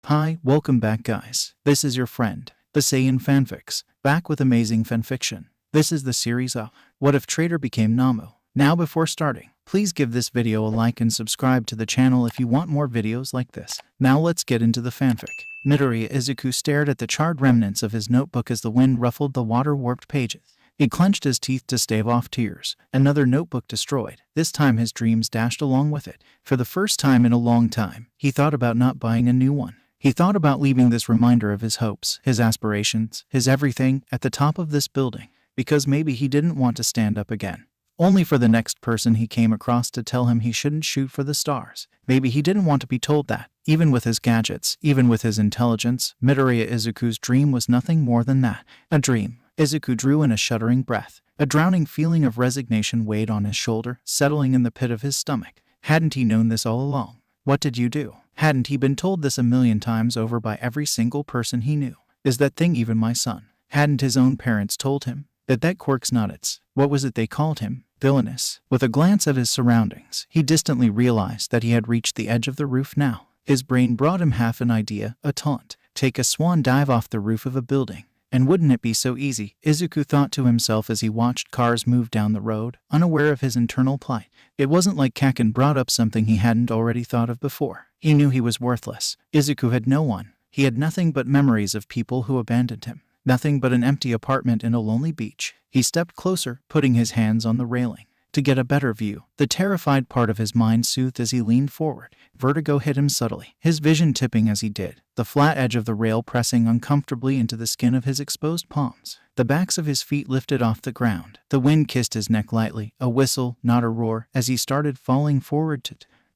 Hi, welcome back guys. This is your friend, the Saiyan Fanfics, back with amazing fanfiction. This is the series of What If Traitor Became Nomu. Now before starting, please give this video a like and subscribe to the channel if you want more videos like this. Now let's get into the fanfic. Midoriya Izuku stared at the charred remnants of his notebook as the wind ruffled the water-warped pages. He clenched his teeth to stave off tears. Another notebook destroyed. This time his dreams dashed along with it. For the first time in a long time, he thought about not buying a new one. He thought about leaving this reminder of his hopes, his aspirations, his everything at the top of this building, because maybe he didn't want to stand up again. Only for the next person he came across to tell him he shouldn't shoot for the stars. Maybe he didn't want to be told that. Even with his gadgets, even with his intelligence, Midoriya Izuku's dream was nothing more than that. A dream. Izuku drew in a shuddering breath. A drowning feeling of resignation weighed on his shoulder, settling in the pit of his stomach. Hadn't he known this all along? What did you do? Hadn't he been told this a million times over by every single person he knew? Is that thing even my son? Hadn't his own parents told him that Quirk's not its, what was it they called him? Villainous. With a glance at his surroundings, he distantly realized that he had reached the edge of the roof now. His brain brought him half an idea, a taunt. Take a swan dive off the roof of a building. And wouldn't it be so easy, Izuku thought to himself as he watched cars move down the road, unaware of his internal plight. It wasn't like Kaken brought up something he hadn't already thought of before. He knew he was worthless. Izuku had no one. He had nothing but memories of people who abandoned him. Nothing but an empty apartment in a lonely beach. He stepped closer, putting his hands on the railing. To get a better view, the terrified part of his mind soothed as he leaned forward. Vertigo hit him subtly, his vision tipping as he did, the flat edge of the rail pressing uncomfortably into the skin of his exposed palms. The backs of his feet lifted off the ground. The wind kissed his neck lightly, a whistle, not a roar, as he started falling forward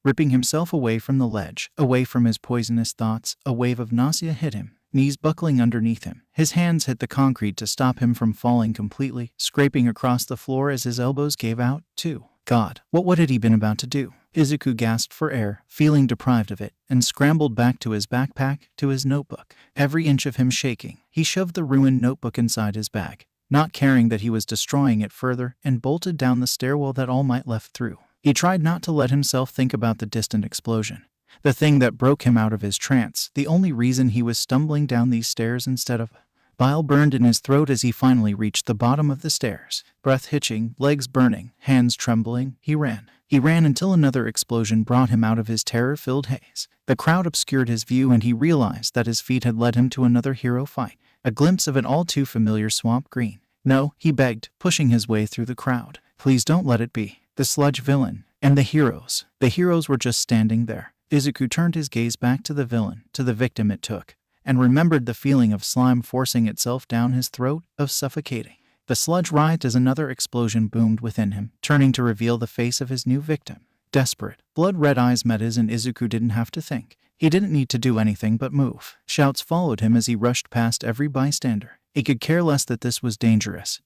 ripping himself away from the ledge, away from his poisonous thoughts. A wave of nausea hit him, knees buckling underneath him. His hands hit the concrete to stop him from falling completely, scraping across the floor as his elbows gave out, too. God, what had he been about to do? Izuku gasped for air, feeling deprived of it, and scrambled back to his backpack, to his notebook. Every inch of him shaking, he shoved the ruined notebook inside his bag, not caring that he was destroying it further, and bolted down the stairwell that All Might left through. He tried not to let himself think about the distant explosion. The thing that broke him out of his trance, the only reason he was stumbling down these stairs instead of... Bile burned in his throat as he finally reached the bottom of the stairs. Breath hitching, legs burning, hands trembling, he ran. He ran until another explosion brought him out of his terror-filled haze. The crowd obscured his view and he realized that his feet had led him to another hero fight. A glimpse of an all-too-familiar swamp green. No, he begged, pushing his way through the crowd. Please don't let it be. The sludge villain. And the heroes. The heroes were just standing there. Izuku turned his gaze back to the villain, to the victim it took, and remembered the feeling of slime forcing itself down his throat, of suffocating. The sludge writhed as another explosion boomed within him, turning to reveal the face of his new victim. Desperate, blood-red eyes met his and Izuku didn't have to think. He didn't need to do anything but move. Shouts followed him as he rushed past every bystander. He could care less that this was dangerous.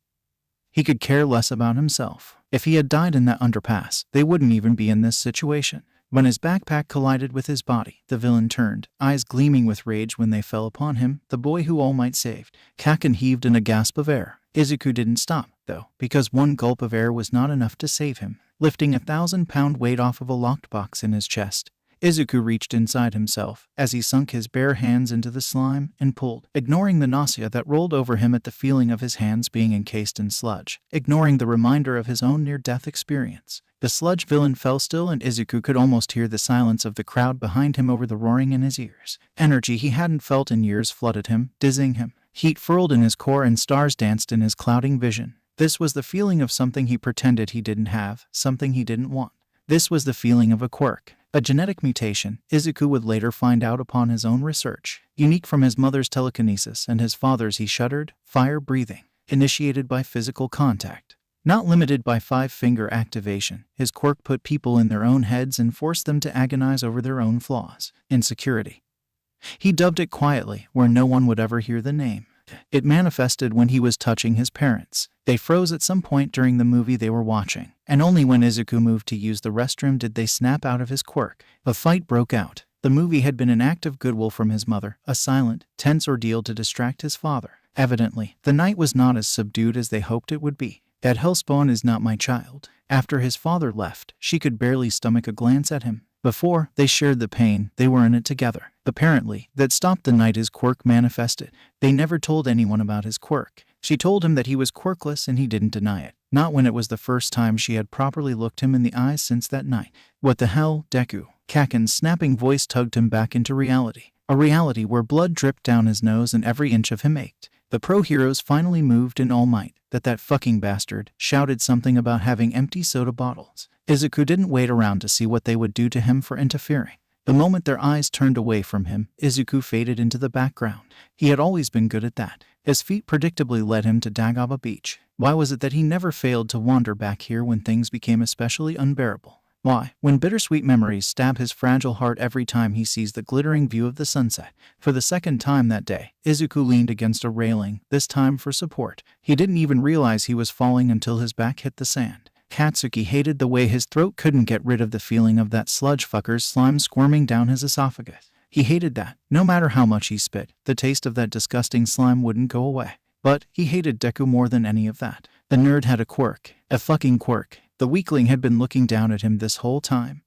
He could care less about himself. If he had died in that underpass, they wouldn't even be in this situation. When his backpack collided with his body, the villain turned, eyes gleaming with rage when they fell upon him, the boy who All Might saved. Kaken heaved in a gasp of air. Izuku didn't stop, though, because one gulp of air was not enough to save him. Lifting a 1,000-pound weight off of a locked box in his chest, Izuku reached inside himself as he sunk his bare hands into the slime and pulled, ignoring the nausea that rolled over him at the feeling of his hands being encased in sludge, ignoring the reminder of his own near-death experience. The sludge villain fell still and Izuku could almost hear the silence of the crowd behind him over the roaring in his ears. Energy he hadn't felt in years flooded him, dizzying him. Heat furled in his core and stars danced in his clouding vision. This was the feeling of something he pretended he didn't have, something he didn't want. This was the feeling of a quirk. A genetic mutation, Izuku would later find out upon his own research. Unique from his mother's telekinesis and his father's, he shuddered, fire breathing, initiated by physical contact. Not limited by five-finger activation, his quirk put people in their own heads and forced them to agonize over their own flaws. Insecurity. He dubbed it quietly, where no one would ever hear the name. It manifested when he was touching his parents. They froze at some point during the movie they were watching, and only when Izuku moved to use the restroom did they snap out of his quirk. A fight broke out. The movie had been an act of goodwill from his mother, a silent, tense ordeal to distract his father. Evidently, the night was not as subdued as they hoped it would be. That hellspawn is not my child. After his father left, she could barely stomach a glance at him. Before, they shared the pain, they were in it together. Apparently, that stopped the night his quirk manifested. They never told anyone about his quirk. She told him that he was quirkless and he didn't deny it. Not when it was the first time she had properly looked him in the eyes since that night. What the hell, Deku? Kaken's snapping voice tugged him back into reality. A reality where blood dripped down his nose and every inch of him ached. The pro-heroes finally moved in all might. That fucking bastard shouted something about having empty soda bottles. Izuku didn't wait around to see what they would do to him for interfering. The moment their eyes turned away from him, Izuku faded into the background. He had always been good at that. His feet predictably led him to Dagaba Beach. Why was it that he never failed to wander back here when things became especially unbearable? Why, when bittersweet memories stab his fragile heart every time he sees the glittering view of the sunset? For the second time that day, Izuku leaned against a railing, this time for support. He didn't even realize he was falling until his back hit the sand. Katsuki hated the way his throat couldn't get rid of the feeling of that sludge fucker's slime squirming down his esophagus. He hated that. No matter how much he spit, the taste of that disgusting slime wouldn't go away. But he hated Deku more than any of that. The nerd had a quirk. A fucking quirk. The weakling had been looking down at him this whole time,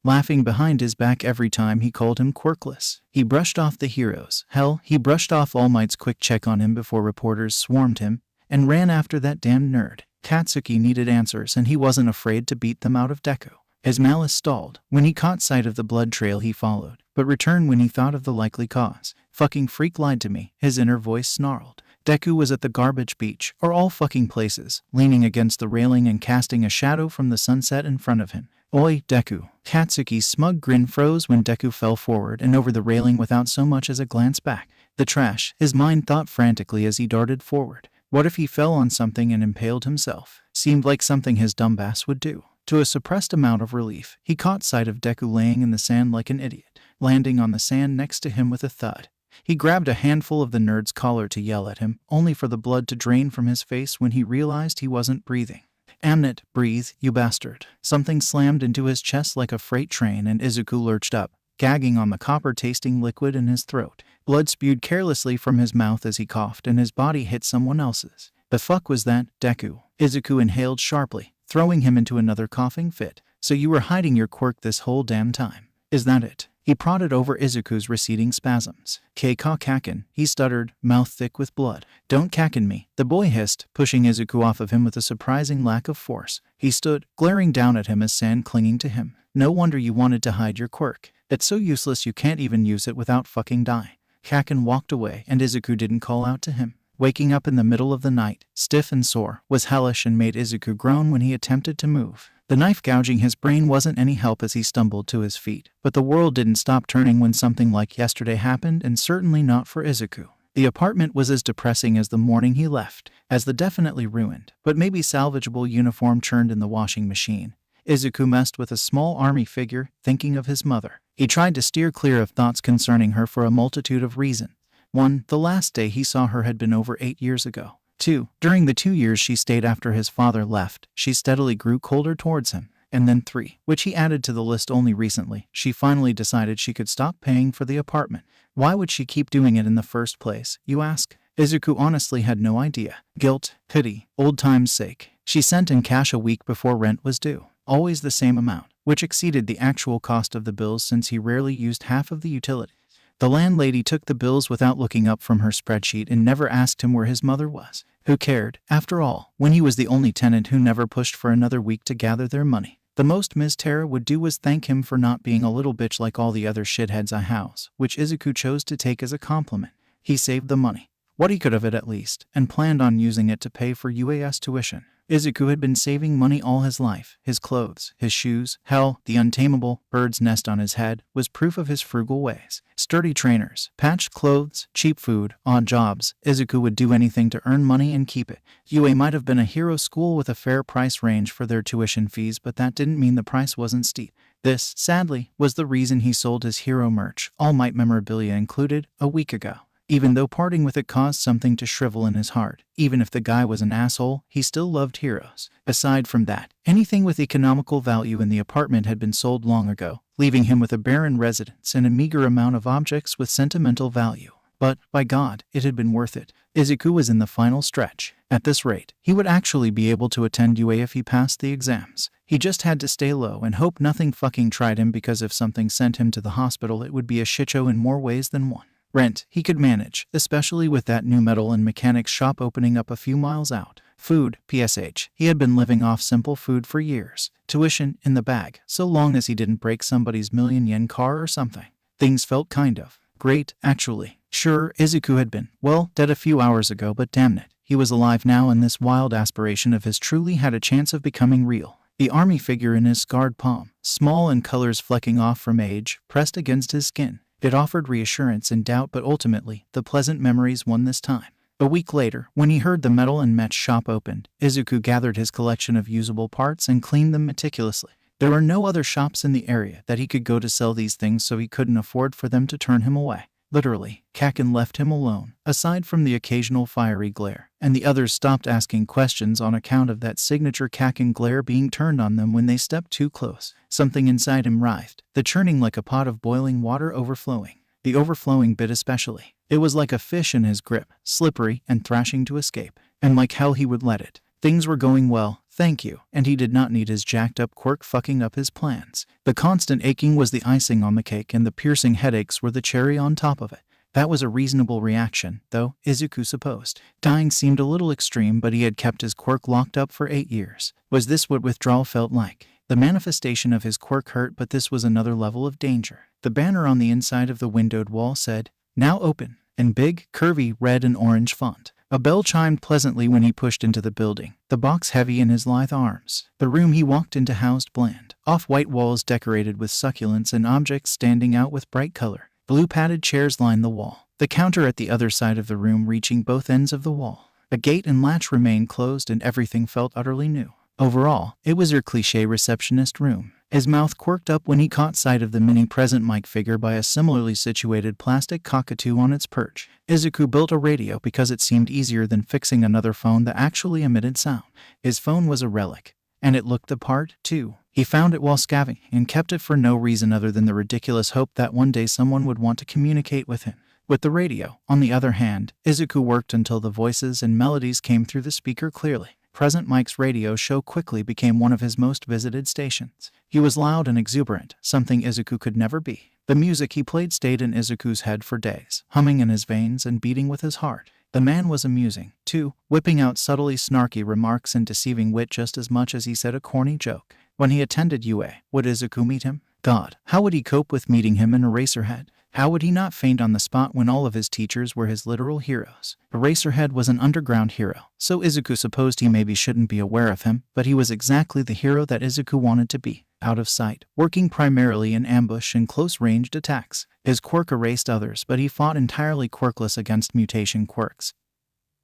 laughing behind his back every time he called him quirkless. He brushed off the heroes. Hell, he brushed off All Might's quick check on him before reporters swarmed him, and ran after that damn nerd. Katsuki needed answers, and he wasn't afraid to beat them out of Deku. His malice stalled when he caught sight of the blood trail he followed, but returned when he thought of the likely cause. Fucking freak lied to me, his inner voice snarled. Deku was at the garbage beach, or all fucking places, leaning against the railing and casting a shadow from the sunset in front of him. Oi, Deku. Katsuki's smug grin froze when Deku fell forward and over the railing without so much as a glance back. The trash, his mind thought frantically as he darted forward. What if he fell on something and impaled himself? Seemed like something his dumbass would do. To a suppressed amount of relief, he caught sight of Deku laying in the sand like an idiot, landing on the sand next to him with a thud. He grabbed a handful of the nerd's collar to yell at him, only for the blood to drain from his face when he realized he wasn't breathing. Amnet, breathe, you bastard. Something slammed into his chest like a freight train and Izuku lurched up, gagging on the copper-tasting liquid in his throat. Blood spewed carelessly from his mouth as he coughed and his body hit someone else's. The fuck was that, Deku? Izuku inhaled sharply, throwing him into another coughing fit. So you were hiding your quirk this whole damn time. Is that it? He prodded over Izuku's receding spasms. Keika Kaken, he stuttered, mouth thick with blood. Don't kaken me, the boy hissed, pushing Izuku off of him with a surprising lack of force. He stood, glaring down at him as sand clinging to him. No wonder you wanted to hide your quirk. It's so useless you can't even use it without fucking dying. Kaken walked away and Izuku didn't call out to him. Waking up in the middle of the night, stiff and sore, was hellish and made Izuku groan when he attempted to move. The knife gouging his brain wasn't any help as he stumbled to his feet, but the world didn't stop turning when something like yesterday happened, and certainly not for Izuku. The apartment was as depressing as the morning he left, as the definitely ruined, but maybe salvageable uniform churned in the washing machine. Izuku messed with a small army figure, thinking of his mother. He tried to steer clear of thoughts concerning her for a multitude of reasons. 1. The last day he saw her had been over 8 years ago. 2. During the 2 years she stayed after his father left, she steadily grew colder towards him. And then 3, which he added to the list only recently, she finally decided she could stop paying for the apartment. Why would she keep doing it in the first place, you ask? Izuku honestly had no idea. Guilt, pity, old time's sake. She sent in cash a week before rent was due. Always the same amount, which exceeded the actual cost of the bills since he rarely used half of the utilities. The landlady took the bills without looking up from her spreadsheet and never asked him where his mother was. Who cared, after all, when he was the only tenant who never pushed for another week to gather their money? The most Ms. Terra would do was thank him for not being a little bitch like all the other shitheads I house, which Izuku chose to take as a compliment. He saved the money. What he could of it at least, and planned on using it to pay for UAS tuition. Izuku had been saving money all his life. His clothes, his shoes, hell, the untamable bird's nest on his head was proof of his frugal ways. Sturdy trainers, patched clothes, cheap food, odd jobs. Izuku would do anything to earn money and keep it. UA might have been a hero school with a fair price range for their tuition fees, but that didn't mean the price wasn't steep. This, sadly, was the reason he sold his hero merch, All Might memorabilia included, a week ago. Even though parting with it caused something to shrivel in his heart, even if the guy was an asshole, he still loved heroes. Aside from that, anything with economical value in the apartment had been sold long ago, leaving him with a barren residence and a meager amount of objects with sentimental value. but, by God, it had been worth it. Izuku was in the final stretch. At this rate, he would actually be able to attend UA if he passed the exams. He just had to stay low and hope nothing fucking tried him, because if something sent him to the hospital it would be a shitshow in more ways than one. Rent, he could manage, especially with that new metal and mechanics shop opening up a few miles out. Food, PSH, he had been living off simple food for years. Tuition, in the bag, so long as he didn't break somebody's million-yen car or something. Things felt kind of great, actually. Sure, Izuku had been, well, dead a few hours ago, but damn it, he was alive now, and this wild aspiration of his truly had a chance of becoming real. The army figure in his scarred palm, small and colors flecking off from age, pressed against his skin. It offered reassurance and doubt, but ultimately, the pleasant memories won this time. A week later, when he heard the metal and mech shop opened, Izuku gathered his collection of usable parts and cleaned them meticulously. There were no other shops in the area that he could go to sell these things, so he couldn't afford for them to turn him away. Literally, Kaken left him alone, aside from the occasional fiery glare, and the others stopped asking questions on account of that signature Kaken glare being turned on them when they stepped too close. Something inside him writhed, the churning like a pot of boiling water overflowing. The overflowing bit especially. It was like a fish in his grip, slippery and thrashing to escape. And like hell he would let it. Things were going well, thank you, and he did not need his jacked-up Quirk fucking up his plans. The constant aching was the icing on the cake, and the piercing headaches were the cherry on top of it. That was a reasonable reaction, though, Izuku supposed. Dying seemed a little extreme, but he had kept his Quirk locked up for 8 years. Was this what withdrawal felt like? The manifestation of his Quirk hurt, but this was another level of danger. The banner on the inside of the windowed wall said, "Now open," in big, curvy red and orange font. A bell chimed pleasantly when he pushed into the building, the box heavy in his lithe arms. The room he walked into housed bland, off-white walls decorated with succulents and objects standing out with bright color. Blue padded chairs lined the wall, the counter at the other side of the room reaching both ends of the wall. A gate and latch remained closed, and everything felt utterly new. Overall, it was your cliché receptionist room. His mouth quirked up when he caught sight of the mini present mic figure by a similarly situated plastic cockatoo on its perch. Izuku built a radio because it seemed easier than fixing another phone that actually emitted sound. His phone was a relic, and it looked the part, too. He found it while scavenging and kept it for no reason other than the ridiculous hope that one day someone would want to communicate with him. With the radio, on the other hand, Izuku worked until the voices and melodies came through the speaker clearly. Present Mike's radio show quickly became one of his most visited stations. He was loud and exuberant, something Izuku could never be. The music he played stayed in Izuku's head for days, humming in his veins and beating with his heart. The man was amusing, too, whipping out subtly snarky remarks and deceiving wit just as much as he said a corny joke. When he attended UA, would Izuku meet him? God, how would he cope with meeting him in Eraserhead? How would he not faint on the spot when all of his teachers were his literal heroes? Eraserhead was an underground hero, so Izuku supposed he maybe shouldn't be aware of him, but he was exactly the hero that Izuku wanted to be. Out of sight, working primarily in ambush and close-ranged attacks. His quirk erased others, but he fought entirely quirkless against mutation quirks.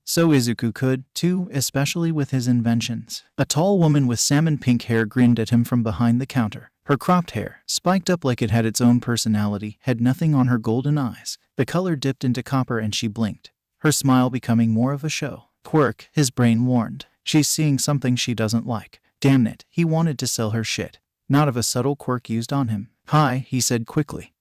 So Izuku could, too, especially with his inventions. A tall woman with salmon-pink hair grinned at him from behind the counter. Her cropped hair, spiked up like it had its own personality, had nothing on her golden eyes. The color dipped into copper and she blinked, her smile becoming more of a show. Quirk, his brain warned. She's seeing something she doesn't like. Damn it, he wanted to sell her shit. Not of a subtle quirk used on him. Hi, he said quickly,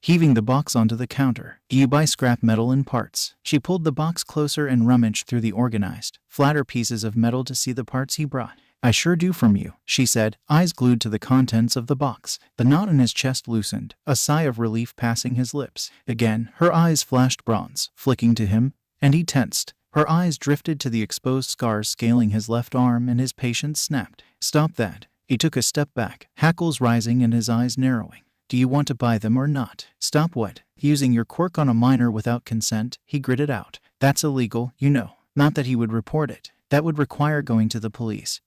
heaving the box onto the counter. You buy scrap metal in parts. She pulled the box closer and rummaged through the organized, flatter pieces of metal to see the parts he brought. I sure do from you, she said, eyes glued to the contents of the box. The knot in his chest loosened, a sigh of relief passing his lips. Again, her eyes flashed bronze, flicking to him, and he tensed. Her eyes drifted to the exposed scars scaling his left arm, and his patience snapped. Stop that. He took a step back, hackles rising and his eyes narrowing. Do you want to buy them or not? Stop what? Using your quirk on a minor without consent, he gritted out. That's illegal, you know. Not that he would report it. That would require going to the police,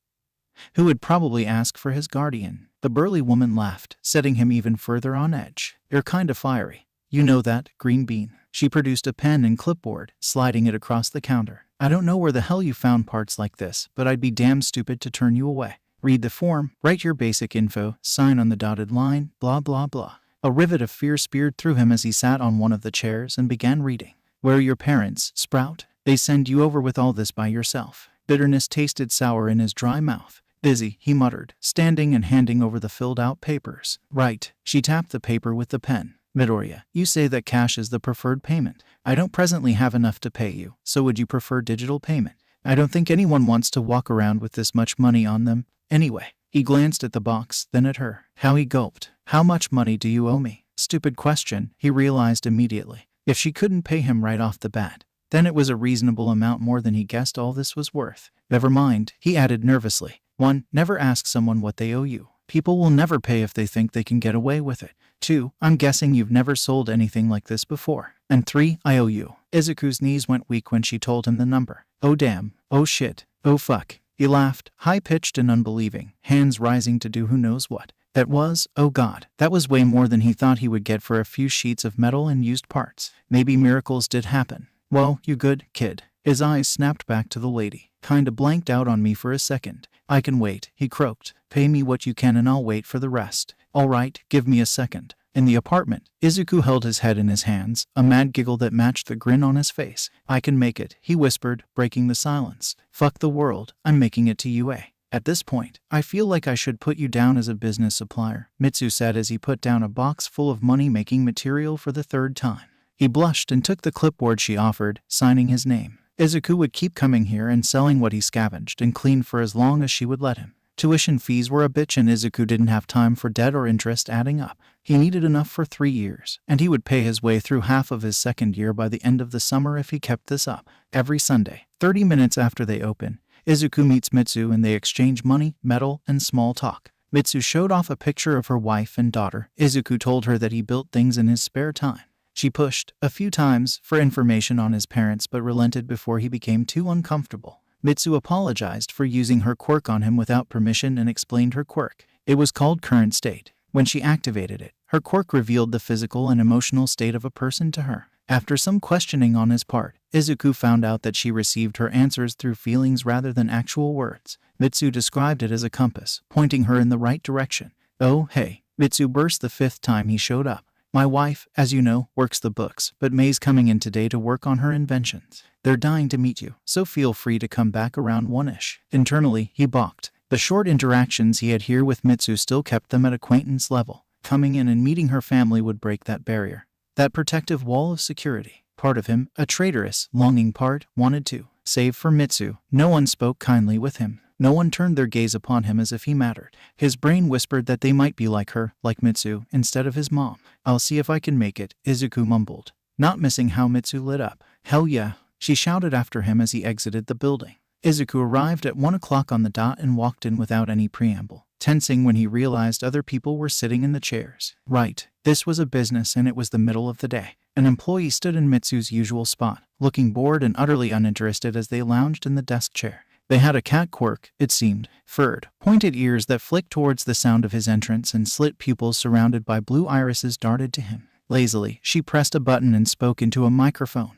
who would probably ask for his guardian. The burly woman laughed, setting him even further on edge. You're kinda fiery. You know that, green bean. She produced a pen and clipboard, sliding it across the counter. I don't know where the hell you found parts like this, but I'd be damn stupid to turn you away. Read the form, write your basic info, sign on the dotted line, blah blah blah. A rivet of fear speared through him as he sat on one of the chairs and began reading. Where are your parents, Sprout? They send you over with all this by yourself. Bitterness tasted sour in his dry mouth. Busy, he muttered, standing and handing over the filled-out papers. Right. She tapped the paper with the pen. Midoriya, you say that cash is the preferred payment. I don't presently have enough to pay you, so would you prefer digital payment? I don't think anyone wants to walk around with this much money on them. Anyway, he glanced at the box, then at her. How he gulped. How much money do you owe me? Stupid question, he realized immediately. If she couldn't pay him right off the bat, then it was a reasonable amount more than he guessed all this was worth. Never mind, he added nervously. 1. Never ask someone what they owe you. People will never pay if they think they can get away with it. 2. I'm guessing you've never sold anything like this before. And 3. I owe you. Izuku's knees went weak when she told him the number. Oh damn. Oh shit. Oh fuck. He laughed, high-pitched and unbelieving, hands rising to do who knows what. That was, oh god, that was way more than he thought he would get for a few sheets of metal and used parts. Maybe miracles did happen. Well, you good kid. His eyes snapped back to the lady. Kinda blanked out on me for a second. I can wait, he croaked. Pay me what you can and I'll wait for the rest. All right, give me a second. In the apartment, Izuku held his head in his hands, a mad giggle that matched the grin on his face. I can make it, he whispered, breaking the silence. Fuck the world, I'm making it to UA. At this point, I feel like I should put you down as a business supplier, Mitsu said as he put down a box full of money-making material for the 3rd time. He blushed and took the clipboard she offered, signing his name. Izuku would keep coming here and selling what he scavenged and cleaned for as long as she would let him. Tuition fees were a bitch and Izuku didn't have time for debt or interest adding up. He needed enough for 3 years, and he would pay his way through half of his 2nd year by the end of the summer if he kept this up. Every Sunday, 30 minutes after they open, Izuku meets Mitsu and they exchange money, metal, and small talk. Mitsu showed off a picture of her wife and daughter. Izuku told her that he built things in his spare time. She pushed, a few times, for information on his parents but relented before he became too uncomfortable. Mitsu apologized for using her quirk on him without permission and explained her quirk. It was called Current State. When she activated it, her quirk revealed the physical and emotional state of a person to her. After some questioning on his part, Izuku found out that she received her answers through feelings rather than actual words. Mitsu described it as a compass, pointing her in the right direction. Oh, hey. Mitsu burst the 5th time he showed up. My wife, as you know, works the books, but May's coming in today to work on her inventions. They're dying to meet you, so feel free to come back around 1-ish. Internally, he balked. The short interactions he had here with Mitsu still kept them at acquaintance level. Coming in and meeting her family would break that barrier. That protective wall of security. Part of him, a traitorous, longing part, wanted to. Save for Mitsu, no one spoke kindly with him. No one turned their gaze upon him as if he mattered. His brain whispered that they might be like her, like Mitsu, instead of his mom. I'll see if I can make it, Izuku mumbled, not missing how Mitsu lit up. Hell yeah, she shouted after him as he exited the building. Izuku arrived at 1 o'clock on the dot and walked in without any preamble, tensing when he realized other people were sitting in the chairs. Right, this was a business and it was the middle of the day. An employee stood in Mitsu's usual spot, looking bored and utterly uninterested as they lounged in the desk chair. They had a cat quirk, it seemed, furred, pointed ears that flicked towards the sound of his entrance and slit pupils surrounded by blue irises darted to him. Lazily, she pressed a button and spoke into a microphone.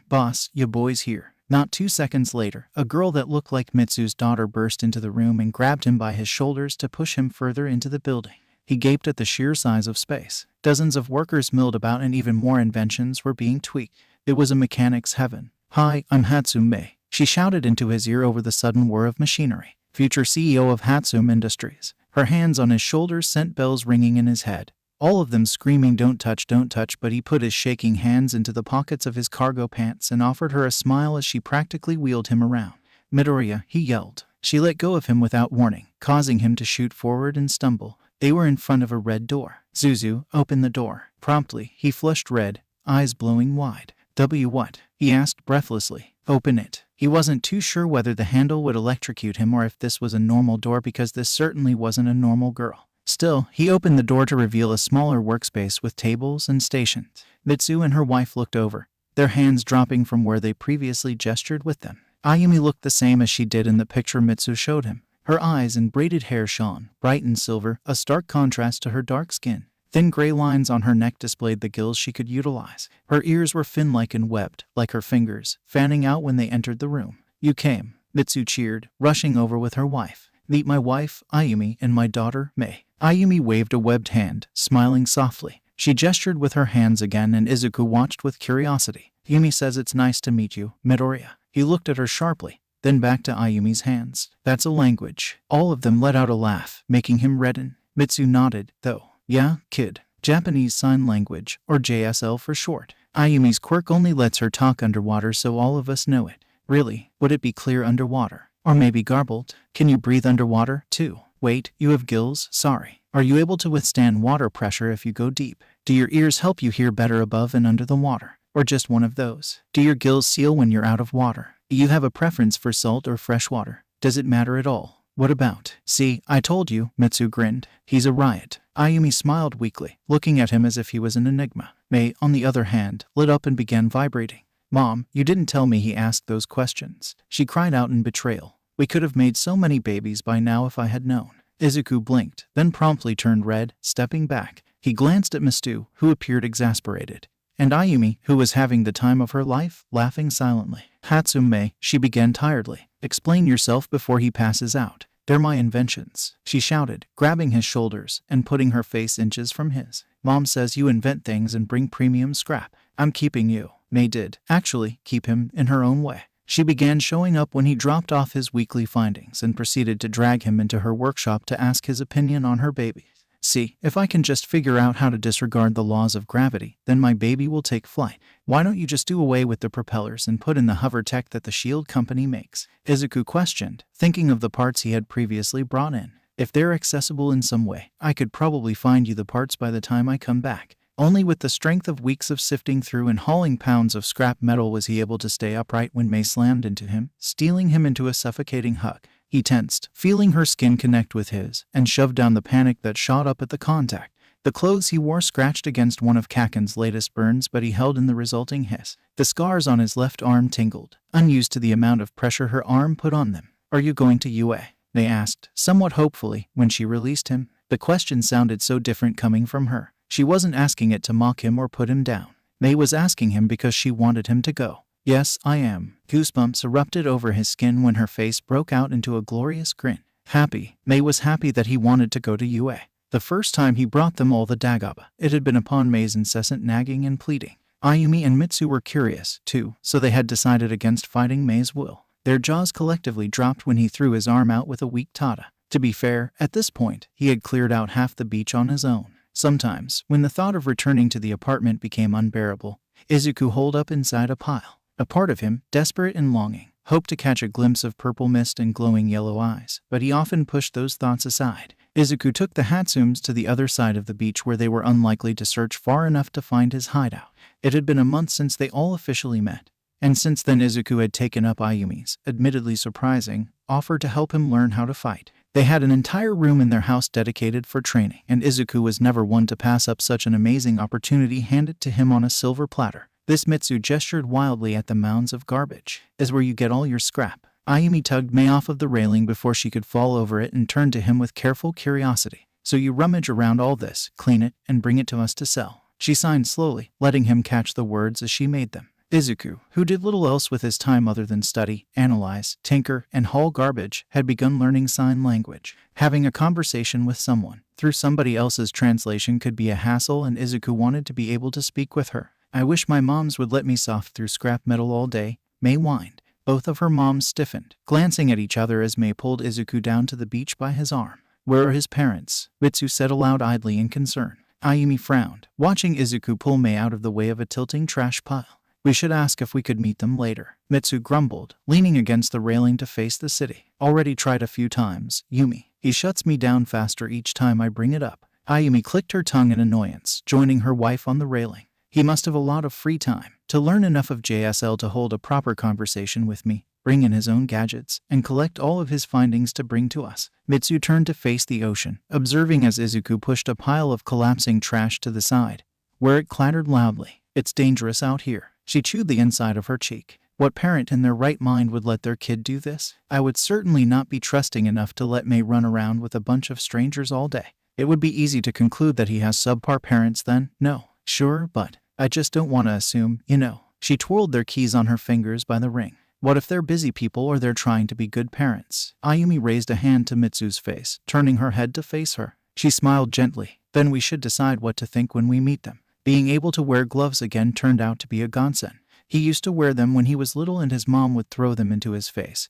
Boss, ya boys here. Not 2 seconds later, a girl that looked like Mitsu's daughter burst into the room and grabbed him by his shoulders to push him further into the building. He gaped at the sheer size of space. Dozens of workers milled about and even more inventions were being tweaked. It was a mechanic's heaven. Hi, I'm Hatsume. She shouted into his ear over the sudden whir of machinery. Future CEO of Hatsume Industries. Her hands on his shoulders sent bells ringing in his head. All of them screaming don't touch, but he put his shaking hands into the pockets of his cargo pants and offered her a smile as she practically wheeled him around. Midoriya, he yelled. She let go of him without warning, causing him to shoot forward and stumble. They were in front of a red door. Zuzu, open the door. Promptly, he flushed red, eyes blowing wide. What? He asked breathlessly. Open it. He wasn't too sure whether the handle would electrocute him or if this was a normal door because this certainly wasn't a normal girl. Still, he opened the door to reveal a smaller workspace with tables and stations. Mitsu and her wife looked over, their hands dropping from where they previously gestured with them. Ayumi looked the same as she did in the picture Mitsu showed him. Her eyes and braided hair shone, bright and silver, a stark contrast to her dark skin. Thin gray lines on her neck displayed the gills she could utilize. Her ears were fin-like and webbed, like her fingers, fanning out when they entered the room. You came, Mitsu cheered, rushing over with her wife. Meet my wife, Ayumi, and my daughter, May. Ayumi waved a webbed hand, smiling softly. She gestured with her hands again and Izuku watched with curiosity. Yumi says it's nice to meet you, Midoriya. He looked at her sharply, then back to Ayumi's hands. That's a language. All of them let out a laugh, making him redden. Mitsu nodded, though. Yeah, kid. Japanese Sign Language, or JSL for short. Ayumi's quirk only lets her talk underwater so all of us know it. Really, would it be clear underwater? Or maybe garbled? Can you breathe underwater, too? Wait, you have gills? Sorry. Are you able to withstand water pressure if you go deep? Do your ears help you hear better above and under the water? Or just one of those? Do your gills seal when you're out of water? Do you have a preference for salt or fresh water? Does it matter at all? What about? See, I told you, Mitsu grinned. He's a riot. Ayumi smiled weakly, looking at him as if he was an enigma. Mei, on the other hand, lit up and began vibrating. Mom, you didn't tell me he asked those questions. She cried out in betrayal. We could have made so many babies by now if I had known. Izuku blinked, then promptly turned red, stepping back. He glanced at Mistu, who appeared exasperated, and Ayumi, who was having the time of her life, laughing silently. Hatsume, she began tiredly. Explain yourself before he passes out. They're my inventions, she shouted, grabbing his shoulders and putting her face inches from his. Mom says you invent things and bring premium scrap. I'm keeping you. Mei did, actually, keep him in her own way. She began showing up when he dropped off his weekly findings and proceeded to drag him into her workshop to ask his opinion on her baby. See, if I can just figure out how to disregard the laws of gravity, then my baby will take flight. Why don't you just do away with the propellers and put in the hover tech that the Shield Company makes? Izuku questioned, thinking of the parts he had previously brought in. If they're accessible in some way, I could probably find you the parts by the time I come back. Only with the strength of weeks of sifting through and hauling pounds of scrap metal was he able to stay upright when Mei slammed into him, stealing him into a suffocating hug. He tensed, feeling her skin connect with his, and shoved down the panic that shot up at the contact. The clothes he wore scratched against one of Kaken's latest burns, but he held in the resulting hiss. The scars on his left arm tingled, unused to the amount of pressure her arm put on them. Are you going to UA? They asked, somewhat hopefully, when she released him. The question sounded so different coming from her. She wasn't asking it to mock him or put him down. Mei was asking him because she wanted him to go. Yes, I am. Goosebumps erupted over his skin when her face broke out into a glorious grin. Happy. Mei was happy that he wanted to go to UA. The first time he brought them all the Dagaba, it had been upon Mei's incessant nagging and pleading. Ayumi and Mitsu were curious, too, so they had decided against fighting Mei's will. Their jaws collectively dropped when he threw his arm out with a weak tada. To be fair, at this point, he had cleared out half the beach on his own. Sometimes, when the thought of returning to the apartment became unbearable, Izuku holed up inside a pile. A part of him, desperate and longing, hoped to catch a glimpse of purple mist and glowing yellow eyes, but he often pushed those thoughts aside. Izuku took the Hatsumes to the other side of the beach where they were unlikely to search far enough to find his hideout. It had been a month since they all officially met, and since then Izuku had taken up Ayumi's, admittedly surprising, offer to help him learn how to fight. They had an entire room in their house dedicated for training, and Izuku was never one to pass up such an amazing opportunity handed to him on a silver platter. This Mitsu gestured wildly at the mounds of garbage. Is where you get all your scrap. Ayumi tugged Mei off of the railing before she could fall over it and turned to him with careful curiosity. So you rummage around all this, clean it, and bring it to us to sell. She signed slowly, letting him catch the words as she made them. Izuku, who did little else with his time other than study, analyze, tinker, and haul garbage, had begun learning sign language. Having a conversation with someone through somebody else's translation could be a hassle, and Izuku wanted to be able to speak with her. I wish my moms would let me soft through scrap metal all day, Mei whined. Both of her moms stiffened, glancing at each other as Mei pulled Izuku down to the beach by his arm. Where are his parents? Mitsu said aloud idly in concern. Ayumi frowned, watching Izuku pull Mei out of the way of a tilting trash pile. We should ask if we could meet them later, Mitsu grumbled, leaning against the railing to face the city. Already tried a few times, Yumi. He shuts me down faster each time I bring it up. Ayumi clicked her tongue in annoyance, joining her wife on the railing. He must have a lot of free time to learn enough of JSL to hold a proper conversation with me, bring in his own gadgets, and collect all of his findings to bring to us. Mitsu turned to face the ocean, observing as Izuku pushed a pile of collapsing trash to the side, where it clattered loudly. It's dangerous out here. She chewed the inside of her cheek. What parent in their right mind would let their kid do this? I would certainly not be trusting enough to let Mei run around with a bunch of strangers all day. It would be easy to conclude that he has subpar parents then. No, sure, but I just don't want to assume, you know. She twirled their keys on her fingers by the ring. What if they're busy people or they're trying to be good parents? Ayumi raised a hand to Mitsu's face, turning her head to face her. She smiled gently. Then we should decide what to think when we meet them. Being able to wear gloves again turned out to be a godsend. He used to wear them when he was little and his mom would throw them into his face.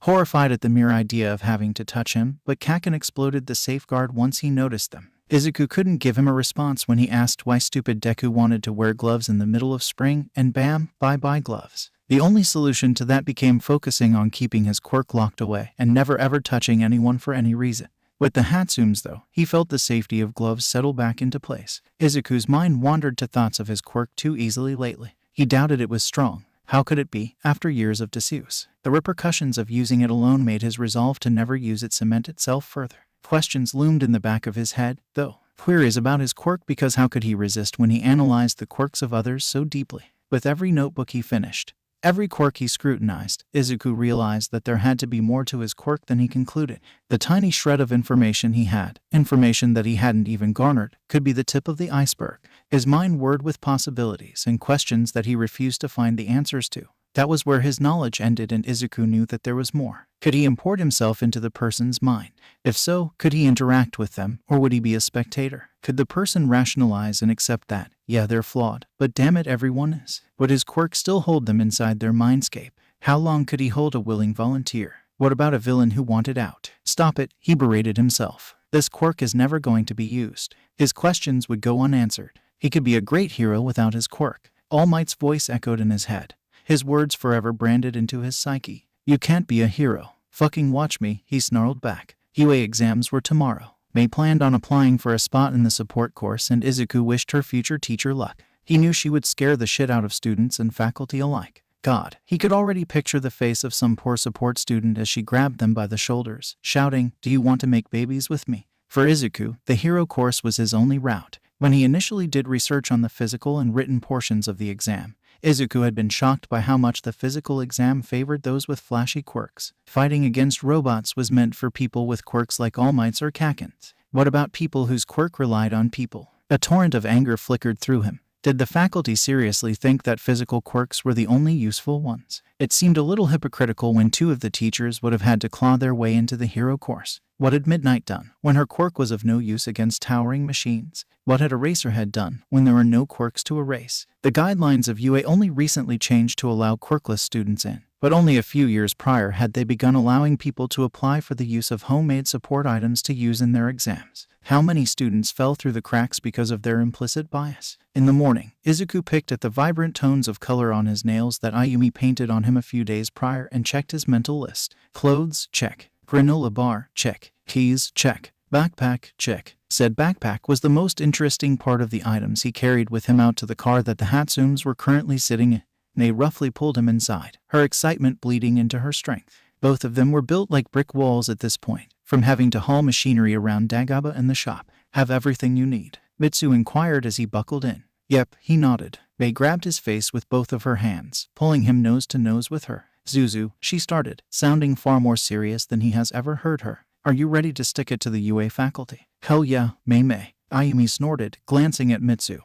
Horrified at the mere idea of having to touch him, but Kaken exploded the safeguard once he noticed them. Izuku couldn't give him a response when he asked why stupid Deku wanted to wear gloves in the middle of spring, and bam, bye-bye gloves. The only solution to that became focusing on keeping his quirk locked away and never ever touching anyone for any reason. With the Hatsumes, though, he felt the safety of gloves settle back into place. Izuku's mind wandered to thoughts of his quirk too easily lately. He doubted it was strong. How could it be, after years of disuse? The repercussions of using it alone made his resolve to never use it cement itself further. Questions loomed in the back of his head, though. Queries about his quirk, because how could he resist when he analyzed the quirks of others so deeply? With every notebook he finished, every quirk he scrutinized, Izuku realized that there had to be more to his quirk than he concluded. The tiny shred of information he had, information that he hadn't even garnered, could be the tip of the iceberg. His mind whirred with possibilities and questions that he refused to find the answers to. That was where his knowledge ended, and Izuku knew that there was more. Could he import himself into the person's mind? If so, could he interact with them, or would he be a spectator? Could the person rationalize and accept that, yeah, they're flawed, but damn it, everyone is? Would his quirk still hold them inside their mindscape? How long could he hold a willing volunteer? What about a villain who wanted out? Stop it, he berated himself. This quirk is never going to be used. His questions would go unanswered. He could be a great hero without his quirk. All Might's voice echoed in his head, his words forever branded into his psyche. You can't be a hero. Fucking watch me, he snarled back. UA exams were tomorrow. May planned on applying for a spot in the support course, and Izuku wished her future teacher luck. He knew she would scare the shit out of students and faculty alike. God, he could already picture the face of some poor support student as she grabbed them by the shoulders, shouting, "Do you want to make babies with me?" For Izuku, the hero course was his only route. When he initially did research on the physical and written portions of the exam, Izuku had been shocked by how much the physical exam favored those with flashy quirks. Fighting against robots was meant for people with quirks like All Mights or Kakens. What about people whose quirk relied on people? A torrent of anger flickered through him. Did the faculty seriously think that physical quirks were the only useful ones? It seemed a little hypocritical when two of the teachers would have had to claw their way into the hero course. What had Midnight done when her quirk was of no use against towering machines? What had Eraserhead done when there were no quirks to erase? The guidelines of UA only recently changed to allow quirkless students in, but only a few years prior had they begun allowing people to apply for the use of homemade support items to use in their exams. How many students fell through the cracks because of their implicit bias? In the morning, Izuku picked at the vibrant tones of color on his nails that Ayumi painted on him a few days prior and checked his mental list. Clothes, check. Granola bar, check. Keys, check. Backpack, check. Said backpack was the most interesting part of the items he carried with him out to the car that the Hatsumes were currently sitting in. They roughly pulled him inside, her excitement bleeding into her strength. Both of them were built like brick walls at this point, from having to haul machinery around Dagaba and the shop. Have everything you need? Mitsu inquired as he buckled in. Yep, he nodded. They grabbed his face with both of her hands, pulling him nose to nose with her. Zuzu, she started, sounding far more serious than he has ever heard her. Are you ready to stick it to the UA faculty? Hell yeah, Mei. Ayumi snorted, glancing at Mitsu,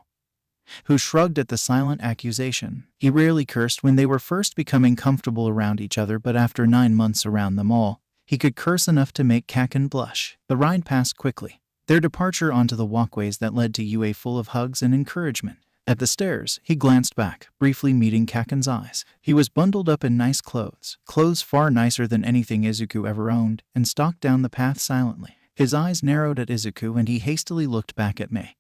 who shrugged at the silent accusation. He rarely cursed when they were first becoming comfortable around each other, but after 9 months around them all, he could curse enough to make Kaken blush. The ride passed quickly, their departure onto the walkways that led to UA full of hugs and encouragement. At the stairs, he glanced back, briefly meeting Kaken's eyes. He was bundled up in nice clothes far nicer than anything Izuku ever owned, and stalked down the path silently. His eyes narrowed at Izuku and he hastily looked back at Mei,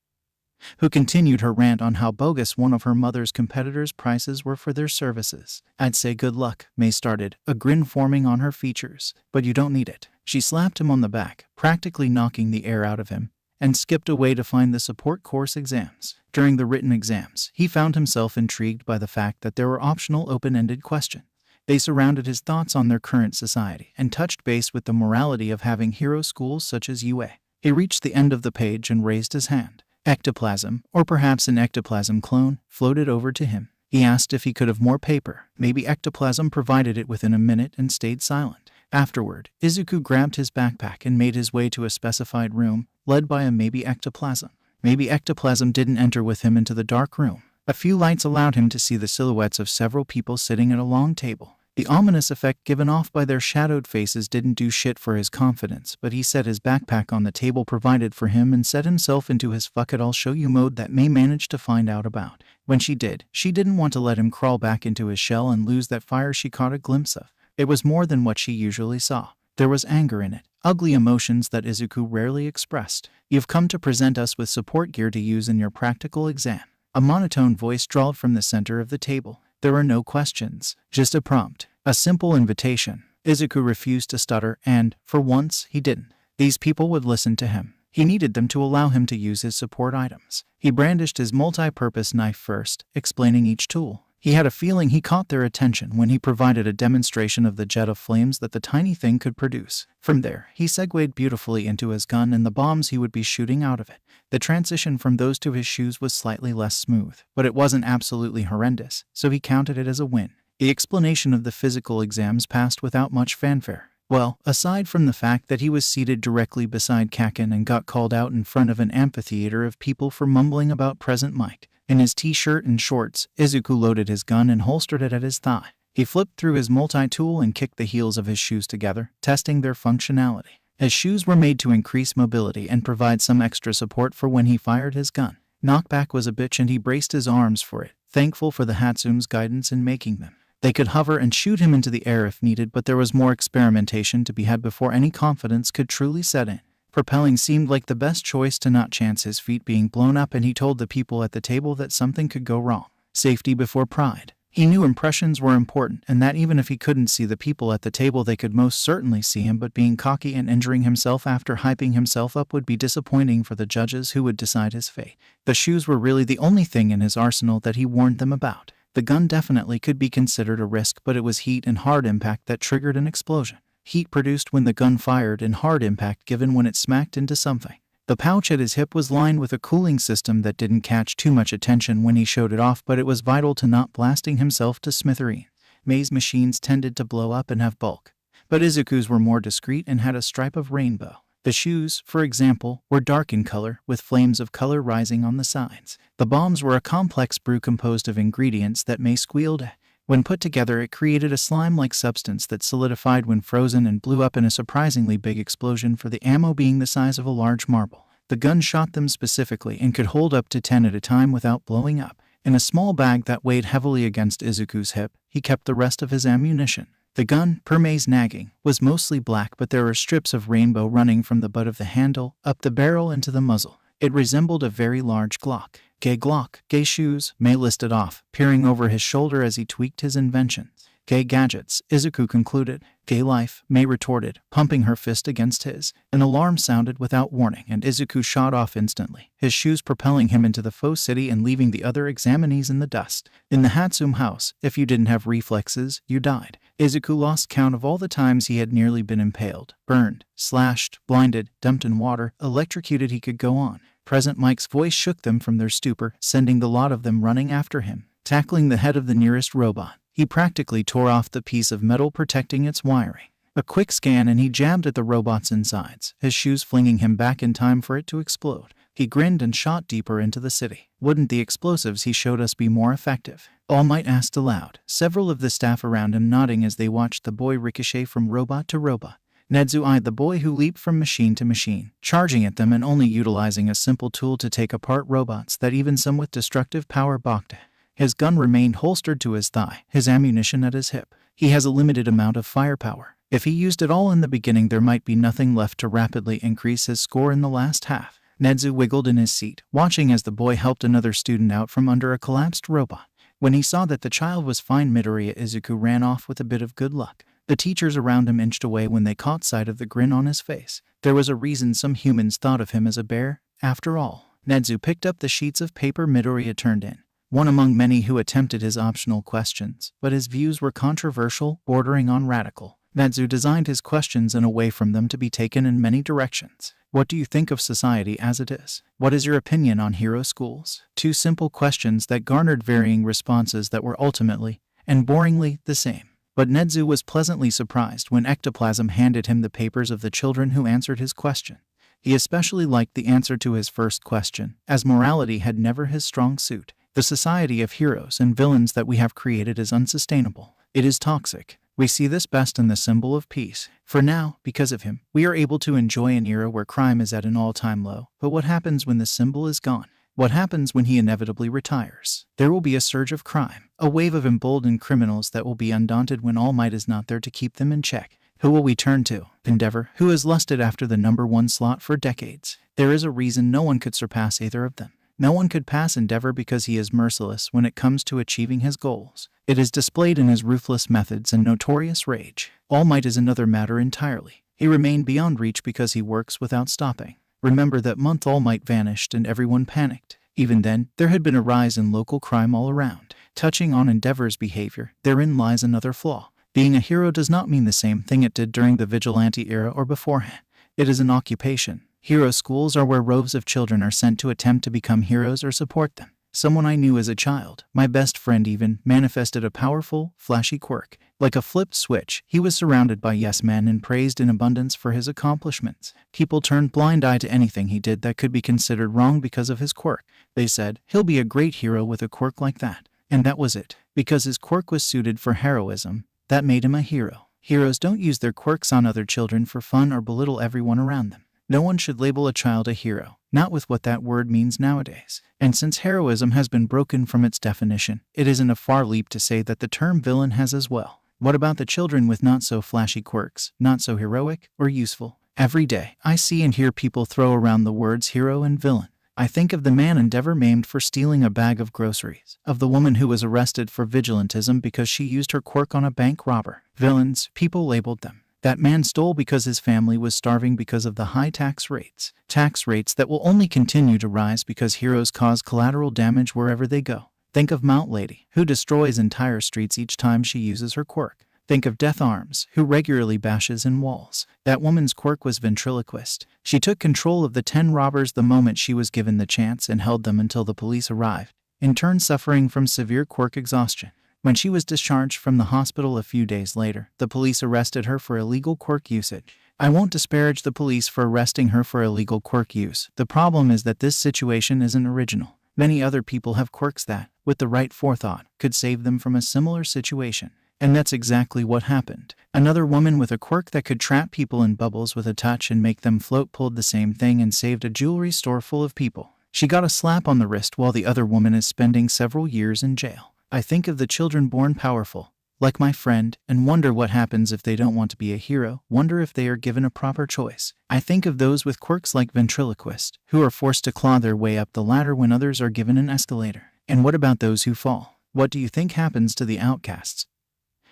who continued her rant on how bogus one of her mother's competitors' prices were for their services. I'd say good luck, Mei started, a grin forming on her features. But you don't need it. She slapped him on the back, practically knocking the air out of him, and skipped away to find the support course exams. During the written exams, he found himself intrigued by the fact that there were optional open-ended questions. They surrounded his thoughts on their current society and touched base with the morality of having hero schools such as UA. He reached the end of the page and raised his hand. Ectoplasm, or perhaps an ectoplasm clone, floated over to him. He asked if he could have more paper. Maybe ectoplasm provided it within a minute and stayed silent. Afterward, Izuku grabbed his backpack and made his way to a specified room, led by a maybe ectoplasm. Maybe ectoplasm didn't enter with him into the dark room. A few lights allowed him to see the silhouettes of several people sitting at a long table. The ominous effect given off by their shadowed faces didn't do shit for his confidence, but he set his backpack on the table provided for him and set himself into his fuck it I'll show you mode that Mei managed to find out about. When she did, she didn't want to let him crawl back into his shell and lose that fire she caught a glimpse of. It was more than what she usually saw. There was anger in it, ugly emotions that Izuku rarely expressed. You've come to present us with support gear to use in your practical exam. A monotone voice drawled from the center of the table. There were no questions, just a prompt, a simple invitation. Izuku refused to stutter, and, for once, he didn't. These people would listen to him. He needed them to allow him to use his support items. He brandished his multi-purpose knife first, explaining each tool. He had a feeling he caught their attention when he provided a demonstration of the jet of flames that the tiny thing could produce. From there, he segued beautifully into his gun and the bombs he would be shooting out of it. The transition from those to his shoes was slightly less smooth, but it wasn't absolutely horrendous, so he counted it as a win. The explanation of the physical exams passed without much fanfare. Well, aside from the fact that he was seated directly beside Kaken and got called out in front of an amphitheater of people for mumbling about present might. In his t-shirt and shorts, Izuku loaded his gun and holstered it at his thigh. He flipped through his multi-tool and kicked the heels of his shoes together, testing their functionality. His shoes were made to increase mobility and provide some extra support for when he fired his gun. Knockback was a bitch and he braced his arms for it, thankful for the Hatsume's guidance in making them. They could hover and shoot him into the air if needed, but there was more experimentation to be had before any confidence could truly set in. Propelling seemed like the best choice to not chance his feet being blown up, and he told the people at the table that something could go wrong. Safety before pride. He knew impressions were important, and that even if he couldn't see the people at the table, they could most certainly see him, but being cocky and injuring himself after hyping himself up would be disappointing for the judges who would decide his fate. The shoes were really the only thing in his arsenal that he warned them about. The gun definitely could be considered a risk, but it was heat and hard impact that triggered an explosion. Heat produced when the gun fired and hard impact given when it smacked into something. The pouch at his hip was lined with a cooling system that didn't catch too much attention when he showed it off, but it was vital to not blasting himself to smithereens. Maze machines tended to blow up and have bulk, but Izuku's were more discreet and had a stripe of rainbow. The shoes, for example, were dark in color, with flames of color rising on the sides. The bombs were a complex brew composed of ingredients that May squealed at. When put together, it created a slime-like substance that solidified when frozen and blew up in a surprisingly big explosion, for the ammo being the size of a large marble. The gun shot them specifically and could hold up to 10 at a time without blowing up. In a small bag that weighed heavily against Izuku's hip, he kept the rest of his ammunition. The gun, per May's nagging, was mostly black, but there were strips of rainbow running from the butt of the handle, up the barrel into the muzzle. It resembled a very large Glock. Gay Glock, gay shoes, May listed off, peering over his shoulder as he tweaked his inventions. Gay gadgets, Izuku concluded. Gay life, May retorted, pumping her fist against his. An alarm sounded without warning, and Izuku shot off instantly, his shoes propelling him into the faux city and leaving the other examinees in the dust. In the Hatsume house, if you didn't have reflexes, you died. Izuku lost count of all the times he had nearly been impaled, burned, slashed, blinded, dumped in water, electrocuted. He could go on. Present Mike's voice shook them from their stupor, sending the lot of them running after him. Tackling the head of the nearest robot, he practically tore off the piece of metal protecting its wiring. A quick scan and he jabbed at the robot's insides, his shoes flinging him back in time for it to explode. He grinned and shot deeper into the city. Wouldn't the explosives he showed us be more effective? All Might asked aloud, several of the staff around him nodding as they watched the boy ricochet from robot to robot. Nedzu eyed the boy who leaped from machine to machine, charging at them and only utilizing a simple tool to take apart robots that even some with destructive power balked at. His gun remained holstered to his thigh, his ammunition at his hip. He has a limited amount of firepower. If he used it all in the beginning, there might be nothing left to rapidly increase his score in the last half. Nedzu wiggled in his seat, watching as the boy helped another student out from under a collapsed robot. When he saw that the child was fine, Midoriya Izuku ran off with a bit of good luck. The teachers around him inched away when they caught sight of the grin on his face. There was a reason some humans thought of him as a bear, after all. Nedzu picked up the sheets of paper Midoriya turned in, one among many who attempted his optional questions, but his views were controversial, bordering on radical. Nedzu designed his questions in a way from them to be taken in many directions. What do you think of society as it is? What is your opinion on hero schools? Two simple questions that garnered varying responses that were ultimately, and boringly, the same. But Nedzu was pleasantly surprised when Ectoplasm handed him the papers of the children who answered his question. He especially liked the answer to his first question, as morality had never his strong suit. The society of heroes and villains that we have created is unsustainable. It is toxic. We see this best in the symbol of peace. For now, because of him, we are able to enjoy an era where crime is at an all-time low. But what happens when the symbol is gone? What happens when he inevitably retires? There will be a surge of crime, a wave of emboldened criminals that will be undaunted when All Might is not there to keep them in check. Who will we turn to? Endeavor, who has lusted after the #1 slot for decades. There is a reason no one could surpass either of them. No one could pass Endeavor because he is merciless when it comes to achieving his goals. It is displayed in his ruthless methods and notorious rage. All Might is another matter entirely. He remained beyond reach because he works without stopping. Remember that month All Might vanished and everyone panicked. Even then, there had been a rise in local crime all around. Touching on Endeavor's behavior, therein lies another flaw. Being a hero does not mean the same thing it did during the vigilante era or beforehand. It is an occupation. Hero schools are where rows of children are sent to attempt to become heroes or support them. Someone I knew as a child, my best friend even, manifested a powerful, flashy quirk. Like a flipped switch, he was surrounded by yes men and praised in abundance for his accomplishments. People turned blind eye to anything he did that could be considered wrong because of his quirk. They said, he'll be a great hero with a quirk like that. And that was it. Because his quirk was suited for heroism, that made him a hero. Heroes don't use their quirks on other children for fun or belittle everyone around them. No one should label a child a hero, not with what that word means nowadays. And since heroism has been broken from its definition, it isn't a far leap to say that the term villain has as well. What about the children with not so flashy quirks, not so heroic or useful? Every day, I see and hear people throw around the words hero and villain. I think of the man Endeavor maimed for stealing a bag of groceries, of the woman who was arrested for vigilantism because she used her quirk on a bank robber. Villains, people labeled them. That man stole because his family was starving because of the high tax rates that will only continue to rise because heroes cause collateral damage wherever they go. Think of Mount Lady, who destroys entire streets each time she uses her quirk. Think of Death Arms, who regularly bashes in walls. That woman's quirk was ventriloquist. She took control of the 10 robbers the moment she was given the chance and held them until the police arrived, in turn suffering from severe quirk exhaustion. When she was discharged from the hospital a few days later, the police arrested her for illegal quirk usage. I won't disparage the police for arresting her for illegal quirk use. The problem is that this situation isn't original. Many other people have quirks that, with the right forethought, could save them from a similar situation. And that's exactly what happened. Another woman with a quirk that could trap people in bubbles with a touch and make them float pulled the same thing and saved a jewelry store full of people. She got a slap on the wrist while the other woman is spending several years in jail. I think of the children born powerful, like my friend, and wonder what happens if they don't want to be a hero, wonder if they are given a proper choice. I think of those with quirks like ventriloquist, who are forced to claw their way up the ladder when others are given an escalator. And what about those who fall? What do you think happens to the outcasts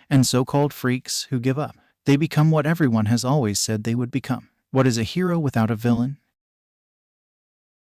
and so-called freaks who give up? They become what everyone has always said they would become. What is a hero without a villain?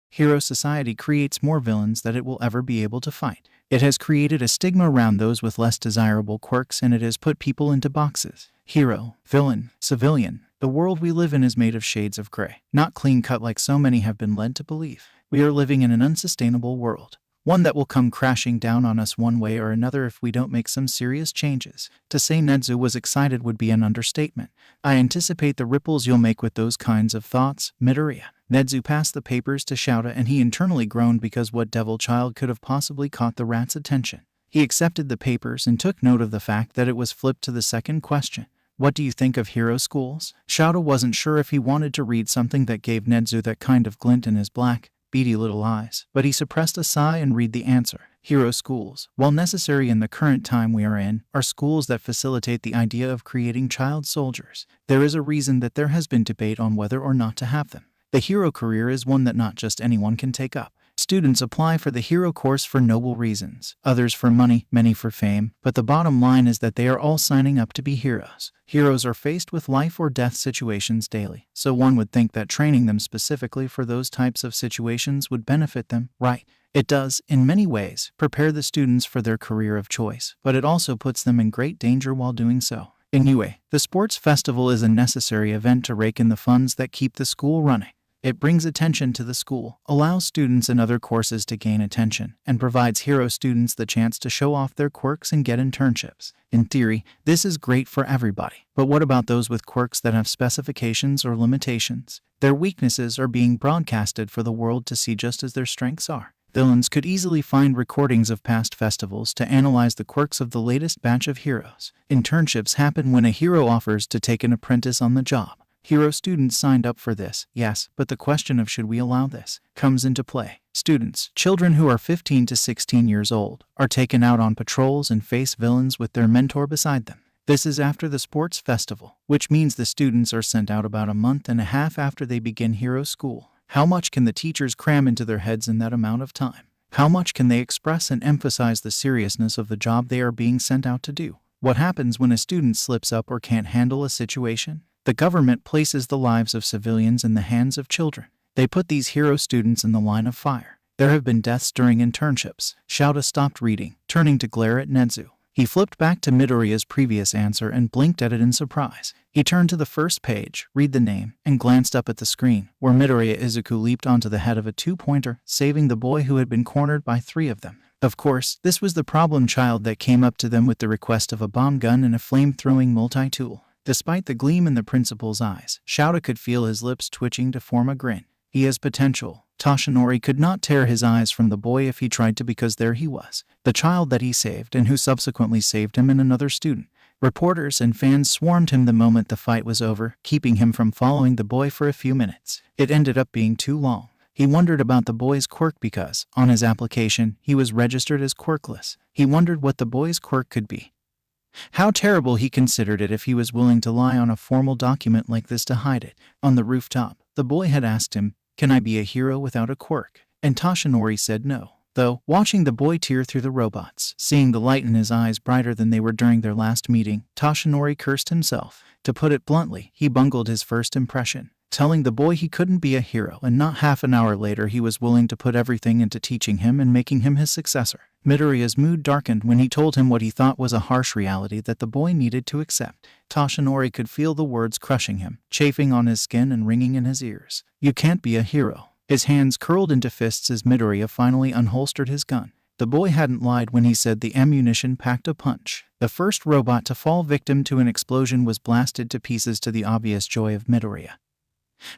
Hero society creates more villains than it will ever be able to fight. It has created a stigma around those with less desirable quirks, and it has put people into boxes. Hero, villain, civilian. The world we live in is made of shades of gray, not clean-cut like so many have been led to believe. We are living in an unsustainable world, one that will come crashing down on us one way or another if we don't make some serious changes. To say Nedzu was excited would be an understatement. I anticipate the ripples you'll make with those kinds of thoughts, Midoriya. Nedzu passed the papers to Shouta and he internally groaned because what devil child could have possibly caught the rat's attention? He accepted the papers and took note of the fact that it was flipped to the second question. What do you think of hero schools? Shouta wasn't sure if he wanted to read something that gave Nedzu that kind of glint in his black, beady little eyes, but he suppressed a sigh and read the answer. Hero schools, while necessary in the current time we are in, are schools that facilitate the idea of creating child soldiers. There is a reason that there has been debate on whether or not to have them. The hero career is one that not just anyone can take up. Students apply for the hero course for noble reasons, others for money, many for fame, but the bottom line is that they are all signing up to be heroes. Heroes are faced with life or death situations daily, so one would think that training them specifically for those types of situations would benefit them, right? It does, in many ways, prepare the students for their career of choice, but it also puts them in great danger while doing so. Anyway, the sports festival is a necessary event to rake in the funds that keep the school running. It brings attention to the school, allows students in other courses to gain attention, and provides hero students the chance to show off their quirks and get internships. In theory, this is great for everybody. But what about those with quirks that have specifications or limitations? Their weaknesses are being broadcasted for the world to see just as their strengths are. Villains could easily find recordings of past festivals to analyze the quirks of the latest batch of heroes. Internships happen when a hero offers to take an apprentice on the job. Hero students signed up for this, yes, but the question of should we allow this comes into play. Students, children who are 15 to 16 years old, are taken out on patrols and face villains with their mentor beside them. This is after the sports festival, which means the students are sent out about a month and a half after they begin hero school. How much can the teachers cram into their heads in that amount of time? How much can they express and emphasize the seriousness of the job they are being sent out to do? What happens when a student slips up or can't handle a situation? The government places the lives of civilians in the hands of children. They put these hero students in the line of fire. There have been deaths during internships. Shouta stopped reading, turning to glare at Nedzu. He flipped back to Midoriya's previous answer and blinked at it in surprise. He turned to the first page, read the name, and glanced up at the screen, where Midoriya Izuku leaped onto the head of a two-pointer, saving the boy who had been cornered by 3 of them. Of course, this was the problem child that came up to them with the request of a bomb gun and a flame-throwing multi-tool. Despite the gleam in the principal's eyes, Shouta could feel his lips twitching to form a grin. He has potential. Toshinori could not tear his eyes from the boy if he tried to, because there he was, the child that he saved and who subsequently saved him and another student. Reporters and fans swarmed him the moment the fight was over, keeping him from following the boy for a few minutes. It ended up being too long. He wondered about the boy's quirk because, on his application, he was registered as quirkless. He wondered what the boy's quirk could be. How terrible he considered it if he was willing to lie on a formal document like this to hide it. On the rooftop, the boy had asked him, "Can I be a hero without a quirk?" And Toshinori said no. Though, watching the boy tear through the robots, seeing the light in his eyes brighter than they were during their last meeting, Toshinori cursed himself. To put it bluntly, he bungled his first impression, telling the boy he couldn't be a hero, and not half an hour later he was willing to put everything into teaching him and making him his successor. Midoriya's mood darkened when he told him what he thought was a harsh reality that the boy needed to accept. Toshinori could feel the words crushing him, chafing on his skin and ringing in his ears. "You can't be a hero." His hands curled into fists as Midoriya finally unholstered his gun. The boy hadn't lied when he said the ammunition packed a punch. The first robot to fall victim to an explosion was blasted to pieces, to the obvious joy of Midoriya,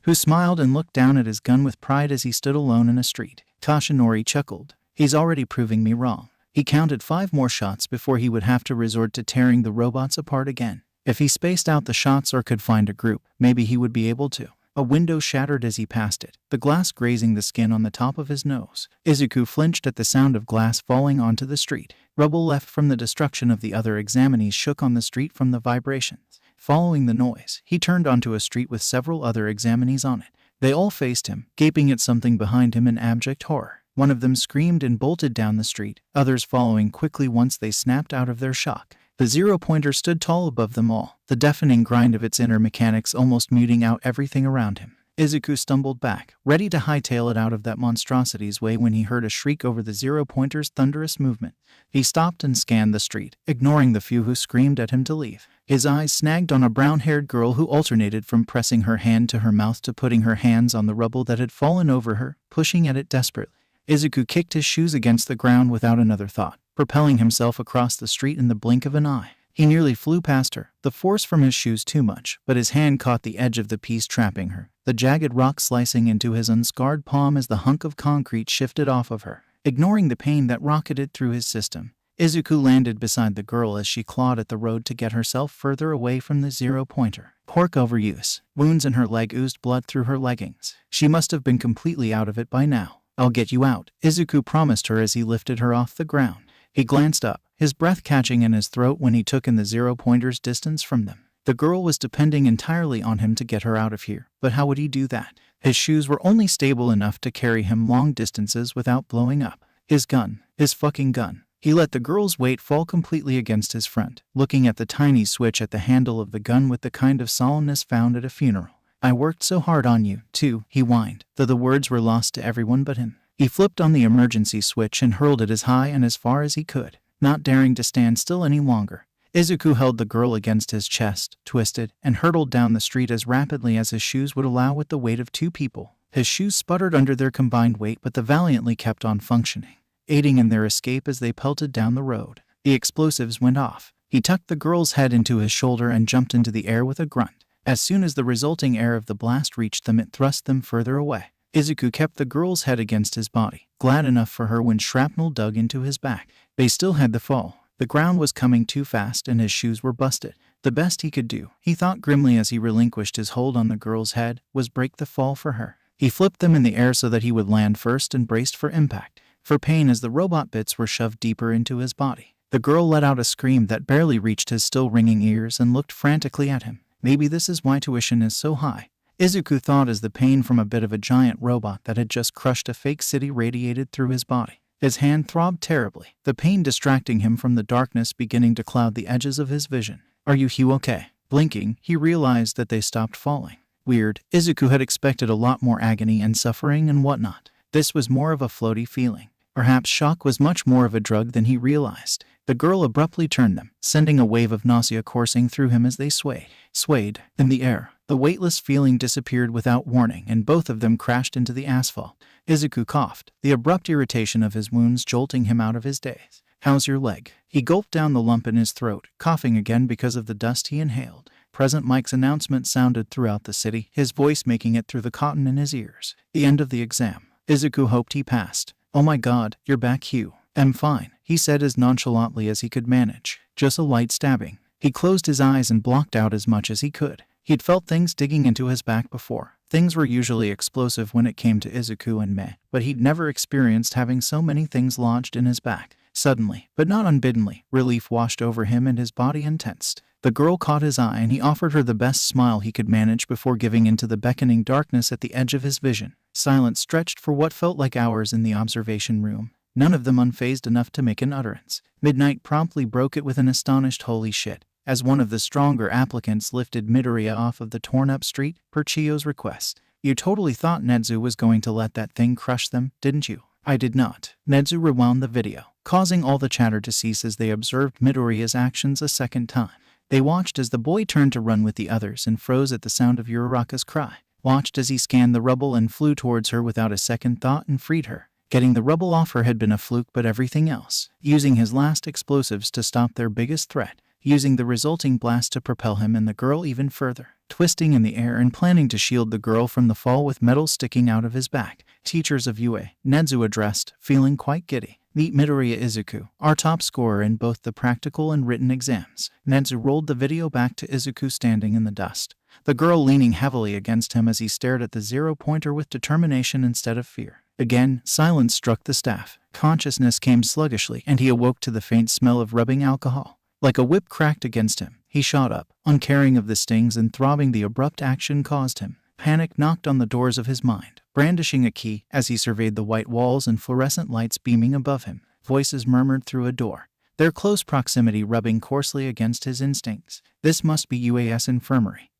who smiled and looked down at his gun with pride as he stood alone in a street. Toshinori chuckled. "He's already proving me wrong." He counted 5 more shots before he would have to resort to tearing the robots apart again. If he spaced out the shots or could find a group, maybe he would be able to. A window shattered as he passed it, the glass grazing the skin on the top of his nose. Izuku flinched at the sound of glass falling onto the street. Rubble left from the destruction of the other examinees shook on the street from the vibrations. Following the noise, he turned onto a street with several other examinees on it. They all faced him, gaping at something behind him in abject horror. One of them screamed and bolted down the street, others following quickly once they snapped out of their shock. The zero-pointer stood tall above them all, the deafening grind of its inner mechanics almost muting out everything around him. Izuku stumbled back, ready to hightail it out of that monstrosity's way, when he heard a shriek over the zero-pointer's thunderous movement. He stopped and scanned the street, ignoring the few who screamed at him to leave. His eyes snagged on a brown-haired girl who alternated from pressing her hand to her mouth to putting her hands on the rubble that had fallen over her, pushing at it desperately. Izuku kicked his shoes against the ground without another thought, propelling himself across the street in the blink of an eye. He nearly flew past her, the force from his shoes too much, but his hand caught the edge of the piece trapping her, the jagged rock slicing into his unscarred palm as the hunk of concrete shifted off of her. Ignoring the pain that rocketed through his system, Izuku landed beside the girl as she clawed at the road to get herself further away from the zero-pointer. Pork overuse. Wounds in her leg oozed blood through her leggings. She must have been completely out of it by now. "I'll get you out," Izuku promised her as he lifted her off the ground. He glanced up, his breath catching in his throat when he took in the zero-pointer's distance from them. The girl was depending entirely on him to get her out of here, but how would he do that? His shoes were only stable enough to carry him long distances without blowing up. His gun. His fucking gun. He let the girl's weight fall completely against his front, looking at the tiny switch at the handle of the gun with the kind of solemnness found at a funeral. "I worked so hard on you, too," he whined, though the words were lost to everyone but him. He flipped on the emergency switch and hurled it as high and as far as he could. Not daring to stand still any longer, Izuku held the girl against his chest, twisted, and hurtled down the street as rapidly as his shoes would allow with the weight of 2 people. His shoes sputtered under their combined weight, but they valiantly kept on functioning, aiding in their escape as they pelted down the road. The explosives went off. He tucked the girl's head into his shoulder and jumped into the air with a grunt. As soon as the resulting air of the blast reached them, it thrust them further away. Izuku kept the girl's head against his body, glad enough for her when shrapnel dug into his back. They still had the fall. The ground was coming too fast and his shoes were busted. The best he could do, he thought grimly as he relinquished his hold on the girl's head, was break the fall for her. He flipped them in the air so that he would land first and braced for impact, for pain as the robot bits were shoved deeper into his body. The girl let out a scream that barely reached his still ringing ears and looked frantically at him. Maybe this is why tuition is so high, Izuku thought as the pain from a bit of a giant robot that had just crushed a fake city radiated through his body. His hand throbbed terribly, the pain distracting him from the darkness beginning to cloud the edges of his vision. Are you okay? Blinking, he realized that they stopped falling. Weird, Izuku had expected a lot more agony and suffering and whatnot. This was more of a floaty feeling. Perhaps shock was much more of a drug than he realized. The girl abruptly turned them, sending a wave of nausea coursing through him as they swayed in the air. The weightless feeling disappeared without warning, and both of them crashed into the asphalt. Izuku coughed, the abrupt irritation of his wounds jolting him out of his daze. How's your leg? He gulped down the lump in his throat, coughing again because of the dust he inhaled. President Mike's announcement sounded throughout the city, his voice making it through the cotton in his ears. The end of the exam. Izuku hoped he passed. Oh my god, you're back, Hugh. I'm fine, he said as nonchalantly as he could manage. Just a light stabbing. He closed his eyes and blocked out as much as he could. He'd felt things digging into his back before. Things were usually explosive when it came to Izuku and Mei, but he'd never experienced having so many things lodged in his back. Suddenly, but not unbiddenly, relief washed over him and his body intensed. The girl caught his eye and he offered her the best smile he could manage before giving into the beckoning darkness at the edge of his vision. Silence stretched for what felt like hours in the observation room, none of them unfazed enough to make an utterance. Midnight promptly broke it with an astonished holy shit, as one of the stronger applicants lifted Midoriya off of the torn-up street, per Chiyo's request. You totally thought Nedzu was going to let that thing crush them, didn't you? I did not. Nedzu rewound the video, causing all the chatter to cease as they observed Midoriya's actions a second time. They watched as the boy turned to run with the others and froze at the sound of Uraraka's cry. Watched as he scanned the rubble and flew towards her without a second thought and freed her. Getting the rubble off her had been a fluke, but everything else. Using his last explosives to stop their biggest threat. Using the resulting blast to propel him and the girl even further. Twisting in the air and planning to shield the girl from the fall with metal sticking out of his back. Teachers of UA, Nedzu addressed, feeling quite giddy. Meet Midoriya Izuku, our top scorer in both the practical and written exams. Nedzu rolled the video back to Izuku standing in the dust, the girl leaning heavily against him as he stared at the zero-pointer with determination instead of fear. Again, silence struck the staff. Consciousness came sluggishly, and he awoke to the faint smell of rubbing alcohol. Like a whip cracked against him, he shot up, uncaring of the stings and throbbing the abrupt action caused him. Panic knocked on the doors of his mind, brandishing a key as he surveyed the white walls and fluorescent lights beaming above him. Voices murmured through a door, their close proximity rubbing coarsely against his instincts. This must be UAS infirmary,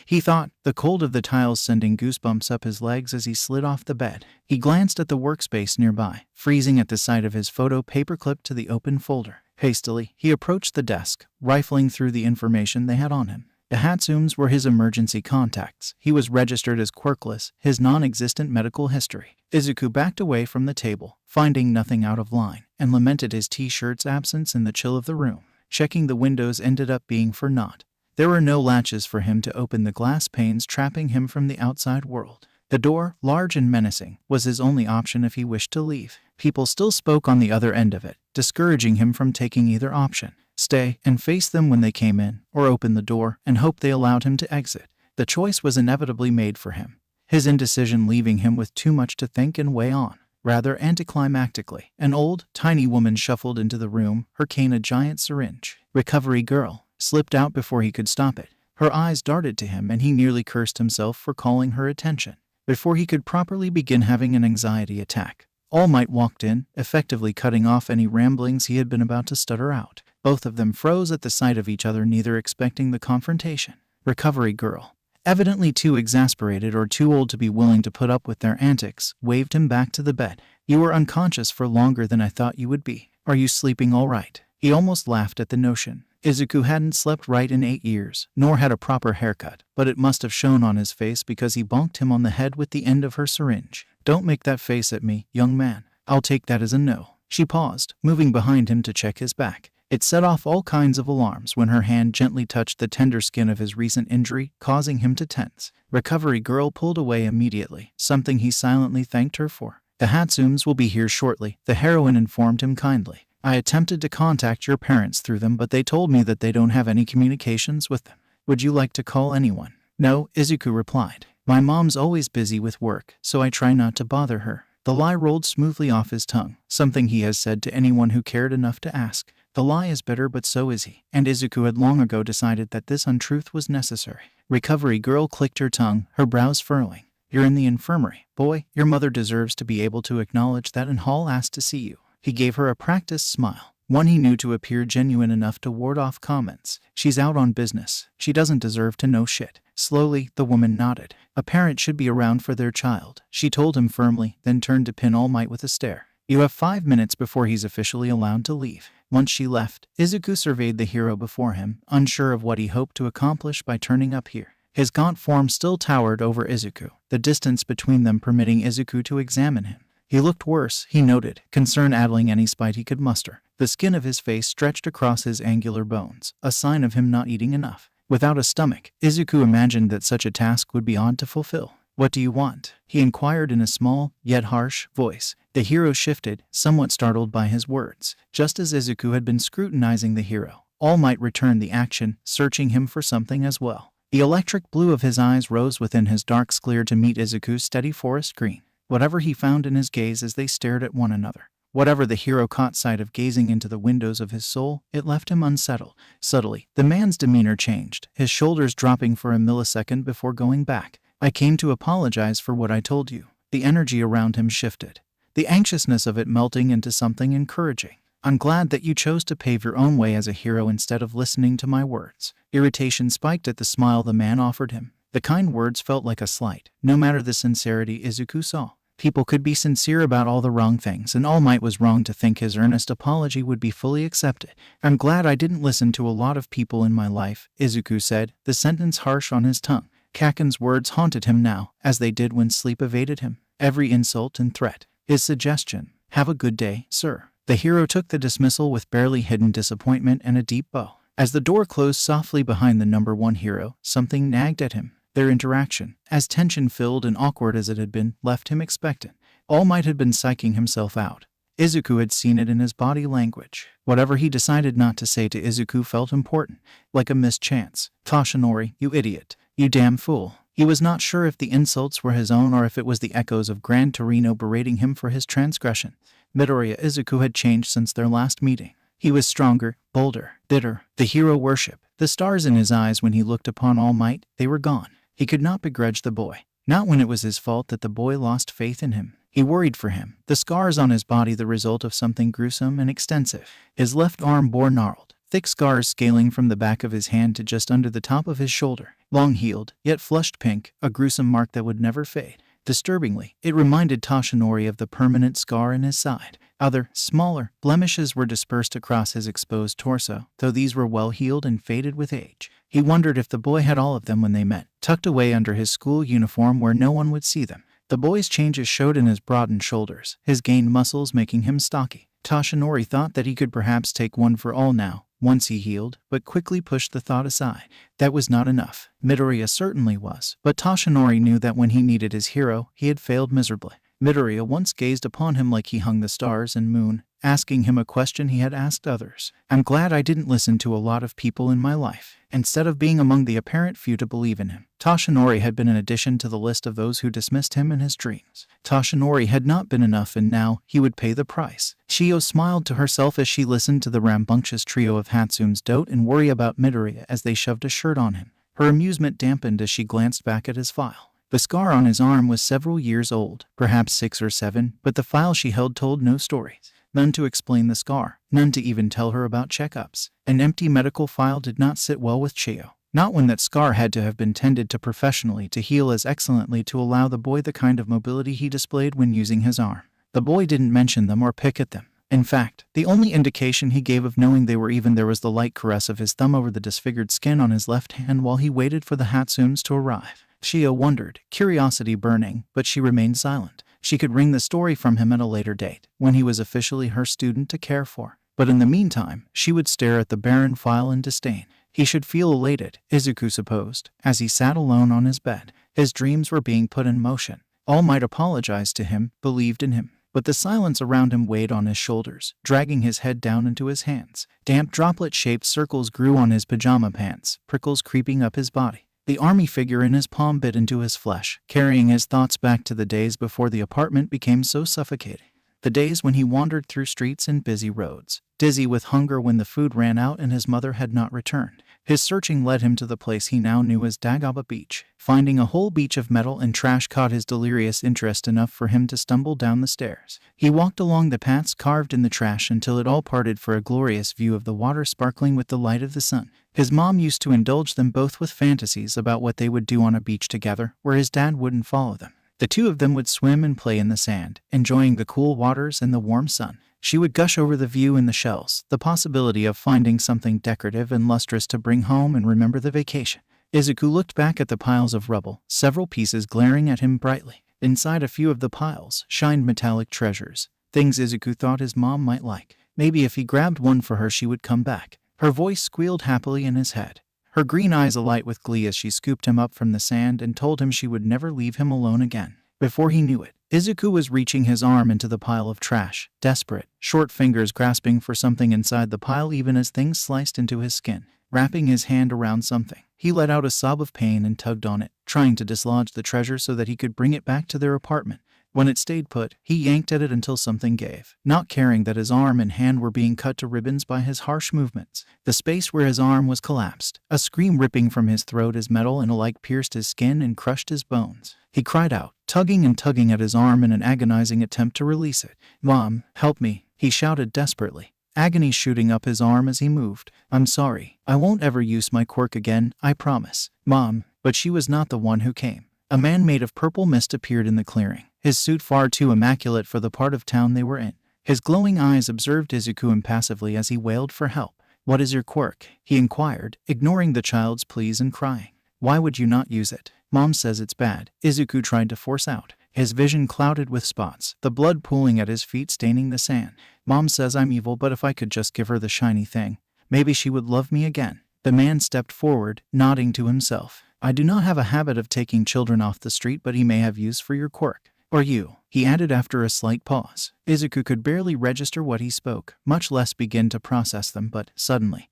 he thought, the cold of the tiles sending goosebumps up his legs as he slid off the bed. He glanced at the workspace nearby, freezing at the sight of his photo paperclip to the open folder. Hastily, he approached the desk, rifling through the information they had on him. The Hatsumes were his emergency contacts. He was registered as quirkless, his non-existent medical history. Izuku backed away from the table, finding nothing out of line, and lamented his t-shirt's absence in the chill of the room. Checking the windows ended up being for naught. There were no latches for him to open the glass panes trapping him from the outside world. The door, large and menacing, was his only option if he wished to leave. People still spoke on the other end of it, discouraging him from taking either option. Stay and face them when they came in, or open the door and hope they allowed him to exit. The choice was inevitably made for him, his indecision leaving him with too much to think and weigh on. Rather anticlimactically, an old, tiny woman shuffled into the room, her cane a giant syringe. Recovery girl slipped out before he could stop it. Her eyes darted to him and he nearly cursed himself for calling her attention. Before he could properly begin having an anxiety attack, All Might walked in, effectively cutting off any ramblings he had been about to stutter out. Both of them froze at the sight of each other, neither expecting the confrontation. Recovery girl, evidently too exasperated or too old to be willing to put up with their antics, waved him back to the bed. You were unconscious for longer than I thought you would be. Are you sleeping all right? He almost laughed at the notion. Izuku hadn't slept right in 8 years, nor had a proper haircut, but it must have shown on his face because he bonked him on the head with the end of her syringe. Don't make that face at me, young man. I'll take that as a no. She paused, moving behind him to check his back. It set off all kinds of alarms when her hand gently touched the tender skin of his recent injury, causing him to tense. Recovery girl pulled away immediately, something he silently thanked her for. The Hatsumes will be here shortly, the heroine informed him kindly. I attempted to contact your parents through them, but they told me that they don't have any communications with them. Would you like to call anyone? No, Izuku replied. My mom's always busy with work, so I try not to bother her. The lie rolled smoothly off his tongue, something he has said to anyone who cared enough to ask. The lie is bitter, but so is he. And Izuku had long ago decided that this untruth was necessary. Recovery girl clicked her tongue, her brows furrowing. You're in the infirmary. Boy, your mother deserves to be able to acknowledge that, and Hall asked to see you. He gave her a practiced smile, one he knew to appear genuine enough to ward off comments. She's out on business. She doesn't deserve to know shit. Slowly, the woman nodded. A parent should be around for their child, she told him firmly, then turned to pin All Might with a stare. You have 5 minutes before he's officially allowed to leave. Once she left, Izuku surveyed the hero before him, unsure of what he hoped to accomplish by turning up here. His gaunt form still towered over Izuku, the distance between them permitting Izuku to examine him. He looked worse, he noted, concern addling any spite he could muster. The skin of his face stretched across his angular bones, a sign of him not eating enough. Without a stomach, Izuku imagined that such a task would be odd to fulfill. What do you want? He inquired in a small, yet harsh, voice. The hero shifted, somewhat startled by his words. Just as Izuku had been scrutinizing the hero, All Might returned the action, searching him for something as well. The electric blue of his eyes rose within his dark sclere to meet Izuku's steady forest green. Whatever he found in his gaze as they stared at one another, whatever the hero caught sight of gazing into the windows of his soul, it left him unsettled. Subtly, the man's demeanor changed, his shoulders dropping for a millisecond before going back. I came to apologize for what I told you. The energy around him shifted, the anxiousness of it melting into something encouraging. I'm glad that you chose to pave your own way as a hero instead of listening to my words. Irritation spiked at the smile the man offered him. The kind words felt like a slight. No matter the sincerity Izuku saw, people could be sincere about all the wrong things, and All Might was wrong to think his earnest apology would be fully accepted. I'm glad I didn't listen to a lot of people in my life, Izuku said, the sentence harsh on his tongue. Kaken's words haunted him now, as they did when sleep evaded him. Every insult and threat. His suggestion, have a good day, sir. The hero took the dismissal with barely hidden disappointment and a deep bow. As the door closed softly behind the number one hero, something nagged at him. Their interaction, as tension-filled and awkward as it had been, left him expectant. All Might had been psyching himself out. Izuku had seen it in his body language. Whatever he decided not to say to Izuku felt important, like a missed chance. Toshinori, you idiot. You damn fool. He was not sure if the insults were his own or if it was the echoes of Gran Torino berating him for his transgression. Midoriya Izuku had changed since their last meeting. He was stronger, bolder, bitter. The hero worship. The stars in his eyes when he looked upon All Might, they were gone. He could not begrudge the boy. Not when it was his fault that the boy lost faith in him. He worried for him. The scars on his body the result of something gruesome and extensive. His left arm bore gnarled, thick scars scaling from the back of his hand to just under the top of his shoulder. Long-healed, yet flushed pink, a gruesome mark that would never fade. Disturbingly, it reminded Toshinori of the permanent scar in his side. Other, smaller, blemishes were dispersed across his exposed torso, though these were well healed and faded with age. He wondered if the boy had all of them when they met, tucked away under his school uniform where no one would see them. The boy's changes showed in his broadened shoulders, his gained muscles making him stocky. Toshinori thought that he could perhaps take one for all now, once he healed, but quickly pushed the thought aside. That was not enough. Midoriya certainly was, but Toshinori knew that when he needed his hero, he had failed miserably. Midoriya once gazed upon him like he hung the stars and moon, asking him a question he had asked others. I'm glad I didn't listen to a lot of people in my life, instead of being among the apparent few to believe in him. Toshinori had been an addition to the list of those who dismissed him in his dreams. Toshinori had not been enough, and now he would pay the price. Chiyo smiled to herself as she listened to the rambunctious trio of Hatsume's dote and worry about Midoriya as they shoved a shirt on him. Her amusement dampened as she glanced back at his file. The scar on his arm was several years old, perhaps 6 or 7, but the file she held told no stories. None to explain the scar, none to even tell her about checkups. An empty medical file did not sit well with Chiyo. Not when that scar had to have been tended to professionally to heal as excellently to allow the boy the kind of mobility he displayed when using his arm. The boy didn't mention them or pick at them. In fact, the only indication he gave of knowing they were even there was the light caress of his thumb over the disfigured skin on his left hand while he waited for the Hatsumes to arrive. Chiyo wondered, curiosity burning, but she remained silent. She could wring the story from him at a later date, when he was officially her student to care for. But in the meantime, she would stare at the barren file in disdain. He should feel elated, Izuku supposed, as he sat alone on his bed. His dreams were being put in motion. All Might apologized to him, believed in him. But the silence around him weighed on his shoulders, dragging his head down into his hands. Damp droplet-shaped circles grew on his pajama pants, prickles creeping up his body. The army figure in his palm bit into his flesh, carrying his thoughts back to the days before the apartment became so suffocating. The days when he wandered through streets and busy roads, dizzy with hunger when the food ran out and his mother had not returned. His searching led him to the place he now knew as Dagaba Beach. Finding a whole beach of metal and trash caught his delirious interest enough for him to stumble down the stairs. He walked along the paths carved in the trash until it all parted for a glorious view of the water sparkling with the light of the sun. His mom used to indulge them both with fantasies about what they would do on a beach together, where his dad wouldn't follow them. The two of them would swim and play in the sand, enjoying the cool waters and the warm sun. She would gush over the view and the shells, the possibility of finding something decorative and lustrous to bring home and remember the vacation. Izuku looked back at the piles of rubble, several pieces glaring at him brightly. Inside a few of the piles shined metallic treasures, things Izuku thought his mom might like. Maybe if he grabbed one for her she would come back. Her voice squealed happily in his head, her green eyes alight with glee as she scooped him up from the sand and told him she would never leave him alone again. Before he knew it, Izuku was reaching his arm into the pile of trash, desperate, short fingers grasping for something inside the pile even as things sliced into his skin. Wrapping his hand around something, he let out a sob of pain and tugged on it, trying to dislodge the treasure so that he could bring it back to their apartment. When it stayed put, he yanked at it until something gave, not caring that his arm and hand were being cut to ribbons by his harsh movements. The space where his arm was collapsed, a scream ripping from his throat as metal and alike pierced his skin and crushed his bones. He cried out, tugging and tugging at his arm in an agonizing attempt to release it. "Mom, help me," he shouted desperately, agony shooting up his arm as he moved. "I'm sorry. I won't ever use my quirk again, I promise, Mom." But she was not the one who came. A man made of purple mist appeared in the clearing, his suit far too immaculate for the part of town they were in. His glowing eyes observed Izuku impassively as he wailed for help. "What is your quirk?" he inquired, ignoring the child's pleas and crying. "Why would you not use it?" "Mom says it's bad," Izuku tried to force out, his vision clouded with spots, the blood pooling at his feet staining the sand. "Mom says I'm evil, but if I could just give her the shiny thing, maybe she would love me again." The man stepped forward, nodding to himself. "I do not have a habit of taking children off the street, but he may have use for your quirk. Or you," he added after a slight pause. Izuku could barely register what he spoke, much less begin to process them, but suddenly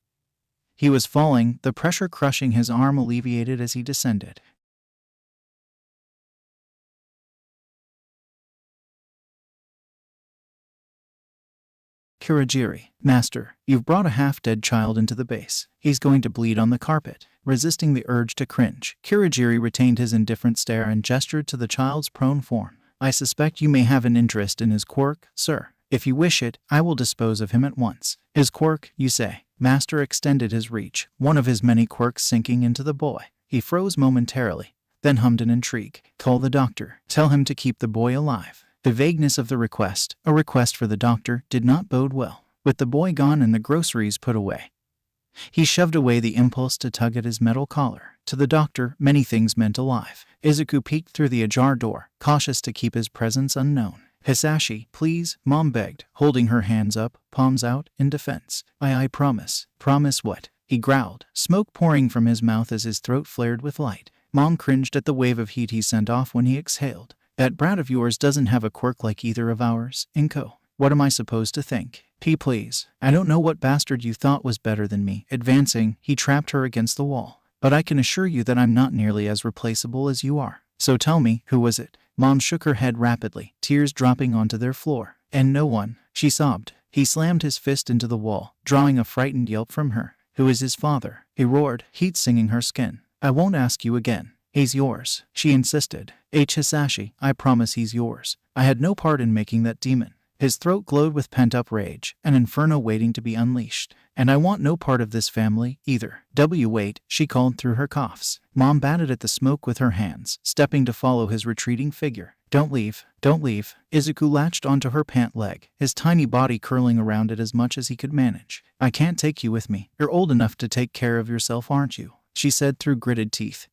he was falling, the pressure crushing his arm alleviated as he descended. Kurogiri, "Master, you've brought a half-dead child into the base. He's going to bleed on the carpet." Resisting the urge to cringe, Kurogiri retained his indifferent stare and gestured to the child's prone form. "I suspect you may have an interest in his quirk, sir. If you wish it, I will dispose of him at once." "His quirk, you say?" Master extended his reach, one of his many quirks sinking into the boy. He froze momentarily, then hummed in intrigue. "Call the doctor. Tell him to keep the boy alive." The vagueness of the request, a request for the doctor, did not bode well. With the boy gone and the groceries put away, he shoved away the impulse to tug at his metal collar. To the doctor, many things meant alive. Izuku peeked through the ajar door, cautious to keep his presence unknown. "Hisashi, please," Mom begged, holding her hands up, palms out, in defense. I promise." "Promise what?" he growled, smoke pouring from his mouth as his throat flared with light. Mom cringed at the wave of heat he sent off when he exhaled. "That brat of yours doesn't have a quirk like either of ours, Inko. What am I supposed to think?" Please. I don't know what bastard you thought was better than me." Advancing, he trapped her against the wall. "But I can assure you that I'm not nearly as replaceable as you are. So tell me, who was it?" Mom shook her head rapidly, tears dropping onto their floor. "And no one," she sobbed. He slammed his fist into the wall, drawing a frightened yelp from her. "Who is his father?" he roared, heat singing her skin. "I won't ask you again." "He's yours," she insisted. "Hisashi, I promise he's yours. I had no part in making that demon." His throat glowed with pent-up rage, an inferno waiting to be unleashed. "And I want no part of this family, either." Wait, she called through her coughs. Mom batted at the smoke with her hands, stepping to follow his retreating figure. Don't leave. Izuku latched onto her pant leg, his tiny body curling around it as much as he could manage. "I can't take you with me. You're old enough to take care of yourself, aren't you?" she said through gritted teeth,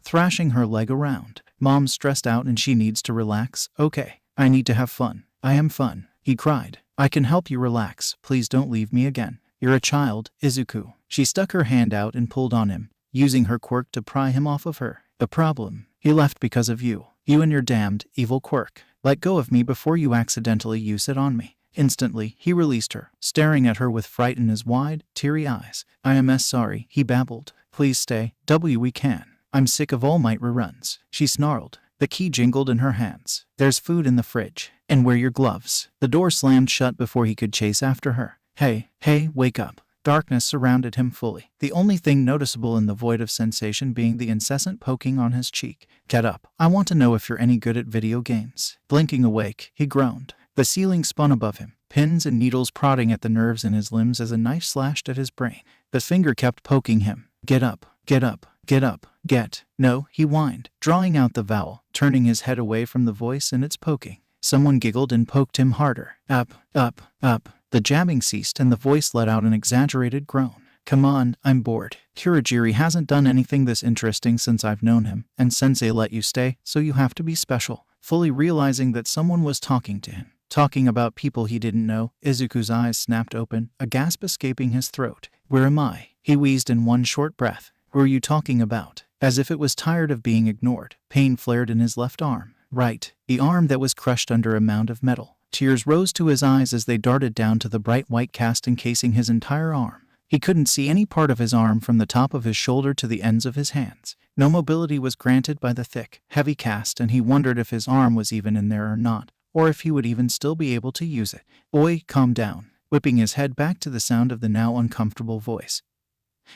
thrashing her leg around. "Mom's stressed out and she needs to relax. Okay, I need to have fun." "I am fun," he cried. "I can help you relax. Please don't leave me again. You're a child, Izuku." She stuck her hand out and pulled on him, using her quirk to pry him off of her. "The problem? He left because of you. You and your damned, evil quirk. Let go of me before you accidentally use it on me." Instantly, he released her, staring at her with fright in his wide, teary eyes. "I am sorry," he babbled. "Please stay. We can. I'm sick of all might reruns." She snarled. The key jingled in her hands. "There's food in the fridge." And wear your gloves. The door slammed shut before he could chase after her. Hey, wake up. Darkness surrounded him fully, the only thing noticeable in the void of sensation being the incessant poking on his cheek. Get up. I want to know if you're any good at video games. Blinking awake, he groaned. The ceiling spun above him, pins and needles prodding at the nerves in his limbs as a knife slashed at his brain. The finger kept poking him. Get up, get up, get up, get. No, he whined, drawing out the vowel, turning his head away from the voice and its poking. Someone giggled and poked him harder. Up, up, up. The jabbing ceased and the voice let out an exaggerated groan. Come on, I'm bored. Kurogiri hasn't done anything this interesting since I've known him, and Sensei let you stay, so you have to be special. Fully realizing that someone was talking to him, talking about people he didn't know, Izuku's eyes snapped open, a gasp escaping his throat. Where am I? He wheezed in one short breath. Who are you talking about? As if it was tired of being ignored, pain flared in his left arm. Right, the arm that was crushed under a mound of metal. Tears rose to his eyes as they darted down to the bright white cast encasing his entire arm. He couldn't see any part of his arm from the top of his shoulder to the ends of his hands. No mobility was granted by the thick, heavy cast, and he wondered if his arm was even in there or not, or if he would even still be able to use it. Oi, calm down. Whipping his head back to the sound of the now uncomfortable voice,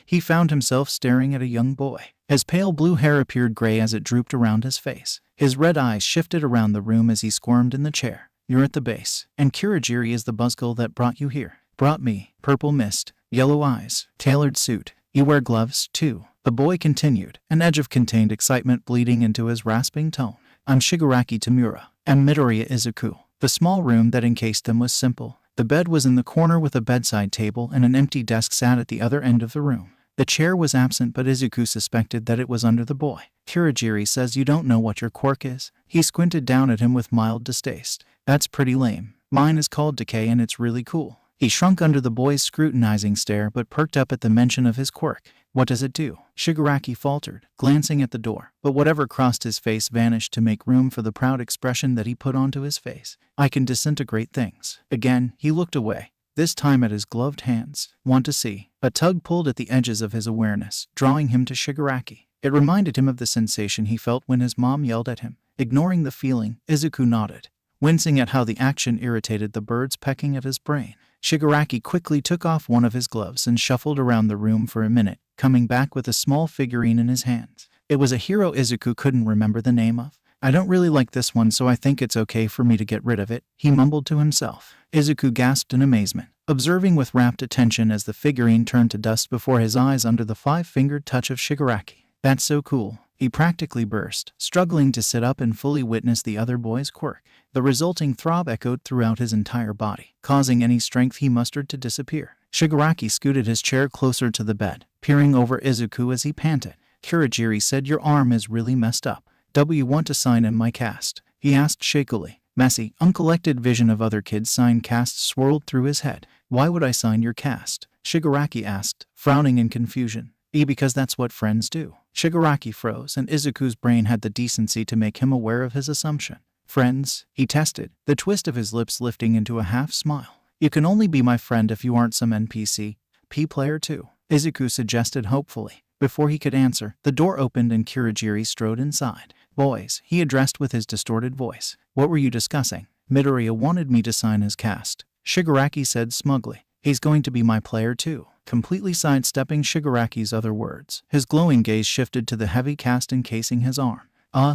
he found himself staring at a young boy. His pale blue hair appeared gray as it drooped around his face. His red eyes shifted around the room as he squirmed in the chair. You're at the base, and Kurogiri is the buzzkill that brought you here. Brought me. Purple mist, yellow eyes, tailored suit. You wear gloves, too. The boy continued, an edge of contained excitement bleeding into his rasping tone. I'm Shigaraki Tamura, and Midoriya Izuku. The small room that encased them was simple. The bed was in the corner with a bedside table and an empty desk sat at the other end of the room. The chair was absent, but Izuku suspected that it was under the boy. Kurogiri says you don't know what your quirk is. He squinted down at him with mild distaste. That's pretty lame. Mine is called decay and it's really cool. He shrunk under the boy's scrutinizing stare but perked up at the mention of his quirk. What does it do? Shigaraki faltered, glancing at the door, but whatever crossed his face vanished to make room for the proud expression that he put onto his face. I can disintegrate things. Again, he looked away, this time at his gloved hands. Want to see? A tug pulled at the edges of his awareness, drawing him to Shigaraki. It reminded him of the sensation he felt when his mom yelled at him. Ignoring the feeling, Izuku nodded, wincing at how the action irritated the birds pecking at his brain. Shigaraki quickly took off one of his gloves and shuffled around the room for a minute, coming back with a small figurine in his hands. It was a hero Izuku couldn't remember the name of. I don't really like this one, so I think it's okay for me to get rid of it, he mumbled to himself. Izuku gasped in amazement, observing with rapt attention as the figurine turned to dust before his eyes under the five-fingered touch of Shigaraki. That's so cool. He practically burst, struggling to sit up and fully witness the other boy's quirk. The resulting throb echoed throughout his entire body, causing any strength he mustered to disappear. Shigaraki scooted his chair closer to the bed, peering over Izuku as he panted. Kurogiri said your arm is really messed up. You want to sign in my cast? He asked shakily. Messy, uncollected vision of other kids' signed casts swirled through his head. Why would I sign your cast? Shigaraki asked, frowning in confusion. Because that's what friends do. Shigaraki froze, and Izuku's brain had the decency to make him aware of his assumption. Friends? He tested, the twist of his lips lifting into a half-smile. You can only be my friend if you aren't some NPC. P-player too, Izuku suggested hopefully. Before he could answer, the door opened and Kurogiri strode inside. Boys, he addressed with his distorted voice. What were you discussing? Midoriya wanted me to sign his cast, Shigaraki said smugly. He's going to be my player too. Completely sidestepping Shigaraki's other words, his glowing gaze shifted to the heavy cast encasing his arm.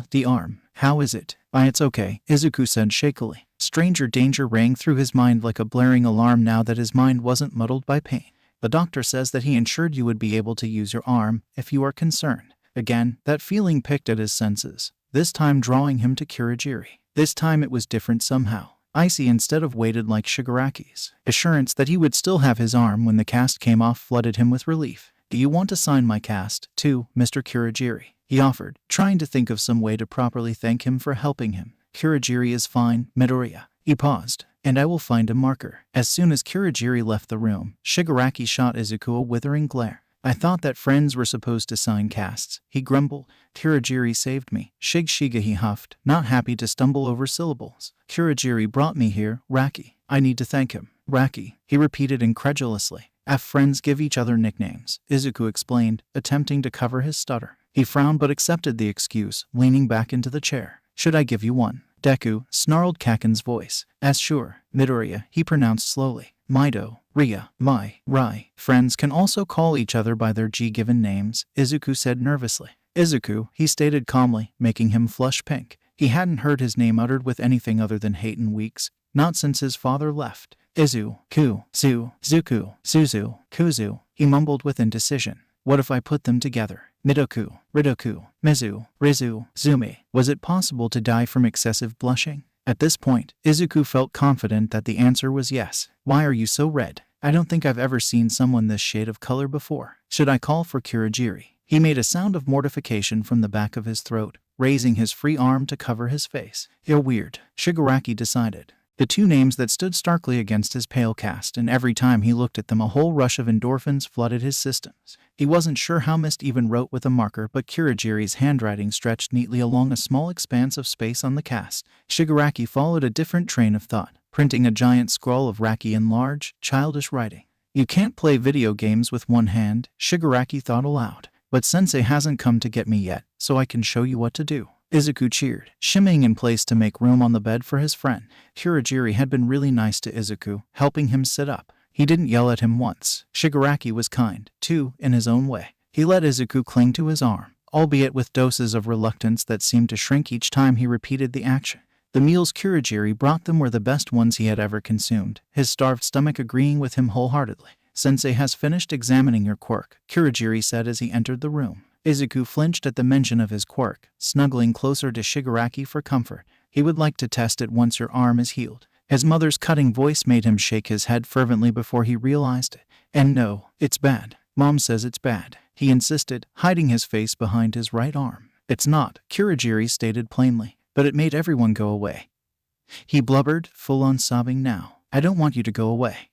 The arm. How is it? It's okay, Izuku said shakily. Stranger danger rang through his mind like a blaring alarm now that his mind wasn't muddled by pain. The doctor says that he ensured you would be able to use your arm if you are concerned. Again, that feeling picked at his senses, this time drawing him to Kurogiri. This time it was different somehow. Icy instead of weighted like Shigaraki's. Assurance that he would still have his arm when the cast came off flooded him with relief. Do you want to sign my cast, too, Mr. Kurogiri? He offered, trying to think of some way to properly thank him for helping him. Kurogiri is fine, Midoriya. He paused, and I will find a marker. As soon as Kurogiri left the room, Shigaraki shot Izuku a withering glare. I thought that friends were supposed to sign casts, he grumbled. Kurogiri saved me. Shiga he huffed, not happy to stumble over syllables. Kurogiri brought me here, Raki. I need to thank him. Raki, he repeated incredulously. Friends give each other nicknames, Izuku explained, attempting to cover his stutter. He frowned but accepted the excuse, leaning back into the chair. Should I give you one? Deku, snarled Kaken's voice. As sure, Midoriya, he pronounced slowly. Mido, Ria, Mai, Rai. Friends can also call each other by their G-given names, Izuku said nervously. Izuku, he stated calmly, making him flush pink. He hadn't heard his name uttered with anything other than hate in weeks, not since his father left. Izu, Ku, Zu, Zuku, Suzu, Kuzu, he mumbled with indecision. What if I put them together? Midoku, Ridoku, Mizu, Rizu, Zumi. Was it possible to die from excessive blushing? At this point, Izuku felt confident that the answer was yes. Why are you so red? I don't think I've ever seen someone this shade of color before. Should I call for Kurogiri? He made a sound of mortification from the back of his throat, raising his free arm to cover his face. You're weird, Shigaraki decided. The two names that stood starkly against his pale cast, and every time he looked at them a whole rush of endorphins flooded his systems. He wasn't sure how Mist even wrote with a marker, but Kurogiri's handwriting stretched neatly along a small expanse of space on the cast. Shigaraki followed a different train of thought, printing a giant scroll of Raki in large, childish writing. You can't play video games with one hand, Shigaraki thought aloud. But Sensei hasn't come to get me yet, so I can show you what to do. Izuku cheered, shimmying in place to make room on the bed for his friend. Kurogiri had been really nice to Izuku, helping him sit up. He didn't yell at him once. Shigaraki was kind, too, in his own way. He let Izuku cling to his arm, albeit with doses of reluctance that seemed to shrink each time he repeated the action. The meals Kurogiri brought them were the best ones he had ever consumed, his starved stomach agreeing with him wholeheartedly. Sensei has finished examining your quirk, Kurogiri said as he entered the room. Izuku flinched at the mention of his quirk, snuggling closer to Shigaraki for comfort. He would like to test it once your arm is healed. His mother's cutting voice made him shake his head fervently before he realized it. And no, it's bad. Mom says it's bad, he insisted, hiding his face behind his right arm. It's not, Kurogiri stated plainly, but it made everyone go away. He blubbered, full on sobbing now. I don't want you to go away.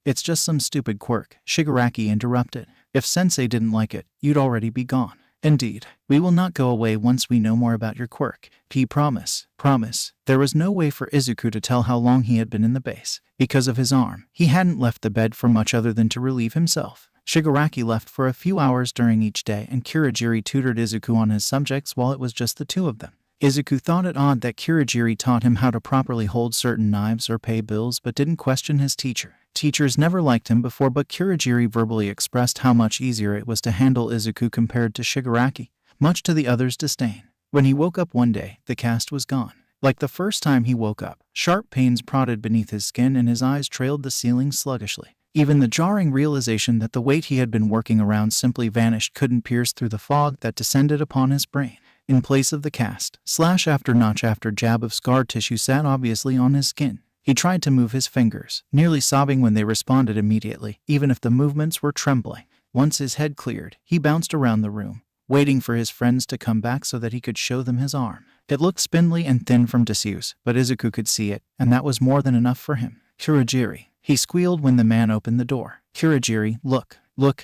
It's just some stupid quirk, Shigaraki interrupted. If Sensei didn't like it, you'd already be gone. Indeed, we will not go away once we know more about your quirk. Promise. There was no way for Izuku to tell how long he had been in the base. Because of his arm, he hadn't left the bed for much other than to relieve himself. Shigaraki left for a few hours during each day, and Kurogiri tutored Izuku on his subjects while it was just the two of them. Izuku thought it odd that Kurogiri taught him how to properly hold certain knives or pay bills but didn't question his teacher. Teachers never liked him before, but Kurogiri verbally expressed how much easier it was to handle Izuku compared to Shigaraki, much to the other's disdain. When he woke up one day, the cast was gone. Like the first time he woke up, sharp pains prodded beneath his skin and his eyes trailed the ceiling sluggishly. Even the jarring realization that the weight he had been working around simply vanished couldn't pierce through the fog that descended upon his brain. In place of the cast, slash after notch after jab of scar tissue sat obviously on his skin. He tried to move his fingers, nearly sobbing when they responded immediately, even if the movements were trembling. Once his head cleared, he bounced around the room, waiting for his friends to come back so that he could show them his arm. It looked spindly and thin from disuse, but Izuku could see it, and that was more than enough for him. Kurogiri, he squealed when the man opened the door. Kurogiri, look,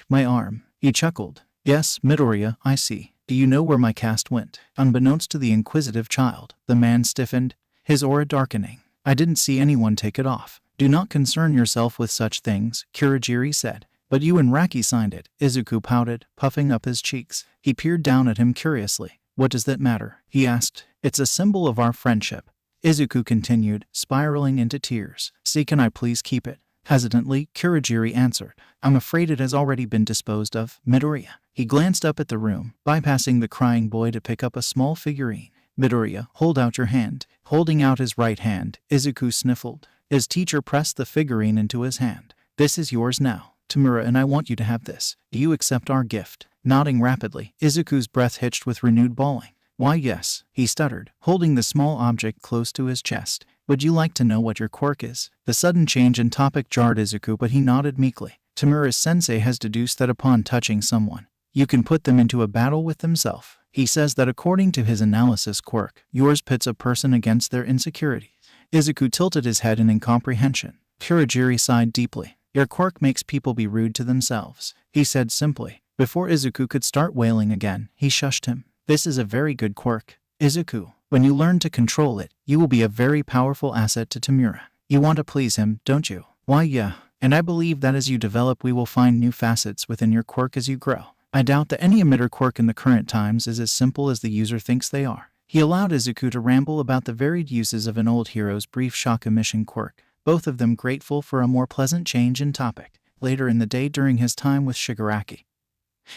my arm. He chuckled. Yes, Midoriya, I see. Do you know where my cast went? Unbeknownst to the inquisitive child, the man stiffened, his aura darkening. I didn't see anyone take it off. Do not concern yourself with such things, Kurogiri said. But you and Raki signed it, Izuku pouted, puffing up his cheeks. He peered down at him curiously. What does that matter? He asked. It's a symbol of our friendship. Izuku continued, spiraling into tears. See, can I please keep it? Hesitantly, Kurogiri answered. I'm afraid it has already been disposed of, Midoriya. He glanced up at the room, bypassing the crying boy to pick up a small figurine. Midoriya, hold out your hand. Holding out his right hand, Izuku sniffled. His teacher pressed the figurine into his hand. This is yours now, Tamura, and I want you to have this. Do you accept our gift? Nodding rapidly, Izuku's breath hitched with renewed bawling. Why yes, he stuttered, holding the small object close to his chest. Would you like to know what your quirk is? The sudden change in topic jarred Izuku, but he nodded meekly. Tamura's sensei has deduced that upon touching someone, you can put them into a battle with themselves. He says that according to his analysis quirk, yours pits a person against their insecurities. Izuku tilted his head in incomprehension. Kurogiri sighed deeply. Your quirk makes people be rude to themselves, he said simply. Before Izuku could start wailing again, he shushed him. This is a very good quirk, Izuku. When you learn to control it, you will be a very powerful asset to Tamura. You want to please him, don't you? Why yeah, and I believe that as you develop we will find new facets within your quirk as you grow. I doubt that any emitter quirk in the current times is as simple as the user thinks they are. He allowed Izuku to ramble about the varied uses of an old hero's brief shock emission quirk, both of them grateful for a more pleasant change in topic. Later in the day during his time with Shigaraki,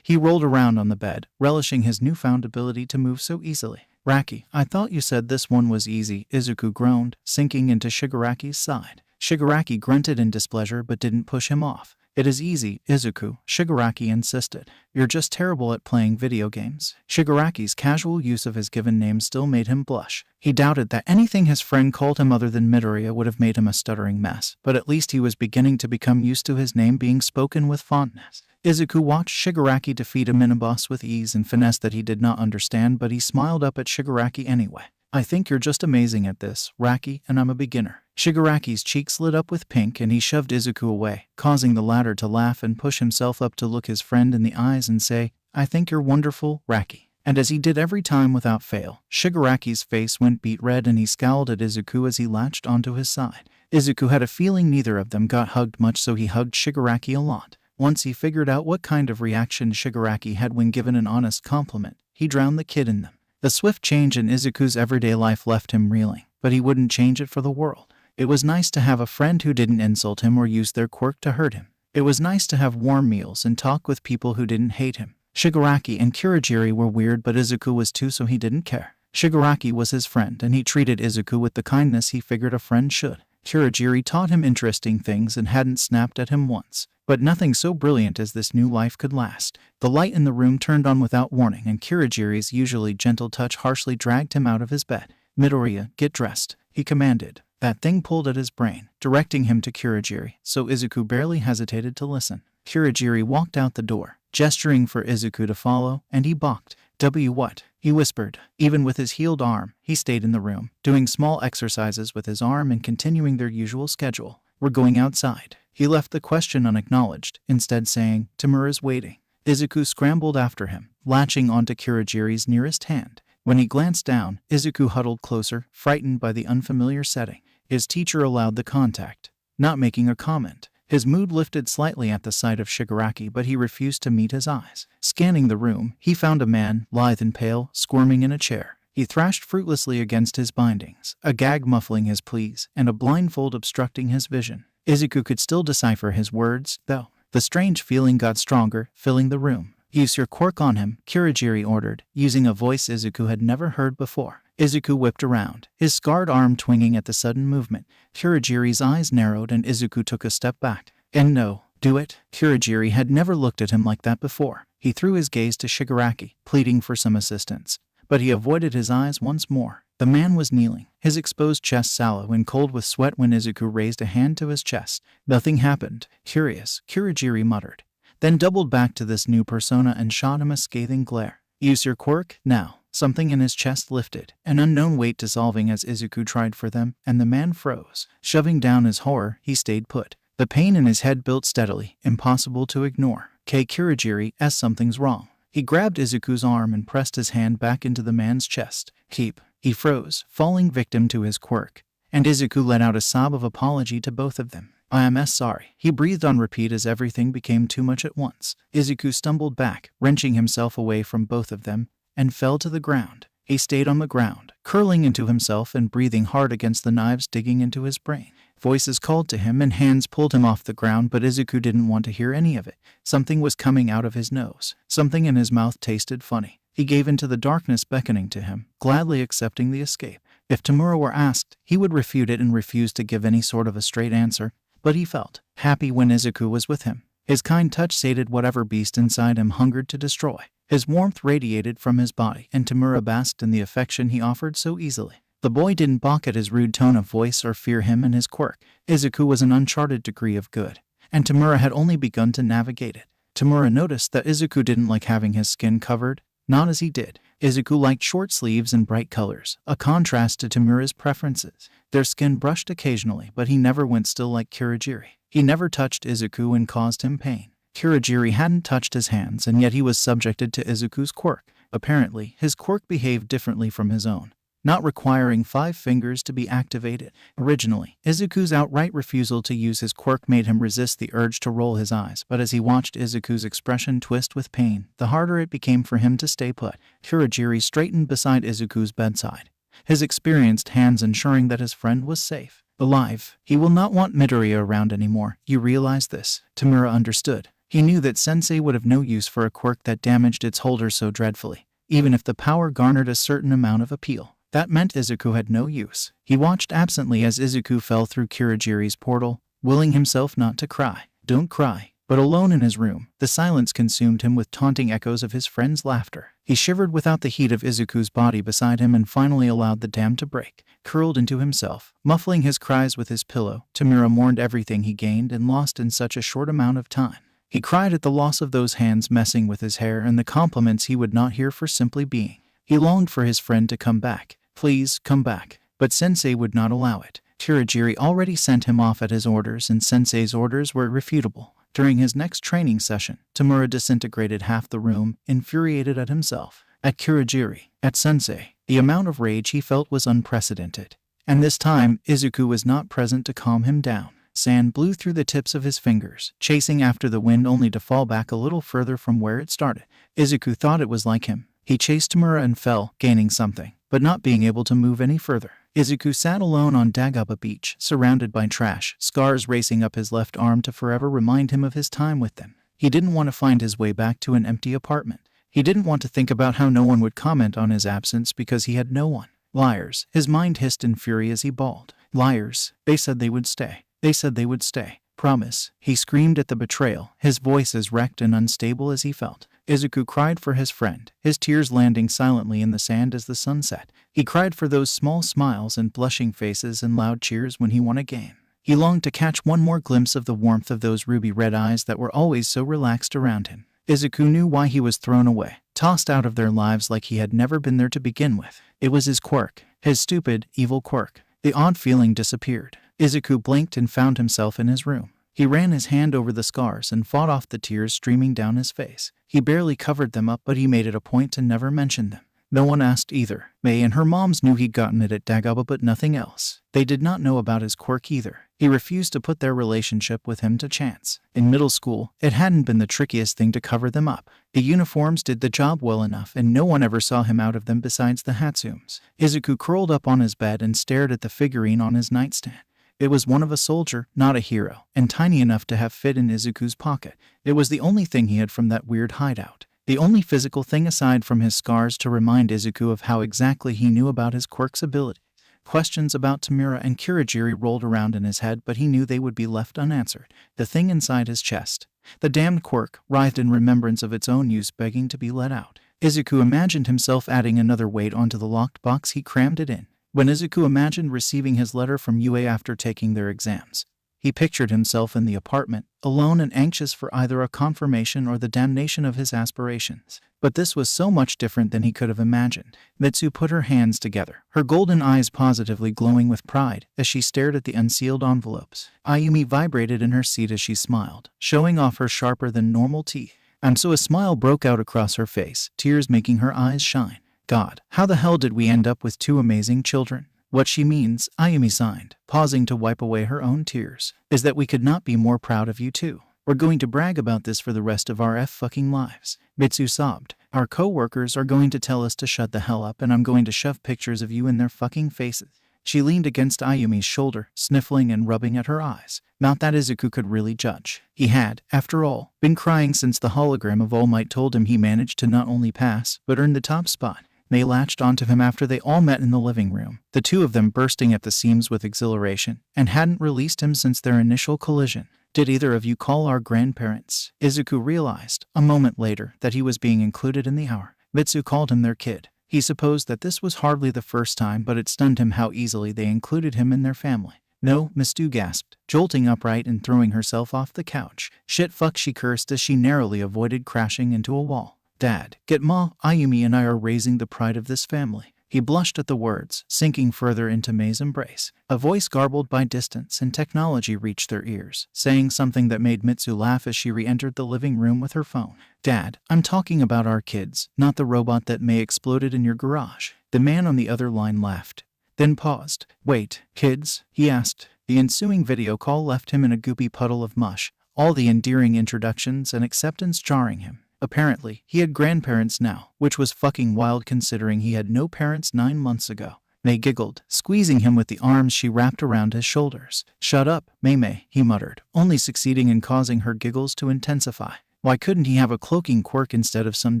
he rolled around on the bed, relishing his newfound ability to move so easily. "Raki, I thought you said this one was easy," Izuku groaned, sinking into Shigaraki's side. Shigaraki grunted in displeasure but didn't push him off. "It is easy, Izuku," Shigaraki insisted. "You're just terrible at playing video games." Shigaraki's casual use of his given name still made him blush. He doubted that anything his friend called him other than Midoriya would have made him a stuttering mess, but at least he was beginning to become used to his name being spoken with fondness. Izuku watched Shigaraki defeat a miniboss with ease and finesse that he did not understand, but he smiled up at Shigaraki anyway. "I think you're just amazing at this, Raki, and I'm a beginner." Shigaraki's cheeks lit up with pink and he shoved Izuku away, causing the latter to laugh and push himself up to look his friend in the eyes and say, "I think you're wonderful, Raki." And as he did every time without fail, Shigaraki's face went beet red and he scowled at Izuku as he latched onto his side. Izuku had a feeling neither of them got hugged much, so he hugged Shigaraki a lot. Once he figured out what kind of reaction Shigaraki had when given an honest compliment, he drowned the kid in them. The swift change in Izuku's everyday life left him reeling, but he wouldn't change it for the world. It was nice to have a friend who didn't insult him or use their quirk to hurt him. It was nice to have warm meals and talk with people who didn't hate him. Shigaraki and Kurogiri were weird, but Izuku was too, so he didn't care. Shigaraki was his friend and he treated Izuku with the kindness he figured a friend should. Kurogiri taught him interesting things and hadn't snapped at him once. But nothing so brilliant as this new life could last. The light in the room turned on without warning and Kurogiri's usually gentle touch harshly dragged him out of his bed. "Midoriya, get dressed," he commanded. That thing pulled at his brain, directing him to Kurogiri, so Izuku barely hesitated to listen. Kurogiri walked out the door, gesturing for Izuku to follow, and he balked. What?" he whispered. Even with his healed arm, he stayed in the room, doing small exercises with his arm and continuing their usual schedule. "We're going outside." He left the question unacknowledged, instead saying, "Tamura's waiting." Izuku scrambled after him, latching onto Kurogiri's nearest hand. When he glanced down, Izuku huddled closer, frightened by the unfamiliar setting. His teacher allowed the contact, not making a comment. His mood lifted slightly at the sight of Shigaraki, but he refused to meet his eyes. Scanning the room, he found a man, lithe and pale, squirming in a chair. He thrashed fruitlessly against his bindings, a gag muffling his pleas, and a blindfold obstructing his vision. Izuku could still decipher his words, though. The strange feeling got stronger, filling the room. "Use your quirk on him," Kurogiri ordered, using a voice Izuku had never heard before. Izuku whipped around, his scarred arm twinging at the sudden movement. Kurogiri's eyes narrowed and Izuku took a step back. "And no, do it." Kurogiri had never looked at him like that before. He threw his gaze to Shigaraki, pleading for some assistance. But he avoided his eyes once more. The man was kneeling, his exposed chest sallow and cold with sweat when Izuku raised a hand to his chest. Nothing happened. "Curious," Kurogiri muttered, then doubled back to this new persona and shot him a scathing glare. "Use your quirk, now." Something in his chest lifted, an unknown weight dissolving as Izuku tried for them, and the man froze. Shoving down his horror, he stayed put. The pain in his head built steadily, impossible to ignore. Kurogiri, something's wrong." He grabbed Izuku's arm and pressed his hand back into the man's chest. "Keep." He froze, falling victim to his quirk, and Izuku let out a sob of apology to both of them. "I am sorry," he breathed on repeat as everything became too much at once. Izuku stumbled back, wrenching himself away from both of them, and fell to the ground. He stayed on the ground, curling into himself and breathing hard against the knives digging into his brain. Voices called to him and hands pulled him off the ground, but Izuku didn't want to hear any of it. Something was coming out of his nose. Something in his mouth tasted funny. He gave into the darkness beckoning to him, gladly accepting the escape. If Tamura were asked, he would refute it and refuse to give any sort of a straight answer, but he felt happy when Izuku was with him. His kind touch sated whatever beast inside him hungered to destroy. His warmth radiated from his body, and Tamura basked in the affection he offered so easily. The boy didn't balk at his rude tone of voice or fear him and his quirk. Izuku was an uncharted degree of good, and Tamura had only begun to navigate it. Tamura noticed that Izuku didn't like having his skin covered, not as he did. Izuku liked short sleeves and bright colors, a contrast to Tamura's preferences. Their skin brushed occasionally, but he never went still like Kurogiri. He never touched Izuku and caused him pain. Kurogiri hadn't touched his hands, and yet he was subjected to Izuku's quirk. Apparently, his quirk behaved differently from his own. not requiring 5 fingers to be activated. Originally, Izuku's outright refusal to use his quirk made him resist the urge to roll his eyes, but as he watched Izuku's expression twist with pain, the harder it became for him to stay put. Kurogiri straightened beside Izuku's bedside, his experienced hands ensuring that his friend was safe. Alive. He will not want Midoriya around anymore. You realize this? Tamura understood. He knew that Sensei would have no use for a quirk that damaged its holder so dreadfully, even if the power garnered a certain amount of appeal. That meant Izuku had no use. He watched absently as Izuku fell through Kurogiri's portal, willing himself not to cry. Don't cry. But alone in his room, the silence consumed him with taunting echoes of his friend's laughter. He shivered without the heat of Izuku's body beside him and finally allowed the dam to break. Curled into himself, muffling his cries with his pillow, Tamura mourned everything he gained and lost in such a short amount of time. He cried at the loss of those hands messing with his hair and the compliments he would not hear for simply being. He longed for his friend to come back. Please, come back. But Sensei would not allow it. Kurogiri already sent him off at his orders and Sensei's orders were irrefutable. During his next training session, Tamura disintegrated half the room, infuriated at himself, at Kurogiri, at Sensei. The amount of rage he felt was unprecedented. And this time, Izuku was not present to calm him down. Sand blew through the tips of his fingers, chasing after the wind only to fall back a little further from where it started. Izuku thought it was like him. He chased Tamura and fell, gaining something, but not being able to move any further. Izuku sat alone on Dagaba Beach, surrounded by trash, scars racing up his left arm to forever remind him of his time with them. He didn't want to find his way back to an empty apartment. He didn't want to think about how no one would comment on his absence because he had no one. Liars. His mind hissed in fury as he bawled. Liars. They said they would stay. They said they would stay. Promise. He screamed at the betrayal, his voice as wrecked and unstable as he felt. Izuku cried for his friend, his tears landing silently in the sand as the sun set. He cried for those small smiles and blushing faces and loud cheers when he won a game. He longed to catch one more glimpse of the warmth of those ruby-red eyes that were always so relaxed around him. Izuku knew why he was thrown away, tossed out of their lives like he had never been there to begin with. It was his quirk, his stupid, evil quirk. The odd feeling disappeared. Izuku blinked and found himself in his room. He ran his hand over the scars and fought off the tears streaming down his face. He barely covered them up, but he made it a point to never mention them. No one asked either. Mei and her moms knew he'd gotten it at Dagaba, but nothing else. They did not know about his quirk either. He refused to put their relationship with him to chance. In middle school, it hadn't been the trickiest thing to cover them up. The uniforms did the job well enough, and no one ever saw him out of them besides the Hatsumes. Izuku curled up on his bed and stared at the figurine on his nightstand. It was one of a soldier, not a hero, and tiny enough to have fit in Izuku's pocket. It was the only thing he had from that weird hideout. The only physical thing aside from his scars to remind Izuku of how exactly he knew about his quirk's ability. Questions about Tamura and Kurogiri rolled around in his head, but he knew they would be left unanswered. The thing inside his chest, the damned quirk, writhed in remembrance of its own use, begging to be let out. Izuku imagined himself adding another weight onto the locked box he crammed it in. When Izuku imagined receiving his letter from UA after taking their exams, he pictured himself in the apartment, alone and anxious for either a confirmation or the damnation of his aspirations. But this was so much different than he could have imagined. Nedzu put her hands together, her golden eyes positively glowing with pride as she stared at the unsealed envelopes. Ayumi vibrated in her seat as she smiled, showing off her sharper than normal teeth. And so a smile broke out across her face, tears making her eyes shine. God, how the hell did we end up with 2 amazing children? What she means, Ayumi signed, pausing to wipe away her own tears, is that we could not be more proud of you too. We're going to brag about this for the rest of our fucking lives. Mitsu sobbed. Our co-workers are going to tell us to shut the hell up, and I'm going to shove pictures of you in their fucking faces. She leaned against Ayumi's shoulder, sniffling and rubbing at her eyes. Not that Izuku could really judge. He had, after all, been crying since the hologram of All Might told him he managed to not only pass, but earn the top spot. They latched onto him after they all met in the living room, the two of them bursting at the seams with exhilaration, and hadn't released him since their initial collision. Did either of you call our grandparents? Izuku realized, a moment later, that he was being included in the hour. Mitsu called him their kid. He supposed that this was hardly the first time, but it stunned him how easily they included him in their family. No, Miss Du gasped, jolting upright and throwing herself off the couch. Shit fuck, she cursed as she narrowly avoided crashing into a wall. Dad, get Ma, Ayumi and I are raising the pride of this family. He blushed at the words, sinking further into Mei's embrace. A voice garbled by distance and technology reached their ears, saying something that made Mitsu laugh as she re-entered the living room with her phone. "Dad, I'm talking about our kids, not the robot that Mei exploded in your garage." The man on the other line laughed, then paused. "Wait, kids?" he asked. The ensuing video call left him in a goopy puddle of mush, all the endearing introductions and acceptance jarring him. Apparently, he had grandparents now, which was fucking wild considering he had no parents 9 months ago. Mei giggled, squeezing him with the arms she wrapped around his shoulders. "Shut up, Mei," he muttered, only succeeding in causing her giggles to intensify. Why couldn't he have a cloaking quirk instead of some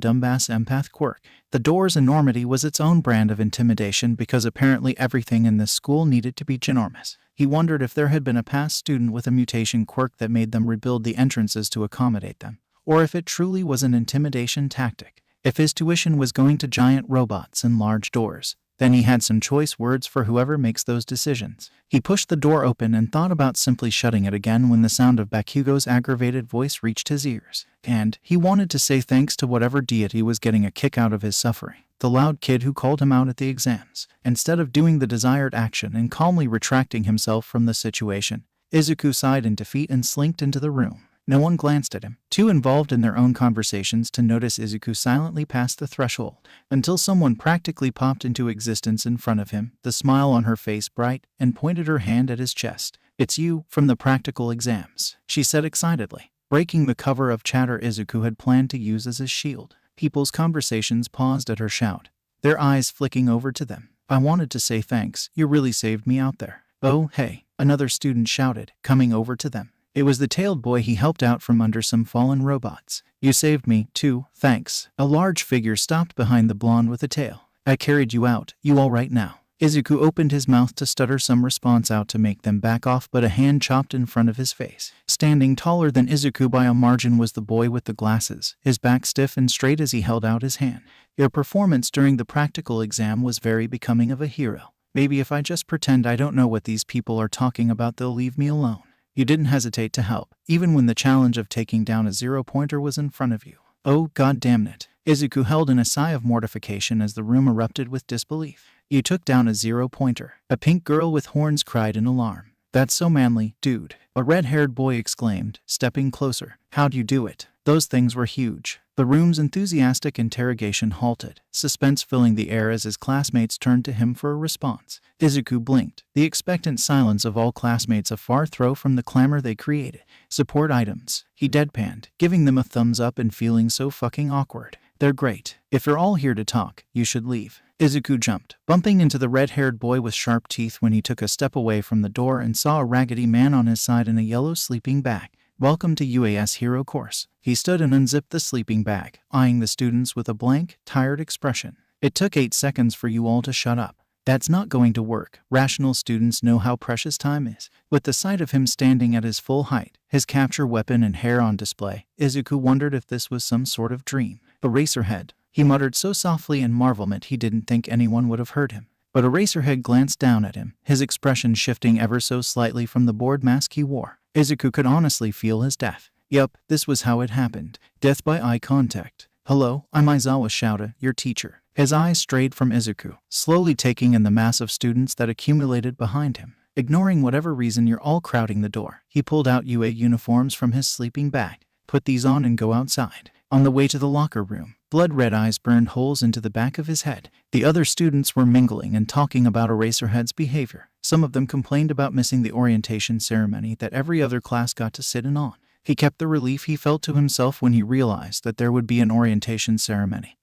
dumbass empath quirk? The door's enormity was its own brand of intimidation because apparently everything in this school needed to be ginormous. He wondered if there had been a past student with a mutation quirk that made them rebuild the entrances to accommodate them, or if it truly was an intimidation tactic. If his tuition was going to giant robots and large doors, then he had some choice words for whoever makes those decisions. He pushed the door open and thought about simply shutting it again when the sound of Bakugo's aggravated voice reached his ears. And he wanted to say thanks to whatever deity was getting a kick out of his suffering, the loud kid who called him out at the exams. Instead of doing the desired action and calmly retracting himself from the situation, Izuku sighed in defeat and slinked into the room. No one glanced at him, too involved in their own conversations to notice Izuku silently pass the threshold, until someone practically popped into existence in front of him, the smile on her face bright, and pointed her hand at his chest. "It's you, from the practical exams," she said excitedly, breaking the cover of chatter Izuku had planned to use as his shield. People's conversations paused at her shout, their eyes flicking over to them. "I wanted to say thanks, you really saved me out there." "Oh, hey," another student shouted, coming over to them. It was the tailed boy he helped out from under some fallen robots. "You saved me, too, thanks." A large figure stopped behind the blonde with a tail. "I carried you out, you all right now?" Izuku opened his mouth to stutter some response out to make them back off, but a hand chopped in front of his face. Standing taller than Izuku by a margin was the boy with the glasses, his back stiff and straight as he held out his hand. "Your performance during the practical exam was very becoming of a hero. Maybe if I just pretend I don't know what these people are talking about, they'll leave me alone. You didn't hesitate to help, even when the challenge of taking down a 0-pointer was in front of you." "Oh, god damn it." Izuku held in a sigh of mortification as the room erupted with disbelief. "You took down a 0-pointer. A pink girl with horns cried in alarm. "That's so manly, dude," a red-haired boy exclaimed, stepping closer. "How'd you do it?" Those things were huge. The room's enthusiastic interrogation halted, suspense filling the air as his classmates turned to him for a response. Izuku blinked, the expectant silence of all classmates a far throw from the clamor they created. "Support items," he deadpanned, giving them a thumbs up and feeling so fucking awkward. "They're great. If you're all here to talk, you should leave." Izuku jumped, bumping into the red-haired boy with sharp teeth when he took a step away from the door and saw a raggedy man on his side in a yellow sleeping bag. "Welcome to UAS Hero Course." He stood and unzipped the sleeping bag, eyeing the students with a blank, tired expression. "It took 8 seconds for you all to shut up. That's not going to work. Rational students know how precious time is." With the sight of him standing at his full height, his capture weapon and hair on display, Izuku wondered if this was some sort of dream. "Eraserhead," he muttered so softly in marvelment he didn't think anyone would have heard him. But Eraserhead glanced down at him, his expression shifting ever so slightly from the bored mask he wore. Izuku could honestly feel his death. Yup, this was how it happened. Death by eye contact. "Hello, I'm Aizawa Shouta, your teacher." His eyes strayed from Izuku, slowly taking in the mass of students that accumulated behind him. Ignoring whatever reason you're all crowding the door, he pulled out UA uniforms from his sleeping bag. "Put these on and go outside." On the way to the locker room, blood-red eyes burned holes into the back of his head. The other students were mingling and talking about Eraserhead's behavior. Some of them complained about missing the orientation ceremony that every other class got to sit in on. He kept the relief he felt to himself when he realized that there would be an orientation ceremony,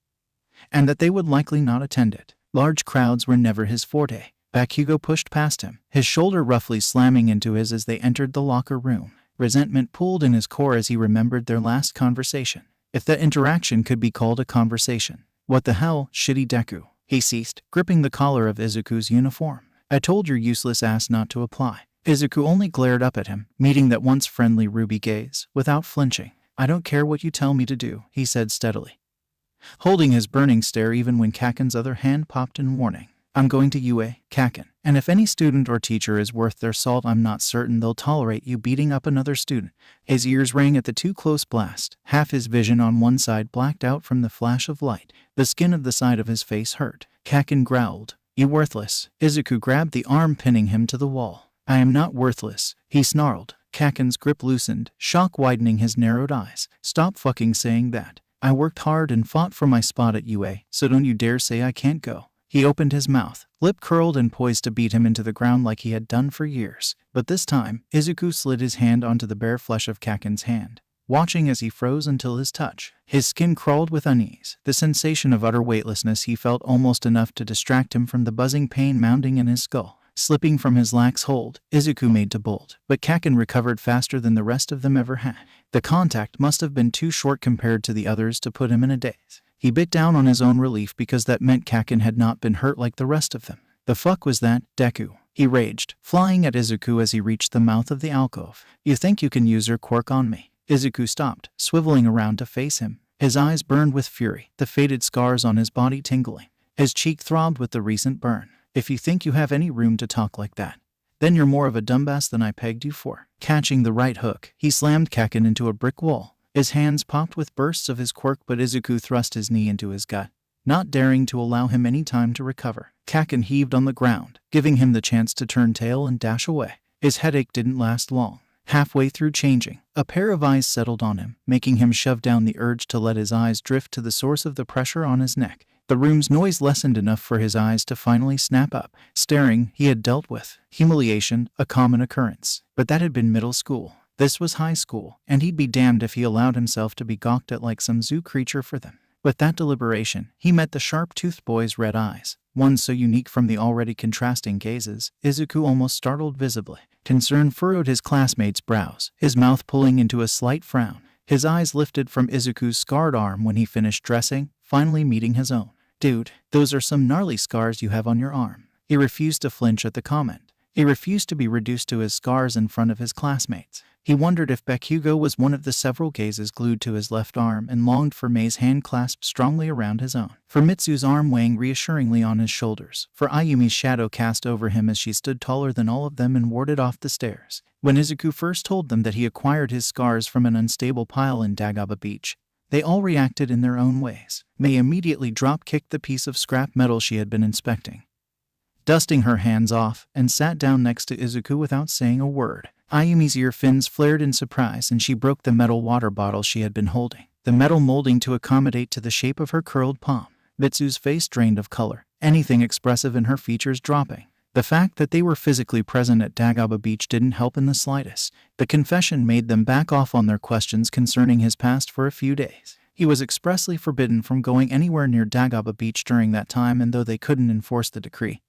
and that they would likely not attend it. Large crowds were never his forte. Bakugo pushed past him, his shoulder roughly slamming into his as they entered the locker room. Resentment pooled in his core as he remembered their last conversation. If that interaction could be called a conversation. "What the hell, shitty Deku?" He ceased, gripping the collar of Izuku's uniform. "I told your useless ass not to apply." Izuku only glared up at him, meeting that once friendly ruby gaze, without flinching. "I don't care what you tell me to do," he said steadily, holding his burning stare even when Kaken's other hand popped in warning. "I'm going to UA, Kaken, and if any student or teacher is worth their salt, I'm not certain they'll tolerate you beating up another student." His ears rang at the too close blast. Half his vision on one side blacked out from the flash of light. The skin of the side of his face hurt. Kaken growled. You worthless. Izuku grabbed the arm, pinning him to the wall. I am not worthless, he snarled. Kaken's grip loosened, shock widening his narrowed eyes. Stop fucking saying that. I worked hard and fought for my spot at UA, so don't you dare say I can't go. He opened his mouth, lip curled and poised to beat him into the ground like he had done for years. But this time, Izuku slid his hand onto the bare flesh of Kaken's hand, watching as he froze until his touch. His skin crawled with unease. The sensation of utter weightlessness he felt almost enough to distract him from the buzzing pain mounting in his skull. Slipping from his lax hold, Izuku made to bolt, but Kaken recovered faster than the rest of them ever had. The contact must have been too short compared to the others to put him in a daze. He bit down on his own relief because that meant Kaken had not been hurt like the rest of them. The fuck was that, Deku? He raged, flying at Izuku as he reached the mouth of the alcove. You think you can use your quirk on me? Izuku stopped, swiveling around to face him. His eyes burned with fury, the faded scars on his body tingling. His cheek throbbed with the recent burn. If you think you have any room to talk like that, then you're more of a dumbass than I pegged you for. Catching the right hook, he slammed Kaken into a brick wall. His hands popped with bursts of his quirk, but Izuku thrust his knee into his gut, not daring to allow him any time to recover. Kaken heaved on the ground, giving him the chance to turn tail and dash away. His headache didn't last long. Halfway through changing, a pair of eyes settled on him, making him shove down the urge to let his eyes drift to the source of the pressure on his neck. The room's noise lessened enough for his eyes to finally snap up. Staring, he had dealt with humiliation, a common occurrence. But that had been middle school. This was high school, and he'd be damned if he allowed himself to be gawked at like some zoo creature for them. With that deliberation, he met the sharp-toothed boy's red eyes, one so unique from the already contrasting gazes, Izuku almost startled visibly. Concern furrowed his classmate's brows, his mouth pulling into a slight frown. His eyes lifted from Izuku's scarred arm when he finished dressing, finally meeting his own. Dude, those are some gnarly scars you have on your arm. He refused to flinch at the comment. He refused to be reduced to his scars in front of his classmates. He wondered if Bakugo was one of the several gazes glued to his left arm and longed for Mei's hand clasped strongly around his own. For Mitsu's arm weighing reassuringly on his shoulders. For Ayumi's shadow cast over him as she stood taller than all of them and warded off the stares. When Izuku first told them that he acquired his scars from an unstable pile in Dagaba Beach, they all reacted in their own ways. Mei immediately drop-kicked the piece of scrap metal she had been inspecting, dusting her hands off, and sat down next to Izuku without saying a word. Ayumi's ear fins flared in surprise and she broke the metal water bottle she had been holding, the metal molding to accommodate to the shape of her curled palm. Mitsu's face drained of color, anything expressive in her features dropping. The fact that they were physically present at Dagaba Beach didn't help in the slightest. The confession made them back off on their questions concerning his past for a few days. He was expressly forbidden from going anywhere near Dagaba Beach during that time, and though they couldn't enforce the decree,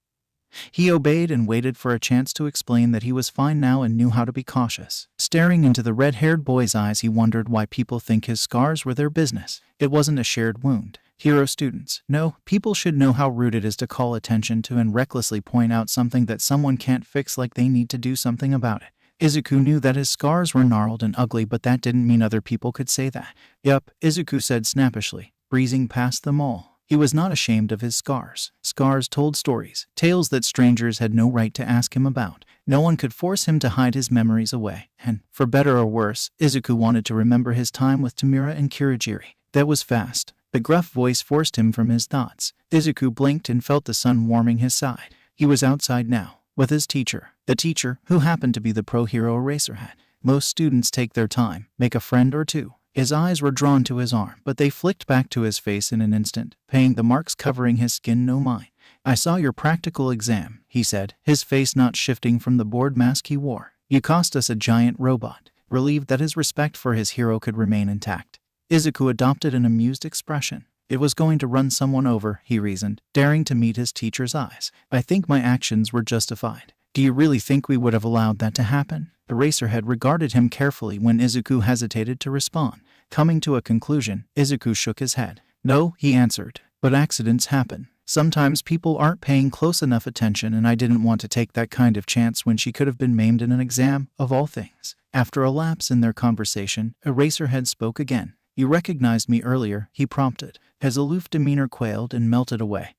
he obeyed and waited for a chance to explain that he was fine now and knew how to be cautious. Staring into the red-haired boy's eyes, he wondered why people think his scars were their business. It wasn't a shared wound. Hero students. No, people should know how rude it is to call attention to and recklessly point out something that someone can't fix like they need to do something about it. Izuku knew that his scars were gnarled and ugly, but that didn't mean other people could say that. Yup, Izuku said snappishly, breezing past them all. He was not ashamed of his scars. Scars told stories, tales that strangers had no right to ask him about. No one could force him to hide his memories away, and, for better or worse, Izuku wanted to remember his time with Tamura and Kirigiri. That was fast. The gruff voice forced him from his thoughts. Izuku blinked and felt the sun warming his side. He was outside now, with his teacher. The teacher, who happened to be the pro-hero Eraserhead. Most students take their time, make a friend or two. His eyes were drawn to his arm, but they flicked back to his face in an instant, paying the marks covering his skin no mind. I saw your practical exam, he said, his face not shifting from the bored mask he wore. You cost us a giant robot. Relieved that his respect for his hero could remain intact, Izuku adopted an amused expression. It was going to run someone over, he reasoned, daring to meet his teacher's eyes. I think my actions were justified. Do you really think we would have allowed that to happen? Eraserhead regarded him carefully when Izuku hesitated to respond. Coming to a conclusion, Izuku shook his head. No, he answered, but accidents happen. Sometimes people aren't paying close enough attention, and I didn't want to take that kind of chance when she could have been maimed in an exam, of all things. After a lapse in their conversation, Eraserhead spoke again. You recognized me earlier, he prompted. His aloof demeanor quailed and melted away,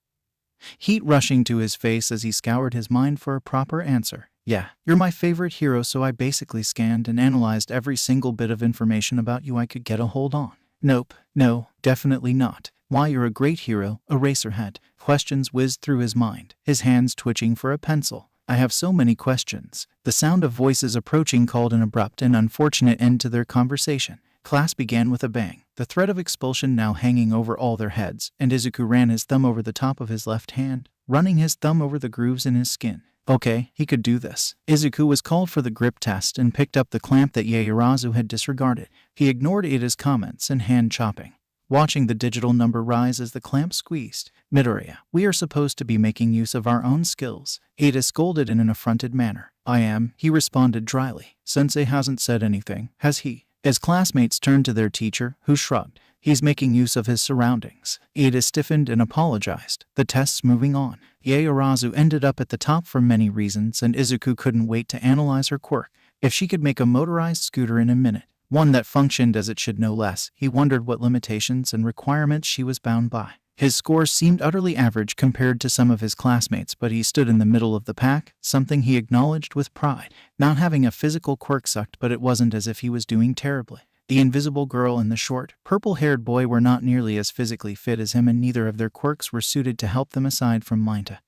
heat rushing to his face as he scoured his mind for a proper answer. Yeah, you're my favorite hero, so I basically scanned and analyzed every single bit of information about you I could get a hold on. Nope, no, definitely not. Why, you're a great hero, Eraserhead. Questions whizzed through his mind, his hands twitching for a pencil. I have so many questions. The sound of voices approaching called an abrupt and unfortunate end to their conversation. Class began with a bang, the threat of expulsion now hanging over all their heads, and Izuku ran his thumb over the top of his left hand, running his thumb over the grooves in his skin. Okay, he could do this. Izuku was called for the grip test and picked up the clamp that Yaoyorozu had disregarded. He ignored Ada's comments and hand-chopping, watching the digital number rise as the clamp squeezed. Midoriya, we are supposed to be making use of our own skills. Ada scolded in an affronted manner. I am, he responded dryly. Sensei hasn't said anything, has he? His classmates turned to their teacher, who shrugged. He's making use of his surroundings. Ada stiffened and apologized. The test's moving on. Yaoyorozu ended up at the top for many reasons, and Izuku couldn't wait to analyze her quirk. If she could make a motorized scooter in a minute, one that functioned as it should no less, he wondered what limitations and requirements she was bound by. His scores seemed utterly average compared to some of his classmates, but he stood in the middle of the pack, something he acknowledged with pride. Not having a physical quirk sucked, but it wasn't as if he was doing terribly. The invisible girl and the short, purple-haired boy were not nearly as physically fit as him, and neither of their quirks were suited to help them aside from Minta,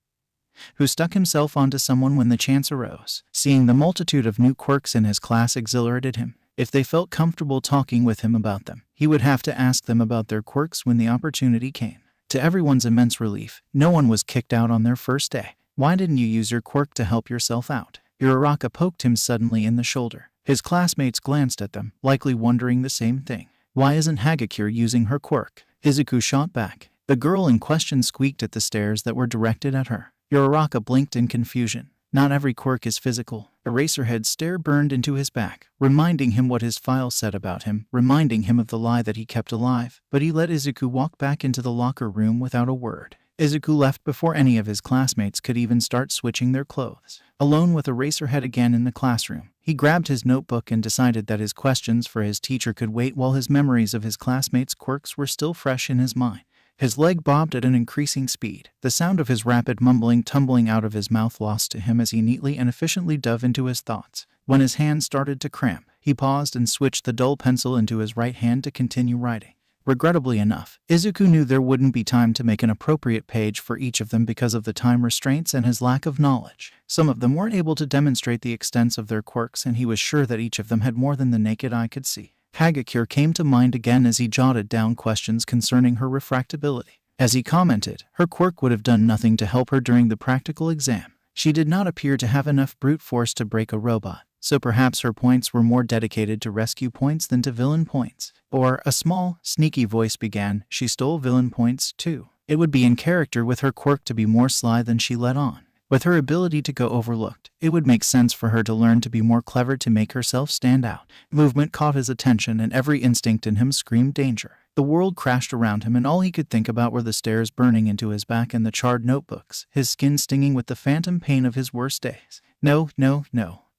who stuck himself onto someone when the chance arose. Seeing the multitude of new quirks in his class exhilarated him. If they felt comfortable talking with him about them, he would have to ask them about their quirks when the opportunity came. To everyone's immense relief, no one was kicked out on their first day. Why didn't you use your quirk to help yourself out? Uraraka poked him suddenly in the shoulder. His classmates glanced at them, likely wondering the same thing. Why isn't Hagakure using her quirk? Izuku shot back. The girl in question squeaked at the stares that were directed at her. Uraraka blinked in confusion. Not every quirk is physical. Eraserhead's stare burned into his back, reminding him what his file said about him, reminding him of the lie that he kept alive. But he let Izuku walk back into the locker room without a word. Izuku left before any of his classmates could even start switching their clothes. Alone with Eraserhead again in the classroom, he grabbed his notebook and decided that his questions for his teacher could wait while his memories of his classmates' quirks were still fresh in his mind. His leg bobbed at an increasing speed, the sound of his rapid mumbling tumbling out of his mouth lost to him as he neatly and efficiently dove into his thoughts. When his hand started to cramp, he paused and switched the dull pencil into his right hand to continue writing. Regrettably enough, Izuku knew there wouldn't be time to make an appropriate page for each of them because of the time restraints and his lack of knowledge. Some of them weren't able to demonstrate the extent of their quirks, and he was sure that each of them had more than the naked eye could see. Hagakure came to mind again as he jotted down questions concerning her refractability. As he commented, her quirk would have done nothing to help her during the practical exam. She did not appear to have enough brute force to break a robot, so perhaps her points were more dedicated to rescue points than to villain points. Or, a small, sneaky voice began, she stole villain points too. It would be in character with her quirk to be more sly than she let on. With her ability to go overlooked, it would make sense for her to learn to be more clever to make herself stand out. Movement caught his attention, and every instinct in him screamed danger. The world crashed around him, and all he could think about were the stares burning into his back and the charred notebooks, his skin stinging with the phantom pain of his worst days. No,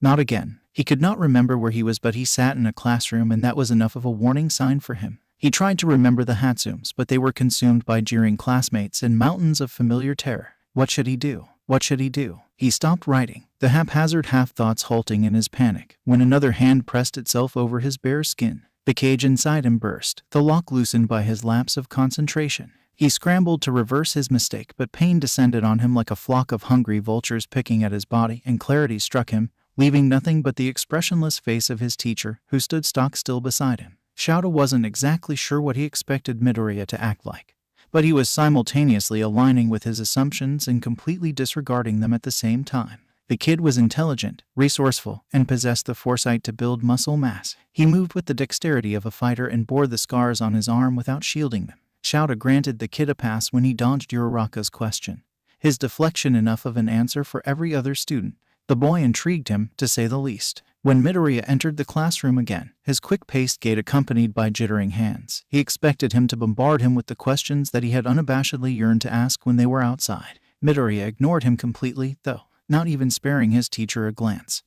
not again. He could not remember where he was, but he sat in a classroom, and that was enough of a warning sign for him. He tried to remember the Hatsumes, but they were consumed by jeering classmates and mountains of familiar terror. What should he do? What should he do? He stopped writing, the haphazard half-thoughts halting in his panic, when another hand pressed itself over his bare skin. The cage inside him burst, the lock loosened by his lapse of concentration. He scrambled to reverse his mistake, but pain descended on him like a flock of hungry vultures picking at his body, and clarity struck him, leaving nothing but the expressionless face of his teacher, who stood stock-still beside him. Shouta wasn't exactly sure what he expected Midoriya to act like, but he was simultaneously aligning with his assumptions and completely disregarding them at the same time. The kid was intelligent, resourceful, and possessed the foresight to build muscle mass. He moved with the dexterity of a fighter and bore the scars on his arm without shielding them. Shouta granted the kid a pass when he dodged Uraraka's question, his deflection enough of an answer for every other student. The boy intrigued him, to say the least. When Midoriya entered the classroom again, his quick-paced gait accompanied by jittering hands, he expected him to bombard him with the questions that he had unabashedly yearned to ask when they were outside. Midoriya ignored him completely, though, not even sparing his teacher a glance.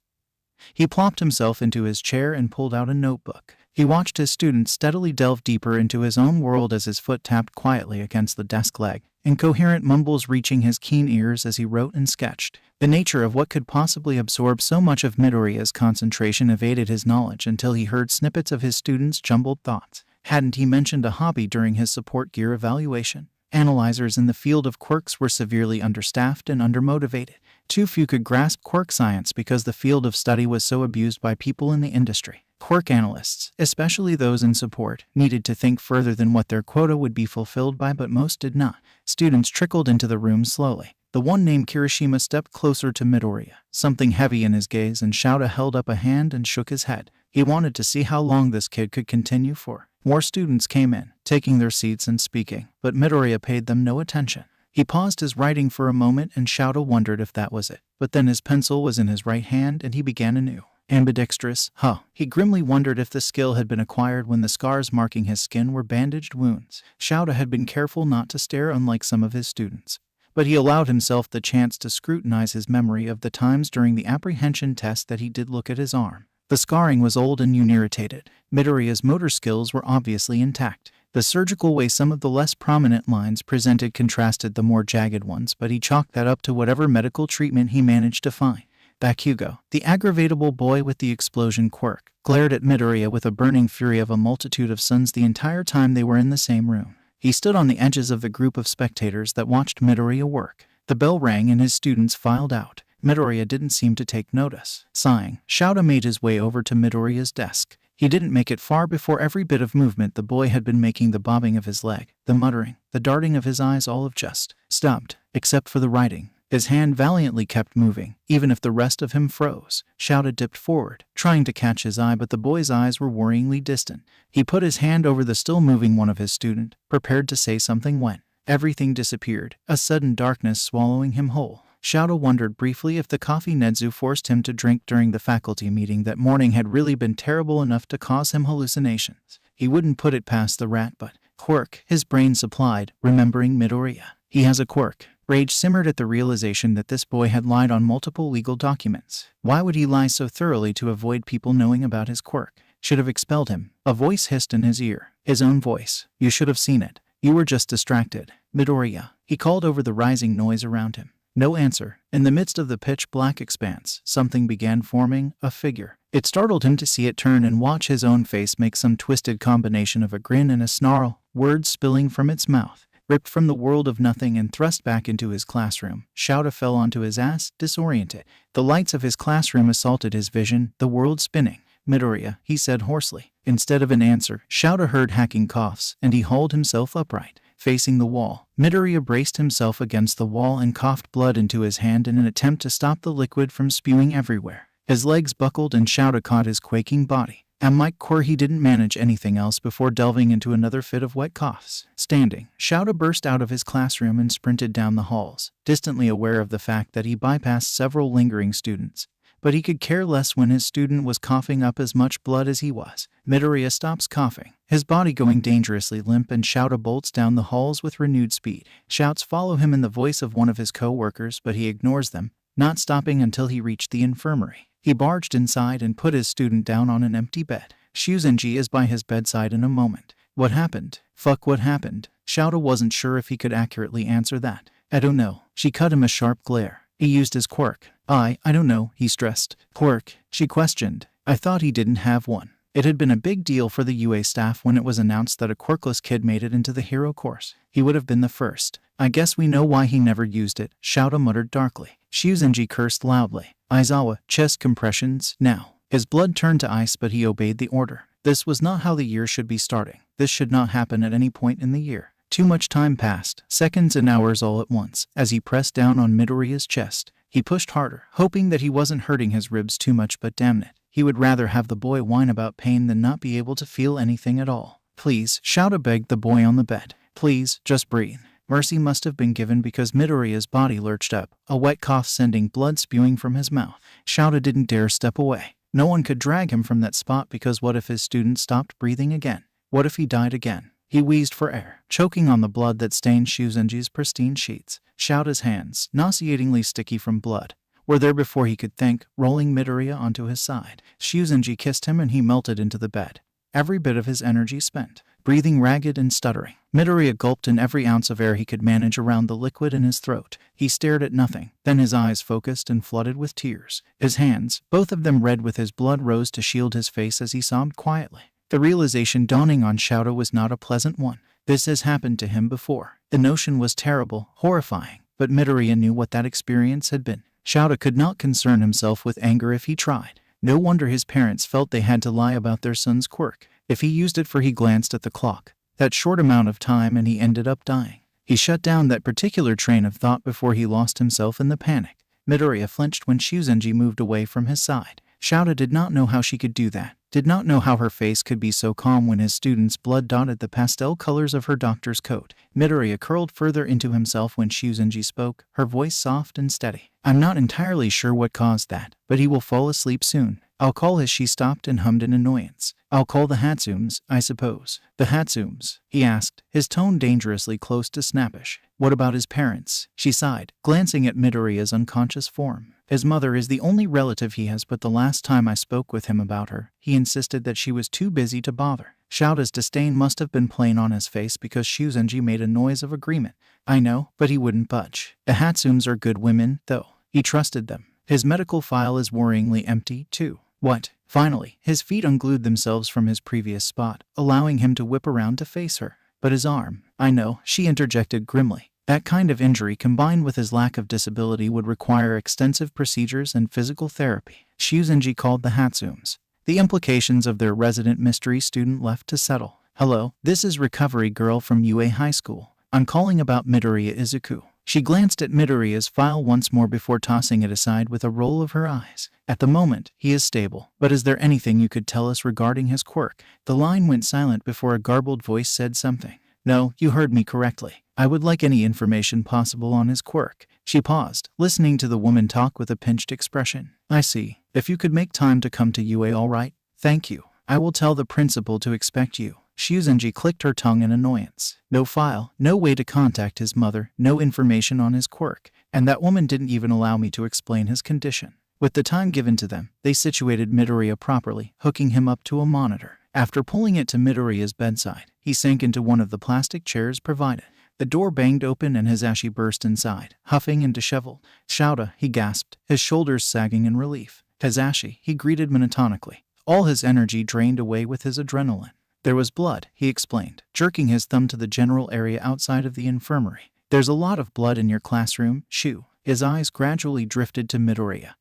He plopped himself into his chair and pulled out a notebook. He watched his student steadily delve deeper into his own world as his foot tapped quietly against the desk leg, incoherent mumbles reaching his keen ears as he wrote and sketched. The nature of what could possibly absorb so much of Midoriya's concentration evaded his knowledge until he heard snippets of his student's jumbled thoughts. Hadn't he mentioned a hobby during his support gear evaluation? Analyzers in the field of quirks were severely understaffed and undermotivated. Too few could grasp quirk science because the field of study was so abused by people in the industry. Quirk analysts, especially those in support, needed to think further than what their quota would be fulfilled by, but most did not. Students trickled into the room slowly. The one named Kirishima stepped closer to Midoriya, something heavy in his gaze, and Shouta held up a hand and shook his head. He wanted to see how long this kid could continue for. More students came in, taking their seats and speaking, but Midoriya paid them no attention. He paused his writing for a moment, and Shouta wondered if that was it. But then his pencil was in his right hand and he began anew. Ambidextrous, huh? He grimly wondered if the skill had been acquired when the scars marking his skin were bandaged wounds. Shouta had been careful not to stare, unlike some of his students. But he allowed himself the chance to scrutinize his memory of the times during the apprehension test that he did look at his arm. The scarring was old and unirritated. Midoriya's motor skills were obviously intact. The surgical way some of the less prominent lines presented contrasted the more jagged ones, but he chalked that up to whatever medical treatment he managed to find. Bakugo, the aggravatable boy with the explosion quirk, glared at Midoriya with a burning fury of a multitude of suns the entire time they were in the same room. He stood on the edges of the group of spectators that watched Midoriya work. The bell rang and his students filed out. Midoriya didn't seem to take notice. Sighing, Shouta made his way over to Midoriya's desk. He didn't make it far before every bit of movement the boy had been making, the bobbing of his leg, the muttering, the darting of his eyes, all of just stopped, except for the writing. His hand valiantly kept moving, even if the rest of him froze. Shouta dipped forward, trying to catch his eye, but the boy's eyes were worryingly distant. He put his hand over the still-moving one of his student, prepared to say something when everything disappeared, a sudden darkness swallowing him whole. Shouta wondered briefly if the coffee Nedzu forced him to drink during the faculty meeting that morning had really been terrible enough to cause him hallucinations. He wouldn't put it past the rat, but quirk, his brain supplied, remembering Midoriya. He has a quirk. Rage simmered at the realization that this boy had lied on multiple legal documents. Why would he lie so thoroughly to avoid people knowing about his quirk? Should have expelled him. A voice hissed in his ear. His own voice. You should have seen it. You were just distracted. Midoriya. He called over the rising noise around him. No answer. In the midst of the pitch-black expanse, something began forming, a figure. It startled him to see it turn and watch his own face make some twisted combination of a grin and a snarl, words spilling from its mouth. Ripped from the world of nothing and thrust back into his classroom, Shouta fell onto his ass, disoriented. The lights of his classroom assaulted his vision, the world spinning. Midoriya, he said hoarsely. Instead of an answer, Shouta heard hacking coughs, and he hauled himself upright. Facing the wall, Midoriya braced himself against the wall and coughed blood into his hand in an attempt to stop the liquid from spewing everywhere. His legs buckled and Shouta caught his quaking body. And Mike Core, he didn't manage anything else before delving into another fit of wet coughs. Standing, Shouta burst out of his classroom and sprinted down the halls, distantly aware of the fact that he bypassed several lingering students. But he could care less when his student was coughing up as much blood as he was. Midoriya stops coughing, his body going dangerously limp, and Shouta bolts down the halls with renewed speed. Shouts follow him in the voice of one of his co-workers, but he ignores them, not stopping until he reached the infirmary. He barged inside and put his student down on an empty bed. Shuzenji is by his bedside in a moment. What happened? Fuck, what happened? Shouta wasn't sure if he could accurately answer that. I don't know. She cut him a sharp glare. He used his quirk. I don't know, he stressed. Quirk? She questioned. I thought he didn't have one. It had been a big deal for the UA staff when it was announced that a quirkless kid made it into the hero course. He would have been the first. I guess we know why he never used it, Shouta muttered darkly. Shuzenji cursed loudly. Aizawa, chest compressions, now. His blood turned to ice, but he obeyed the order. This was not how the year should be starting. This should not happen at any point in the year. Too much time passed, seconds and hours all at once, as he pressed down on Midoriya's chest. He pushed harder, hoping that he wasn't hurting his ribs too much, but damn it. He would rather have the boy whine about pain than not be able to feel anything at all. Please, Shouta begged the boy on the bed. Please, just breathe. Mercy must have been given because Midoriya's body lurched up, a wet cough sending blood spewing from his mouth. Shouta didn't dare step away. No one could drag him from that spot, because what if his student stopped breathing again? What if he died again? He wheezed for air, choking on the blood that stained Shuzenji's pristine sheets. Shouta's hands, nauseatingly sticky from blood, were there before he could think, rolling Midoriya onto his side. Shuzenji kissed him and he melted into the bed, every bit of his energy spent, breathing ragged and stuttering. Midoriya gulped in every ounce of air he could manage around the liquid in his throat. He stared at nothing, then his eyes focused and flooded with tears. His hands, both of them red with his blood, rose to shield his face as he sobbed quietly. The realization dawning on Shouta was not a pleasant one. This has happened to him before. The notion was terrible, horrifying, but Midoriya knew what that experience had been. Shouta could not concern himself with anger if he tried. No wonder his parents felt they had to lie about their son's quirk. If he used it for he glanced at the clock. That short amount of time and he ended up dying. He shut down that particular train of thought before he lost himself in the panic. Midoriya flinched when Shuzenji moved away from his side. Shouta did not know how she could do that. Did not know how her face could be so calm when his student's blood dotted the pastel colors of her doctor's coat. Midoriya curled further into himself when Shuzenji spoke, her voice soft and steady. I'm not entirely sure what caused that, but he will fall asleep soon. I'll call his. She stopped and hummed in annoyance. I'll call the Hatsumes, I suppose. The Hatsumes? He asked, his tone dangerously close to snappish. What about his parents? She sighed, glancing at Midoriya's unconscious form. His mother is the only relative he has, but the last time I spoke with him about her, he insisted that she was too busy to bother. Shouta's disdain must have been plain on his face because Shuzenji made a noise of agreement. I know, but he wouldn't budge. The Hatsumes are good women, though. He trusted them. His medical file is worryingly empty, too. What? Finally, his feet unglued themselves from his previous spot, allowing him to whip around to face her. But his arm. I know, she interjected grimly. That kind of injury combined with his lack of disability would require extensive procedures and physical therapy. Shuzenji called the Hatsumes. The implications of their resident mystery student left to settle. Hello, this is Recovery Girl from UA High School. I'm calling about Midoriya Izuku. She glanced at Midoriya's file once more before tossing it aside with a roll of her eyes. At the moment, he is stable. But is there anything you could tell us regarding his quirk? The line went silent before a garbled voice said something. No, you heard me correctly. I would like any information possible on his quirk. She paused, listening to the woman talk with a pinched expression. I see. If you could make time to come to UA, all right? Thank you. I will tell the principal to expect you. Shuzenji clicked her tongue in annoyance. No file, no way to contact his mother, no information on his quirk, and that woman didn't even allow me to explain his condition. With the time given to them, they situated Midoriya properly, hooking him up to a monitor. After pulling it to Midoriya's bedside, he sank into one of the plastic chairs provided. The door banged open and Hisashi burst inside, huffing and disheveled. Shouta, he gasped, his shoulders sagging in relief. Hisashi, he greeted monotonically, all his energy drained away with his adrenaline. There was blood, he explained, jerking his thumb to the general area outside of the infirmary. There's a lot of blood in your classroom, Shu. His eyes gradually drifted to Midoriya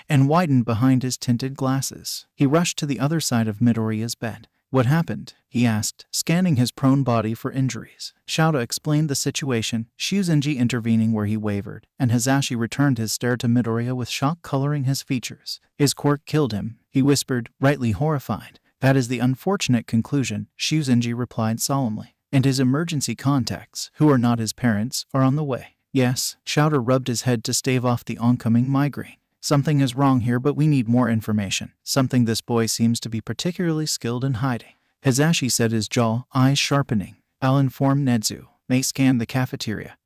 and widened behind his tinted glasses. He rushed to the other side of Midoriya's bed. What happened? He asked, scanning his prone body for injuries. Shouta explained the situation, Shuzenji intervening where he wavered, and Hisashi returned his stare to Midoriya with shock coloring his features. His quirk killed him, he whispered, rightly horrified. That is the unfortunate conclusion, Shuzenji replied solemnly. And his emergency contacts, who are not his parents, are on the way. Yes, Shouta rubbed his head to stave off the oncoming migraine. Something is wrong here, but we need more information. Something this boy seems to be particularly skilled in hiding. Hisashi said, his jaw, eyes sharpening. I'll inform Nedzu. May scan the cafeteria.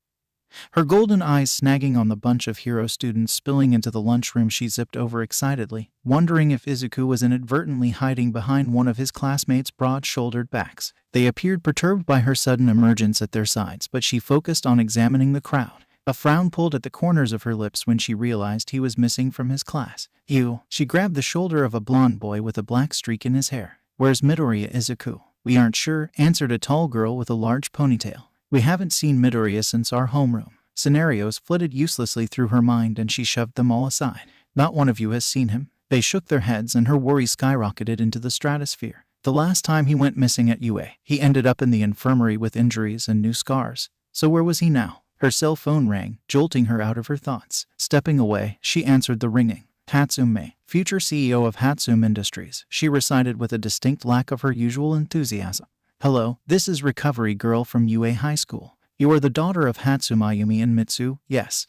Her golden eyes snagging on the bunch of hero students spilling into the lunchroom, she zipped over excitedly, wondering if Izuku was inadvertently hiding behind one of his classmates' broad-shouldered backs. They appeared perturbed by her sudden emergence at their sides, but she focused on examining the crowd. A frown pulled at the corners of her lips when she realized he was missing from his class. Ew. She grabbed the shoulder of a blonde boy with a black streak in his hair. Where's Midoriya Izuku? We aren't sure, answered a tall girl with a large ponytail. We haven't seen Midoriya since our homeroom. Scenarios flitted uselessly through her mind and she shoved them all aside. Not one of you has seen him. They shook their heads and her worry skyrocketed into the stratosphere. The last time he went missing at UA, he ended up in the infirmary with injuries and new scars. So where was he now? Her cell phone rang, jolting her out of her thoughts. Stepping away, she answered the ringing. Hatsume, future CEO of Hatsume Industries, she recited with a distinct lack of her usual enthusiasm. Hello, this is Recovery Girl from UA High School. You are the daughter of Hatsume Ayumi and Mitsu? Yes.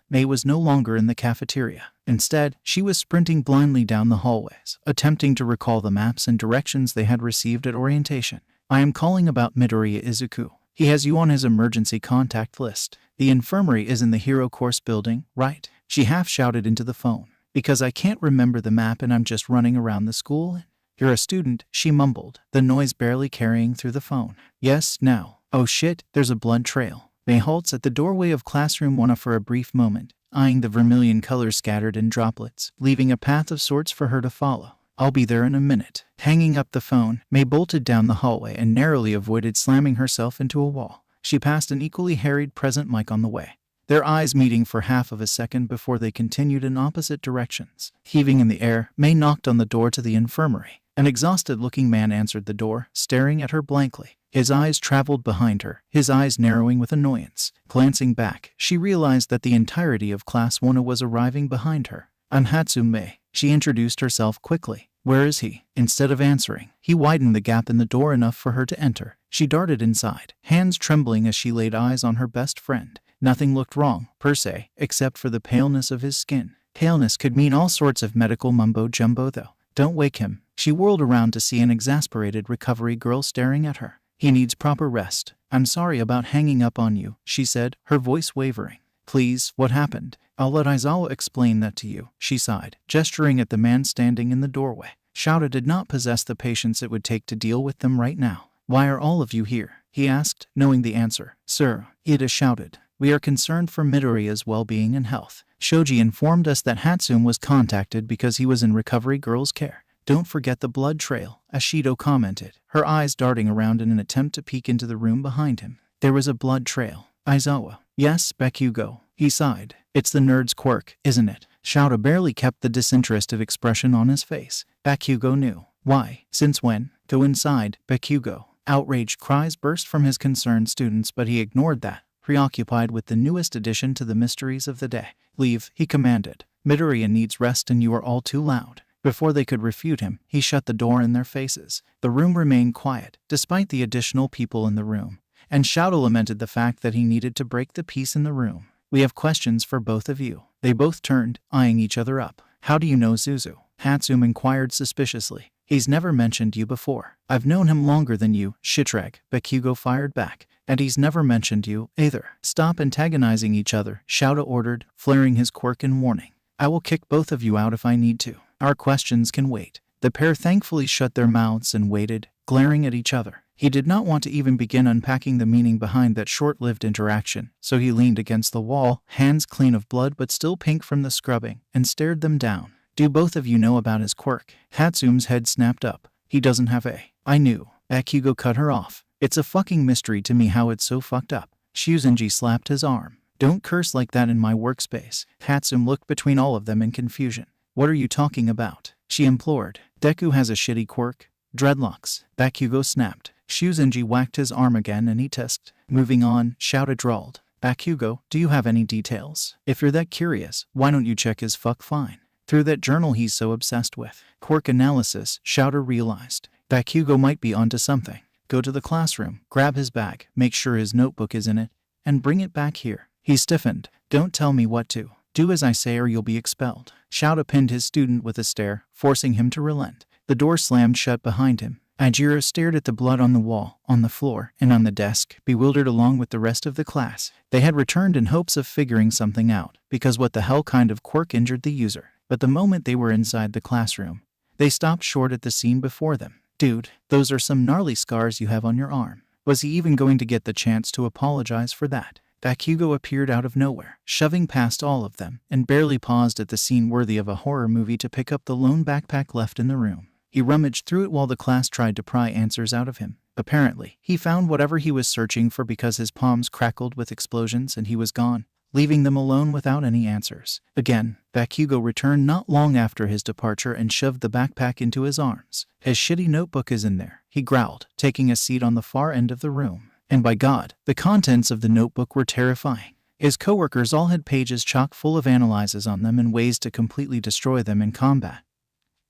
May was no longer in the cafeteria. Instead, she was sprinting blindly down the hallways, attempting to recall the maps and directions they had received at orientation. I am calling about Midoriya Izuku. He has you on his emergency contact list. The infirmary is in the Hero Course building, right? She half shouted into the phone. Because I can't remember the map and I'm just running around the school. You're a student, she mumbled, the noise barely carrying through the phone. Yes, now. Oh shit, there's a blood trail. May halts at the doorway of classroom 1 for a brief moment, eyeing the vermilion colors scattered in droplets, leaving a path of sorts for her to follow. I'll be there in a minute. Hanging up the phone, May bolted down the hallway and narrowly avoided slamming herself into a wall. She passed an equally harried present mic on the way, their eyes meeting for half of a second before they continued in opposite directions. Heaving in the air, May knocked on the door to the infirmary. An exhausted-looking man answered the door, staring at her blankly. His eyes traveled behind her, his eyes narrowing with annoyance. Glancing back, she realized that the entirety of Class 1 was arriving behind her. "I'm Hatsume," she introduced herself quickly. "Where is he?" Instead of answering, he widened the gap in the door enough for her to enter. She darted inside, hands trembling as she laid eyes on her best friend. Nothing looked wrong, per se, except for the paleness of his skin. Paleness could mean all sorts of medical mumbo-jumbo though. "Don't wake him." She whirled around to see an exasperated recovery girl staring at her. "He needs proper rest. I'm sorry about hanging up on you," she said, her voice wavering. "Please, what happened?" "I'll let Aizawa explain that to you," she sighed, gesturing at the man standing in the doorway. Shouta did not possess the patience it would take to deal with them right now. "Why are all of you here?" he asked, knowing the answer. "Sir," Ida shouted, "we are concerned for Midoriya's well-being and health. Shoji informed us that Hatsume was contacted because he was in recovery girl's care. Don't forget the blood trail," Ashido commented, her eyes darting around in an attempt to peek into the room behind him. "There was a blood trail." "Aizawa." "Yes, Bakugo." He sighed. "It's the nerd's quirk, isn't it?" Shouta barely kept the disinterested expression on his face. Bakugo knew. "Why? Since when?" "Go inside, Bakugo." Outraged cries burst from his concerned students, but he ignored that, preoccupied with the newest addition to the mysteries of the day. "Leave," he commanded. "Midoriya needs rest and you are all too loud." Before they could refute him, he shut the door in their faces. The room remained quiet, despite the additional people in the room, and Shouta lamented the fact that he needed to break the peace in the room. "We have questions for both of you." They both turned, eyeing each other up. "How do you know Zuzu?" Hatsume inquired suspiciously. "He's never mentioned you before." "I've known him longer than you, Shitreg," Bakugo fired back. "And he's never mentioned you, either." "Stop antagonizing each other," Shouta ordered, flaring his quirk in warning. "I will kick both of you out if I need to. Our questions can wait." The pair thankfully shut their mouths and waited, glaring at each other. He did not want to even begin unpacking the meaning behind that short-lived interaction, so he leaned against the wall, hands clean of blood but still pink from the scrubbing, and stared them down. "Do both of you know about his quirk?" Hatsume's head snapped up. "He doesn't have a..." "I knew." Bakugo cut her off. "It's a fucking mystery to me how it's so fucked up." Shuzenji slapped his arm. "Don't curse like that in my workspace." Hatsume looked between all of them in confusion. "What are you talking about?" she implored. "Deku has a shitty quirk. Dreadlocks." Bakugo snapped. Shuzenji whacked his arm again and he tisked. "Moving on," Shouta drawled. "Bakugo, do you have any details? If you're that curious, why don't you check his fuck fine? Through that journal he's so obsessed with." "Quirk analysis," Shouta realized. Bakugo might be onto something. "Go to the classroom, grab his bag, make sure his notebook is in it, and bring it back here." He stiffened. "Don't tell me what to. Do as I say or you'll be expelled." Shouta pinned his student with a stare, forcing him to relent. The door slammed shut behind him. Ajiro stared at the blood on the wall, on the floor, and on the desk, bewildered along with the rest of the class. They had returned in hopes of figuring something out, because what the hell kind of quirk injured the user? But the moment they were inside the classroom, they stopped short at the scene before them. "Dude, those are some gnarly scars you have on your arm." Was he even going to get the chance to apologize for that? Bakugo appeared out of nowhere, shoving past all of them, and barely paused at the scene worthy of a horror movie to pick up the lone backpack left in the room. He rummaged through it while the class tried to pry answers out of him. Apparently, he found whatever he was searching for because his palms crackled with explosions and he was gone, leaving them alone without any answers. Again, Bakugo returned not long after his departure and shoved the backpack into his arms. "His shitty notebook is in there," he growled, taking a seat on the far end of the room. And by God, the contents of the notebook were terrifying. His coworkers all had pages chock full of analyses on them and ways to completely destroy them in combat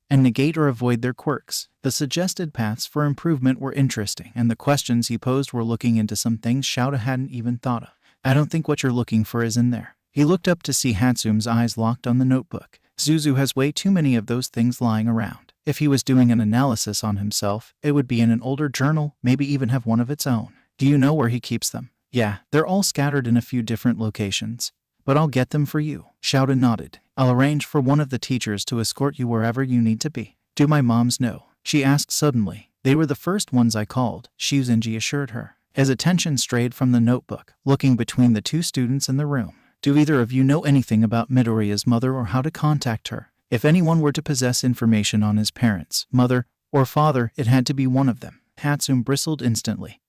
and negate or avoid their quirks. The suggested paths for improvement were interesting, and the questions he posed were looking into some things Shouta hadn't even thought of. "I don't think what you're looking for is in there." He looked up to see Hatsume's eyes locked on the notebook. "Zuzu has way too many of those things lying around. If he was doing an analysis on himself, it would be in an older journal, maybe even have one of its own." "Do you know where he keeps them?" "Yeah, they're all scattered in a few different locations. But I'll get them for you." Shouta nodded. "I'll arrange for one of the teachers to escort you wherever you need to be." "Do my moms know?" she asked suddenly. "They were the first ones I called," Shuzenji assured her. His attention strayed from the notebook, looking between the two students in the room. "Do either of you know anything about Midoriya's mother or how to contact her?" If anyone were to possess information on his parents, mother, or father, it had to be one of them. Hatsume bristled instantly,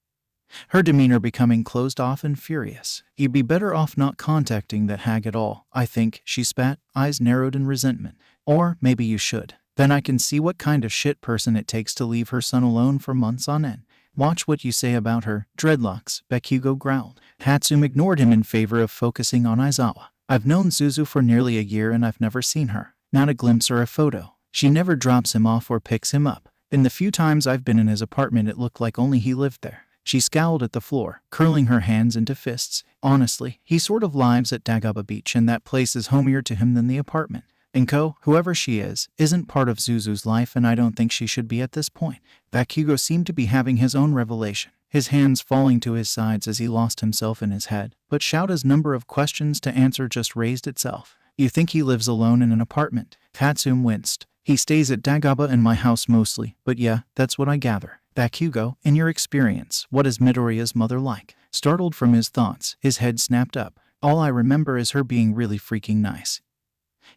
her demeanor becoming closed off and furious. You'd be better off not contacting that hag at all, I think, she spat, eyes narrowed in resentment. Or maybe you should. Then I can see what kind of shit person it takes to leave her son alone for months on end. Watch what you say about her, dreadlocks, Bakugo growled. Hatsume ignored him in favor of focusing on Aizawa. I've known Zuzu for nearly a year and I've never seen her. Not a glimpse or a photo. She never drops him off or picks him up. In the few times I've been in his apartment, it looked like only he lived there. She scowled at the floor, curling her hands into fists. Honestly, he sort of lives at Dagaba Beach and that place is homier to him than the apartment. Inko, whoever she is, isn't part of Zuzu's life and I don't think she should be at this point. Bakugo seemed to be having his own revelation, his hands falling to his sides as he lost himself in his head. But Shouta's number of questions to answer just raised itself. You think he lives alone in an apartment? Hatsume winced. He stays at Dagaba and my house mostly, but yeah, that's what I gather. Bakugo, in your experience, what is Midoriya's mother like? Startled from his thoughts, his head snapped up. All I remember is her being really freaking nice.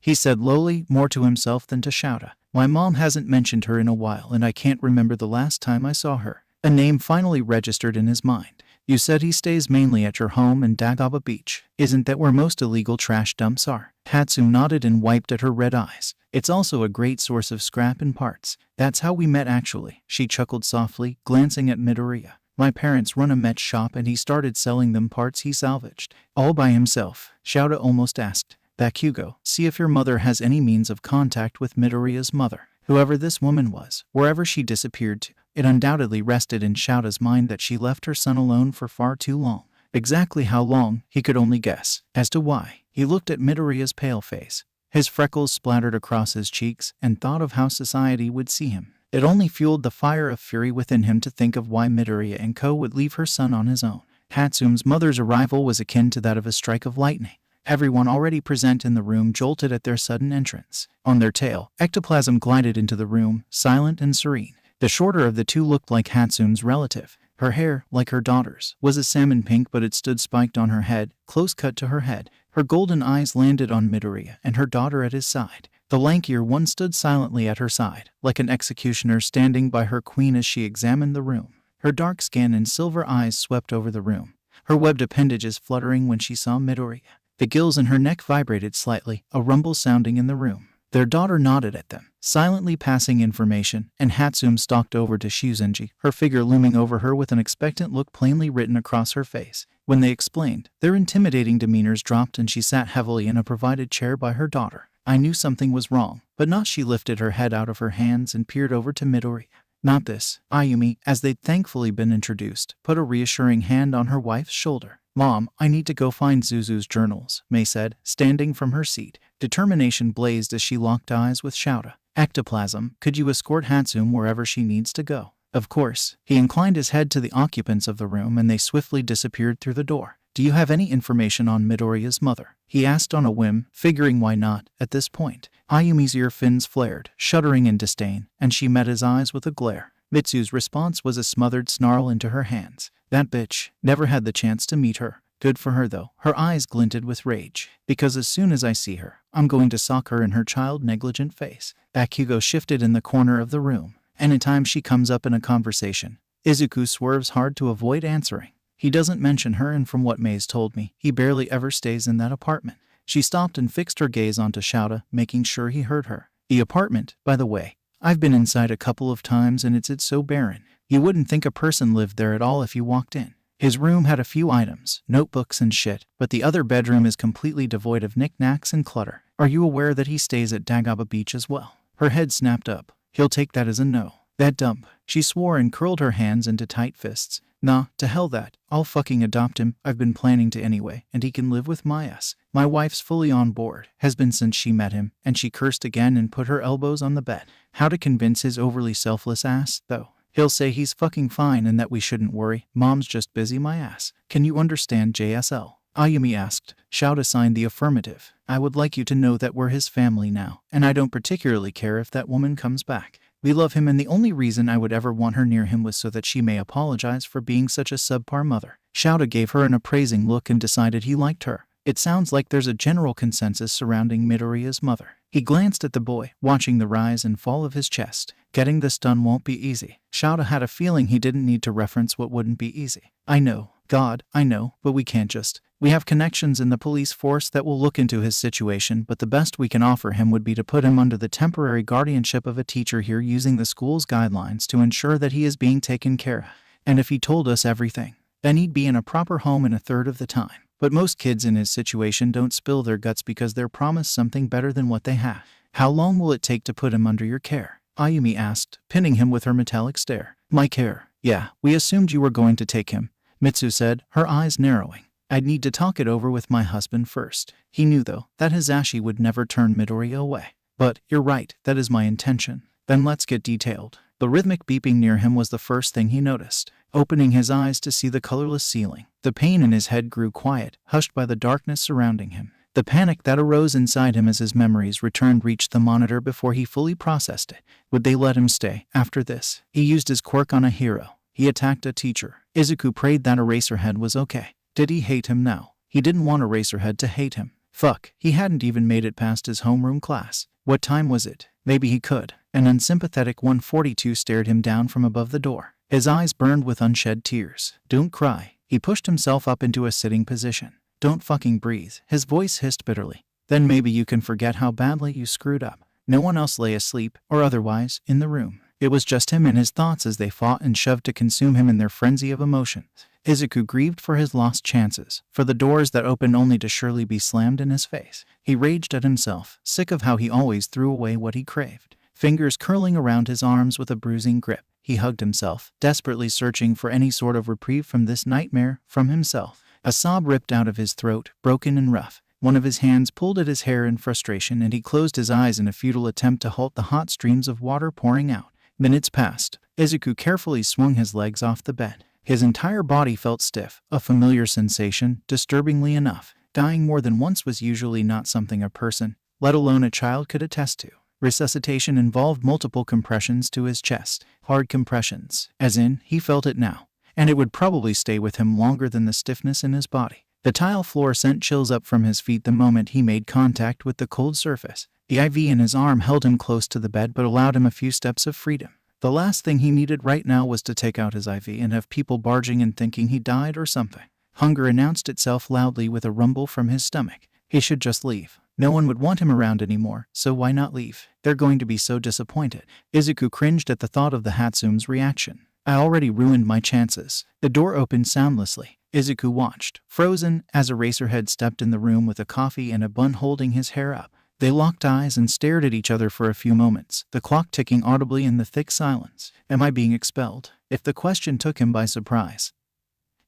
He said lowly, more to himself than to Shouta. My mom hasn't mentioned her in a while and I can't remember the last time I saw her. A name finally registered in his mind. You said he stays mainly at your home in Dagaba Beach. Isn't that where most illegal trash dumps are? Hatsume nodded and wiped at her red eyes. It's also a great source of scrap and parts. That's how we met actually, she chuckled softly, glancing at Midoriya. My parents run a met shop and he started selling them parts he salvaged. All by himself, Shouta almost asked. Bakugo, see if your mother has any means of contact with Midoriya's mother. Whoever this woman was, wherever she disappeared to, it undoubtedly rested in Shouta's mind that she left her son alone for far too long. Exactly how long, he could only guess. As to why, he looked at Midoriya's pale face. His freckles splattered across his cheeks and thought of how society would see him. It only fueled the fire of fury within him to think of why Midoriya and Co. would leave her son on his own. Hatsume's mother's arrival was akin to that of a strike of lightning. Everyone already present in the room jolted at their sudden entrance. On their tail, ectoplasm glided into the room, silent and serene. The shorter of the two looked like Hatsume's relative. Her hair, like her daughter's, was a salmon pink, but it stood spiked on her head, close cut to her head. Her golden eyes landed on Midoriya and her daughter at his side. The lankier one stood silently at her side, like an executioner standing by her queen as she examined the room. Her dark skin and silver eyes swept over the room, her webbed appendages fluttering when she saw Midoriya. The gills in her neck vibrated slightly, a rumble sounding in the room. Their daughter nodded at them, silently passing information, and Hatsume stalked over to Shuzenji, her figure looming over her with an expectant look plainly written across her face. When they explained, their intimidating demeanors dropped and she sat heavily in a provided chair by her daughter. I knew something was wrong, but not. She lifted her head out of her hands and peered over to Midoriya. Not this. Ayumi, as they'd thankfully been introduced, put a reassuring hand on her wife's shoulder. Mom, I need to go find Zuzu's journals, Mei said, standing from her seat. Determination blazed as she locked eyes with Shouta. Ectoplasm, could you escort Hatsume wherever she needs to go? Of course. He inclined his head to the occupants of the room and they swiftly disappeared through the door. Do you have any information on Midoriya's mother? He asked on a whim, figuring why not, at this point. Ayumi's ear fins flared, shuddering in disdain, and she met his eyes with a glare. Mitsu's response was a smothered snarl into her hands. That bitch. Never had the chance to meet her. Good for her though. Her eyes glinted with rage. Because as soon as I see her, I'm going to sock her in her child-negligent face. Bakugo shifted in the corner of the room. Anytime she comes up in a conversation, Izuku swerves hard to avoid answering. He doesn't mention her, and from what Mei's told me, he barely ever stays in that apartment. She stopped and fixed her gaze onto Shouta, making sure he heard her. The apartment, by the way. I've been inside a couple of times and it's so barren. You wouldn't think a person lived there at all if you walked in. His room had a few items, notebooks and shit, but the other bedroom is completely devoid of knickknacks and clutter. Are you aware that he stays at Dagaba Beach as well? Her head snapped up. He'll take that as a no. That dump. She swore and curled her hands into tight fists. Nah, to hell that. I'll fucking adopt him. I've been planning to anyway, and he can live with my ass. My wife's fully on board, has been since she met him, and she cursed again and put her elbows on the bed. How to convince his overly selfless ass, though? He'll say he's fucking fine and that we shouldn't worry. Mom's just busy my ass. Can you understand JSL? Ayumi asked. Shouta signed the affirmative. I would like you to know that we're his family now, and I don't particularly care if that woman comes back. We love him, and the only reason I would ever want her near him was so that she may apologize for being such a subpar mother. Shouta gave her an appraising look and decided he liked her. It sounds like there's a general consensus surrounding Midoriya's mother. He glanced at the boy, watching the rise and fall of his chest. Getting this done won't be easy. Shouta had a feeling he didn't need to reference what wouldn't be easy. I know. God, I know, but we can't just. We have connections in the police force that will look into his situation, but the best we can offer him would be to put him under the temporary guardianship of a teacher here using the school's guidelines to ensure that he is being taken care of. And if he told us everything, then he'd be in a proper home in a third of the time. But most kids in his situation don't spill their guts because they're promised something better than what they have. How long will it take to put him under your care? Ayumi asked, pinning him with her metallic stare. My care? Yeah, we assumed you were going to take him, Mitsu said, her eyes narrowing. I'd need to talk it over with my husband first. He knew, though, that Hisashi would never turn Midoriya away. But, you're right, that is my intention. Then let's get detailed. The rhythmic beeping near him was the first thing he noticed. Opening his eyes to see the colorless ceiling, the pain in his head grew quiet, hushed by the darkness surrounding him. The panic that arose inside him as his memories returned reached the monitor before he fully processed it. Would they let him stay after this? He used his quirk on a hero. He attacked a teacher. Izuku prayed that Eraserhead was okay. Did he hate him now? He didn't want Eraserhead to hate him. Fuck, he hadn't even made it past his homeroom class. What time was it? Maybe he could. An unsympathetic 142 stared him down from above the door. His eyes burned with unshed tears. Don't cry. He pushed himself up into a sitting position. Don't fucking breathe. His voice hissed bitterly. Then maybe you can forget how badly you screwed up. No one else lay asleep, or otherwise, in the room. It was just him and his thoughts as they fought and shoved to consume him in their frenzy of emotions. Izuku grieved for his lost chances, for the doors that opened only to surely be slammed in his face. He raged at himself, sick of how he always threw away what he craved. Fingers curling around his arms with a bruising grip, he hugged himself, desperately searching for any sort of reprieve from this nightmare, from himself. A sob ripped out of his throat, broken and rough. One of his hands pulled at his hair in frustration and he closed his eyes in a futile attempt to halt the hot streams of water pouring out. Minutes passed. Izuku carefully swung his legs off the bed. His entire body felt stiff, a familiar sensation, disturbingly enough. Dying more than once was usually not something a person, let alone a child, could attest to. Resuscitation involved multiple compressions to his chest. Hard compressions, as in, he felt it now. And it would probably stay with him longer than the stiffness in his body. The tile floor sent chills up from his feet the moment he made contact with the cold surface. The IV in his arm held him close to the bed but allowed him a few steps of freedom. The last thing he needed right now was to take out his IV and have people barging in thinking he died or something. Hunger announced itself loudly with a rumble from his stomach. He should just leave. No one would want him around anymore, so why not leave? They're going to be so disappointed. Izuku cringed at the thought of the Hatsume's reaction. I already ruined my chances. The door opened soundlessly. Izuku watched, frozen, as Eraserhead stepped in the room with a coffee and a bun holding his hair up. They locked eyes and stared at each other for a few moments, the clock ticking audibly in the thick silence. Am I being expelled? If the question took him by surprise,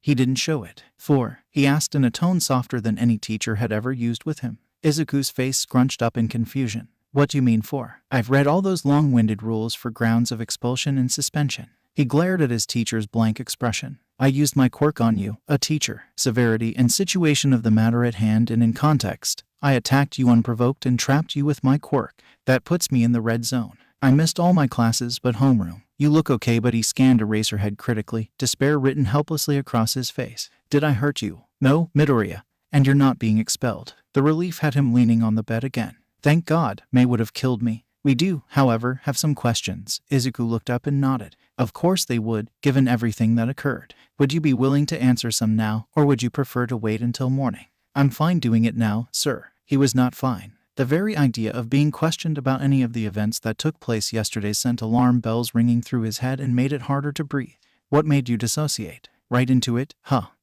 he didn't show it. He asked in a tone softer than any teacher had ever used with him. Izuku's face scrunched up in confusion. What do you mean for? I've read all those long-winded rules for grounds of expulsion and suspension. He glared at his teacher's blank expression. I used my quirk on you, a teacher. Severity and situation of the matter at hand and in context. I attacked you unprovoked and trapped you with my quirk. That puts me in the red zone. I missed all my classes but homeroom. You look okay, but he scanned Eraserhead critically, despair written helplessly across his face. Did I hurt you? No, Midoriya. And you're not being expelled. The relief had him leaning on the bed again. Thank God, May would have killed me. We do, however, have some questions. Izuku looked up and nodded. Of course they would, given everything that occurred. Would you be willing to answer some now, or would you prefer to wait until morning? I'm fine doing it now, sir. He was not fine. The very idea of being questioned about any of the events that took place yesterday sent alarm bells ringing through his head and made it harder to breathe. What made you dissociate? Right into it?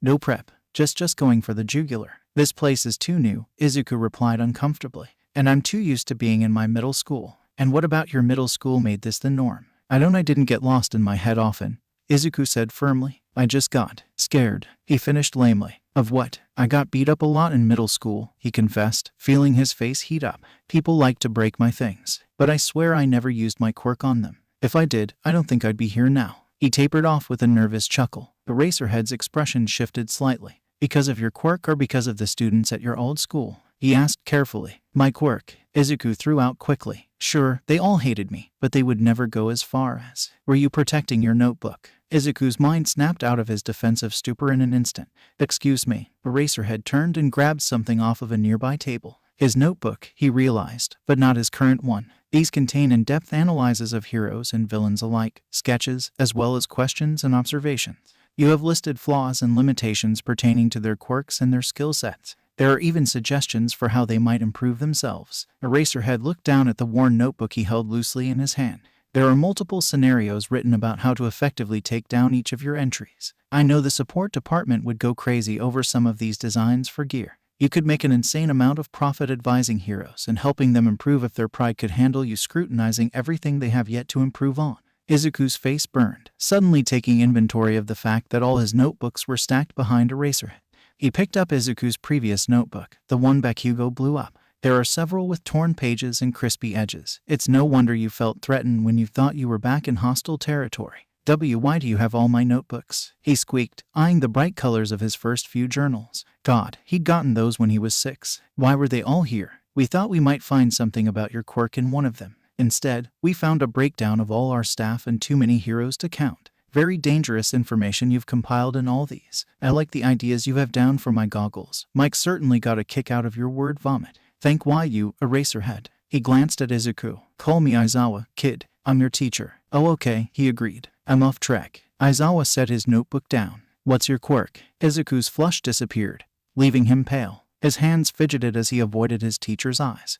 No prep. Just going for the jugular. This place is too new, Izuku replied uncomfortably. And I'm too used to being in my middle school. And what about your middle school made this the norm? I didn't get lost in my head often, Izuku said firmly. I just got scared. He finished lamely. Of what? I got beat up a lot in middle school, he confessed, feeling his face heat up. People like to break my things, but I swear I never used my quirk on them. If I did, I don't think I'd be here now. He tapered off with a nervous chuckle. Eraserhead's expression shifted slightly. Because of your quirk or because of the students at your old school? he asked carefully. My quirk, Izuku threw out quickly. Sure, they all hated me, but they would never go as far as, were you protecting your notebook? Izuku's mind snapped out of his defensive stupor in an instant. Excuse me. Eraserhead turned and grabbed something off of a nearby table. His notebook, he realized, but not his current one. These contain in-depth analyses of heroes and villains alike, sketches, as well as questions and observations. You have listed flaws and limitations pertaining to their quirks and their skill sets. There are even suggestions for how they might improve themselves. Eraserhead looked down at the worn notebook he held loosely in his hand. There are multiple scenarios written about how to effectively take down each of your entries. I know the support department would go crazy over some of these designs for gear. You could make an insane amount of profit advising heroes and helping them improve if their pride could handle you scrutinizing everything they have yet to improve on. Izuku's face burned, suddenly taking inventory of the fact that all his notebooks were stacked behind Eraserhead. He picked up Izuku's previous notebook, the one Bakugo blew up. There are several with torn pages and crispy edges. It's no wonder you felt threatened when you thought you were back in hostile territory. Why do you have all my notebooks? He squeaked, eyeing the bright colors of his first few journals. God, he'd gotten those when he was 6. Why were they all here? We thought we might find something about your quirk in one of them. Instead, we found a breakdown of all our staff and too many heroes to count. Very dangerous information you've compiled in all these. I like the ideas you have down for my goggles. Mike certainly got a kick out of your word vomit. Thank you, Eraserhead. He glanced at Izuku. Call me Aizawa, kid. I'm your teacher. Oh okay, he agreed. I'm off track. Aizawa set his notebook down. What's your quirk? Izuku's flush disappeared, leaving him pale. His hands fidgeted as he avoided his teacher's eyes.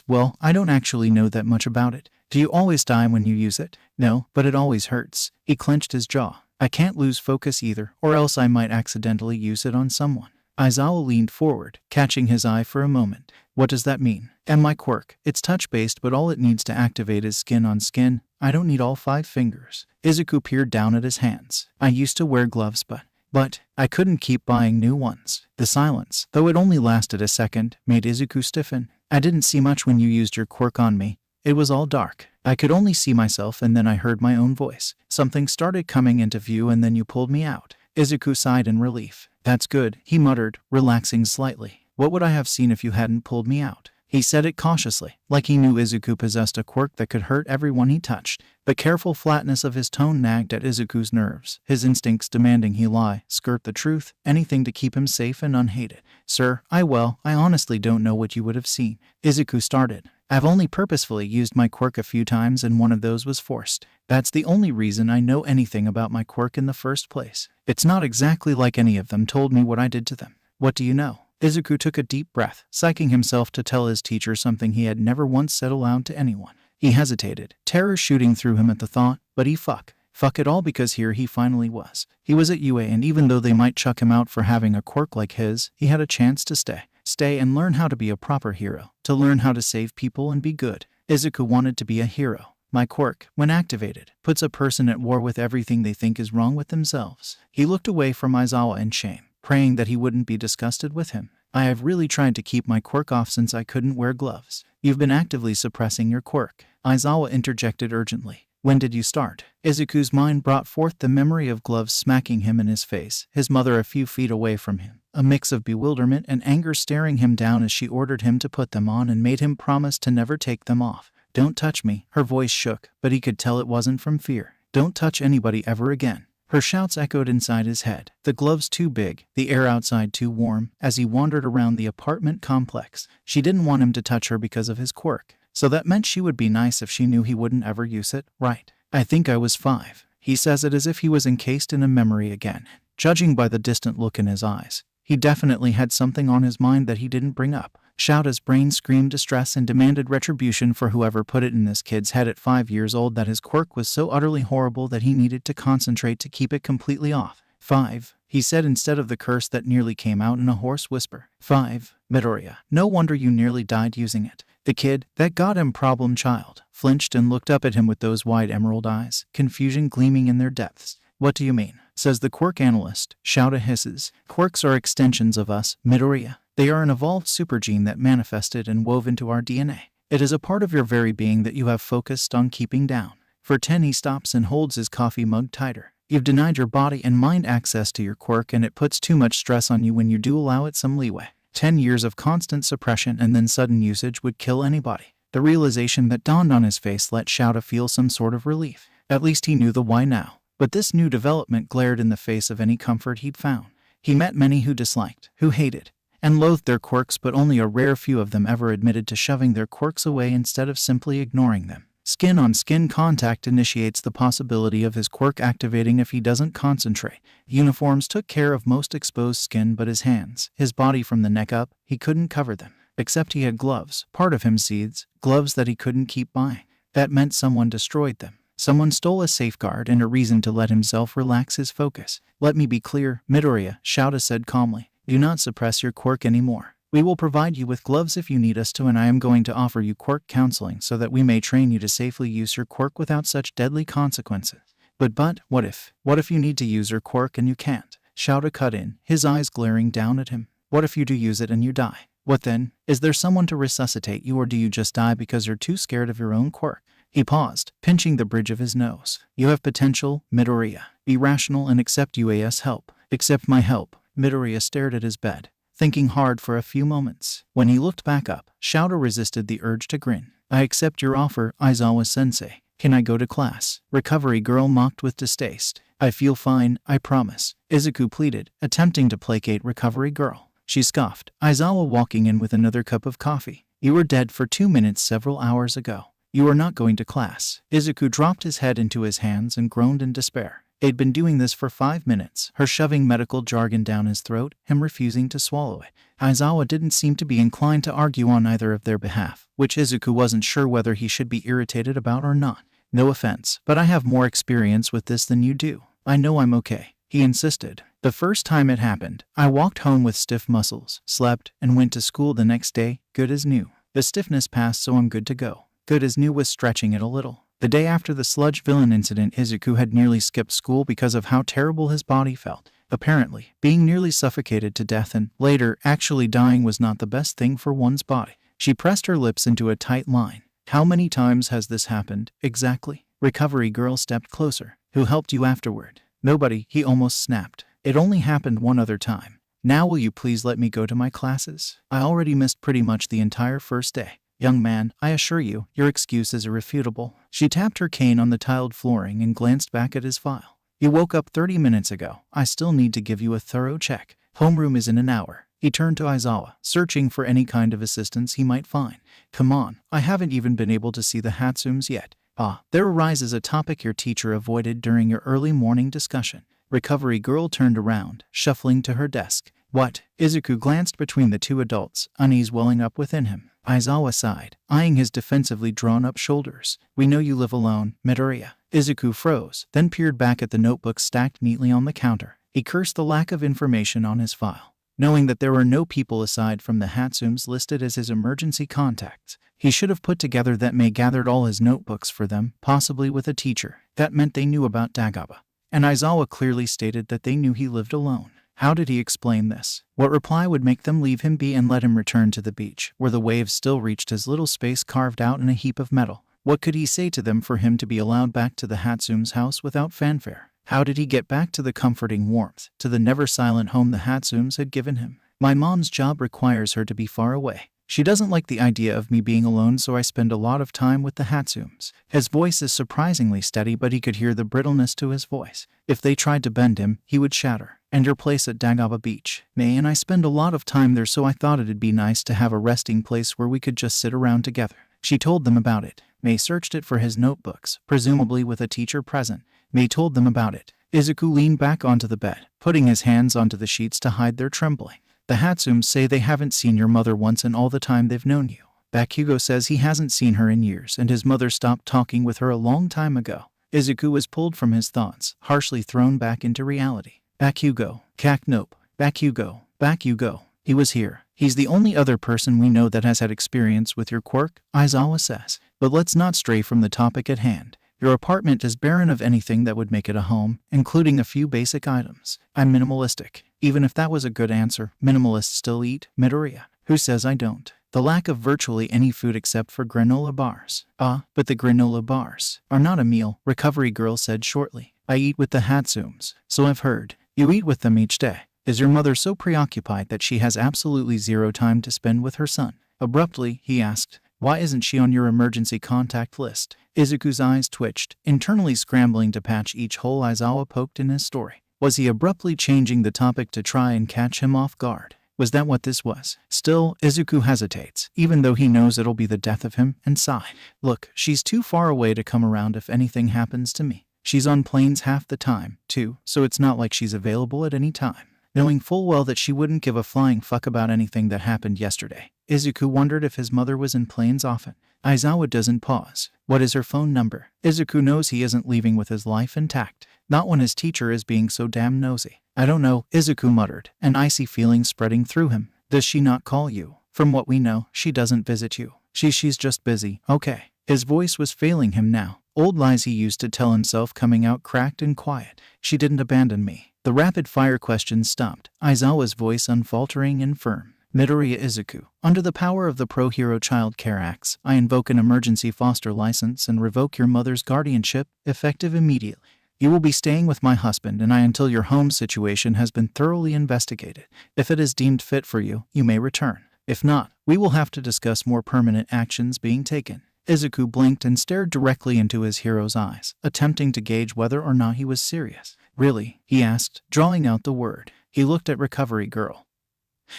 Well, I don't actually know that much about it. Do you always die when you use it? No, but it always hurts. He clenched his jaw. I can't lose focus either, or else I might accidentally use it on someone. Aizawa leaned forward, catching his eye for a moment. What does that mean? And my quirk, it's touch-based but all it needs to activate is skin on skin. I don't need all 5 fingers. Izuku peered down at his hands. I used to wear gloves but I couldn't keep buying new ones. The silence, though it only lasted a second, made Izuku stiffen. I didn't see much when you used your quirk on me. It was all dark. I could only see myself and then I heard my own voice. Something started coming into view and then you pulled me out. Izuku sighed in relief. That's good, he muttered, relaxing slightly. What would I have seen if you hadn't pulled me out? He said it cautiously, like he knew Izuku possessed a quirk that could hurt everyone he touched. The careful flatness of his tone nagged at Izuku's nerves, his instincts demanding he lie, skirt the truth, anything to keep him safe and unhated. Sir, I honestly don't know what you would have seen. Izuku started. I've only purposefully used my quirk a few times and one of those was forced. That's the only reason I know anything about my quirk in the first place. It's not exactly like any of them told me what I did to them. What do you know? Izuku took a deep breath, psyching himself to tell his teacher something he had never once said aloud to anyone. He hesitated, terror shooting through him at the thought, but he fuck it all because here he finally was. He was at UA and even though they might chuck him out for having a quirk like his, he had a chance to stay and learn how to be a proper hero, to learn how to save people and be good. Izuku wanted to be a hero. My quirk, when activated, puts a person at war with everything they think is wrong with themselves. He looked away from Aizawa in shame, praying that he wouldn't be disgusted with him. I have really tried to keep my quirk off since I couldn't wear gloves. You've been actively suppressing your quirk. Aizawa interjected urgently. When did you start? Izuku's mind brought forth the memory of gloves smacking him in his face, his mother a few feet away from him, a mix of bewilderment and anger staring him down as she ordered him to put them on and made him promise to never take them off. Don't touch me. Her voice shook, but he could tell it wasn't from fear. Don't touch anybody ever again. Her shouts echoed inside his head, the gloves too big, the air outside too warm, as he wandered around the apartment complex. She didn't want him to touch her because of his quirk, so that meant she would be nice if she knew he wouldn't ever use it, right? I think I was 5. He says it as if he was encased in a memory again. Judging by the distant look in his eyes, he definitely had something on his mind that he didn't bring up. His brain screamed distress and demanded retribution for whoever put it in this kid's head at 5 years old that his quirk was so utterly horrible that he needed to concentrate to keep it completely off. 5, he said instead of the curse that nearly came out in a hoarse whisper. 5, Midoriya, no wonder you nearly died using it. The kid, that goddamn problem child, flinched and looked up at him with those wide emerald eyes, confusion gleaming in their depths. What do you mean? Says the quirk analyst. Shouta hisses. Quirks are extensions of us, Midoriya. They are an evolved supergene that manifested and wove into our DNA. It is a part of your very being that you have focused on keeping down. For 10 he stops and holds his coffee mug tighter. You've denied your body and mind access to your quirk and it puts too much stress on you when you do allow it some leeway. 10 years of constant suppression and then sudden usage would kill anybody. The realization that dawned on his face let Shouta feel some sort of relief. At least he knew the why now. But this new development glared in the face of any comfort he'd found. He met many who disliked, who hated, and loathed their quirks, but only a rare few of them ever admitted to shoving their quirks away instead of simply ignoring them. Skin-on-skin contact initiates the possibility of his quirk activating if he doesn't concentrate. Uniforms took care of most exposed skin, but his hands, his body from the neck up, he couldn't cover them. Except he had gloves, part of him seeds, gloves that he couldn't keep buying. That meant someone destroyed them. Someone stole a safeguard and a reason to let himself relax his focus. Let me be clear, Midoriya, Shouta said calmly. Do not suppress your quirk anymore. We will provide you with gloves if you need us to, and I am going to offer you quirk counseling so that we may train you to safely use your quirk without such deadly consequences. But, what if? What if you need to use your quirk and you can't? Shouta cut in, his eyes glaring down at him. What if you do use it and you die? What then? Is there someone to resuscitate you, or do you just die because you're too scared of your own quirk? He paused, pinching the bridge of his nose. You have potential, Midoriya. Be rational and accept UAS help. Accept my help. Midoriya stared at his bed, thinking hard for a few moments. When he looked back up, Shouta resisted the urge to grin. I accept your offer, Aizawa-sensei. Can I go to class? Recovery girl mocked with distaste. I feel fine, I promise. Izuku pleaded, attempting to placate recovery girl. She scoffed, Aizawa walking in with another cup of coffee. You were dead for 2 minutes several hours ago. You are not going to class. Izuku dropped his head into his hands and groaned in despair. They'd been doing this for 5 minutes, her shoving medical jargon down his throat, him refusing to swallow it. Aizawa didn't seem to be inclined to argue on either of their behalf, which Izuku wasn't sure whether he should be irritated about or not. No offense, but I have more experience with this than you do. I know I'm okay, he insisted. The first time it happened, I walked home with stiff muscles, slept, and went to school the next day, good as new. The stiffness passed, so I'm good to go. Good as new was stretching it a little. The day after the sludge villain incident, Izuku had nearly skipped school because of how terrible his body felt. Apparently, being nearly suffocated to death and, later, actually dying was not the best thing for one's body. She pressed her lips into a tight line. How many times has this happened, exactly? Recovery girl stepped closer. Who helped you afterward? Nobody, he almost snapped. It only happened one other time. Now will you please let me go to my classes? I already missed pretty much the entire first day. Young man, I assure you, your excuse is irrefutable. She tapped her cane on the tiled flooring and glanced back at his file. You woke up 30 minutes ago. I still need to give you a thorough check. Homeroom is in an hour. He turned to Aizawa, searching for any kind of assistance he might find. Come on, I haven't even been able to see the Hatsumes yet. Ah, there arises a topic your teacher avoided during your early morning discussion. Recovery girl turned around, shuffling to her desk. What? Izuku glanced between the two adults, unease welling up within him. Aizawa sighed, eyeing his defensively drawn-up shoulders. We know you live alone, Midoriya. Izuku froze, then peered back at the notebooks stacked neatly on the counter. He cursed the lack of information on his file. Knowing that there were no people aside from the Hatsumes listed as his emergency contacts, he should have put together that May gathered all his notebooks for them, possibly with a teacher. That meant they knew about Dagaba. And Aizawa clearly stated that they knew he lived alone. How did he explain this? What reply would make them leave him be and let him return to the beach, where the waves still reached his little space carved out in a heap of metal? What could he say to them for him to be allowed back to the Hatsume's house without fanfare? How did he get back to the comforting warmth, to the never-silent home the Hatsumes had given him? My mom's job requires her to be far away. She doesn't like the idea of me being alone, so I spend a lot of time with the Hatsumes. His voice is surprisingly steady, but he could hear the brittleness to his voice. If they tried to bend him, he would shatter. And your place at Dagaba Beach. May and I spend a lot of time there, so I thought it'd be nice to have a resting place where we could just sit around together. She told them about it. May searched it for his notebooks, presumably with a teacher present. May told them about it. Izuku leaned back onto the bed, putting his hands onto the sheets to hide their trembling. The Hatsumes say they haven't seen your mother once in all the time they've known you. Bakugo says he hasn't seen her in years, and his mother stopped talking with her a long time ago. Izuku was pulled from his thoughts, harshly thrown back into reality. Bakugo. Nope. Bakugo. He was here. He's the only other person we know that has had experience with your quirk, Aizawa says. But let's not stray from the topic at hand. Your apartment is barren of anything that would make it a home, including a few basic items. I'm minimalistic. Even if that was a good answer, minimalists still eat, Midoriya. Who says I don't? The lack of virtually any food except for granola bars. Ah, but the granola bars are not a meal, Recovery Girl said shortly. I eat with the Hatsumes, so I've heard. You eat with them each day. Is your mother so preoccupied that she has absolutely zero time to spend with her son? Abruptly, he asked. Why isn't she on your emergency contact list? Izuku's eyes twitched, internally scrambling to patch each hole Aizawa poked in his story. Was he abruptly changing the topic to try and catch him off guard? Was that what this was? Still, Izuku hesitates, even though he knows it'll be the death of him, and sigh. Look, she's too far away to come around if anything happens to me. She's on planes half the time, too, so it's not like she's available at any time. Knowing full well that she wouldn't give a flying fuck about anything that happened yesterday, Izuku wondered if his mother was in planes often. Aizawa doesn't pause. What is her phone number? Izuku knows he isn't leaving with his life intact. Not when his teacher is being so damn nosy. I don't know, Izuku muttered, an icy feeling spreading through him. Does she not call you? From what we know, she doesn't visit you. She's just busy. Okay. His voice was failing him now. Old lies he used to tell himself coming out cracked and quiet. She didn't abandon me. The rapid-fire questions stopped, Aizawa's voice unfaltering and firm. Midoriya Izuku. Under the power of the Pro-Hero Child Care Acts, I invoke an emergency foster license and revoke your mother's guardianship, effective immediately. You will be staying with my husband and I until your home situation has been thoroughly investigated. If it is deemed fit for you, you may return. If not, we will have to discuss more permanent actions being taken. Izuku blinked and stared directly into his hero's eyes, attempting to gauge whether or not he was serious. Really? He asked, drawing out the word. He looked at Recovery Girl,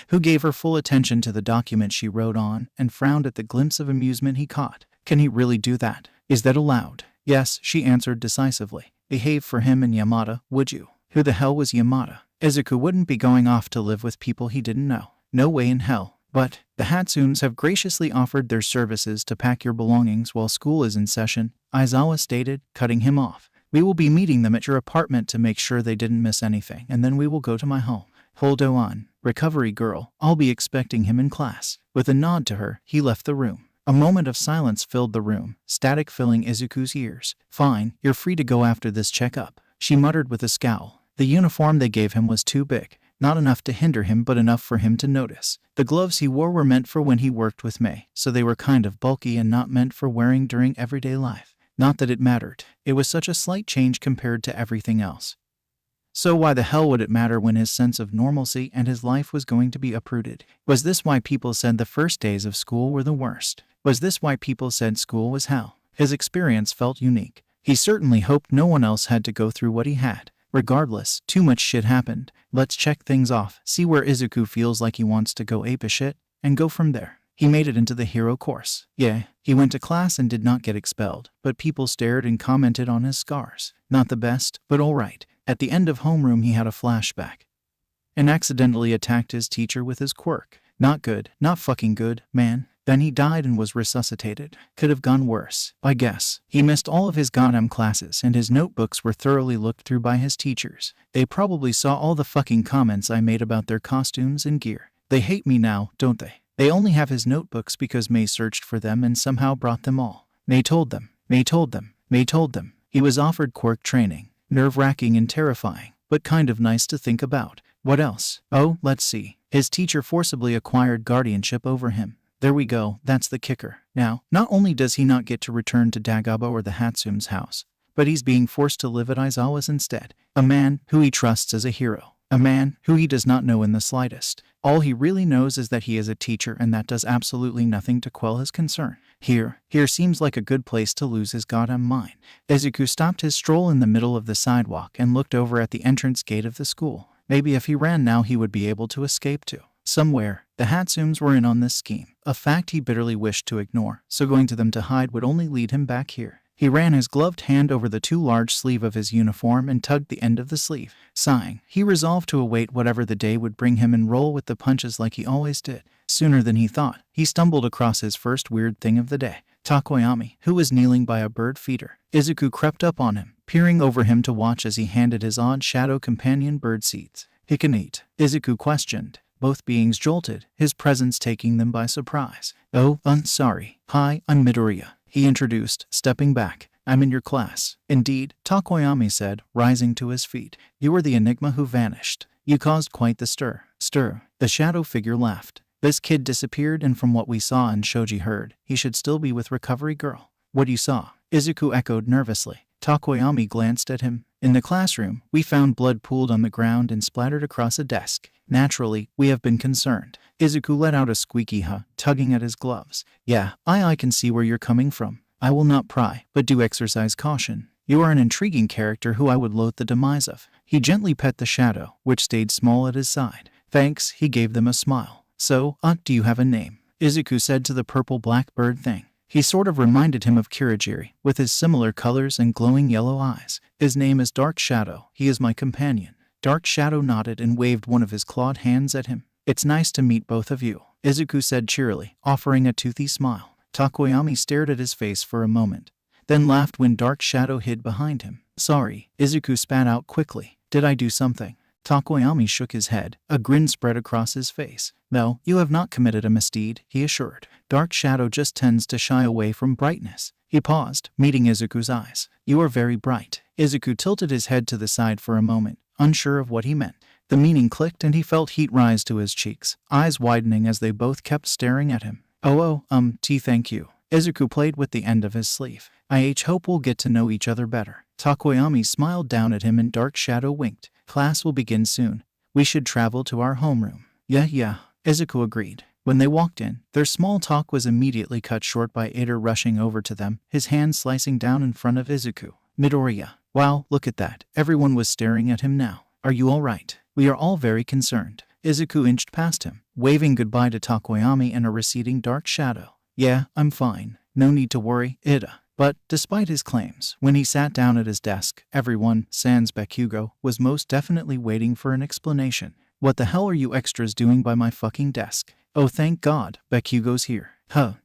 who gave her full attention to the document she wrote on, and frowned at the glimpse of amusement he caught. Can he really do that? Is that allowed? Yes, she answered decisively. Behave for him and Yamada, would you? Who the hell was Yamada? Izuku wouldn't be going off to live with people he didn't know. No way in hell. But the Hatsumes have graciously offered their services to pack your belongings while school is in session, Aizawa stated, cutting him off. We will be meeting them at your apartment to make sure they didn't miss anything, and then we will go to my home. Hold on, Recovery Girl. I'll be expecting him in class. With a nod to her, he left the room. A moment of silence filled the room, static filling Izuku's ears. Fine, you're free to go after this checkup, she muttered with a scowl. The uniform they gave him was too big. Not enough to hinder him but enough for him to notice. The gloves he wore were meant for when he worked with Mei, so they were kind of bulky and not meant for wearing during everyday life. Not that it mattered. It was such a slight change compared to everything else. So why the hell would it matter when his sense of normalcy and his life was going to be uprooted? Was this why people said the first days of school were the worst? Was this why people said school was hell? His experience felt unique. He certainly hoped no one else had to go through what he had. Regardless, too much shit happened. Let's check things off, see where Izuku feels like he wants to go ape-a-shit, and go from there. He made it into the hero course. Yeah, he went to class and did not get expelled, but people stared and commented on his scars. Not the best, but alright. At the end of homeroom he had a flashback and accidentally attacked his teacher with his quirk. Not good, not fucking good, man. Then he died and was resuscitated. Could have gone worse, I guess. He missed all of his goddamn classes and his notebooks were thoroughly looked through by his teachers. They probably saw all the fucking comments I made about their costumes and gear. They hate me now, don't they? They only have his notebooks because Mei searched for them and somehow brought them all. Mei told them. Mei told them. Mei told them. He was offered quirk training. Nerve-wracking and terrifying, but kind of nice to think about. What else? Oh, let's see. His teacher forcibly acquired guardianship over him. There we go, that's the kicker. Now, not only does he not get to return to Dagaba or the Hatsume's house, but he's being forced to live at Aizawa's instead. A man who he trusts as a hero. A man who he does not know in the slightest. All he really knows is that he is a teacher and that does absolutely nothing to quell his concern. Here seems like a good place to lose his goddamn mind. Izuku stopped his stroll in the middle of the sidewalk and looked over at the entrance gate of the school. Maybe if he ran now he would be able to escape to somewhere. The Hatsumes were in on this scheme, a fact he bitterly wished to ignore, so going to them to hide would only lead him back here. He ran his gloved hand over the too large sleeve of his uniform and tugged the end of the sleeve. Sighing, he resolved to await whatever the day would bring him and roll with the punches like he always did. Sooner than he thought, he stumbled across his first weird thing of the day. Takoyami, who was kneeling by a bird feeder. Izuku crept up on him, peering over him to watch as he handed his odd shadow companion bird seeds. "He can eat?" Izuku questioned. Both beings jolted, his presence taking them by surprise. "Oh, I'm sorry. Hi, I'm Midoriya," he introduced, stepping back. "I'm in your class." "Indeed," Takoyami said, rising to his feet. "You were the enigma who vanished. You caused quite the stir." Stir. The shadow figure laughed. "This kid disappeared and from what we saw and Shoji heard, he should still be with Recovery Girl." "What you saw?" Izuku echoed nervously. Takoyami glanced at him. In the classroom, we found blood pooled on the ground and splattered across a desk. Naturally, we have been concerned. Izuku let out a squeaky huh, tugging at his gloves. Yeah, I can see where you're coming from. I will not pry, but do exercise caution. You are an intriguing character who I would loathe the demise of. He gently pet the shadow, which stayed small at his side. Thanks, he gave them a smile. So, do you have a name? Izuku said to the purple blackbird thing. He sort of reminded him of Kirigiri, with his similar colors and glowing yellow eyes. His name is Dark Shadow. He is my companion. Dark Shadow nodded and waved one of his clawed hands at him. It's nice to meet both of you, Izuku said cheerily, offering a toothy smile. Takoyami stared at his face for a moment, then laughed when Dark Shadow hid behind him. Sorry, Izuku spat out quickly. Did I do something? Takoyami shook his head. A grin spread across his face. No, you have not committed a misdeed, he assured. Dark Shadow just tends to shy away from brightness. He paused, meeting Izuku's eyes. You are very bright. Izuku tilted his head to the side for a moment, unsure of what he meant. The meaning clicked and he felt heat rise to his cheeks, eyes widening as they both kept staring at him. Thank you. Izuku played with the end of his sleeve. I hope we'll get to know each other better. Takoyami smiled down at him and Dark Shadow winked. Class will begin soon. We should travel to our homeroom. Yeah, Izuku agreed. When they walked in, their small talk was immediately cut short by Iter rushing over to them, his hand slicing down in front of Izuku. Midoriya. Wow, look at that. Everyone was staring at him now. Are you all right? We are all very concerned. Izuku inched past him, waving goodbye to Takoyami and a receding Dark Shadow. Yeah, I'm fine. No need to worry, Ida. But, despite his claims, when he sat down at his desk, everyone, sans Bakugo, was most definitely waiting for an explanation. What the hell are you extras doing by my fucking desk? Oh, thank God, Bakugo's here.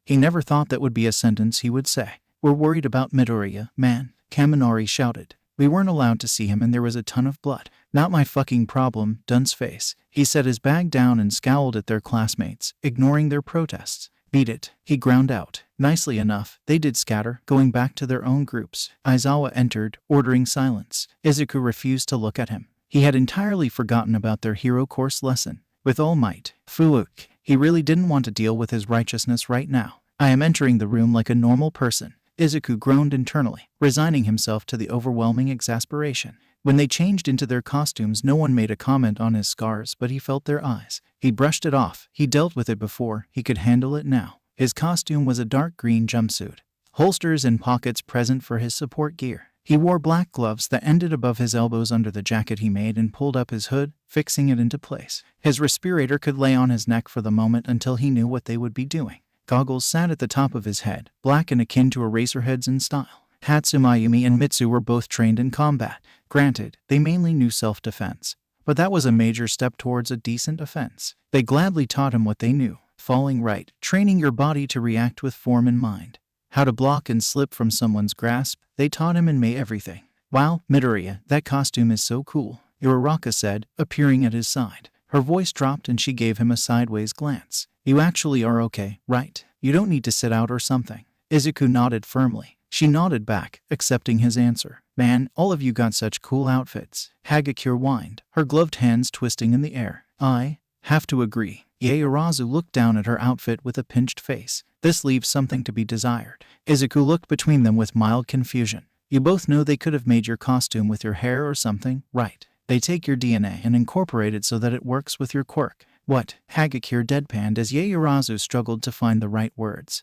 He never thought that would be a sentence he would say. We're worried about Midoriya, man, Kaminari shouted. We weren't allowed to see him and there was a ton of blood. Not my fucking problem, Dunce face. He set his bag down and scowled at their classmates, ignoring their protests. Beat it, he ground out. Nicely enough, they did scatter, going back to their own groups. Aizawa entered, ordering silence. Izuku refused to look at him. He had entirely forgotten about their hero course lesson. With all might, Fuuk. He really didn't want to deal with his righteousness right now. I am entering the room like a normal person. Izuku groaned internally, resigning himself to the overwhelming exasperation. When they changed into their costumes, no one made a comment on his scars, but he felt their eyes. He brushed it off. He dealt with it before. He could handle it now. His costume was a dark green jumpsuit, holsters and pockets present for his support gear. He wore black gloves that ended above his elbows under the jacket he made and pulled up his hood, fixing it into place. His respirator could lay on his neck for the moment until he knew what they would be doing. Goggles sat at the top of his head, black and akin to eraserheads in style. Hatsume and Mitsu were both trained in combat. Granted, they mainly knew self-defense, but that was a major step towards a decent offense. They gladly taught him what they knew. Falling right, training your body to react with form in mind. How to block and slip from someone's grasp, they taught him in May everything. Wow, Midoriya, that costume is so cool, Uraraka said, appearing at his side. Her voice dropped and she gave him a sideways glance. You actually are okay, right? You don't need to sit out or something. Izuku nodded firmly. She nodded back, accepting his answer. Man, all of you got such cool outfits. Hagakure whined, her gloved hands twisting in the air. I have to agree. Yaoyorozu looked down at her outfit with a pinched face. This leaves something to be desired. Izuku looked between them with mild confusion. You both know they could have made your costume with your hair or something, right? They take your DNA and incorporate it so that it works with your quirk. What? Hagakure deadpanned as Yaoyorozu struggled to find the right words,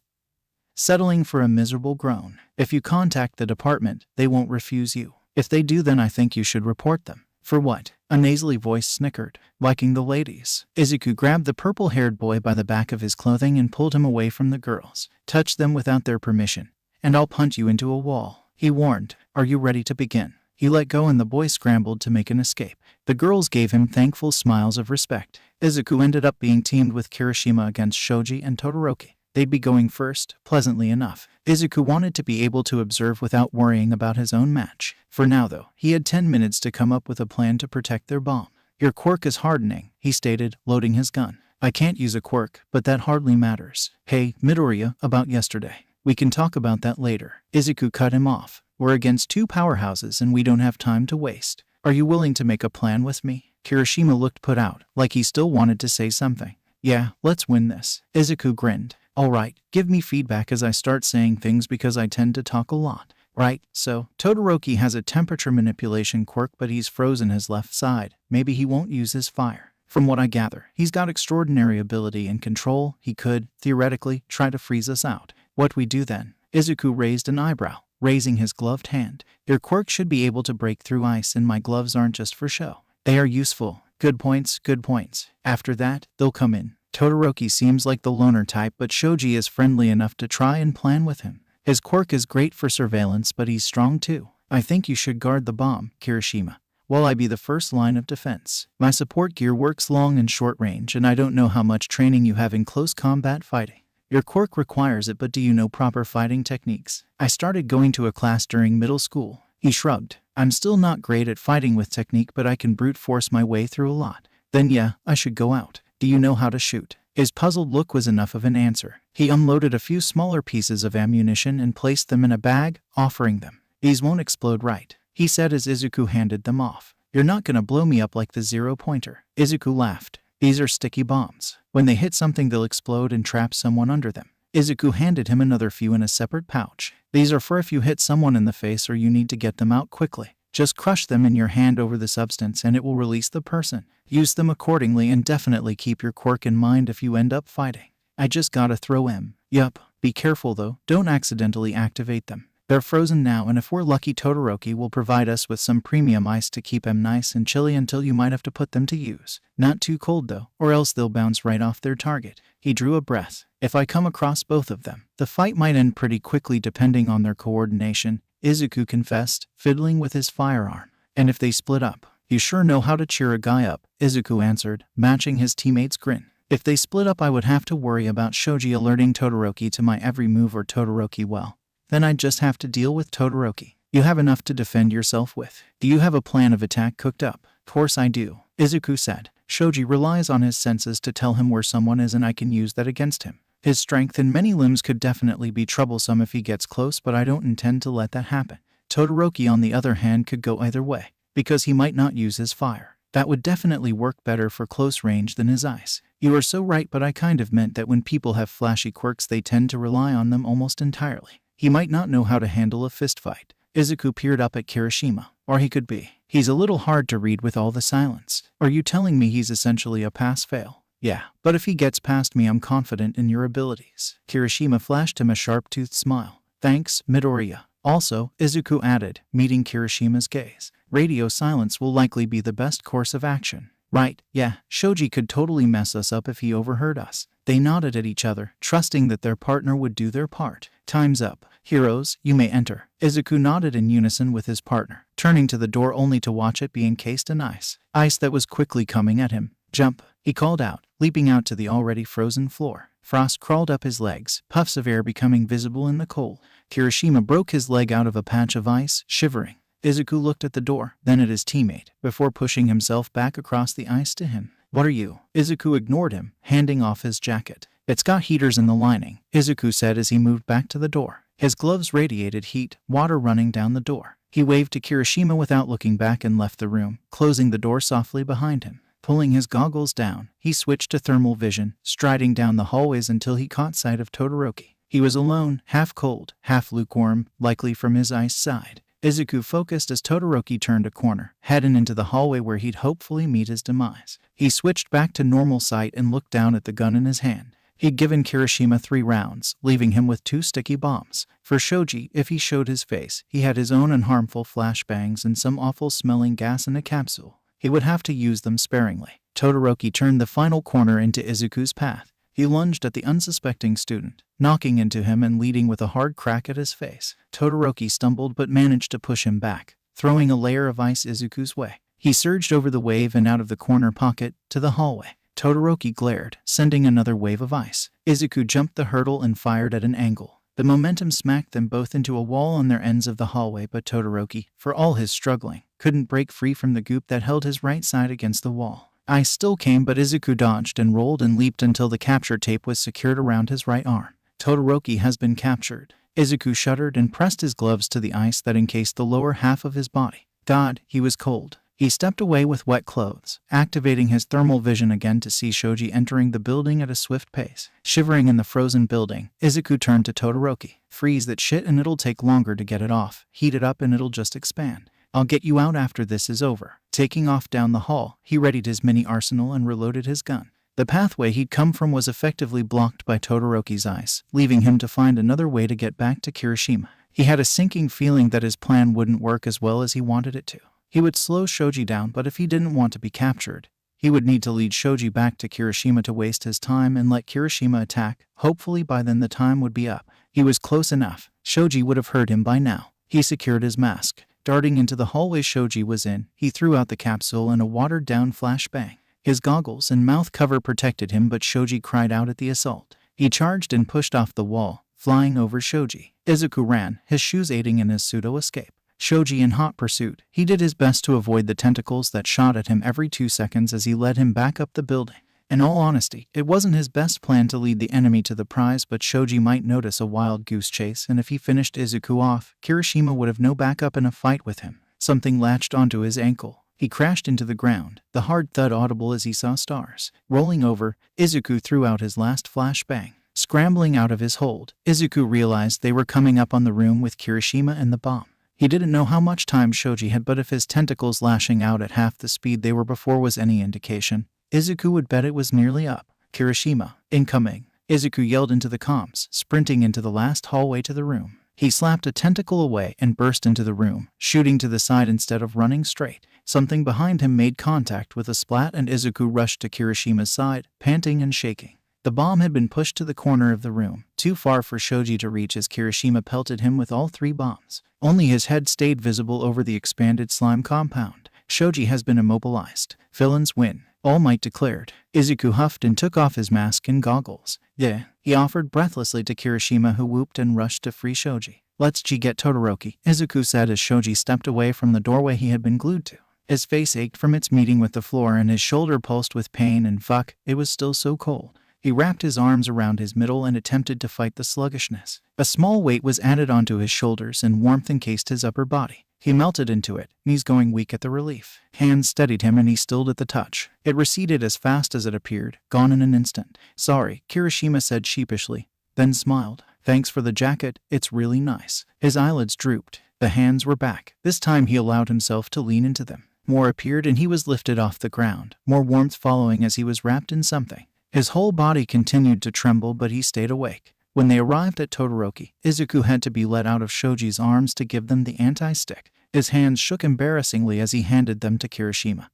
settling for a miserable groan. If you contact the department, they won't refuse you. If they do, then I think you should report them. For what? A nasally voice snickered. Liking the ladies. Izuku grabbed the purple-haired boy by the back of his clothing and pulled him away from the girls. Touch them without their permission, and I'll punch you into a wall, he warned. Are you ready to begin? He let go and the boy scrambled to make an escape. The girls gave him thankful smiles of respect. Izuku ended up being teamed with Kirishima against Shoji and Todoroki. They'd be going first, pleasantly enough. Izuku wanted to be able to observe without worrying about his own match. For now, though, he had 10 minutes to come up with a plan to protect their bomb. Your quirk is hardening, he stated, loading his gun. I can't use a quirk, but that hardly matters. Hey, Midoriya, about yesterday. We can talk about that later. Izuku cut him off. We're against two powerhouses and we don't have time to waste. Are you willing to make a plan with me? Kirishima looked put out, like he still wanted to say something. Yeah, let's win this. Izuku grinned. Alright, give me feedback as I start saying things because I tend to talk a lot. Right, so Todoroki has a temperature manipulation quirk, but he's frozen his left side. Maybe he won't use his fire. From what I gather, he's got extraordinary ability and control. He could, theoretically, try to freeze us out. What we do then? Izuku raised an eyebrow, raising his gloved hand. Your quirk should be able to break through ice, and my gloves aren't just for show. They are useful. Good points, good points. After that, they'll come in. Todoroki seems like the loner type, but Shoji is friendly enough to try and plan with him. His quirk is great for surveillance, but he's strong too. I think you should guard the bomb, Kirishima, while I be the first line of defense. My support gear works long and short range, and I don't know how much training you have in close combat fighting. Your quirk requires it, but do you know proper fighting techniques? I started going to a class during middle school. He shrugged. I'm still not great at fighting with technique, but I can brute force my way through a lot. Then yeah, I should go out. Do you know how to shoot? His puzzled look was enough of an answer. He unloaded a few smaller pieces of ammunition and placed them in a bag, offering them. These won't explode, right? He said as Izuku handed them off. You're not gonna blow me up like the zero-pointer. Izuku laughed. These are sticky bombs. When they hit something, they'll explode and trap someone under them. Izuku handed him another few in a separate pouch. These are for if you hit someone in the face or you need to get them out quickly. Just crush them in your hand over the substance and it will release the person. Use them accordingly and definitely keep your quirk in mind if you end up fighting. I just gotta throw him. Yup. Be careful though, don't accidentally activate them. They're frozen now, and if we're lucky, Todoroki will provide us with some premium ice to keep them nice and chilly until you might have to put them to use. Not too cold though, or else they'll bounce right off their target. He drew a breath. If I come across both of them, the fight might end pretty quickly depending on their coordination, Izuku confessed, fiddling with his firearm. And if they split up, you sure know how to cheer a guy up, Izuku answered, matching his teammate's grin. If they split up, I would have to worry about Shoji alerting Todoroki to my every move, or Todoroki, well, then I'd just have to deal with Todoroki. You have enough to defend yourself with. Do you have a plan of attack cooked up? Of course I do, Izuku said. Shoji relies on his senses to tell him where someone is, and I can use that against him. His strength and many limbs could definitely be troublesome if he gets close, but I don't intend to let that happen. Todoroki, on the other hand, could go either way, because he might not use his fire. That would definitely work better for close range than his ice. You are so right, but I kind of meant that when people have flashy quirks, they tend to rely on them almost entirely. He might not know how to handle a fistfight. Izuku peered up at Kirishima. Or he could be. He's a little hard to read with all the silence. Are you telling me he's essentially a pass-fail? Yeah, but if he gets past me, I'm confident in your abilities. Kirishima flashed him a sharp-toothed smile. Thanks, Midoriya. Also, Izuku added, meeting Kirishima's gaze, radio silence will likely be the best course of action. Right, yeah, Shoji could totally mess us up if he overheard us. They nodded at each other, trusting that their partner would do their part. Time's up. Heroes, you may enter. Izuku nodded in unison with his partner, turning to the door only to watch it be encased in ice. Ice that was quickly coming at him. Jump, he called out, leaping out to the already frozen floor. Frost crawled up his legs, puffs of air becoming visible in the cold. Kirishima broke his leg out of a patch of ice, shivering. Izuku looked at the door, then at his teammate, before pushing himself back across the ice to him. What are you? Izuku ignored him, handing off his jacket. It's got heaters in the lining, Izuku said as he moved back to the door. His gloves radiated heat, water running down the door. He waved to Kirishima without looking back and left the room, closing the door softly behind him. Pulling his goggles down, he switched to thermal vision, striding down the hallways until he caught sight of Todoroki. He was alone, half cold, half lukewarm, likely from his ice side. Izuku focused as Todoroki turned a corner, heading into the hallway where he'd hopefully meet his demise. He switched back to normal sight and looked down at the gun in his hand. He'd given Kirishima 3 rounds, leaving him with 2 sticky bombs. For Shoji, if he showed his face, he had his own unharmful flashbangs and some awful-smelling gas in a capsule. He would have to use them sparingly. Todoroki turned the final corner into Izuku's path. He lunged at the unsuspecting student, knocking into him and leading with a hard crack at his face. Todoroki stumbled but managed to push him back, throwing a layer of ice Izuku's way. He surged over the wave and out of the corner pocket, to the hallway. Todoroki glared, sending another wave of ice. Izuku jumped the hurdle and fired at an angle. The momentum smacked them both into a wall on their ends of the hallway, but Todoroki, for all his struggling, couldn't break free from the goop that held his right side against the wall. Ice still came, but Izuku dodged and rolled and leaped until the capture tape was secured around his right arm. Todoroki has been captured. Izuku shuddered and pressed his gloves to the ice that encased the lower half of his body. God, he was cold. He stepped away with wet clothes, activating his thermal vision again to see Shoji entering the building at a swift pace. Shivering in the frozen building, Izuku turned to Todoroki. Freeze that shit and it'll take longer to get it off. Heat it up and it'll just expand. I'll get you out after this is over. Taking off down the hall, he readied his mini arsenal and reloaded his gun. The pathway he'd come from was effectively blocked by Todoroki's ice, leaving him to find another way to get back to Kirishima. He had a sinking feeling that his plan wouldn't work as well as he wanted it to. He would slow Shoji down, but if he didn't want to be captured, he would need to lead Shoji back to Kirishima to waste his time and let Kirishima attack. Hopefully by then the time would be up. He was close enough. Shoji would have heard him by now. He secured his mask. Darting into the hallway Shoji was in, he threw out the capsule and a watered-down flashbang. His goggles and mouth cover protected him, but Shoji cried out at the assault. He charged and pushed off the wall, flying over Shoji. Izuku ran, his shoes aiding in his pseudo-escape. Shoji in hot pursuit. He did his best to avoid the tentacles that shot at him every 2 seconds as he led him back up the building. In all honesty, it wasn't his best plan to lead the enemy to the prize, but Shoji might notice a wild goose chase, and if he finished Izuku off, Kirishima would have no backup in a fight with him. Something latched onto his ankle. He crashed into the ground, the hard thud audible as he saw stars. Rolling over, Izuku threw out his last flashbang. Scrambling out of his hold, Izuku realized they were coming up on the room with Kirishima and the bomb. He didn't know how much time Shoji had, but if his tentacles lashing out at half the speed they were before was any indication, Izuku would bet it was nearly up. Kirishima, incoming. Izuku yelled into the comms, sprinting into the last hallway to the room. He slapped a tentacle away and burst into the room, shooting to the side instead of running straight. Something behind him made contact with a splat and Izuku rushed to Kirishima's side, panting and shaking. The bomb had been pushed to the corner of the room, too far for Shoji to reach as Kirishima pelted him with all 3 bombs. Only his head stayed visible over the expanded slime compound. Shoji has been immobilized. Villains win. All Might declared. Izuku huffed and took off his mask and goggles. Yeah, he offered breathlessly to Kirishima, who whooped and rushed to free Shoji. Let's get Todoroki, Izuku said as Shoji stepped away from the doorway he had been glued to. His face ached from its meeting with the floor and his shoulder pulsed with pain, and fuck, it was still so cold. He wrapped his arms around his middle and attempted to fight the sluggishness. A small weight was added onto his shoulders and warmth encased his upper body. He melted into it, knees going weak at the relief. Hands steadied him and he stilled at the touch. It receded as fast as it appeared, gone in an instant. Sorry, Kirishima said sheepishly, then smiled. Thanks for the jacket, it's really nice. His eyelids drooped. The hands were back. This time he allowed himself to lean into them. More appeared and he was lifted off the ground, more warmth following as he was wrapped in something. His whole body continued to tremble, but he stayed awake. When they arrived at Todoroki, Izuku had to be let out of Shoji's arms to give them the anti-stick. His hands shook embarrassingly as he handed them to Kirishima,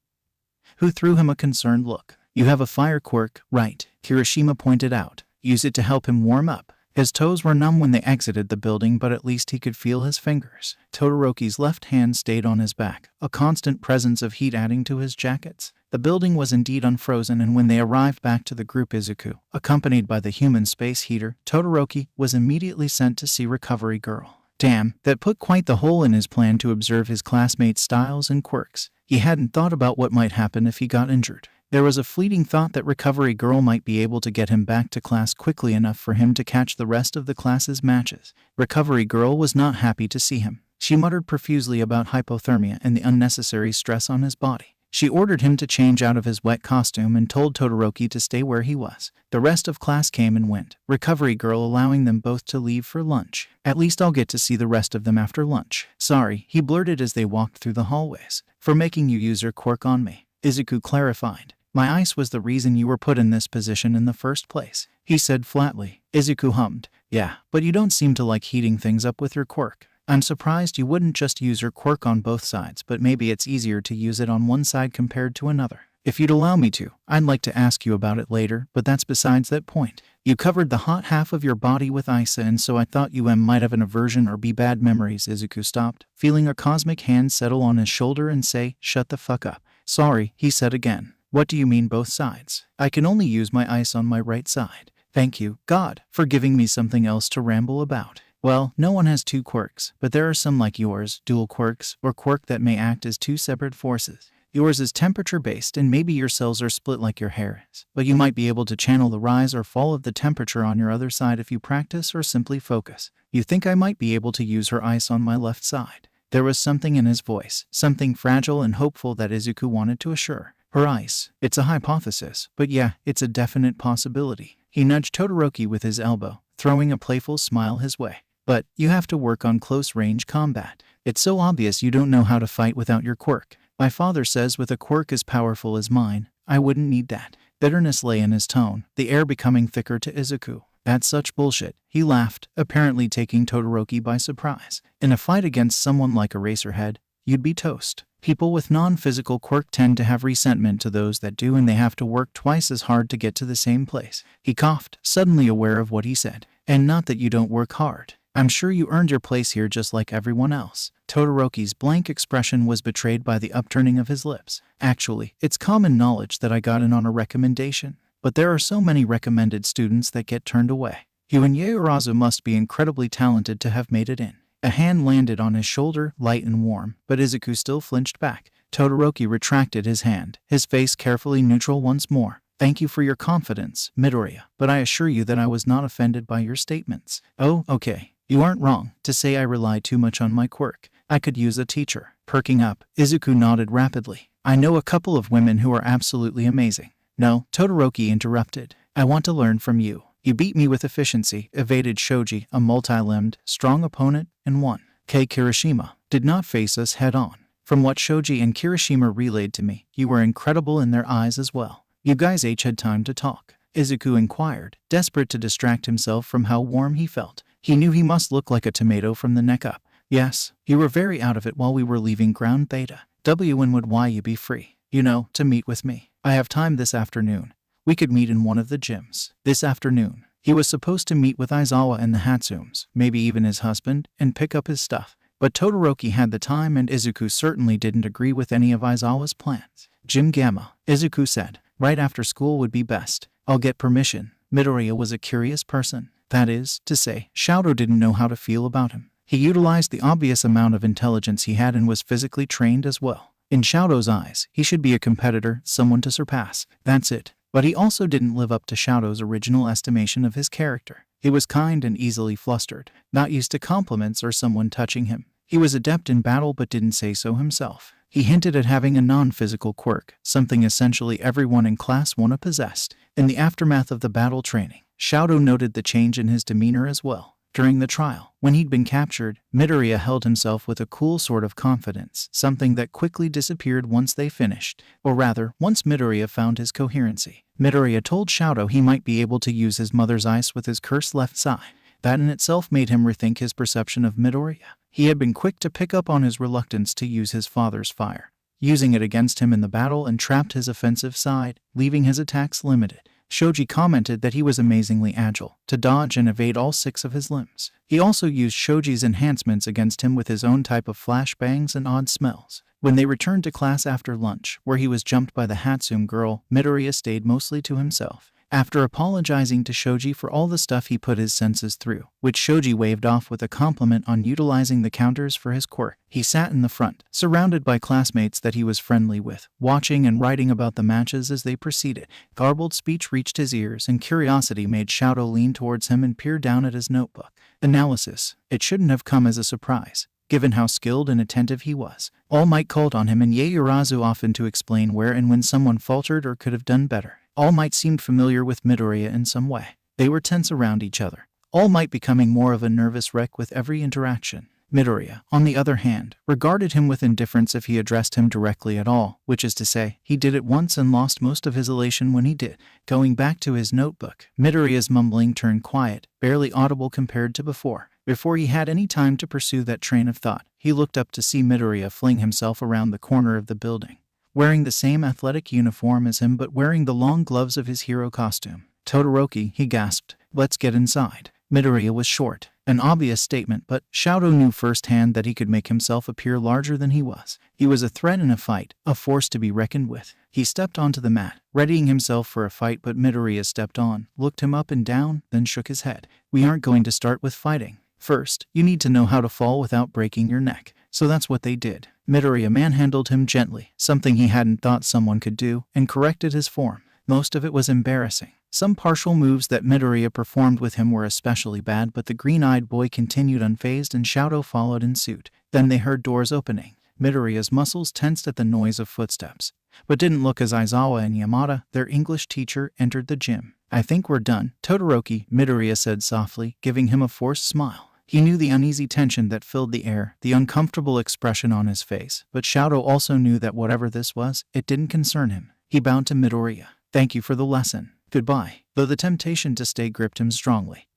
who threw him a concerned look. You have a fire quirk, right? Kirishima pointed out. Use it to help him warm up. His toes were numb when they exited the building, but at least he could feel his fingers. Todoroki's left hand stayed on his back, a constant presence of heat adding to his jackets. The building was indeed unfrozen, and when they arrived back to the group, Izuku, accompanied by the human space heater, Todoroki was immediately sent to see Recovery Girl. Damn, that put quite the hole in his plan to observe his classmates' styles and quirks. He hadn't thought about what might happen if he got injured. There was a fleeting thought that Recovery Girl might be able to get him back to class quickly enough for him to catch the rest of the class's matches. Recovery Girl was not happy to see him. She muttered profusely about hypothermia and the unnecessary stress on his body. She ordered him to change out of his wet costume and told Todoroki to stay where he was. The rest of class came and went, Recovery Girl allowing them both to leave for lunch. At least I'll get to see the rest of them after lunch. Sorry, he blurted as they walked through the hallways. For making you use your quirk on me, Izuku clarified. My ice was the reason you were put in this position in the first place, he said flatly. Izuku hummed. Yeah, but you don't seem to like heating things up with your quirk. I'm surprised you wouldn't just use your quirk on both sides, but maybe it's easier to use it on one side compared to another. If you'd allow me to, I'd like to ask you about it later, but that's besides that point. You covered the hot half of your body with ice, and so I thought you might have an aversion or be bad memories. Izuku stopped, feeling a cosmic hand settle on his shoulder and say, shut the fuck up. Sorry, he said again. What do you mean both sides? I can only use my ice on my right side. Thank you, God, for giving me something else to ramble about. Well, no one has two quirks, but there are some like yours, dual quirks, or quirk that may act as two separate forces. Yours is temperature-based, and maybe your cells are split like your hair is, but you might be able to channel the rise or fall of the temperature on your other side if you practice or simply focus. You think I might be able to use her ice on my left side? There was something in his voice, something fragile and hopeful that Izuku wanted to assure her eyes. It's a hypothesis, but yeah, it's a definite possibility. He nudged Todoroki with his elbow, throwing a playful smile his way. But you have to work on close-range combat. It's so obvious you don't know how to fight without your quirk. My father says with a quirk as powerful as mine, I wouldn't need that. Bitterness lay in his tone, the air becoming thicker to Izuku. That's such bullshit. He laughed, apparently taking Todoroki by surprise. In a fight against someone like Eraserhead, you'd be toast. People with non-physical quirk tend to have resentment to those that do, and they have to work twice as hard to get to the same place. He coughed, suddenly aware of what he said. And not that you don't work hard. I'm sure you earned your place here just like everyone else. Todoroki's blank expression was betrayed by the upturning of his lips. Actually, it's common knowledge that I got in on a recommendation. But there are so many recommended students that get turned away. You and Yaoyorozu must be incredibly talented to have made it in. A hand landed on his shoulder, light and warm, but Izuku still flinched back. Todoroki retracted his hand, his face carefully neutral once more. Thank you for your confidence, Midoriya, but I assure you that I was not offended by your statements. Oh, okay. You aren't wrong to say I rely too much on my quirk. I could use a teacher. Perking up, Izuku nodded rapidly. I know a couple of women who are absolutely amazing. No, Todoroki interrupted. I want to learn from you. You beat me with efficiency, evaded Shoji, a multi-limbed, strong opponent, and won. Kirishima did not face us head-on. From what Shoji and Kirishima relayed to me, you were incredible in their eyes as well. You guys each had time to talk. Izuku inquired, desperate to distract himself from how warm he felt. He knew he must look like a tomato from the neck up. Yes, you were very out of it while we were leaving Ground Theta. When would you be free? You know, to meet with me. I have time this afternoon. We could meet in one of the gyms. This afternoon. He was supposed to meet with Aizawa and the Hatsumes, maybe even his husband, and pick up his stuff. But Todoroki had the time, and Izuku certainly didn't agree with any of Aizawa's plans. Gym Gamma, Izuku said. Right after school would be best. I'll get permission. Midoriya was a curious person. That is to say, Shoto didn't know how to feel about him. He utilized the obvious amount of intelligence he had and was physically trained as well. In Shoto's eyes, he should be a competitor, someone to surpass. That's it. But he also didn't live up to Shoto's original estimation of his character. He was kind and easily flustered, not used to compliments or someone touching him. He was adept in battle but didn't say so himself. He hinted at having a non-physical quirk, something essentially everyone in Class 1 possessed. In the aftermath of the battle training, Shoto noted the change in his demeanor as well. During the trial, when he'd been captured, Midoriya held himself with a cool sort of confidence, something that quickly disappeared once they finished. Or rather, once Midoriya found his coherency. Midoriya told Shoto he might be able to use his mother's ice with his cursed left side. That in itself made him rethink his perception of Midoriya. He had been quick to pick up on his reluctance to use his father's fire, using it against him in the battle, and trapped his offensive side, leaving his attacks limited. Shoji commented that he was amazingly agile, to dodge and evade all 6 of his limbs. He also used Shoji's enhancements against him with his own type of flashbangs and odd smells. When they returned to class after lunch, where he was jumped by the Hatsume girl, Midoriya stayed mostly to himself. After apologizing to Shoji for all the stuff he put his senses through, which Shoji waved off with a compliment on utilizing the counters for his quirk, he sat in the front, surrounded by classmates that he was friendly with, watching and writing about the matches as they proceeded. Garbled speech reached his ears, and curiosity made Shoto lean towards him and peer down at his notebook. Analysis. It shouldn't have come as a surprise, given how skilled and attentive he was. All Might called on him and Yaoyorozu often to explain where and when someone faltered or could have done better. All Might seemed familiar with Midoriya in some way. They were tense around each other, All Might becoming more of a nervous wreck with every interaction. Midoriya, on the other hand, regarded him with indifference if he addressed him directly at all, which is to say, he did it once and lost most of his elation when he did. Going back to his notebook, Midoriya's mumbling turned quiet, barely audible compared to before. Before he had any time to pursue that train of thought, he looked up to see Midoriya fling himself around the corner of the building, wearing the same athletic uniform as him but wearing the long gloves of his hero costume. Todoroki, he gasped. Let's get inside. Midoriya was short. An obvious statement, but Shoto knew firsthand that he could make himself appear larger than he was. He was a threat in a fight, a force to be reckoned with. He stepped onto the mat, readying himself for a fight, but Midoriya stepped on, looked him up and down, then shook his head. We aren't going to start with fighting. First, you need to know how to fall without breaking your neck. So that's what they did. Midoriya manhandled him gently, something he hadn't thought someone could do, and corrected his form. Most of it was embarrassing. Some partial moves that Midoriya performed with him were especially bad, but the green-eyed boy continued unfazed and Shadow followed in suit. Then they heard doors opening. Midoriya's muscles tensed at the noise of footsteps, but didn't look as Aizawa and Yamada, their English teacher, entered the gym. "I think we're done, Todoroki," Midoriya said softly, giving him a forced smile. He knew the uneasy tension that filled the air, the uncomfortable expression on his face, but Shadow also knew that whatever this was, it didn't concern him. He bowed to Midoriya. "Thank you for the lesson. Goodbye," though the temptation to stay gripped him strongly.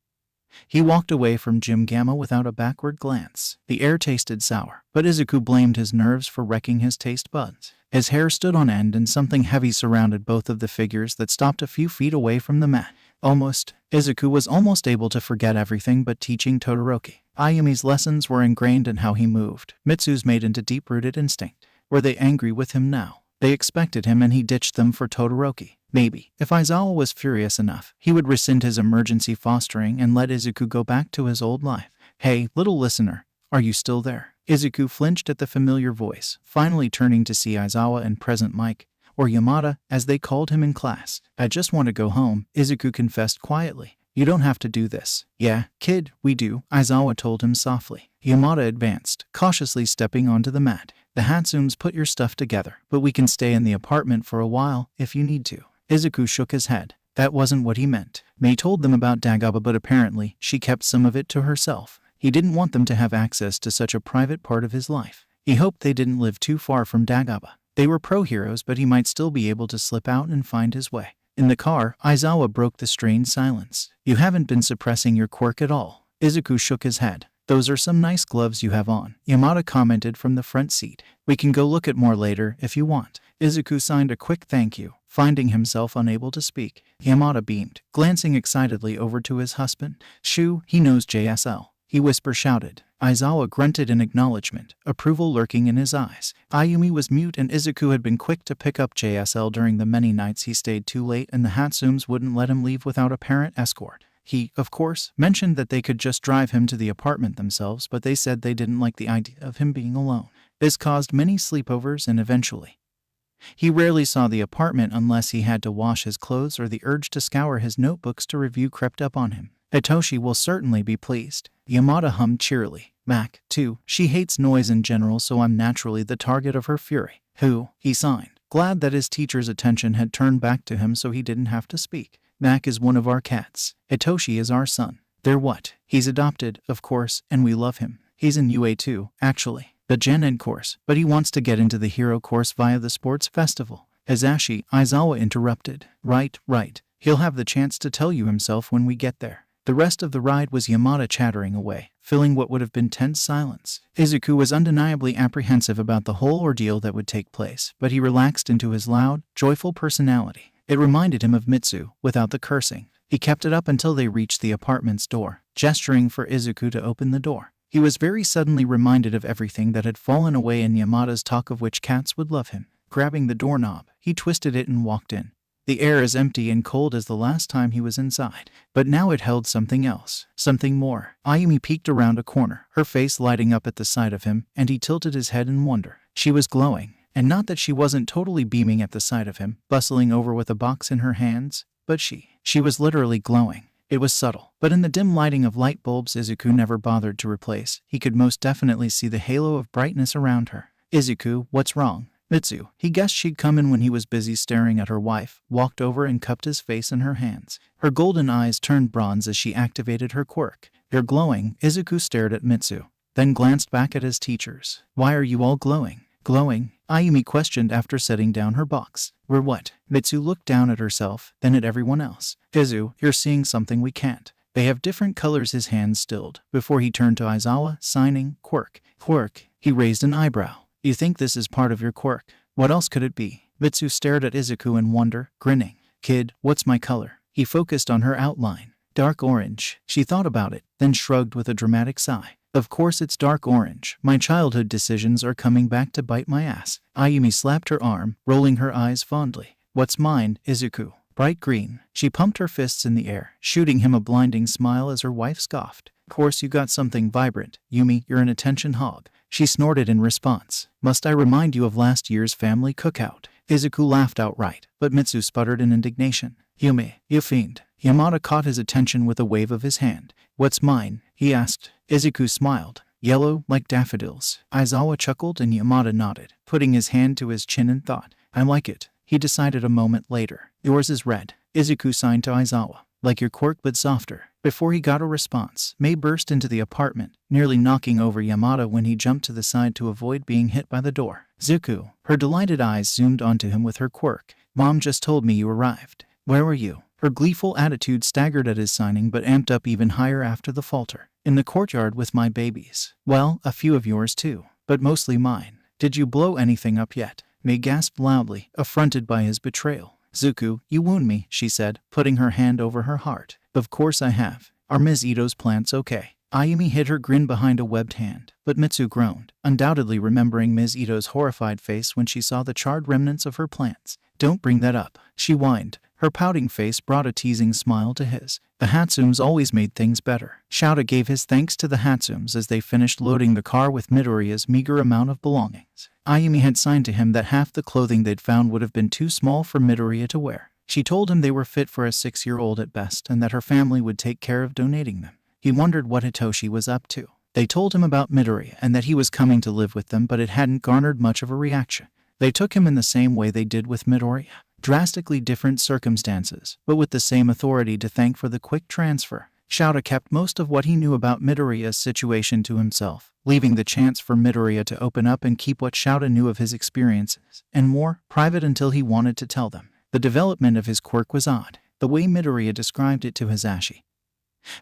He walked away from Gym Gamma without a backward glance. The air tasted sour, but Izuku blamed his nerves for wrecking his taste buds. His hair stood on end and something heavy surrounded both of the figures that stopped a few feet away from the mat. Izuku was almost able to forget everything but teaching Todoroki. Ayumi's lessons were ingrained in how he moved. Mitsu's made into deep-rooted instinct. Were they angry with him now? They expected him and he ditched them for Todoroki. Maybe, if Aizawa was furious enough, he would rescind his emergency fostering and let Izuku go back to his old life. "Hey, little listener, are you still there?" Izuku flinched at the familiar voice, finally turning to see Aizawa and present Mike, or Yamada, as they called him in class. "I just want to go home," Izuku confessed quietly. "You don't have to do this." "Yeah, kid, we do," Aizawa told him softly. Yamada advanced, cautiously stepping onto the mat. "The Hatsumes put your stuff together, but we can stay in the apartment for a while if you need to." Izuku shook his head. That wasn't what he meant. May told them about Dagaba, but apparently she kept some of it to herself. He didn't want them to have access to such a private part of his life. He hoped they didn't live too far from Dagaba. They were pro-heroes, but he might still be able to slip out and find his way. In the car, Aizawa broke the strained silence. "You haven't been suppressing your quirk at all." Izuku shook his head. "Those are some nice gloves you have on," Yamada commented from the front seat. "We can go look at more later if you want." Izuku signed a quick thank you, finding himself unable to speak. Yamada beamed, glancing excitedly over to his husband. "Shoo, he knows JSL," he shouted. Aizawa grunted in acknowledgement, approval lurking in his eyes. Ayumi was mute and Izuku had been quick to pick up JSL during the many nights he stayed too late and the Hatsumes wouldn't let him leave without a parent escort. He, of course, mentioned that they could just drive him to the apartment themselves, but they said they didn't like the idea of him being alone. This caused many sleepovers and eventually he rarely saw the apartment unless he had to wash his clothes or the urge to scour his notebooks to review crept up on him. "Hitoshi will certainly be pleased," Yamada hummed cheerily. "Mac, too. She hates noise in general, so I'm naturally the target of her fury." "Who?" he signed, glad that his teacher's attention had turned back to him so he didn't have to speak. "Mac is one of our cats. Hitoshi is our son." "They're what?" "He's adopted, of course, and we love him. He's in UA too, actually. The Gen Ed course, but he wants to get into the hero course via the sports festival." "Hizashi," Aizawa interrupted. Right. He'll have the chance to tell you himself when we get there." The rest of the ride was Yamada chattering away, filling what would have been tense silence. Izuku was undeniably apprehensive about the whole ordeal that would take place, but he relaxed into his loud, joyful personality. It reminded him of Mitsu, without the cursing. He kept it up until they reached the apartment's door, gesturing for Izuku to open the door. He was very suddenly reminded of everything that had fallen away in Yamada's talk of which cats would love him. Grabbing the doorknob, he twisted it and walked in. The air as empty and cold as the last time he was inside, but now it held something else, something more. Ayumi peeked around a corner, her face lighting up at the sight of him, and he tilted his head in wonder. She was glowing, and not that she wasn't totally beaming at the sight of him, bustling over with a box in her hands, but she was literally glowing. It was subtle, but in the dim lighting of light bulbs Izuku never bothered to replace, he could most definitely see the halo of brightness around her. "Izuku, what's wrong?" Mitsu, he guessed she'd come in when he was busy staring at her wife, walked over and cupped his face in her hands. Her golden eyes turned bronze as she activated her quirk. "You're glowing." Izuku stared at Mitsu, then glanced back at his teachers. "Why are you all glowing?" "Glowing?" Ayumi questioned after setting down her box. "We're what?" Mitsu looked down at herself, then at everyone else. "Izu, you're seeing something we can't. They have different colors." His hands stilled, before he turned to Aizawa, signing, "Quirk." "Quirk?" He raised an eyebrow. "You think this is part of your quirk? What else could it be?" Mitsu stared at Izuku in wonder, grinning. "Kid, what's my color?" He focused on her outline. "Dark orange." She thought about it, then shrugged with a dramatic sigh. "Of course it's dark orange. My childhood decisions are coming back to bite my ass." Ayumi slapped her arm, rolling her eyes fondly. "What's mine, Izuku?" "Bright green." She pumped her fists in the air, shooting him a blinding smile as her wife scoffed. "Of course you got something vibrant. Yumi, you're an attention hog." She snorted in response. "Must I remind you of last year's family cookout?" Izuku laughed outright, but Mitsu sputtered in indignation. Yume, you fiend. Yamada caught his attention with a wave of his hand. What's mine? He asked. Izuku smiled. Yellow, like daffodils. Aizawa chuckled and Yamada nodded, putting his hand to his chin and thought. I like it, he decided a moment later. Yours is red. Izuku signed to Aizawa. Like your Quirk but softer. Before he got a response, Mei burst into the apartment, nearly knocking over Yamada when he jumped to the side to avoid being hit by the door. Zuko, her delighted eyes zoomed onto him with her quirk. Mom just told me you arrived. Where were you? Her gleeful attitude staggered at his signing but amped up even higher after the falter. In the courtyard with my babies. Well, a few of yours too, but mostly mine. Did you blow anything up yet? Mei gasped loudly, affronted by his betrayal. Zuko, you wound me, she said, putting her hand over her heart. Of course I have. Are Ms. Ito's plants okay? Ayumi hid her grin behind a webbed hand, but Mitsu groaned, undoubtedly remembering Ms. Ito's horrified face when she saw the charred remnants of her plants. Don't bring that up, she whined. Her pouting face brought a teasing smile to his. The Hatsumes always made things better. Shouta gave his thanks to the Hatsumes as they finished loading the car with Midoriya's meager amount of belongings. Ayumi had signed to him that half the clothing they'd found would have been too small for Midoriya to wear. She told him they were fit for a 6-year-old at best and that her family would take care of donating them. He wondered what Hitoshi was up to. They told him about Midoriya and that he was coming to live with them, but it hadn't garnered much of a reaction. They took him in the same way they did with Midoriya. Drastically different circumstances, but with the same authority to thank for the quick transfer. Shouta kept most of what he knew about Midoriya's situation to himself, leaving the chance for Midoriya to open up and keep what Shouta knew of his experiences, and more, private until he wanted to tell them. The development of his quirk was odd. The way Midoriya described it to Hisashi,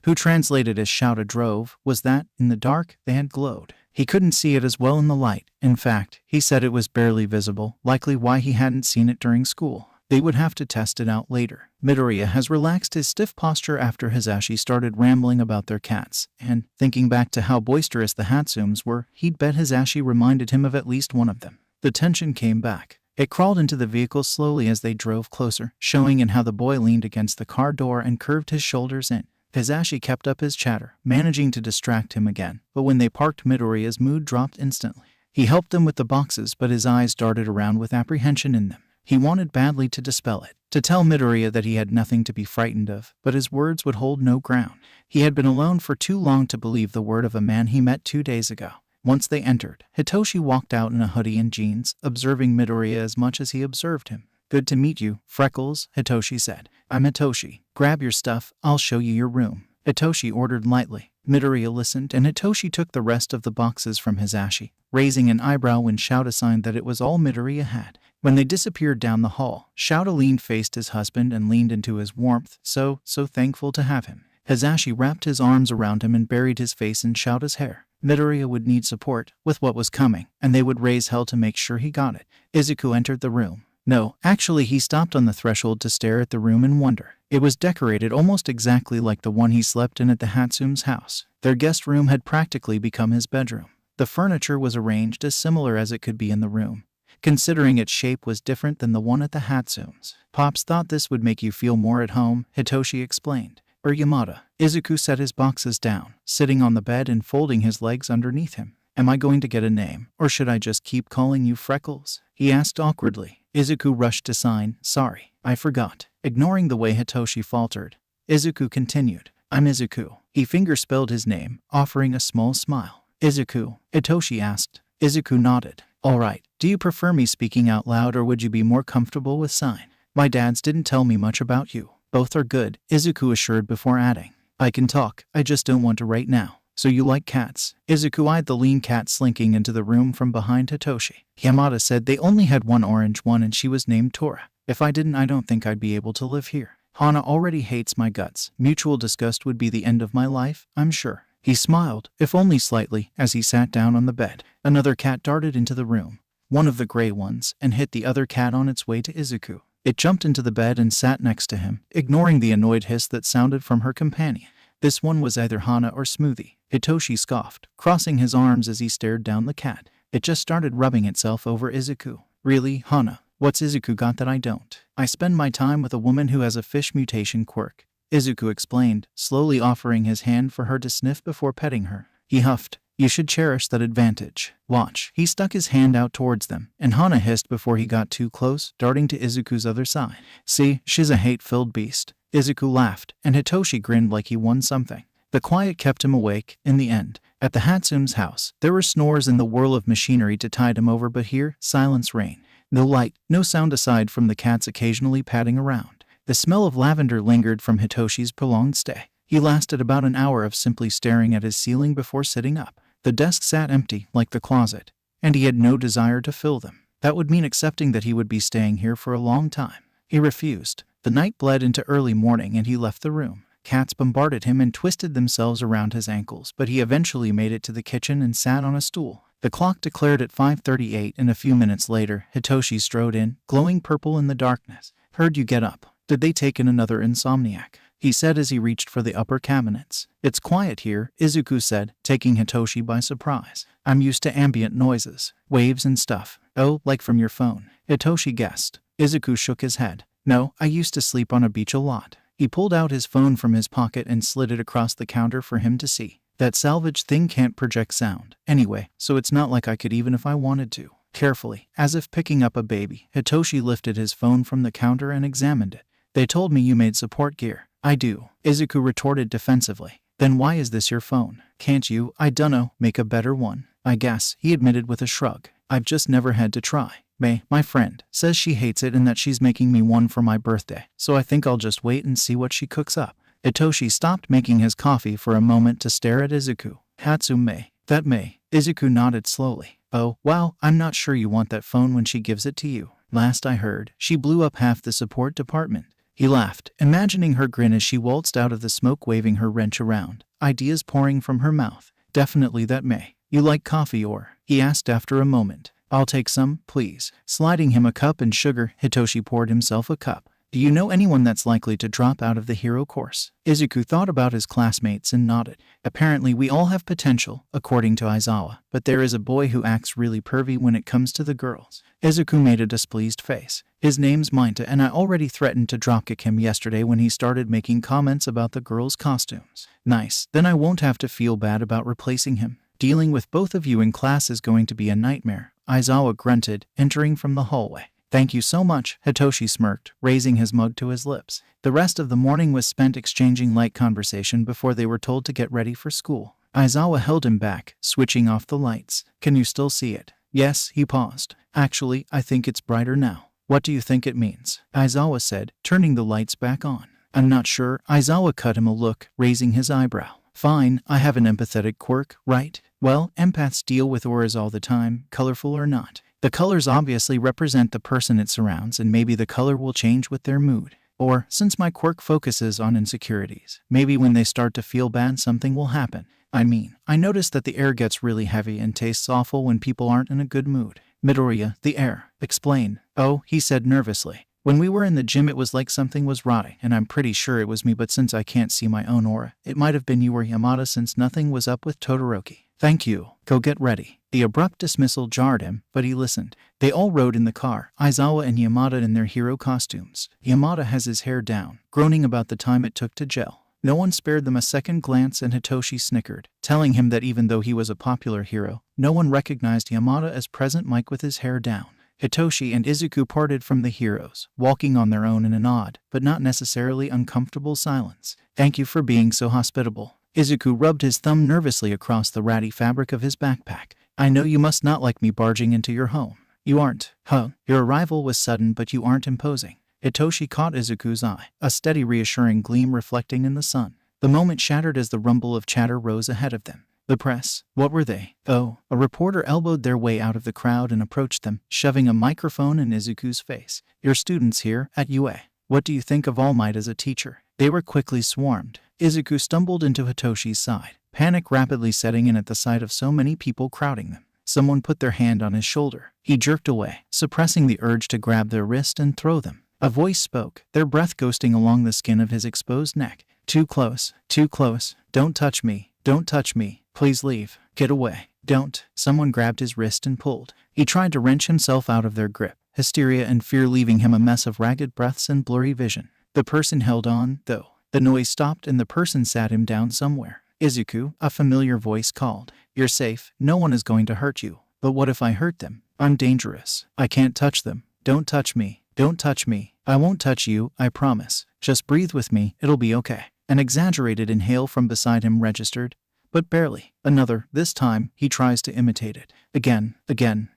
who translated as Shouta drove, was that, in the dark, they had glowed. He couldn't see it as well in the light. In fact, he said it was barely visible, likely why he hadn't seen it during school. They would have to test it out later. Midoriya has relaxed his stiff posture after Hisashi started rambling about their cats, and, thinking back to how boisterous the Hatsumes were, he'd bet Hisashi reminded him of at least one of them. The tension came back. It crawled into the vehicle slowly as they drove closer, showing in how the boy leaned against the car door and curved his shoulders in. Hisashi kept up his chatter, managing to distract him again, but when they parked, Midoriya's mood dropped instantly. He helped them with the boxes, but his eyes darted around with apprehension in them. He wanted badly to dispel it, to tell Midoriya that he had nothing to be frightened of, but his words would hold no ground. He had been alone for too long to believe the word of a man he met 2 days ago. Once they entered, Hitoshi walked out in a hoodie and jeans, observing Midoriya as much as he observed him. Good to meet you, Freckles, Hitoshi said. I'm Hitoshi. Grab your stuff, I'll show you your room. Hitoshi ordered lightly. Midoriya listened, and Hitoshi took the rest of the boxes from Hisashi, raising an eyebrow when Shouta signed that it was all Midoriya had. When they disappeared down the hall, Shouta leaned faced his husband and leaned into his warmth, so thankful to have him. Hisashi wrapped his arms around him and buried his face in Shouta's hair. Midoriya would need support with what was coming, and they would raise hell to make sure he got it. Izuku entered the room. No, actually he stopped on the threshold to stare at the room in wonder. It was decorated almost exactly like the one he slept in at the Hatsume's house. Their guest room had practically become his bedroom. The furniture was arranged as similar as it could be in the room, considering its shape was different than the one at the Hatsume's. Pops thought this would make you feel more at home, Hitoshi explained. Yamada. Izuku set his boxes down, sitting on the bed and folding his legs underneath him. Am I going to get a name, or should I just keep calling you Freckles? He asked awkwardly. Izuku rushed to sign. Sorry, I forgot. Ignoring the way Hitoshi faltered, Izuku continued. I'm Izuku. He finger-spelled his name, offering a small smile. Izuku, Hitoshi asked. Izuku nodded. All right, do you prefer me speaking out loud or would you be more comfortable with sign? My dads didn't tell me much about you. Both are good, Izuku assured before adding. I can talk, I just don't want to right now. So you like cats? Izuku eyed the lean cat slinking into the room from behind Hitoshi. Yamada said they only had one orange one and she was named Tora. If I didn't, I don't think I'd be able to live here. Hana already hates my guts. Mutual disgust would be the end of my life, I'm sure. He smiled, if only slightly, as he sat down on the bed. Another cat darted into the room, one of the gray ones, and hit the other cat on its way to Izuku. It jumped into the bed and sat next to him, ignoring the annoyed hiss that sounded from her companion. This one was either Hana or Smoothie. Hitoshi scoffed, crossing his arms as he stared down the cat. It just started rubbing itself over Izuku. Really, Hana? What's Izuku got that I don't? I spend my time with a woman who has a fish mutation quirk. Izuku explained, slowly offering his hand for her to sniff before petting her. He huffed. You should cherish that advantage. Watch. He stuck his hand out towards them, and Hana hissed before he got too close, darting to Izuku's other side. See, she's a hate-filled beast. Izuku laughed, and Hitoshi grinned like he won something. The quiet kept him awake, in the end. At the Hatsume's house, there were snores and the whirl of machinery to tide him over, but here, silence reigned. No light, no sound aside from the cats occasionally padding around. The smell of lavender lingered from Hitoshi's prolonged stay. He lasted about an hour of simply staring at his ceiling before sitting up. The desk sat empty, like the closet, and he had no desire to fill them. That would mean accepting that he would be staying here for a long time. He refused. The night bled into early morning and he left the room. Cats bombarded him and twisted themselves around his ankles, but he eventually made it to the kitchen and sat on a stool. The clock declared at 5:38, and a few minutes later, Hitoshi strode in, glowing purple in the darkness. Heard you get up. Did they take in another insomniac? He said as he reached for the upper cabinets. It's quiet here, Izuku said, taking Hitoshi by surprise. I'm used to ambient noises, waves and stuff. Oh, like from your phone? Hitoshi guessed. Izuku shook his head. No, I used to sleep on a beach a lot. He pulled out his phone from his pocket and slid it across the counter for him to see. That salvage thing can't project sound. Anyway, so it's not like I could even if I wanted to. Carefully, as if picking up a baby, Hitoshi lifted his phone from the counter and examined it. They told me you made support gear. I do, Izuku retorted defensively. Then why is this your phone? Can't you, I dunno, make a better one? I guess, he admitted with a shrug. I've just never had to try. May, my friend, says she hates it and that she's making me one for my birthday, so I think I'll just wait and see what she cooks up. Hitoshi stopped making his coffee for a moment to stare at Izuku. Hatsume. That May. Izuku nodded slowly. Oh, wow, I'm not sure you want that phone when she gives it to you. Last I heard, she blew up half the support department. He laughed, imagining her grin as she waltzed out of the smoke waving her wrench around, ideas pouring from her mouth. Definitely that May. You like coffee or? He asked after a moment. I'll take some, please. Sliding him a cup and sugar, Hitoshi poured himself a cup. Do you know anyone that's likely to drop out of the hero course? Izuku thought about his classmates and nodded. Apparently we all have potential, according to Aizawa, but there is a boy who acts really pervy when it comes to the girls. Izuku made a displeased face. His name's Minta, and I already threatened to dropkick him yesterday when he started making comments about the girls' costumes. Nice, then I won't have to feel bad about replacing him. Dealing with both of you in class is going to be a nightmare, Aizawa grunted, entering from the hallway. Thank you so much, Hitoshi smirked, raising his mug to his lips. The rest of the morning was spent exchanging light conversation before they were told to get ready for school. Aizawa held him back, switching off the lights. Can you still see it? Yes, he paused. Actually, I think it's brighter now. What do you think it means? Aizawa said, turning the lights back on. I'm not sure. Aizawa cut him a look, raising his eyebrow. Fine, I have an empathetic quirk, right? Well, empaths deal with auras all the time, colorful or not. The colors obviously represent the person it surrounds, and maybe the color will change with their mood. Or, since my quirk focuses on insecurities, maybe when they start to feel bad something will happen. I mean, I noticed that the air gets really heavy and tastes awful when people aren't in a good mood. Midoriya, the air. Explain. Oh, he said nervously. When we were in the gym it was like something was rotting, and I'm pretty sure it was me, but since I can't see my own aura, it might have been you or Yamada since nothing was up with Todoroki. Thank you. Go get ready. The abrupt dismissal jarred him, but he listened. They all rode in the car, Aizawa and Yamada in their hero costumes. Yamada has his hair down, groaning about the time it took to gel. No one spared them a second glance, and Hitoshi snickered, telling him that even though he was a popular hero, no one recognized Yamada as present Mike with his hair down. Hitoshi and Izuku parted from the heroes, walking on their own in an odd, but not necessarily uncomfortable silence. Thank you for being so hospitable. Izuku rubbed his thumb nervously across the ratty fabric of his backpack. I know you must not like me barging into your home. You aren't. Huh? Your arrival was sudden, but you aren't imposing. Hitoshi caught Izuku's eye, a steady reassuring gleam reflecting in the sun. The moment shattered as the rumble of chatter rose ahead of them. The press. What were they? Oh, a reporter elbowed their way out of the crowd and approached them, shoving a microphone in Izuku's face. Your students here, at UA. What do you think of All Might as a teacher? They were quickly swarmed. Izuku stumbled into Hitoshi's side, panic rapidly setting in at the sight of so many people crowding them. Someone put their hand on his shoulder. He jerked away, suppressing the urge to grab their wrist and throw them. A voice spoke, their breath ghosting along the skin of his exposed neck. Too close, too close. Don't touch me, don't touch me. Please leave. Get away. Don't. Someone grabbed his wrist and pulled. He tried to wrench himself out of their grip, hysteria and fear leaving him a mess of ragged breaths and blurry vision. The person held on, though. The noise stopped and the person sat him down somewhere. Izuku, a familiar voice called. You're safe, no one is going to hurt you. But what if I hurt them? I'm dangerous. I can't touch them. Don't touch me. Don't touch me. I won't touch you, I promise. Just breathe with me, it'll be okay. An exaggerated inhale from beside him registered, but barely. Another, this time, he tries to imitate it. Again,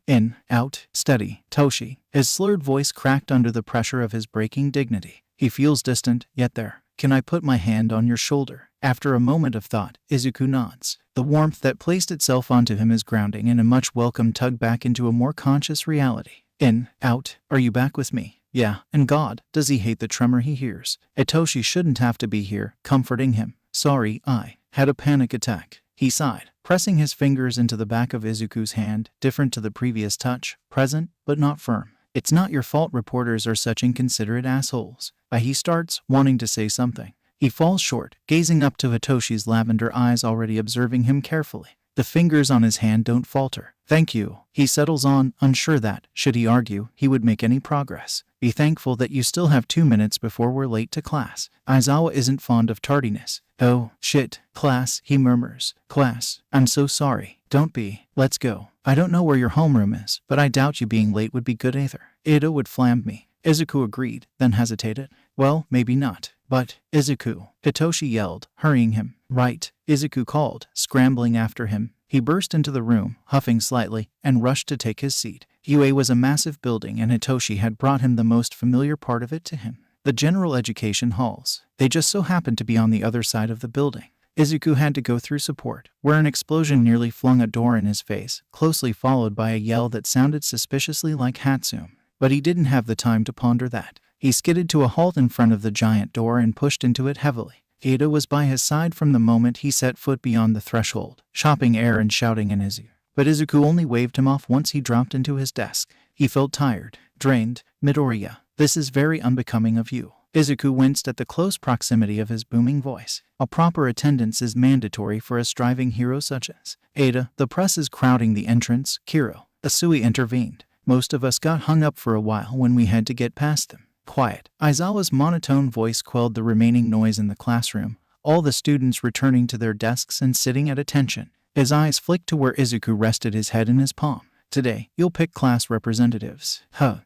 in, out, steady, Toshi. His slurred voice cracked under the pressure of his breaking dignity. He feels distant, yet there. Can I put my hand on your shoulder? After a moment of thought, Izuku nods. The warmth that placed itself onto him is grounding and a much welcome tug back into a more conscious reality. In, out, are you back with me? Yeah, and God, does he hate the tremor he hears? Toshi shouldn't have to be here, comforting him. Sorry, I had a panic attack. He sighed, pressing his fingers into the back of Izuku's hand, different to the previous touch, present, but not firm. It's not your fault reporters are such inconsiderate assholes. He starts, wanting to say something. He falls short, gazing up to Hitoshi's lavender eyes already observing him carefully. The fingers on his hand don't falter. Thank you. He settles on, unsure that, should he argue, he would make any progress. Be thankful that you still have 2 minutes before we're late to class. Aizawa isn't fond of tardiness. Oh, shit. Class, he murmurs. Class, I'm so sorry. Don't be. Let's go. I don't know where your homeroom is, but I doubt you being late would be good either. Ida would flam me. Izuku agreed, then hesitated. Well, maybe not. But, Izuku, Hitoshi yelled, hurrying him. Right, Izuku called, scrambling after him. He burst into the room, huffing slightly, and rushed to take his seat. UA was a massive building and Hitoshi had brought him the most familiar part of it to him. The general education halls. They just so happened to be on the other side of the building. Izuku had to go through support, where an explosion nearly flung a door in his face, closely followed by a yell that sounded suspiciously like Hatsume. But he didn't have the time to ponder that. He skidded to a halt in front of the giant door and pushed into it heavily. Ada was by his side from the moment he set foot beyond the threshold, chopping air and shouting in his ear. But Izuku only waved him off once he dropped into his desk. He felt tired, drained. Midoriya, this is very unbecoming of you. Izuku winced at the close proximity of his booming voice. A proper attendance is mandatory for a striving hero such as Ada. The press is crowding the entrance. Kiro. Asui intervened. Most of us got hung up for a while when we had to get past them. Quiet. Aizawa's monotone voice quelled the remaining noise in the classroom, all the students returning to their desks and sitting at attention. His eyes flicked to where Izuku rested his head in his palm. Today, you'll pick class representatives.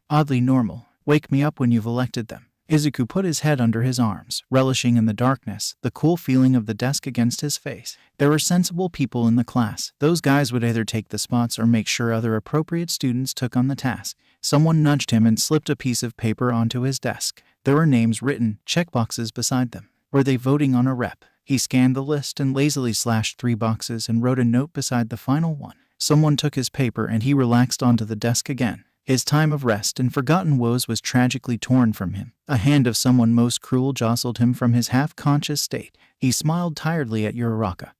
Oddly normal. Wake me up when you've elected them. Izuku put his head under his arms, relishing in the darkness, the cool feeling of the desk against his face. There were sensible people in the class. Those guys would either take the spots or make sure other appropriate students took on the task. Someone nudged him and slipped a piece of paper onto his desk. There were names written, checkboxes beside them. Were they voting on a rep? He scanned the list and lazily slashed 3 boxes and wrote a note beside the final one. Someone took his paper and he relaxed onto the desk again. His time of rest and forgotten woes was tragically torn from him. A hand of someone most cruel jostled him from his half-conscious state. He smiled tiredly at Uraraka,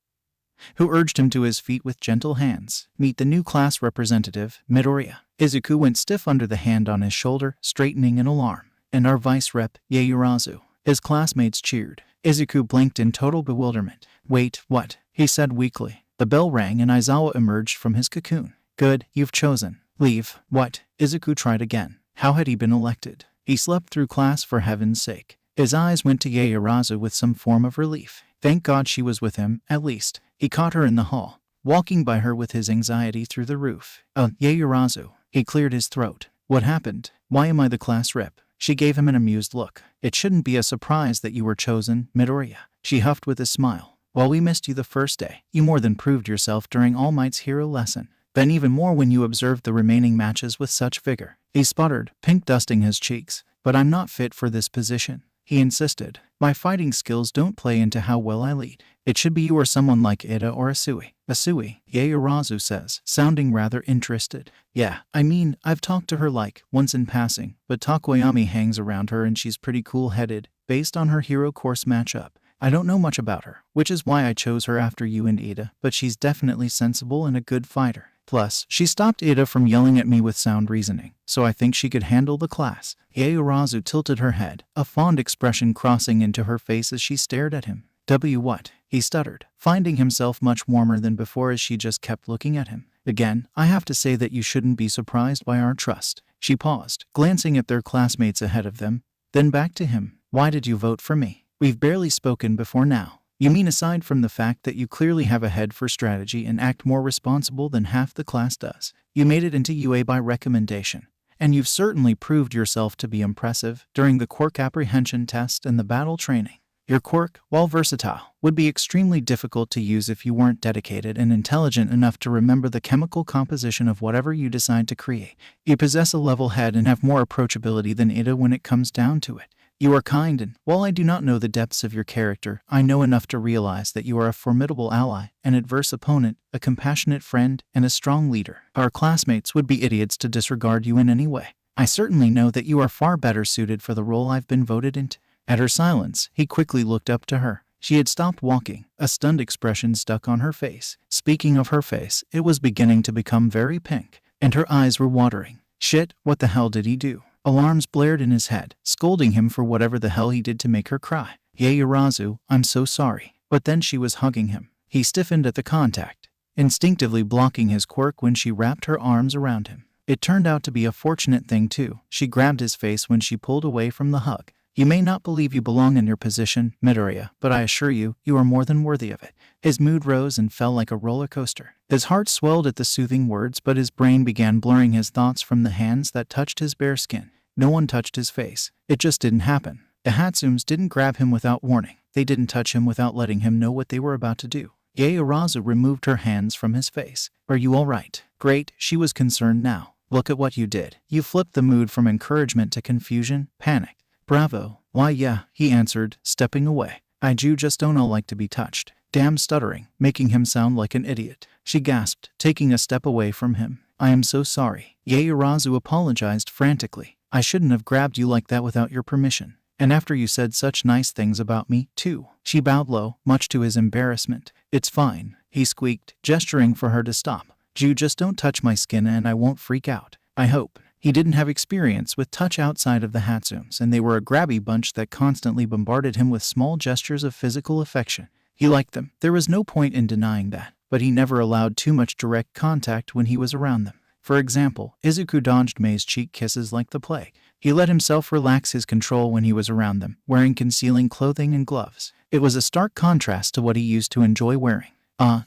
who urged him to his feet with gentle hands. Meet the new class representative, Midoriya. Izuku went stiff under the hand on his shoulder, straightening in alarm. And our vice rep, Yaoyorozu. His classmates cheered. Izuku blinked in total bewilderment. Wait, what? He said weakly. The bell rang and Aizawa emerged from his cocoon. Good, you've chosen. Leave. What? Izuku tried again. How had he been elected? He slept through class for heaven's sake. His eyes went to Yaoyorozu with some form of relief. Thank God she was with him, at least. He caught her in the hall, walking by her with his anxiety through the roof. Yaoyorozu. He cleared his throat. What happened? Why am I the class rep? She gave him an amused look. It shouldn't be a surprise that you were chosen, Midoriya. She huffed with a smile. While we missed you the first day, you more than proved yourself during All Might's hero lesson. Then even more when you observed the remaining matches with such vigor. He sputtered, pink dusting his cheeks. But I'm not fit for this position. He insisted. My fighting skills don't play into how well I lead. It should be you or someone like Ida or Asui. Asui, Yaoyorozu says, sounding rather interested. Yeah, I mean, I've talked to her once in passing, but Takoyami hangs around her and she's pretty cool-headed, based on her hero course matchup. I don't know much about her, which is why I chose her after you and Ida, but she's definitely sensible and a good fighter. Plus, she stopped Ida from yelling at me with sound reasoning, so I think she could handle the class. Yaoyorozu tilted her head, a fond expression crossing into her face as she stared at him. What? He stuttered, finding himself much warmer than before as she just kept looking at him. Again, I have to say that you shouldn't be surprised by our trust. She paused, glancing at their classmates ahead of them, then back to him. Why did you vote for me? We've barely spoken before now. You mean aside from the fact that you clearly have a head for strategy and act more responsible than half the class does, you made it into UA by recommendation. And you've certainly proved yourself to be impressive during the quirk apprehension test and the battle training. Your quirk, while versatile, would be extremely difficult to use if you weren't dedicated and intelligent enough to remember the chemical composition of whatever you decide to create. You possess a level head and have more approachability than Ida when it comes down to it. You are kind, and while I do not know the depths of your character, I know enough to realize that you are a formidable ally, an adverse opponent, a compassionate friend, and a strong leader. Our classmates would be idiots to disregard you in any way. I certainly know that you are far better suited for the role I've been voted into. At her silence, he quickly looked up to her. She had stopped walking, a stunned expression stuck on her face. Speaking of her face, it was beginning to become very pink, and her eyes were watering. Shit, what the hell did he do? Alarms blared in his head, scolding him for whatever the hell he did to make her cry. Yaoyorozu, I'm so sorry. But then she was hugging him. He stiffened at the contact, instinctively blocking his quirk when she wrapped her arms around him. It turned out to be a fortunate thing too. She grabbed his face when she pulled away from the hug. You may not believe you belong in your position, Midoriya, but I assure you, you are more than worthy of it. His mood rose and fell like a roller coaster. His heart swelled at the soothing words, but his brain began blurring his thoughts from the hands that touched his bare skin. No one touched his face. It just didn't happen. The Hatsumes didn't grab him without warning. They didn't touch him without letting him know what they were about to do. Yaoyorozu removed her hands from his face. Are you all right? Great, she was concerned now. Look at what you did. You flipped the mood from encouragement to confusion, panic. Bravo. Why yeah, he answered, stepping away. I just don't like to be touched. Damn, stuttering, making him sound like an idiot. She gasped, taking a step away from him. I am so sorry. Yaoyorozu apologized frantically. I shouldn't have grabbed you like that without your permission. And after you said such nice things about me, too. She bowed low, much to his embarrassment. It's fine, he squeaked, gesturing for her to stop. Just don't touch my skin and I won't freak out. I hope. He didn't have experience with touch outside of the Hatsumes, and they were a grabby bunch that constantly bombarded him with small gestures of physical affection. He liked them. There was no point in denying that, but he never allowed too much direct contact when he was around them. For example, Izuku dodged Mei's cheek kisses like the plague. He let himself relax his control when he was around them, wearing concealing clothing and gloves. It was a stark contrast to what he used to enjoy wearing.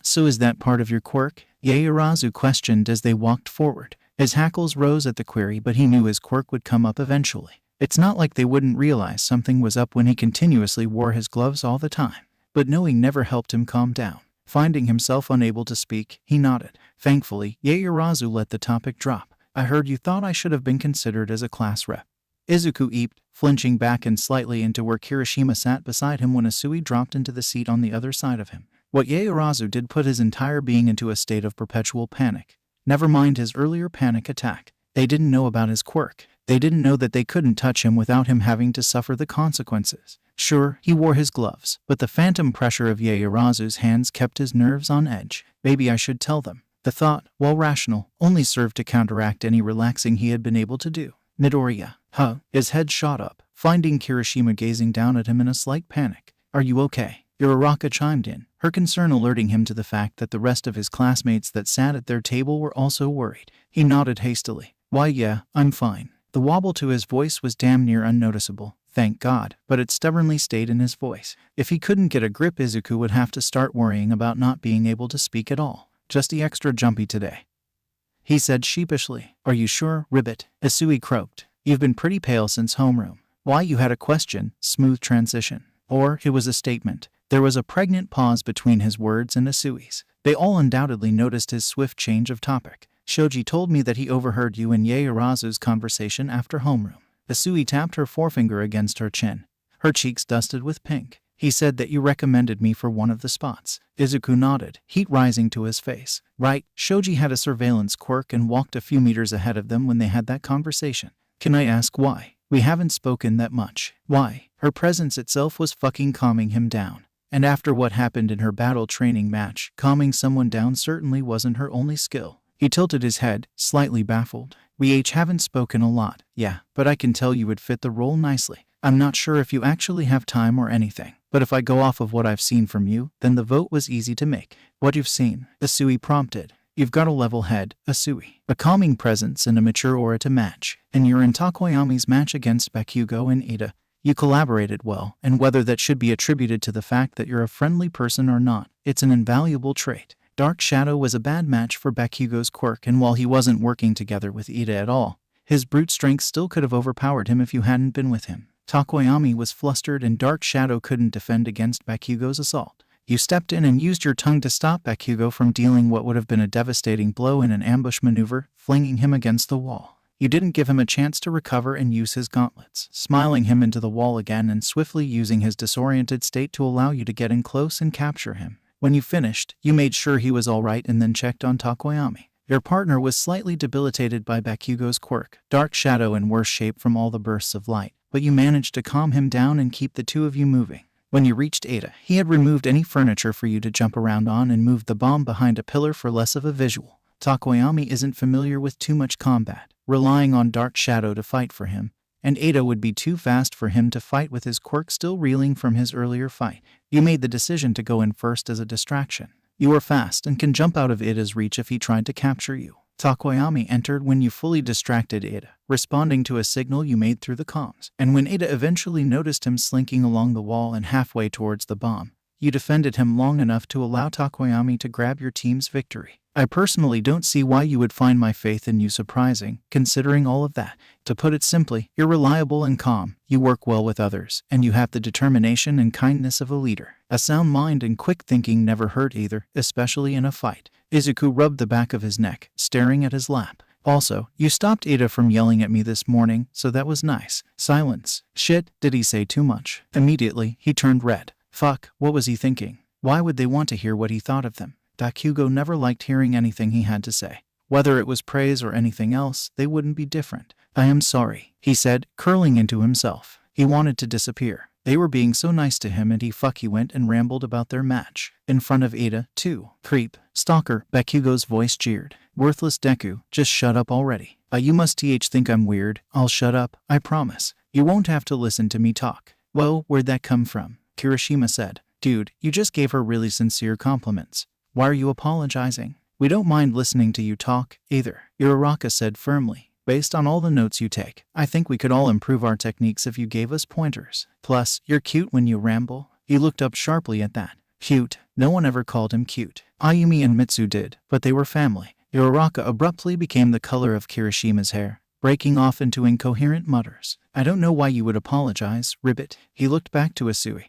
So is that part of your quirk? Yaoyorozu questioned as they walked forward. His hackles rose at the query, but he knew his quirk would come up eventually. It's not like they wouldn't realize something was up when he continuously wore his gloves all the time. But knowing never helped him calm down. Finding himself unable to speak, he nodded. Thankfully, Yaoyorozu let the topic drop. I heard you thought I should have been considered as a class rep. Izuku eeped, flinching back and slightly into where Kirishima sat beside him when Asui dropped into the seat on the other side of him. What Yaoyorozu did put his entire being into a state of perpetual panic. Never mind his earlier panic attack. They didn't know about his quirk. They didn't know that they couldn't touch him without him having to suffer the consequences. Sure, he wore his gloves, but the phantom pressure of Yaoyorozu's hands kept his nerves on edge. Maybe I should tell them. The thought, while rational, only served to counteract any relaxing he had been able to do. Midoriya. Huh? His head shot up, finding Kirishima gazing down at him in a slight panic. Are you okay? Uraraka chimed in, her concern alerting him to the fact that the rest of his classmates that sat at their table were also worried. He nodded hastily. Why yeah, I'm fine. The wobble to his voice was damn near unnoticeable, thank God, but it stubbornly stayed in his voice. If he couldn't get a grip, Izuku would have to start worrying about not being able to speak at all. Just the extra jumpy today, he said sheepishly. Are you sure, Ribbit? Asui croaked. You've been pretty pale since homeroom. Why, you had a question? Smooth transition. Or, it was a statement. There was a pregnant pause between his words and Asui's. They all undoubtedly noticed his swift change of topic. Shoji told me that he overheard you and Yaoyorozu's conversation after homeroom. Asui tapped her forefinger against her chin. Her cheeks dusted with pink. He said that you recommended me for one of the spots. Izuku nodded, heat rising to his face. Right, Shoji had a surveillance quirk and walked a few meters ahead of them when they had that conversation. Can I ask why? We haven't spoken that much. Why? Her presence itself was fucking calming him down. And after what happened in her battle training match, calming someone down certainly wasn't her only skill. He tilted his head, slightly baffled. We haven't spoken a lot, yeah, but I can tell you would fit the role nicely. I'm not sure if you actually have time or anything, but if I go off of what I've seen from you, then the vote was easy to make. What you've seen, Asui prompted. You've got a level head, Asui, a calming presence and a mature aura to match, and you're in Takoyami's match against Bakugo and Ida. You collaborated well, and whether that should be attributed to the fact that you're a friendly person or not, it's an invaluable trait. Dark Shadow was a bad match for Bakugo's Quirk, and while he wasn't working together with Ida at all, his brute strength still could have overpowered him if you hadn't been with him. Tokoyami was flustered, and Dark Shadow couldn't defend against Bakugo's assault. You stepped in and used your tongue to stop Bakugo from dealing what would have been a devastating blow in an ambush maneuver, flinging him against the wall. You didn't give him a chance to recover and use his gauntlets, smiling him into the wall again and swiftly using his disoriented state to allow you to get in close and capture him. When you finished, you made sure he was alright and then checked on Tokoyami. Your partner was slightly debilitated by Bakugo's Quirk, Dark Shadow in worse shape from all the bursts of light, but you managed to calm him down and keep the two of you moving. When you reached Ada, he had removed any furniture for you to jump around on and moved the bomb behind a pillar for less of a visual. Tokoyami isn't familiar with too much combat, relying on Dark Shadow to fight for him, and Ada would be too fast for him to fight with his Quirk still reeling from his earlier fight. You made the decision to go in first as a distraction. You were fast and can jump out of Ida's reach if he tried to capture you. Tokoyami entered when you fully distracted Ada, responding to a signal you made through the comms, and when Ada eventually noticed him slinking along the wall and halfway towards the bomb, you defended him long enough to allow Tokoyami to grab your team's victory. I personally don't see why you would find my faith in you surprising, considering all of that. To put it simply, you're reliable and calm, you work well with others, and you have the determination and kindness of a leader. A sound mind and quick thinking never hurt either, especially in a fight. Izuku rubbed the back of his neck, staring at his lap. Also, you stopped Ada from yelling at me this morning, so that was nice. Silence. Shit, did he say too much? Immediately, he turned red. Fuck, what was he thinking? Why would they want to hear what he thought of them? Bakugo never liked hearing anything he had to say. Whether it was praise or anything else, they wouldn't be different. I am sorry, he said, curling into himself. He wanted to disappear. They were being so nice to him and he went and rambled about their match. In front of Ada, too. Creep. Stalker, Bakugo's voice jeered. Worthless Deku, just shut up already. You must think I'm weird. I'll shut up, I promise. You won't have to listen to me talk. Well, where'd that come from? Kirishima said. Dude, you just gave her really sincere compliments. Why are you apologizing? We don't mind listening to you talk, either. Uraraka said firmly. Based on all the notes you take, I think we could all improve our techniques if you gave us pointers. Plus, you're cute when you ramble. He looked up sharply at that. Cute? No one ever called him cute. Ayumi and Mitsu did, but they were family. Uraraka abruptly became the color of Kirishima's hair, breaking off into incoherent mutters. I don't know why you would apologize, Ribbit. He looked back to Asui,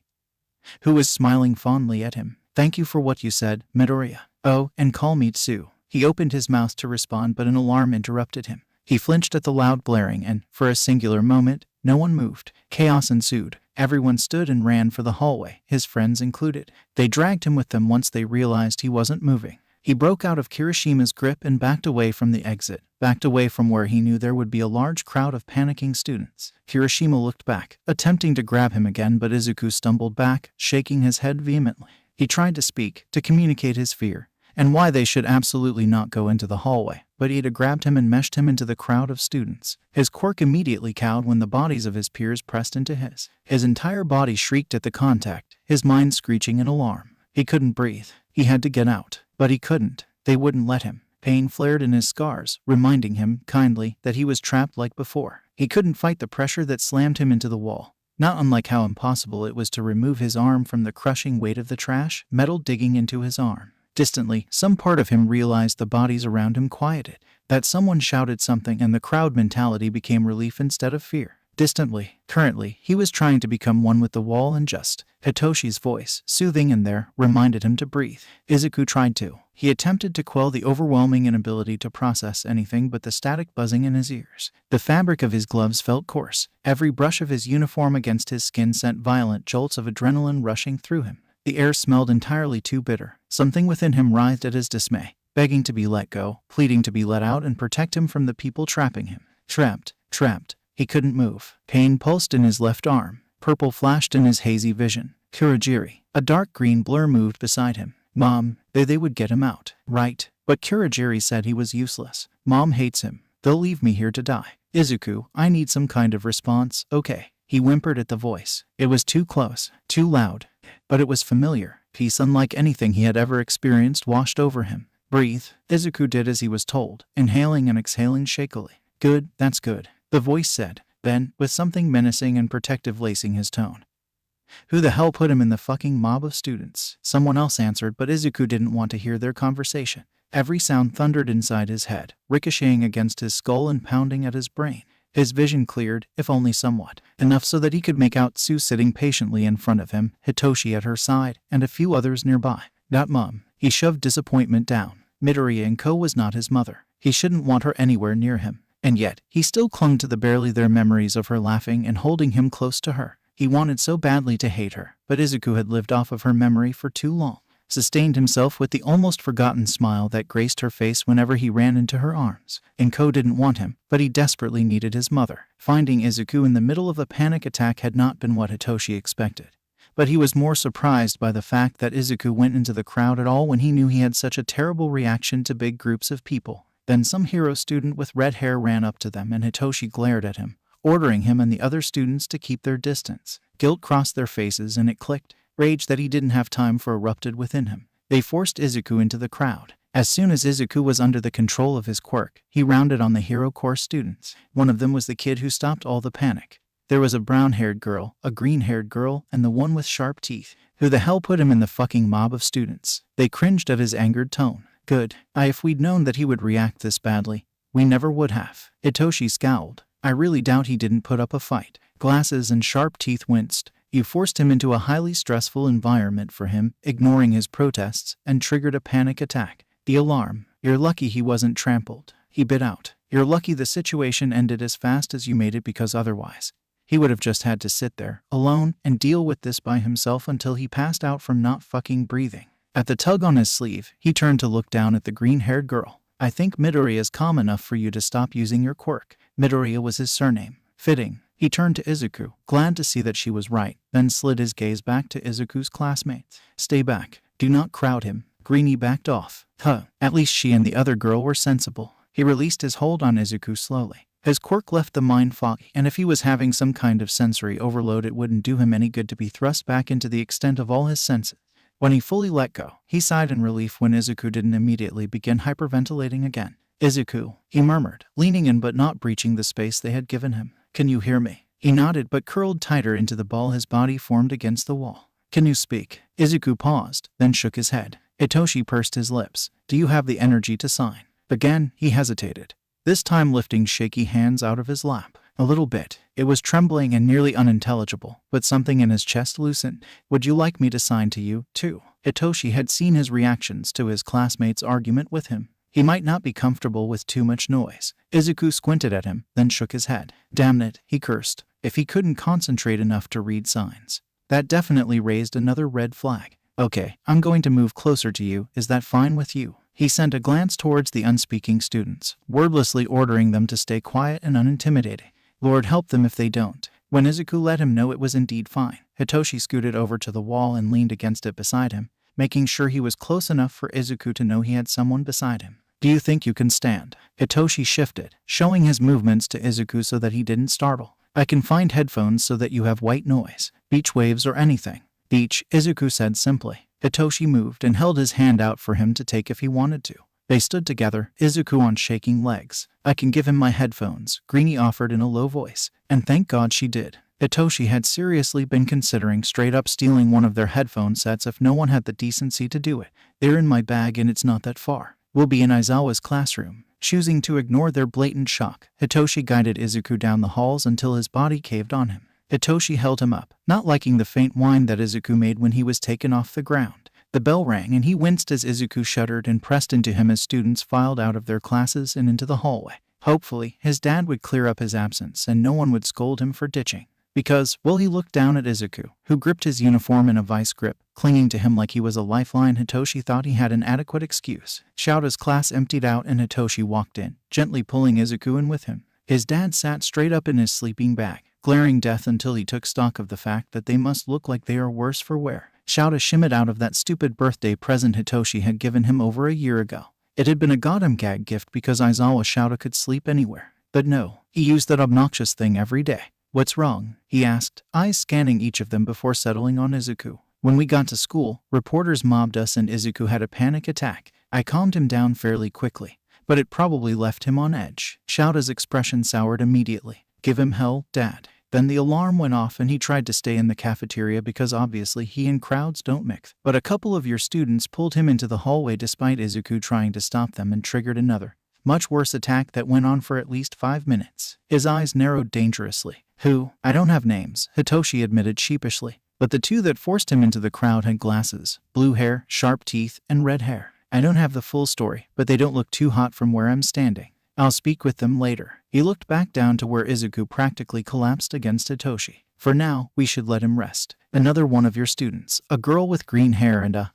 who was smiling fondly at him. Thank you for what you said, Midoriya. Oh, and call me Tsu. He opened his mouth to respond, but an alarm interrupted him. He flinched at the loud blaring and, for a singular moment, no one moved. Chaos ensued. Everyone stood and ran for the hallway, his friends included. They dragged him with them once they realized he wasn't moving. He broke out of Kirishima's grip and backed away from the exit, backed away from where he knew there would be a large crowd of panicking students. Kirishima looked back, attempting to grab him again, but Izuku stumbled back, shaking his head vehemently. He tried to speak, to communicate his fear, and why they should absolutely not go into the hallway, but Ida grabbed him and meshed him into the crowd of students. His Quirk immediately cowed when the bodies of his peers pressed into his. His entire body shrieked at the contact, his mind screeching in alarm. He couldn't breathe. He had to get out, but he couldn't. They wouldn't let him. Pain flared in his scars, reminding him, kindly, that he was trapped like before. He couldn't fight the pressure that slammed him into the wall. Not unlike how impossible it was to remove his arm from the crushing weight of the trash, metal digging into his arm. Distantly, some part of him realized the bodies around him quieted, that someone shouted something and the crowd mentality became relief instead of fear. Distantly, currently, he was trying to become one with the wall and just. Hitoshi's voice, soothing in there, reminded him to breathe. Izuku tried to. He attempted to quell the overwhelming inability to process anything but the static buzzing in his ears. The fabric of his gloves felt coarse. Every brush of his uniform against his skin sent violent jolts of adrenaline rushing through him. The air smelled entirely too bitter. Something within him writhed at his dismay, begging to be let go, pleading to be let out and protect him from the people trapping him. Trapped. He couldn't move. Pain pulsed in his left arm. Purple flashed in his hazy vision. Kurogiri. A dark green blur moved beside him. Mom, they would get him out, right? But Kurogiri said he was useless. Mom hates him. They'll leave me here to die. Izuku, I need some kind of response, okay? He whimpered at the voice. It was too close, too loud, but it was familiar. Peace unlike anything he had ever experienced washed over him. Breathe. Izuku did as he was told, inhaling and exhaling shakily. Good, that's good. The voice said. Then, with something menacing and protective lacing his tone, "Who the hell put him in the fucking mob of students?" Someone else answered, but Izuku didn't want to hear their conversation. Every sound thundered inside his head, ricocheting against his skull and pounding at his brain. His vision cleared, if only somewhat, enough so that he could make out Sue sitting patiently in front of him, Hitoshi at her side, and a few others nearby. Not Mum. He shoved disappointment down. Midoriya Izuku was not his mother. He shouldn't want her anywhere near him. And yet, he still clung to the barely there memories of her laughing and holding him close to her. He wanted so badly to hate her, but Izuku had lived off of her memory for too long. Sustained himself with the almost forgotten smile that graced her face whenever he ran into her arms. Inko didn't want him, but he desperately needed his mother. Finding Izuku in the middle of a panic attack had not been what Hitoshi expected. But he was more surprised by the fact that Izuku went into the crowd at all when he knew he had such a terrible reaction to big groups of people. Then some hero student with red hair ran up to them and Hitoshi glared at him, ordering him and the other students to keep their distance. Guilt crossed their faces and it clicked. Rage that he didn't have time for erupted within him. They forced Izuku into the crowd. As soon as Izuku was under the control of his quirk, he rounded on the hero course students. One of them was the kid who stopped all the panic. There was a brown-haired girl, a green-haired girl, and the one with sharp teeth. Who the hell put him in the fucking mob of students? They cringed at his angered tone. Good. If we'd known that he would react this badly, we never would have. Hitoshi scowled. I really doubt he didn't put up a fight. Glasses and sharp teeth winced. You forced him into a highly stressful environment for him, ignoring his protests, and triggered a panic attack. The alarm. You're lucky he wasn't trampled. He bit out. You're lucky the situation ended as fast as you made it, because otherwise he would have just had to sit there, alone, and deal with this by himself until he passed out from not fucking breathing. At the tug on his sleeve, he turned to look down at the green-haired girl. I think Midoriya is calm enough for you to stop using your quirk. Midoriya was his surname. Fitting. He turned to Izuku, glad to see that she was right, then slid his gaze back to Izuku's classmates. Stay back. Do not crowd him. Greenie backed off. At least she and the other girl were sensible. He released his hold on Izuku slowly. His quirk left the mind foggy, and if he was having some kind of sensory overload, it wouldn't do him any good to be thrust back into the extent of all his senses. When he fully let go, he sighed in relief when Izuku didn't immediately begin hyperventilating again. Izuku, he murmured, leaning in but not breaching the space they had given him. Can you hear me? He nodded but curled tighter into the ball his body formed against the wall. Can you speak? Izuku paused, then shook his head. Hitoshi pursed his lips. Do you have the energy to sign? Again, he hesitated, this time lifting shaky hands out of his lap. A little bit. It was trembling and nearly unintelligible, but something in his chest loosened. Would you like me to sign to you, too? Hitoshi had seen his reactions to his classmate's argument with him. He might not be comfortable with too much noise. Izuku squinted at him, then shook his head. Damn it, he cursed. If he couldn't concentrate enough to read signs. That definitely raised another red flag. Okay, I'm going to move closer to you. Is that fine with you? He sent a glance towards the unspeaking students, wordlessly ordering them to stay quiet and unintimidating. Lord help them if they don't. When Izuku let him know it was indeed fine, Hitoshi scooted over to the wall and leaned against it beside him, making sure he was close enough for Izuku to know he had someone beside him. Do you think you can stand? Hitoshi shifted, showing his movements to Izuku so that he didn't startle. I can find headphones so that you have white noise, beach waves or anything. Beach, Izuku said simply. Hitoshi moved and held his hand out for him to take if he wanted to. They stood together, Izuku on shaking legs. I can give him my headphones, Greenie offered in a low voice. And thank God she did. Hitoshi had seriously been considering straight up stealing one of their headphone sets if no one had the decency to do it. They're in my bag and it's not that far. We'll be in Aizawa's classroom. Choosing to ignore their blatant shock, Hitoshi guided Izuku down the halls until his body caved on him. Hitoshi held him up, not liking the faint whine that Izuku made when he was taken off the ground. The bell rang and he winced as Izuku shuddered and pressed into him as students filed out of their classes and into the hallway. Hopefully, his dad would clear up his absence and no one would scold him for ditching. Because, well, he looked down at Izuku, who gripped his uniform in a vice grip, clinging to him like he was a lifeline. Hitoshi thought he had an adequate excuse. Shouta's class emptied out and Hitoshi walked in, gently pulling Izuku in with him. His dad sat straight up in his sleeping bag, glaring death until he took stock of the fact that they must look like they are worse for wear. Shouta shimmied out of that stupid birthday present Hitoshi had given him over a year ago. It had been a goddamn gag gift because Aizawa Shouta could sleep anywhere. But no, he used that obnoxious thing every day. What's wrong? He asked, eyes scanning each of them before settling on Izuku. When we got to school, reporters mobbed us and Izuku had a panic attack. I calmed him down fairly quickly, but it probably left him on edge. Shouta's expression soured immediately. Give him hell, Dad. Then the alarm went off and he tried to stay in the cafeteria because obviously he and crowds don't mix. But a couple of your students pulled him into the hallway despite Izuku trying to stop them and triggered another, much worse attack that went on for at least 5 minutes. His eyes narrowed dangerously. Who? I don't have names, Hitoshi admitted sheepishly. But the two that forced him into the crowd had glasses, blue hair, sharp teeth, and red hair. I don't have the full story, but they don't look too hot from where I'm standing. I'll speak with them later. He looked back down to where Izuku practically collapsed against Hitoshi. For now, we should let him rest. Another one of your students, a girl with green hair and a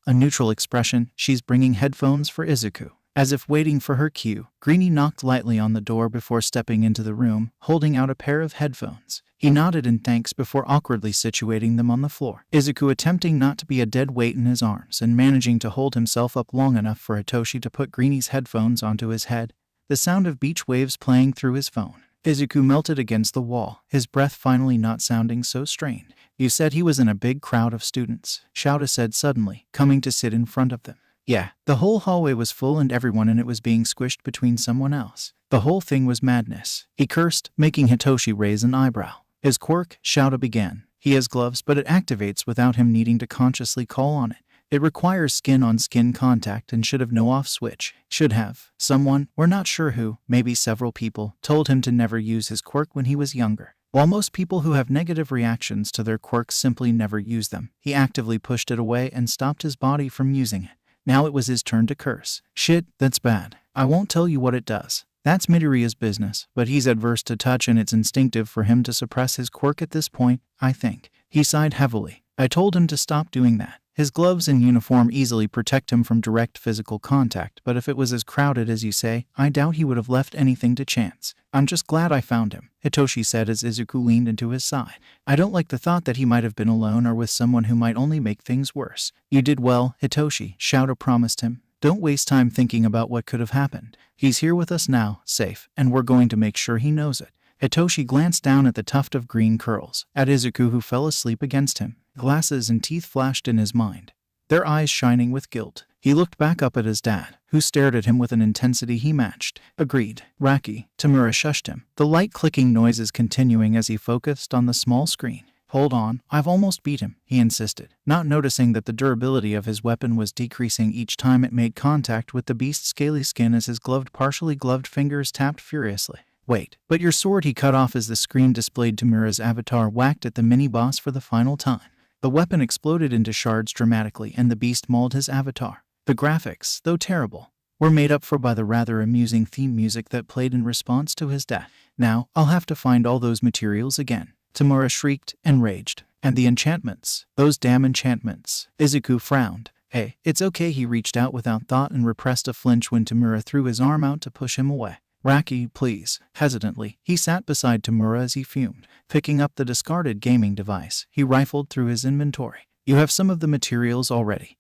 neutral expression, she's bringing headphones for Izuku. As if waiting for her cue, Greenie knocked lightly on the door before stepping into the room, holding out a pair of headphones. He nodded in thanks before awkwardly situating them on the floor. Izuku attempting not to be a dead weight in his arms and managing to hold himself up long enough for Hitoshi to put Greenie's headphones onto his head. The sound of beach waves playing through his phone. Izuku melted against the wall, his breath finally not sounding so strained. You said he was in a big crowd of students, Shouta said suddenly, coming to sit in front of them. Yeah, the whole hallway was full and everyone in it was being squished between someone else. The whole thing was madness. He cursed, making Hitoshi raise an eyebrow. His quirk, Shouta began. He has gloves, but it activates without him needing to consciously call on it. It requires skin-on-skin contact and should have no off switch. Should have. Someone, we're not sure who, maybe several people, told him to never use his quirk when he was younger. While most people who have negative reactions to their quirks simply never use them, he actively pushed it away and stopped his body from using it. Now it was his turn to curse. Shit, that's bad. I won't tell you what it does. That's Midoriya's business, but he's adverse to touch and it's instinctive for him to suppress his quirk at this point, I think. He sighed heavily. I told him to stop doing that. His gloves and uniform easily protect him from direct physical contact, but if it was as crowded as you say, I doubt he would have left anything to chance. I'm just glad I found him, Hitoshi said as Izuku leaned into his side. I don't like the thought that he might have been alone or with someone who might only make things worse. You did well, Hitoshi, Shouta promised him. Don't waste time thinking about what could have happened. He's here with us now, safe, and we're going to make sure he knows it. Hitoshi glanced down at the tuft of green curls, at Izuku who fell asleep against him. Glasses and teeth flashed in his mind, their eyes shining with guilt. He looked back up at his dad, who stared at him with an intensity he matched. Agreed. Raki, Tamura shushed him, the light clicking noises continuing as he focused on the small screen. Hold on, I've almost beat him, he insisted, not noticing that the durability of his weapon was decreasing each time it made contact with the beast's scaly skin as his partially gloved fingers tapped furiously. Wait, but your sword, he cut off as the screen displayed Tamura's avatar whacked at the mini-boss for the final time. The weapon exploded into shards dramatically and the beast mauled his avatar. The graphics, though terrible, were made up for by the rather amusing theme music that played in response to his death. Now, I'll have to find all those materials again. Tamura shrieked and raged. And the enchantments. Those damn enchantments. Izuku frowned. Hey, it's okay, he reached out without thought and repressed a flinch when Tamura threw his arm out to push him away. Raki, please. Hesitantly, he sat beside Tamura as he fumed. Picking up the discarded gaming device, he rifled through his inventory. You have some of the materials already,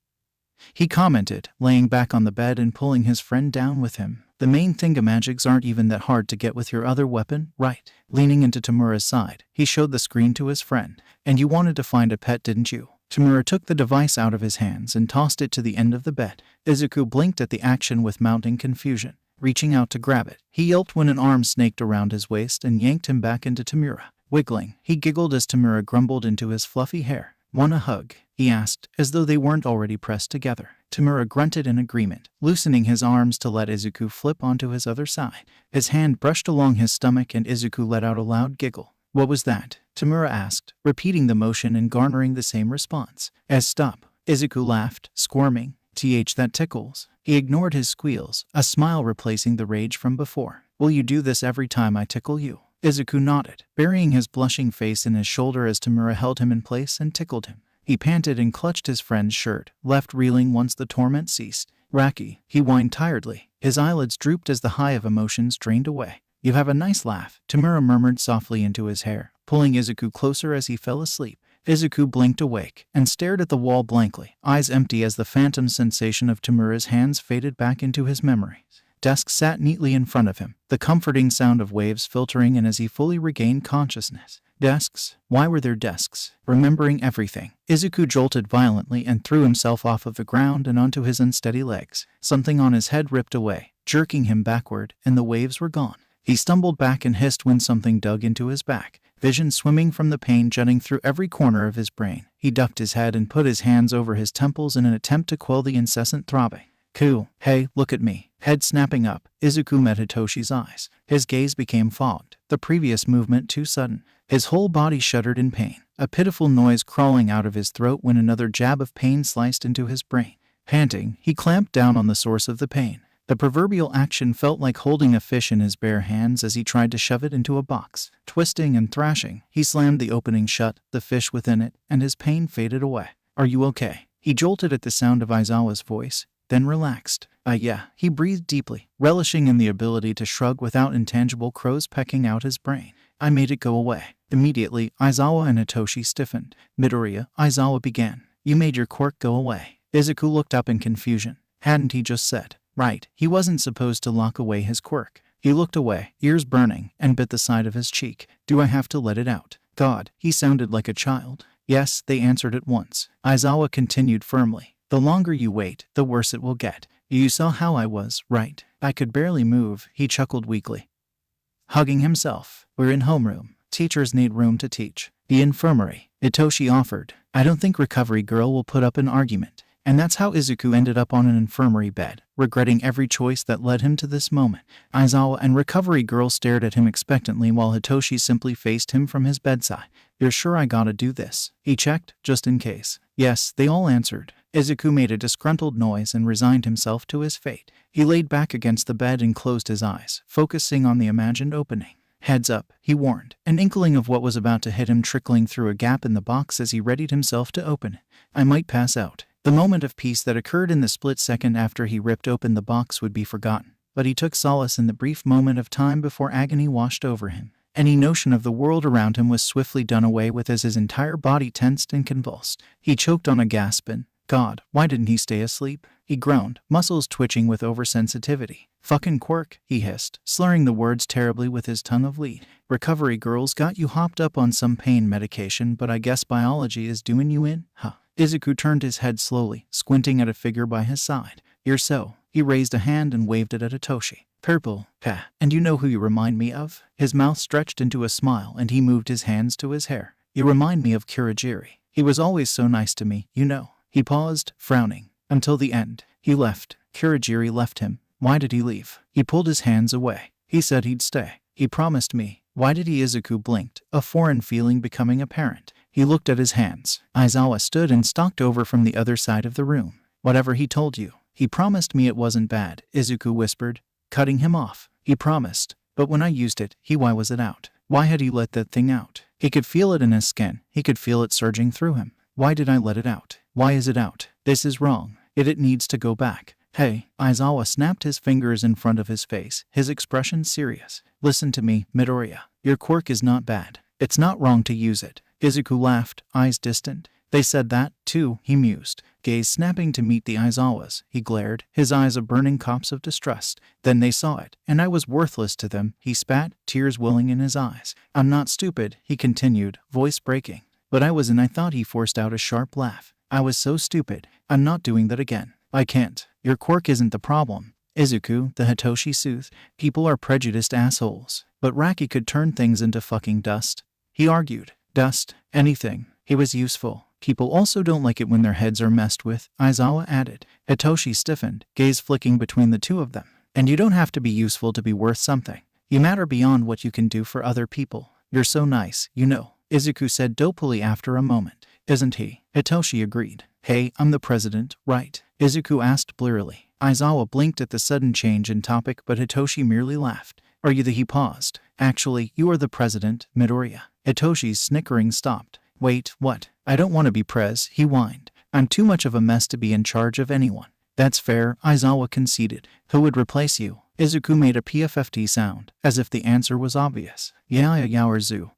he commented, laying back on the bed and pulling his friend down with him. The main thingamajigs aren't even that hard to get with your other weapon, right? Leaning into Tamura's side, he showed the screen to his friend. And you wanted to find a pet, didn't you? Tamura took the device out of his hands and tossed it to the end of the bed. Izuku blinked at the action with mounting confusion. Reaching out to grab it, he yelped when an arm snaked around his waist and yanked him back into Tamura. Wiggling, he giggled as Tamura grumbled into his fluffy hair. Want a hug? He asked, as though they weren't already pressed together. Tamura grunted in agreement, loosening his arms to let Izuku flip onto his other side. His hand brushed along his stomach and Izuku let out a loud giggle. What was that? Tamura asked, repeating the motion and garnering the same response. Stop. Izuku laughed, squirming. That tickles. He ignored his squeals, a smile replacing the rage from before. Will you do this every time I tickle you? Izuku nodded, burying his blushing face in his shoulder as Tamura held him in place and tickled him. He panted and clutched his friend's shirt, left reeling once the torment ceased. Raki, he whined tiredly. His eyelids drooped as the high of emotions drained away. You have a nice laugh, Tamura murmured softly into his hair, pulling Izuku closer as he fell asleep. Izuku blinked awake and stared at the wall blankly, eyes empty as the phantom sensation of Tamura's hands faded back into his memories. Desk sat neatly in front of him, the comforting sound of waves filtering in as he fully regained consciousness. Desks? Why were there desks? Remembering everything, Izuku jolted violently and threw himself off of the ground and onto his unsteady legs. Something on his head ripped away, jerking him backward, and the waves were gone. He stumbled back and hissed when something dug into his back, vision swimming from the pain jutting through every corner of his brain. He ducked his head and put his hands over his temples in an attempt to quell the incessant throbbing. Cool. Hey, look at me. Head snapping up, Izuku met Hitoshi's eyes. His gaze became fogged, the previous movement too sudden. His whole body shuddered in pain, a pitiful noise crawling out of his throat when another jab of pain sliced into his brain. Panting, he clamped down on the source of the pain. The proverbial action felt like holding a fish in his bare hands as he tried to shove it into a box. Twisting and thrashing, he slammed the opening shut, the fish within it, and his pain faded away. Are you okay? He jolted at the sound of Aizawa's voice, then relaxed. Yeah, he breathed deeply, relishing in the ability to shrug without intangible crows pecking out his brain. I made it go away. Immediately, Aizawa and Hitoshi stiffened. Midoriya, Aizawa began. You made your quirk go away. Izuku looked up in confusion. Hadn't he just said? Right, he wasn't supposed to lock away his quirk. He looked away, ears burning, and bit the side of his cheek. Do I have to let it out? God, he sounded like a child. Yes, they answered at once. Aizawa continued firmly. The longer you wait, the worse it will get. You saw how I was, right? I could barely move, he chuckled weakly. Hugging himself. We're in homeroom. Teachers need room to teach. The infirmary, Hitoshi offered. I don't think Recovery Girl will put up an argument. And that's how Izuku ended up on an infirmary bed, regretting every choice that led him to this moment. Aizawa and Recovery Girl stared at him expectantly while Hitoshi simply faced him from his bedside. You're sure I gotta do this? He checked, just in case. Yes, they all answered. Izuku made a disgruntled noise and resigned himself to his fate. He laid back against the bed and closed his eyes, focusing on the imagined opening. Heads up, he warned, an inkling of what was about to hit him trickling through a gap in the box as he readied himself to open it. I might pass out. The moment of peace that occurred in the split second after he ripped open the box would be forgotten, but he took solace in the brief moment of time before agony washed over him. Any notion of the world around him was swiftly done away with as his entire body tensed and convulsed. He choked on a gasp and, God, why didn't he stay asleep? He groaned, muscles twitching with oversensitivity. Fucking Quirk, he hissed, slurring the words terribly with his tongue of lead. Recovery Girl's got you hopped up on some pain medication, but I guess biology is doing you in, huh? Izuku turned his head slowly, squinting at a figure by his side. You're so. He raised a hand and waved it at Hitoshi. Purple. Ha. And you know who you remind me of? His mouth stretched into a smile and he moved his hands to his hair. You remind me of Kurogiri. He was always so nice to me, you know. He paused, frowning. Until the end. He left. Kurogiri left him. Why did he leave? He pulled his hands away. He said he'd stay. He promised me. Why did he? Izuku blinked, a foreign feeling becoming apparent. He looked at his hands. Aizawa stood and stalked over from the other side of the room. Whatever he told you. He promised me it wasn't bad, Izuku whispered, cutting him off. He promised. But when I used it, why was it out? Why had he let that thing out? He could feel it in his skin. He could feel it surging through him. Why did I let it out? Why is it out? This is wrong. It needs to go back. Hey, Aizawa snapped his fingers in front of his face, his expression serious. Listen to me, Midoriya. Your quirk is not bad. It's not wrong to use it. Izuku laughed, eyes distant. They said that, too, he mused, gaze snapping to meet the Aizawa's. He glared, his eyes a burning copse of distrust. Then they saw it, and I was worthless to them, he spat, tears welling in his eyes. I'm not stupid, he continued, voice breaking. But I was, and I thought. He forced out a sharp laugh. I was so stupid. I'm not doing that again. I can't. Your quirk isn't the problem. Izuku, the Hitoshi soothed. People are prejudiced assholes. But Raki could turn things into fucking dust. He argued. Dust. Anything. He was useful. People also don't like it when their heads are messed with, Aizawa added. Hitoshi stiffened, gaze flicking between the two of them. And you don't have to be useful to be worth something. You matter beyond what you can do for other people. You're so nice, you know, Izuku said dopily after a moment. Isn't he? Hitoshi agreed. Hey, I'm the president, right? Izuku asked blearily. Aizawa blinked at the sudden change in topic, but Hitoshi merely laughed. Are you the? He paused. Actually, you are the president, Midoriya. Hitoshi's snickering stopped. Wait, what? I don't want to be prez, he whined. I'm too much of a mess to be in charge of anyone. That's fair, Aizawa conceded. Who would replace you? Izuku made a PFFT sound, as if the answer was obvious. Yaozu.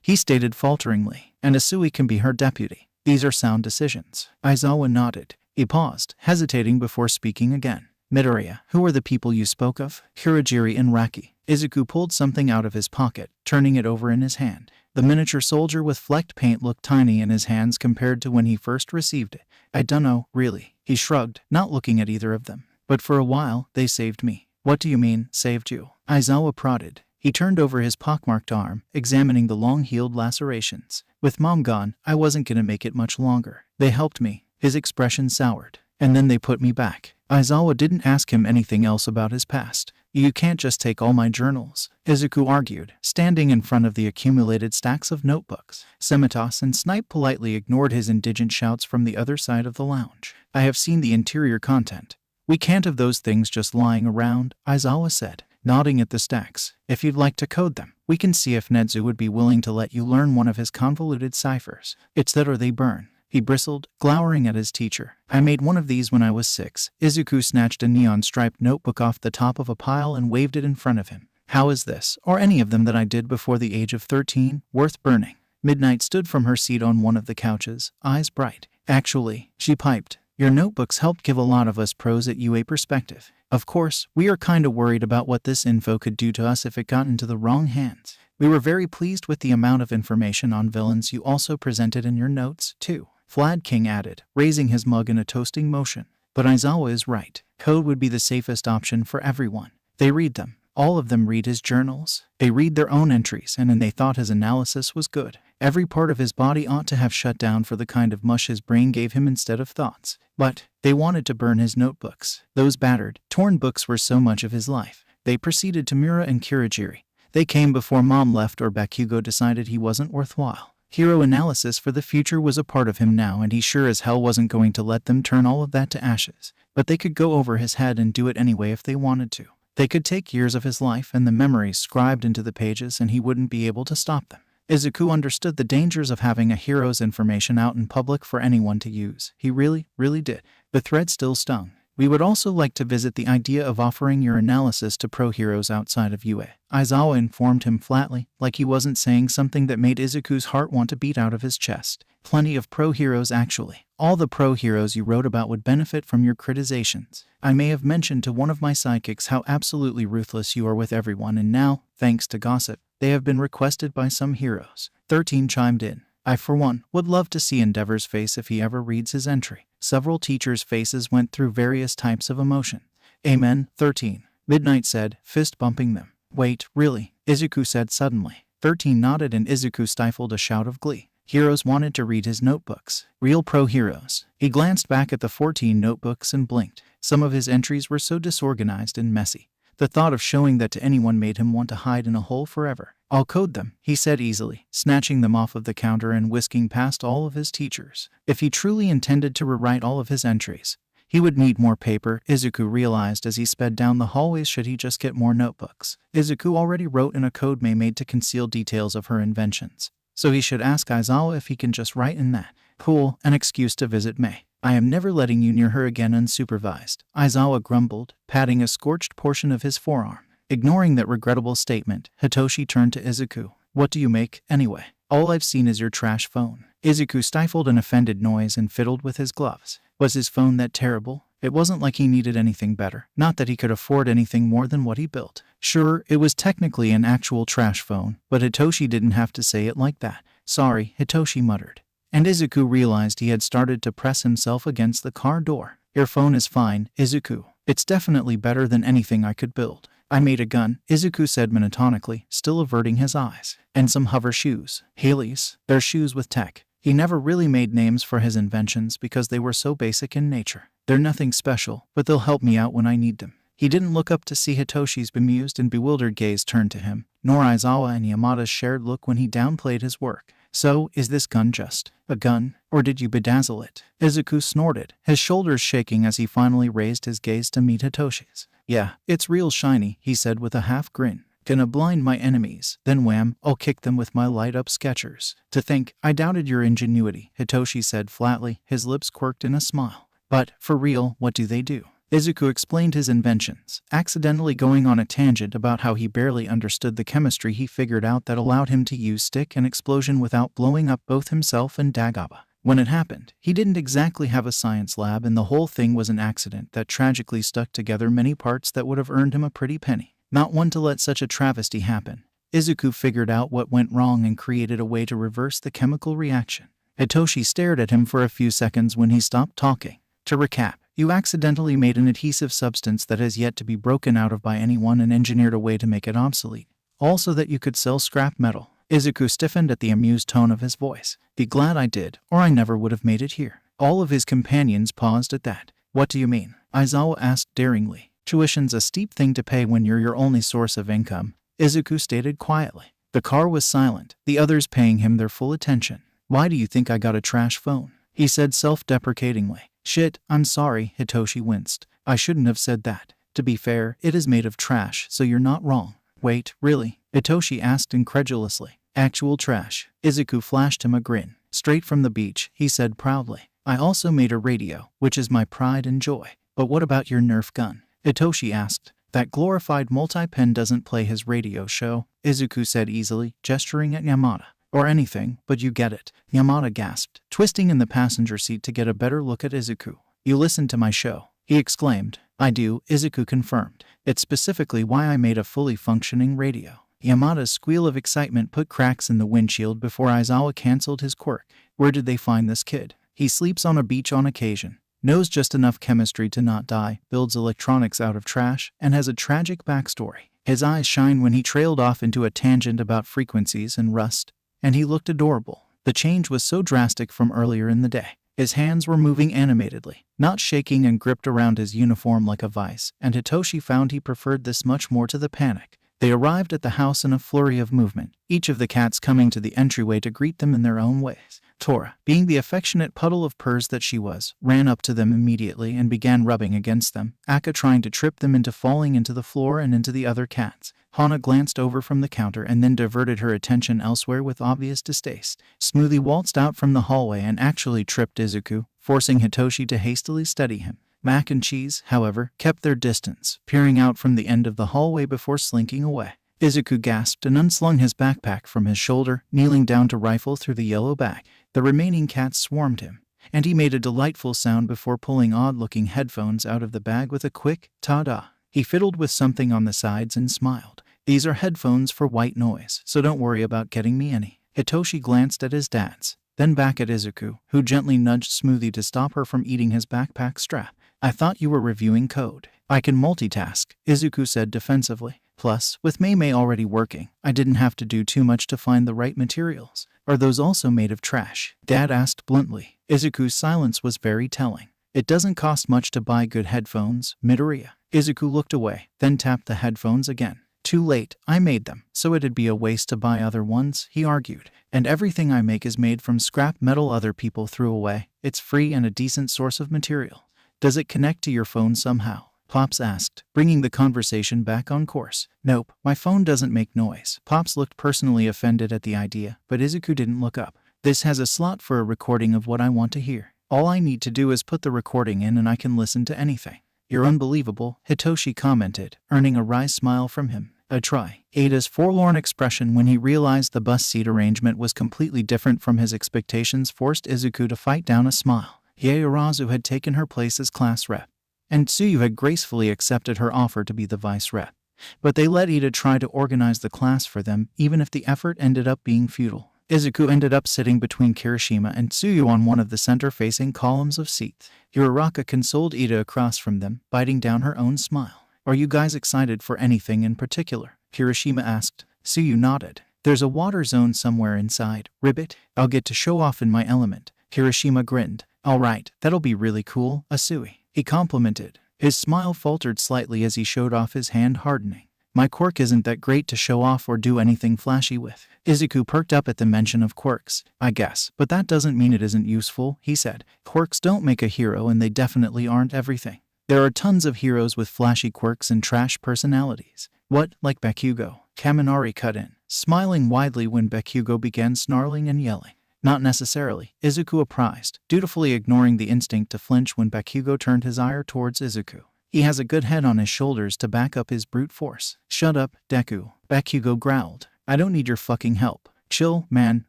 He stated falteringly, and Asui can be her deputy. These are sound decisions. Aizawa nodded. He paused, hesitating before speaking again. Midoriya, who are the people you spoke of? Kurogiri and Raki. Izuku pulled something out of his pocket, turning it over in his hand. The miniature soldier with flecked paint looked tiny in his hands compared to when he first received it. I dunno, really. He shrugged, not looking at either of them. But for a while, they saved me. What do you mean, saved you? Aizawa prodded. He turned over his pockmarked arm, examining the long-healed lacerations. With Mom gone, I wasn't gonna make it much longer. They helped me. His expression soured. And then they put me back. Aizawa didn't ask him anything else about his past. You can't just take all my journals, Izuku argued, standing in front of the accumulated stacks of notebooks. Semitos and Snipe politely ignored his indigent shouts from the other side of the lounge. I have seen the interior content. We can't have those things just lying around, Aizawa said, nodding at the stacks. If you'd like to code them, we can see if Nedzu would be willing to let you learn one of his convoluted ciphers. It's that or they burn. He bristled, glowering at his teacher. I made one of these when I was 6. Izuku snatched a neon-striped notebook off the top of a pile and waved it in front of him. How is this, or any of them that I did before the age of 13, worth burning? Midnight stood from her seat on one of the couches, eyes bright. Actually, she piped, your notebooks helped give a lot of us pros at UA perspective. Of course, we are kinda worried about what this info could do to us if it got into the wrong hands. We were very pleased with the amount of information on villains you also presented in your notes, too. Flad King added, raising his mug in a toasting motion. But Aizawa is right. Code would be the safest option for everyone. They read them. All of them read his journals. They read their own entries, and then they thought his analysis was good. Every part of his body ought to have shut down for the kind of mush his brain gave him instead of thoughts. But they wanted to burn his notebooks. Those battered, torn books were so much of his life. They proceeded to Mura and Kirigiri. They came before Mom left or Bakugo decided he wasn't worthwhile. Hero analysis for the future was a part of him now, and he sure as hell wasn't going to let them turn all of that to ashes. But they could go over his head and do it anyway if they wanted to. They could take years of his life and the memories scribed into the pages, and he wouldn't be able to stop them. Izuku understood the dangers of having a hero's information out in public for anyone to use. He really did. The thread still stung. We would also like to visit the idea of offering your analysis to pro heroes outside of UA. Aizawa informed him flatly, like he wasn't saying something that made Izuku's heart want to beat out of his chest. Plenty of pro heroes actually. All the pro heroes you wrote about would benefit from your critizations. I may have mentioned to one of my sidekicks how absolutely ruthless you are with everyone, and now, thanks to gossip, they have been requested by some heroes. 13 chimed in. I, for one, would love to see Endeavor's face if he ever reads his entry. Several teachers' faces went through various types of emotion. Amen, 13. Midnight said, fist bumping them. Wait, really? Izuku said suddenly. 13 nodded and Izuku stifled a shout of glee. Heroes wanted to read his notebooks. Real pro heroes. He glanced back at the 14 notebooks and blinked. Some of his entries were so disorganized and messy. The thought of showing that to anyone made him want to hide in a hole forever. I'll code them, he said easily, snatching them off of the counter and whisking past all of his teachers. If he truly intended to rewrite all of his entries, he would need more paper, Izuku realized as he sped down the hallways. Should he just get more notebooks? Izuku already wrote in a code May made to conceal details of her inventions, so he should ask Aizawa if he can just write in that. Cool, an excuse to visit May. I am never letting you near her again unsupervised, Aizawa grumbled, patting a scorched portion of his forearm. Ignoring that regrettable statement, Hitoshi turned to Izuku. What do you make, anyway? All I've seen is your trash phone. Izuku stifled an offended noise and fiddled with his gloves. Was his phone that terrible? It wasn't like he needed anything better. Not that he could afford anything more than what he built. Sure, it was technically an actual trash phone, but Hitoshi didn't have to say it like that. Sorry, Hitoshi muttered. And Izuku realized he had started to press himself against the car door. Your phone is fine, Izuku. It's definitely better than anything I could build. I made a gun, Izuku said monotonically, still averting his eyes. And some hover shoes. Haley's. They're shoes with tech. He never really made names for his inventions because they were so basic in nature. They're nothing special, but they'll help me out when I need them. He didn't look up to see Hitoshi's bemused and bewildered gaze turn to him, nor Aizawa and Yamada's shared look when he downplayed his work. So, is this gun just a gun, or did you bedazzle it? Izuku snorted, his shoulders shaking as he finally raised his gaze to meet Hitoshi's. Yeah, it's real shiny, he said with a half grin. Gonna blind my enemies, then wham, I'll kick them with my light-up Skechers. To think, I doubted your ingenuity, Hitoshi said flatly, his lips quirked in a smile. But, for real, what do they do? Izuku explained his inventions, accidentally going on a tangent about how he barely understood the chemistry he figured out that allowed him to use stick and explosion without blowing up both himself and Dagaba. When it happened, he didn't exactly have a science lab, and the whole thing was an accident that tragically stuck together many parts that would have earned him a pretty penny. Not one to let such a travesty happen. Izuku figured out what went wrong and created a way to reverse the chemical reaction. Hitoshi stared at him for a few seconds when he stopped talking. To recap, You accidentally made an adhesive substance that has yet to be broken out of by anyone and engineered a way to make it obsolete. Also that you could sell scrap metal. Izuku stiffened at the amused tone of his voice. Be glad I did, or I never would have made it here. All of his companions paused at that. What do you mean? Aizawa asked daringly. Tuition's a steep thing to pay when you're your only source of income, Izuku stated quietly. The car was silent, the others paying him their full attention. Why do you think I got a trash phone? He said self-deprecatingly. Shit, I'm sorry, Hitoshi winced. I shouldn't have said that. To be fair, it is made of trash, so you're not wrong. Wait, really? Hitoshi asked incredulously. Actual trash. Izuku flashed him a grin. Straight from the beach, he said proudly. I also made a radio, which is my pride and joy. But what about your Nerf gun? Hitoshi asked. That glorified multi-pen doesn't play his radio show, Izuku said easily, gesturing at Yamada. Or anything, but you get it. Yamada gasped, twisting in the passenger seat to get a better look at Izuku. You listen to my show, he exclaimed. I do, Izuku confirmed. It's specifically why I made a fully functioning radio. Yamada's squeal of excitement put cracks in the windshield before Aizawa canceled his quirk. Where did they find this kid? He sleeps on a beach on occasion, knows just enough chemistry to not die, builds electronics out of trash, and has a tragic backstory. His eyes shine when he trailed off into a tangent about frequencies and rust, and he looked adorable. The change was so drastic from earlier in the day. His hands were moving animatedly, not shaking and gripped around his uniform like a vice, and Hitoshi found he preferred this much more to the panic. They arrived at the house in a flurry of movement, each of the cats coming to the entryway to greet them in their own ways. Tora, being the affectionate puddle of purrs that she was, ran up to them immediately and began rubbing against them, Akka trying to trip them into falling into the floor and into the other cats. Hana glanced over from the counter and then diverted her attention elsewhere with obvious distaste. Smoothie waltzed out from the hallway and actually tripped Izuku, forcing Hitoshi to hastily steady him. Mac and Cheese, however, kept their distance, peering out from the end of the hallway before slinking away. Izuku gasped and unslung his backpack from his shoulder, kneeling down to rifle through the yellow bag. The remaining cats swarmed him, and he made a delightful sound before pulling odd-looking headphones out of the bag with a quick ta-da. He fiddled with something on the sides and smiled. These are headphones for white noise, so don't worry about getting me any. Hitoshi glanced at his dad's, then back at Izuku, who gently nudged Smoothie to stop her from eating his backpack strap. I thought you were reviewing code. I can multitask, Izuku said defensively. Plus, with Mei already working, I didn't have to do too much to find the right materials. Are those also made of trash? Dad asked bluntly. Izuku's silence was very telling. It doesn't cost much to buy good headphones, Midoriya. Izuku looked away, then tapped the headphones again. Too late, I made them, so it'd be a waste to buy other ones, he argued. And everything I make is made from scrap metal other people threw away. It's free and a decent source of material. Does it connect to your phone somehow? Pops asked, bringing the conversation back on course. Nope, my phone doesn't make noise. Pops looked personally offended at the idea, but Izuku didn't look up. This has a slot for a recording of what I want to hear. All I need to do is put the recording in and I can listen to anything. You're unbelievable, Hitoshi commented, earning a wry smile from him. A try. Ada's forlorn expression when he realized the bus seat arrangement was completely different from his expectations forced Izuku to fight down a smile. Yaoyorozu had taken her place as class rep, and Tsuyu had gracefully accepted her offer to be the vice rep. But they let Ida try to organize the class for them, even if the effort ended up being futile. Izuku ended up sitting between Kirishima and Tsuyu on one of the center-facing columns of seats. Uraraka consoled Ida across from them, biting down her own smile. Are you guys excited for anything in particular? Kirishima asked. Tsuyu nodded. There's a water zone somewhere inside, Ribbit. I'll get to show off in my element. Kirishima grinned. Alright, that'll be really cool, Asui. He complimented. His smile faltered slightly as he showed off his hand hardening. My quirk isn't that great to show off or do anything flashy with. Izuku perked up at the mention of quirks. I guess, but that doesn't mean it isn't useful, he said. Quirks don't make a hero and they definitely aren't everything. There are tons of heroes with flashy quirks and trash personalities. What, like Bakugo? Kaminari cut in, smiling widely when Bakugo began snarling and yelling. Not necessarily, Izuku apprised, dutifully ignoring the instinct to flinch when Bakugo turned his ire towards Izuku. He has a good head on his shoulders to back up his brute force. Shut up, Deku, Bakugo growled. I don't need your fucking help. Chill, man,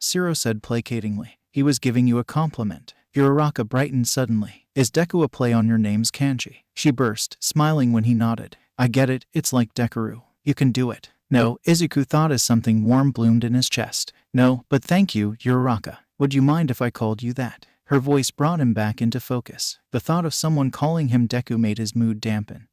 Shiro said placatingly. He was giving you a compliment. Uraraka brightened suddenly. Is Deku a play on your name's kanji? She burst, smiling when he nodded. I get it, it's like Dekaru. You can do it. No, Izuku thought as something warm bloomed in his chest. No, but thank you, Uraraka. Would you mind if I called you that? Her voice brought him back into focus. The thought of someone calling him Deku made his mood dampen.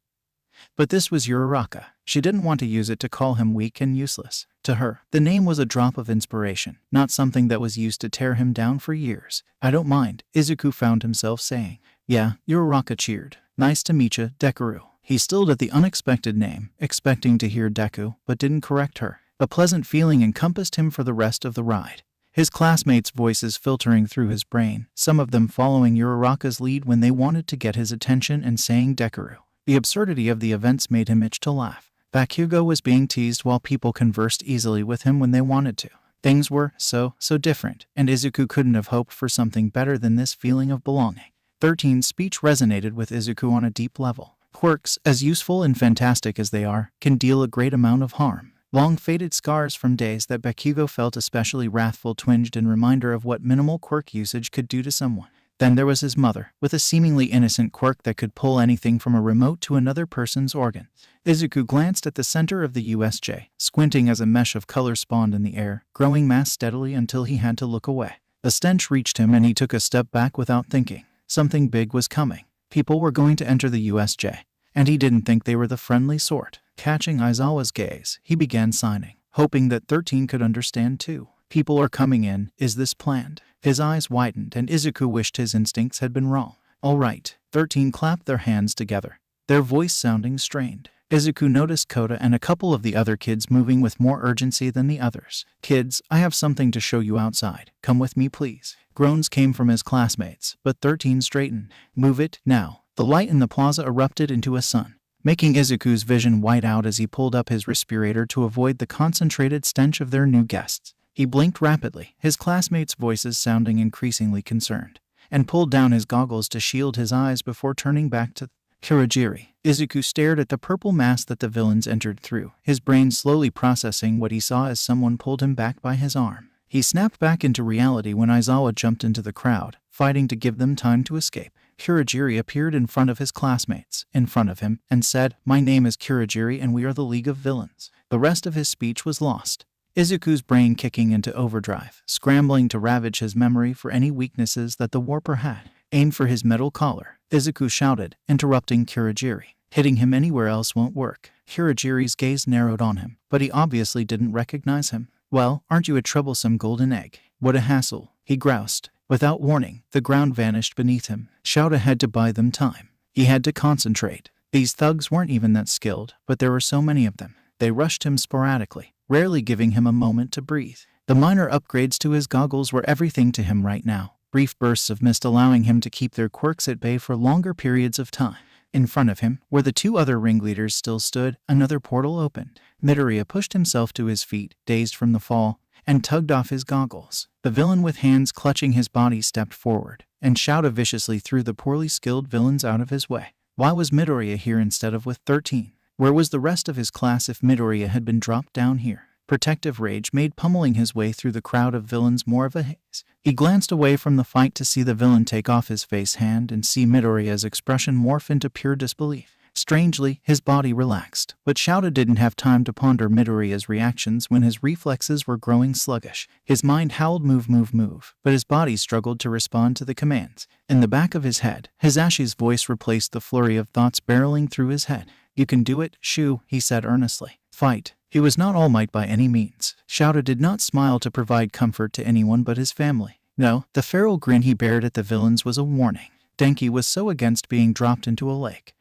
But this was Uraraka. She didn't want to use it to call him weak and useless. To her, the name was a drop of inspiration, not something that was used to tear him down for years. I don't mind, Izuku found himself saying. Yeah, Uraraka cheered. Nice to meet you, Deku. He stilled at the unexpected name, expecting to hear Deku, but didn't correct her. A pleasant feeling encompassed him for the rest of the ride. His classmates' voices filtering through his brain, some of them following Uraraka's lead when they wanted to get his attention and saying Deku. The absurdity of the events made him itch to laugh. Bakugo was being teased while people conversed easily with him when they wanted to. Things were so different, and Izuku couldn't have hoped for something better than this feeling of belonging. 13's speech resonated with Izuku on a deep level. Quirks, as useful and fantastic as they are, can deal a great amount of harm. Long faded scars from days that Bakugo felt especially wrathful twinged in reminder of what minimal quirk usage could do to someone. Then there was his mother, with a seemingly innocent quirk that could pull anything from a remote to another person's organ. Izuku glanced at the center of the USJ, squinting as a mesh of color spawned in the air, growing mass steadily until he had to look away. The stench reached him and he took a step back without thinking. Something big was coming. People were going to enter the USJ, and he didn't think they were the friendly sort. Catching Aizawa's gaze, he began signing, hoping that 13 could understand too. People are coming in, is this planned? His eyes widened and Izuku wished his instincts had been wrong. All right, 13 clapped their hands together, their voice sounding strained. Izuku noticed Kota and a couple of the other kids moving with more urgency than the others. Kids, I have something to show you outside. Come with me please. Groans came from his classmates, but 13 straightened. Move it, now. The light in the plaza erupted into a sun, making Izuku's vision white out as he pulled up his respirator to avoid the concentrated stench of their new guests. He blinked rapidly, his classmates' voices sounding increasingly concerned, and pulled down his goggles to shield his eyes before turning back to Kurogiri. Izuku stared at the purple mass that the villains entered through, his brain slowly processing what he saw as someone pulled him back by his arm. He snapped back into reality when Aizawa jumped into the crowd, fighting to give them time to escape. Kurogiri appeared in front of his classmates, in front of him, and said, "My name is Kurogiri and we are the League of Villains." The rest of his speech was lost. Izuku's brain kicking into overdrive, scrambling to ravage his memory for any weaknesses that the warper had. Aim for his metal collar, Izuku shouted, interrupting Kurogiri. Hitting him anywhere else won't work. Kurogiri's gaze narrowed on him, but he obviously didn't recognize him. Well, aren't you a troublesome golden egg? What a hassle, he groused. Without warning, the ground vanished beneath him. Shouta had to buy them time. He had to concentrate. These thugs weren't even that skilled, but there were so many of them. They rushed him sporadically, rarely giving him a moment to breathe. The minor upgrades to his goggles were everything to him right now. Brief bursts of mist allowing him to keep their quirks at bay for longer periods of time. In front of him, where the two other ringleaders still stood, another portal opened. Midoriya pushed himself to his feet, dazed from the fall, and tugged off his goggles. The villain with hands clutching his body stepped forward, and Shouta viciously threw the poorly skilled villains out of his way. Why was Midoriya here instead of with 13? Where was the rest of his class if Midoriya had been dropped down here? Protective rage made pummeling his way through the crowd of villains more of a haze. He glanced away from the fight to see the villain take off his face hand and see Midoriya's expression morph into pure disbelief. Strangely, his body relaxed, but Shouta didn't have time to ponder Midoriya's reactions when his reflexes were growing sluggish. His mind howled move, move, move, but his body struggled to respond to the commands. In the back of his head, Hizashi's voice replaced the flurry of thoughts barreling through his head. "You can do it, Shu," he said earnestly. "Fight." He was not All Might by any means. Shouta did not smile to provide comfort to anyone but his family. No, the feral grin he bared at the villains was a warning. Denki was so against being dropped into a lake.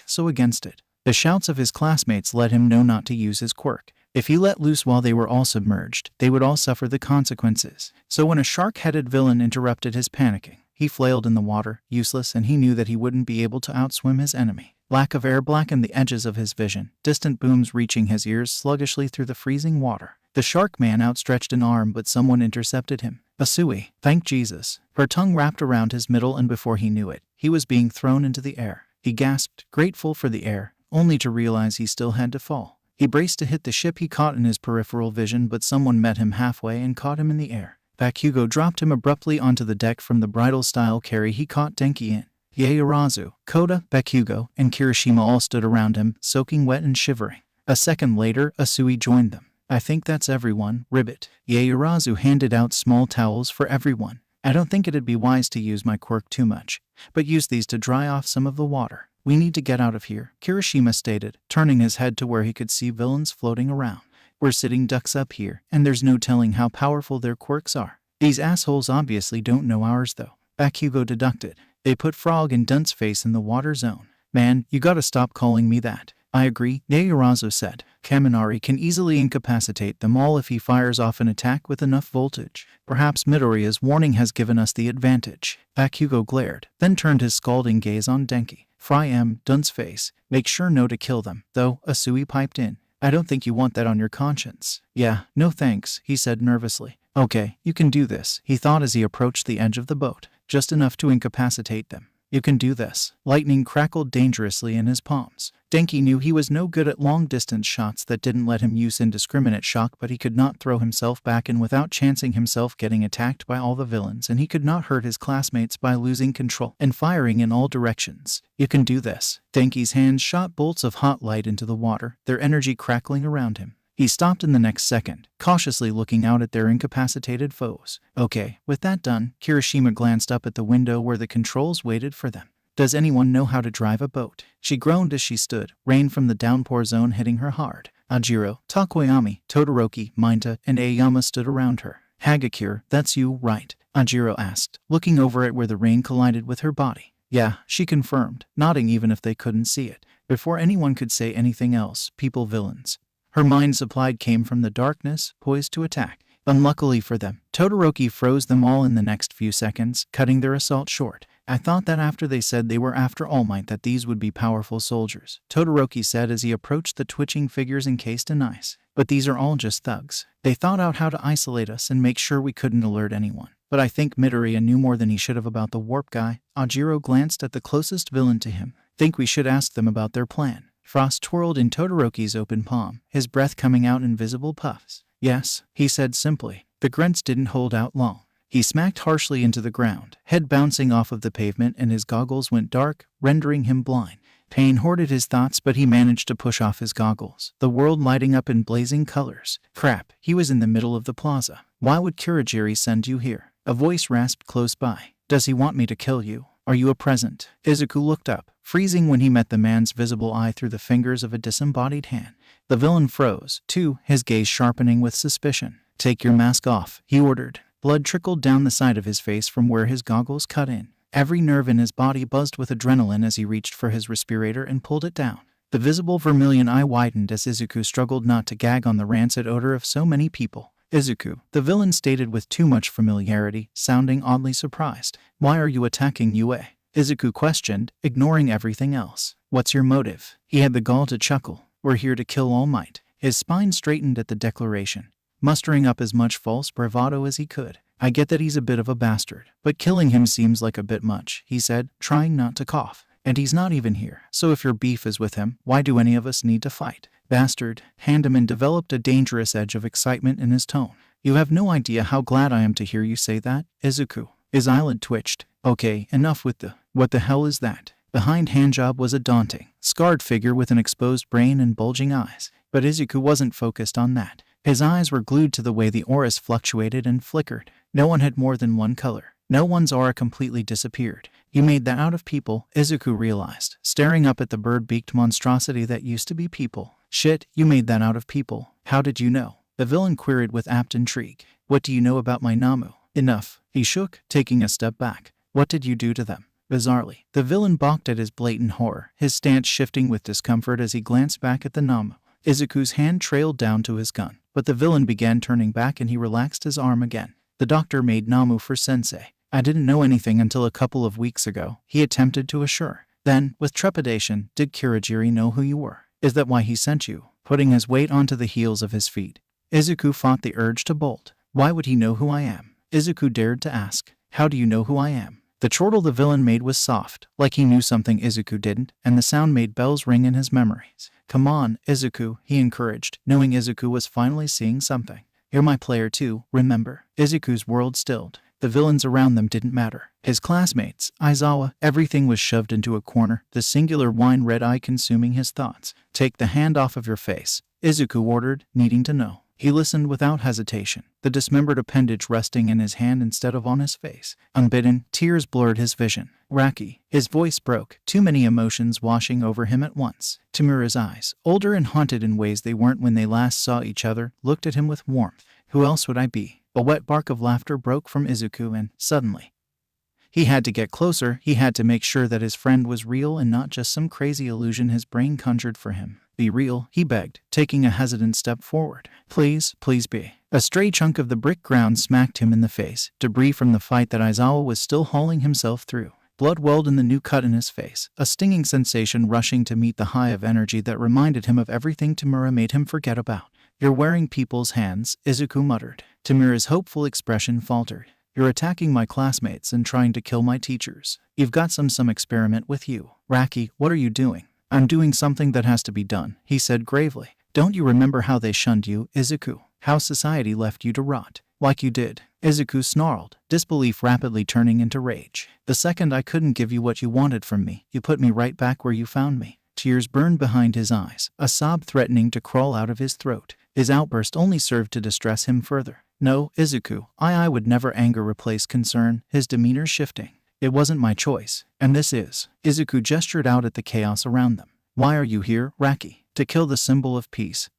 So against it. The shouts of his classmates let him know not to use his quirk. If he let loose while they were all submerged, they would all suffer the consequences. So when a shark-headed villain interrupted his panicking, he flailed in the water, useless, and he knew that he wouldn't be able to outswim his enemy. Lack of air blackened the edges of his vision, distant booms reaching his ears sluggishly through the freezing water. The shark man outstretched an arm, but someone intercepted him. Asui, thank Jesus. Her tongue wrapped around his middle, and before he knew it, he was being thrown into the air. He gasped, grateful for the air, only to realize he still had to fall. He braced to hit the ship he caught in his peripheral vision, but someone met him halfway and caught him in the air. Bakugo dropped him abruptly onto the deck from the bridal-style carry he caught Denki in. Yaoyorozu, Kota, Bakugo, and Kirishima all stood around him, soaking wet and shivering. A second later, Asui joined them. "I think that's everyone, Ribbit." Yaoyorozu handed out small towels for everyone. I don't think it'd be wise to use my quirk too much, but use these to dry off some of the water. We need to get out of here, Kirishima stated, turning his head to where he could see villains floating around. We're sitting ducks up here, and there's no telling how powerful their quirks are. These assholes obviously don't know ours though, Bakugo deducted. They put Frog and Dunce Face in the water zone. Man, you gotta stop calling me that. I agree, Neyarazu said. Kaminari can easily incapacitate them all if he fires off an attack with enough voltage. Perhaps Midoriya's warning has given us the advantage. Bakugo glared, then turned his scalding gaze on Denki. Fry M, Dunce Face. Make sure no to kill them, though, Asui piped in. I don't think you want that on your conscience. Yeah, no thanks, he said nervously. Okay, you can do this, he thought as he approached the edge of the boat. Just enough to incapacitate them. You can do this. Lightning crackled dangerously in his palms. Denki knew he was no good at long-distance shots that didn't let him use indiscriminate shock, but he could not throw himself back in without chancing himself getting attacked by all the villains, and he could not hurt his classmates by losing control and firing in all directions. You can do this. Denki's hands shot bolts of hot light into the water, their energy crackling around him. He stopped in the next second, cautiously looking out at their incapacitated foes. Okay, with that done, Kirishima glanced up at the window where the controls waited for them. Does anyone know how to drive a boat? She groaned as she stood, rain from the downpour zone hitting her hard. Ajiro, Takoyami, Todoroki, Minta, and Aoyama stood around her. Hagakure, that's you, right? Ajiro asked, looking over at where the rain collided with her body. Yeah, she confirmed, nodding even if they couldn't see it. Before anyone could say anything else, people villains. Her mind supplied came from the darkness, poised to attack. Unluckily for them, Todoroki froze them all in the next few seconds, cutting their assault short. I thought that after they said they were after All Might that these would be powerful soldiers, Todoroki said as he approached the twitching figures encased in ice. But these are all just thugs. They thought out how to isolate us and make sure we couldn't alert anyone. But I think Midoriya knew more than he should have about the warp guy. Ajiro glanced at the closest villain to him. Think we should ask them about their plan. Frost twirled in Todoroki's open palm, his breath coming out in visible puffs. Yes, he said simply. The grunts didn't hold out long. He smacked harshly into the ground, head bouncing off of the pavement, and his goggles went dark, rendering him blind. Pain hoarded his thoughts, but he managed to push off his goggles, the world lighting up in blazing colors. Crap, he was in the middle of the plaza. Why would Kurogiri send you here? A voice rasped close by. Does he want me to kill you? Are you a present? Izuku looked up, freezing when he met the man's visible eye through the fingers of a disembodied hand. The villain froze, too, his gaze sharpening with suspicion. Take your mask off, he ordered. Blood trickled down the side of his face from where his goggles cut in. Every nerve in his body buzzed with adrenaline as he reached for his respirator and pulled it down. The visible vermilion eye widened as Izuku struggled not to gag on the rancid odor of so many people. Izuku, the villain stated with too much familiarity, sounding oddly surprised. Why are you attacking Yue? Izuku questioned, ignoring everything else. What's your motive? He had the gall to chuckle. We're here to kill All Might. His spine straightened at the declaration, mustering up as much false bravado as he could. I get that he's a bit of a bastard, but killing him seems like a bit much, he said, trying not to cough. And he's not even here, so if your beef is with him, why do any of us need to fight? Bastard. Handeman developed a dangerous edge of excitement in his tone. You have no idea how glad I am to hear you say that, Izuku. His eyelid twitched. Okay, enough with the, what the hell is that? Behind Handjob was a daunting, scarred figure with an exposed brain and bulging eyes. But Izuku wasn't focused on that. His eyes were glued to the way the auras fluctuated and flickered. No one had more than one color. No one's aura completely disappeared. You made that out of people, Izuku realized, staring up at the bird-beaked monstrosity that used to be people. Shit, you made that out of people. How did you know? The villain queried with apt intrigue. What do you know about my Nomu? Enough. He shook, taking a step back. What did you do to them? Bizarrely, the villain balked at his blatant horror, his stance shifting with discomfort as he glanced back at the Nomu. Izuku's hand trailed down to his gun, but the villain began turning back and he relaxed his arm again. The doctor made Nomu for sensei. I didn't know anything until a couple of weeks ago, he attempted to assure. Then, with trepidation, did Kurogiri know who you were? Is that why he sent you? Putting his weight onto the heels of his feet, Izuku fought the urge to bolt. Why would he know who I am? Izuku dared to ask. How do you know who I am? The chortle the villain made was soft, like he knew something Izuku didn't, and the sound made bells ring in his memories. Come on, Izuku, he encouraged, knowing Izuku was finally seeing something. You're my player too, remember? Izuku's world stilled. The villains around them didn't matter. His classmates, Aizawa, everything was shoved into a corner, the singular wine-red eye consuming his thoughts. Take the hand off of your face, Izuku ordered, needing to know. He listened without hesitation, the dismembered appendage resting in his hand instead of on his face. Unbidden, tears blurred his vision. Raki. His voice broke, too many emotions washing over him at once. Tamura's eyes, older and haunted in ways they weren't when they last saw each other, looked at him with warmth. Who else would I be? A wet bark of laughter broke from Izuku and, suddenly, he had to get closer. He had to make sure that his friend was real and not just some crazy illusion his brain conjured for him. Be real, he begged, taking a hesitant step forward. Please, please be. A stray chunk of the brick ground smacked him in the face, debris from the fight that Aizawa was still hauling himself through. Blood welled in the new cut in his face, a stinging sensation rushing to meet the high of energy that reminded him of everything Tamura made him forget about. You're wearing people's hands, Izuku muttered. Tamura's hopeful expression faltered. You're attacking my classmates and trying to kill my teachers. You've got some experiment with you. Raki, what are you doing? I'm doing something that has to be done, he said gravely. Don't you remember how they shunned you, Izuku? How society left you to rot? Like you did. Izuku snarled, disbelief rapidly turning into rage. The second I couldn't give you what you wanted from me, you put me right back where you found me. Tears burned behind his eyes, a sob threatening to crawl out of his throat. His outburst only served to distress him further. No, Izuku, I would never anger replace concern, his demeanor shifting. It wasn't my choice, and this is. Izuku gestured out at the chaos around them. Why are you here, Raki? To kill the symbol of peace.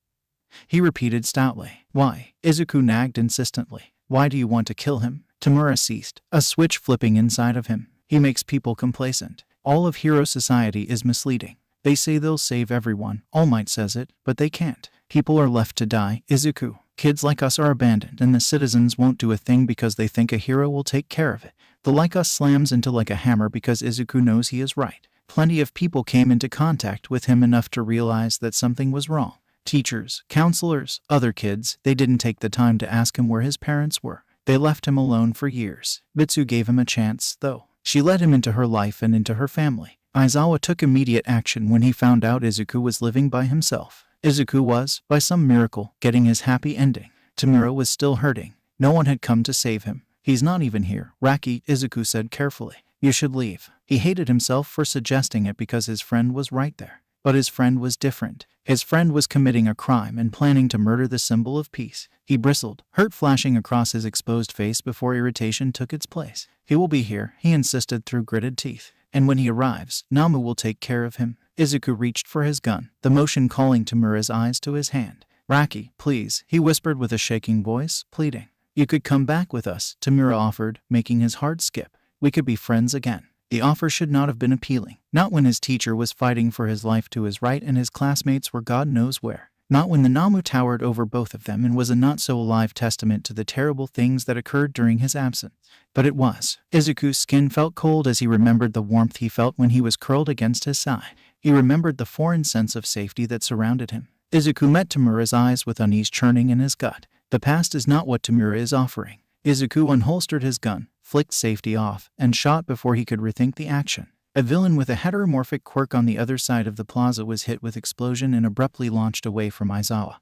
He repeated stoutly. Why? Izuku nagged insistently. Why do you want to kill him? Tamura ceased, a switch flipping inside of him. He makes people complacent. All of hero society is misleading. They say they'll save everyone. All Might says it, but they can't. People are left to die, Izuku. Kids like us are abandoned, and the citizens won't do a thing because they think a hero will take care of it. The like us slams into like a hammer because Izuku knows he is right. Plenty of people came into contact with him enough to realize that something was wrong. Teachers, counselors, other kids, they didn't take the time to ask him where his parents were. They left him alone for years. Bitsu gave him a chance, though. She let him into her life and into her family. Aizawa took immediate action when he found out Izuku was living by himself. Izuku was, by some miracle, getting his happy ending. Tamura was still hurting. No one had come to save him. He's not even here. Raki, Izuku said carefully. You should leave. He hated himself for suggesting it because his friend was right there. But his friend was different. His friend was committing a crime and planning to murder the symbol of peace. He bristled, hurt flashing across his exposed face before irritation took its place. He will be here, he insisted through gritted teeth. And when he arrives, Nomu will take care of him. Izuku reached for his gun, the motion calling Tamura's eyes to his hand. Raki, please, he whispered with a shaking voice, pleading. You could come back with us, Tamura offered, making his heart skip. We could be friends again. The offer should not have been appealing. Not when his teacher was fighting for his life to his right and his classmates were God knows where. Not when the Nomu towered over both of them and was a not-so-alive testament to the terrible things that occurred during his absence. But it was. Izuku's skin felt cold as he remembered the warmth he felt when he was curled against his side. He remembered the foreign sense of safety that surrounded him. Izuku met Tamura's eyes with unease churning in his gut. The past is not what Tamura is offering. Izuku unholstered his gun, flicked safety off, and shot before he could rethink the action. A villain with a heteromorphic quirk on the other side of the plaza was hit with explosion and abruptly launched away from Aizawa,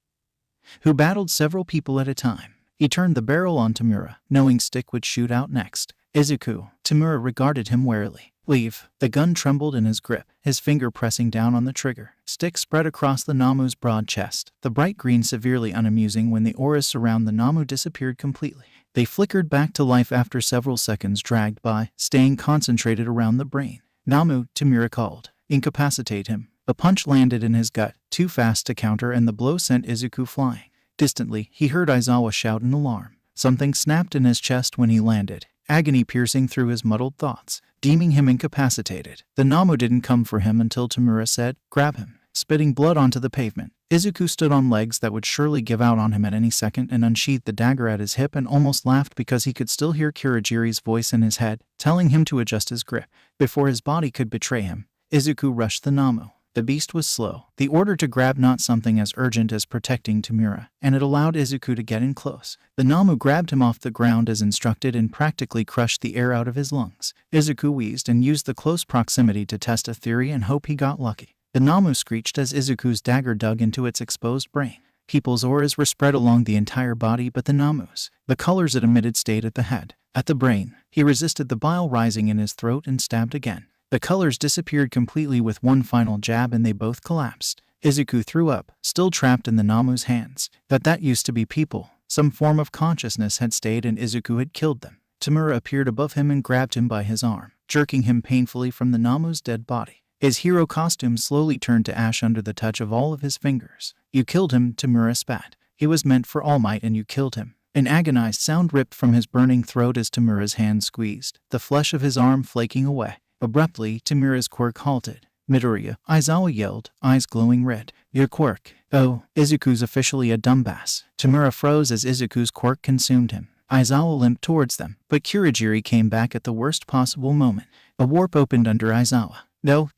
who battled several people at a time. He turned the barrel on Tamura, knowing Stick would shoot out next. Izuku. Tamura regarded him warily. Leave. The gun trembled in his grip, his finger pressing down on the trigger. Stick spread across the Nomu's broad chest, the bright green severely unamusing when the auras surround the Nomu disappeared completely. They flickered back to life after several seconds dragged by, staying concentrated around the brain. Nomu, Tamura called. Incapacitate him. A punch landed in his gut, too fast to counter, and the blow sent Izuku flying. Distantly, he heard Aizawa shout in alarm. Something snapped in his chest when he landed, agony piercing through his muddled thoughts, deeming him incapacitated. The Nomu didn't come for him until Tamura said, grab him, spitting blood onto the pavement. Izuku stood on legs that would surely give out on him at any second and unsheathed the dagger at his hip and almost laughed because he could still hear Kurogiri's voice in his head, telling him to adjust his grip. Before his body could betray him, Izuku rushed the Nomu. The beast was slow, the order to grab not something as urgent as protecting Tamura, and it allowed Izuku to get in close. The Nomu grabbed him off the ground as instructed and practically crushed the air out of his lungs. Izuku wheezed and used the close proximity to test a theory and hope he got lucky. The Nomu screeched as Izuku's dagger dug into its exposed brain. People's auras were spread along the entire body but the Nomu's. The colors it emitted stayed at the head. At the brain, he resisted the bile rising in his throat and stabbed again. The colors disappeared completely with one final jab and they both collapsed. Izuku threw up, still trapped in the Nomu's hands. That used to be people. Some form of consciousness had stayed and Izuku had killed them. Tamura appeared above him and grabbed him by his arm, jerking him painfully from the Nomu's dead body. His hero costume slowly turned to ash under the touch of all of his fingers. You killed him, Tamura spat. He was meant for All Might and you killed him. An agonized sound ripped from his burning throat as Tamura's hand squeezed, the flesh of his arm flaking away. Abruptly, Tamura's quirk halted. Midoriya, Aizawa yelled, eyes glowing red. Your quirk. Oh, Izuku's officially a dumbass. Tamura froze as Izuku's quirk consumed him. Aizawa limped towards them, but Kurogiri came back at the worst possible moment. A warp opened under Aizawa. No.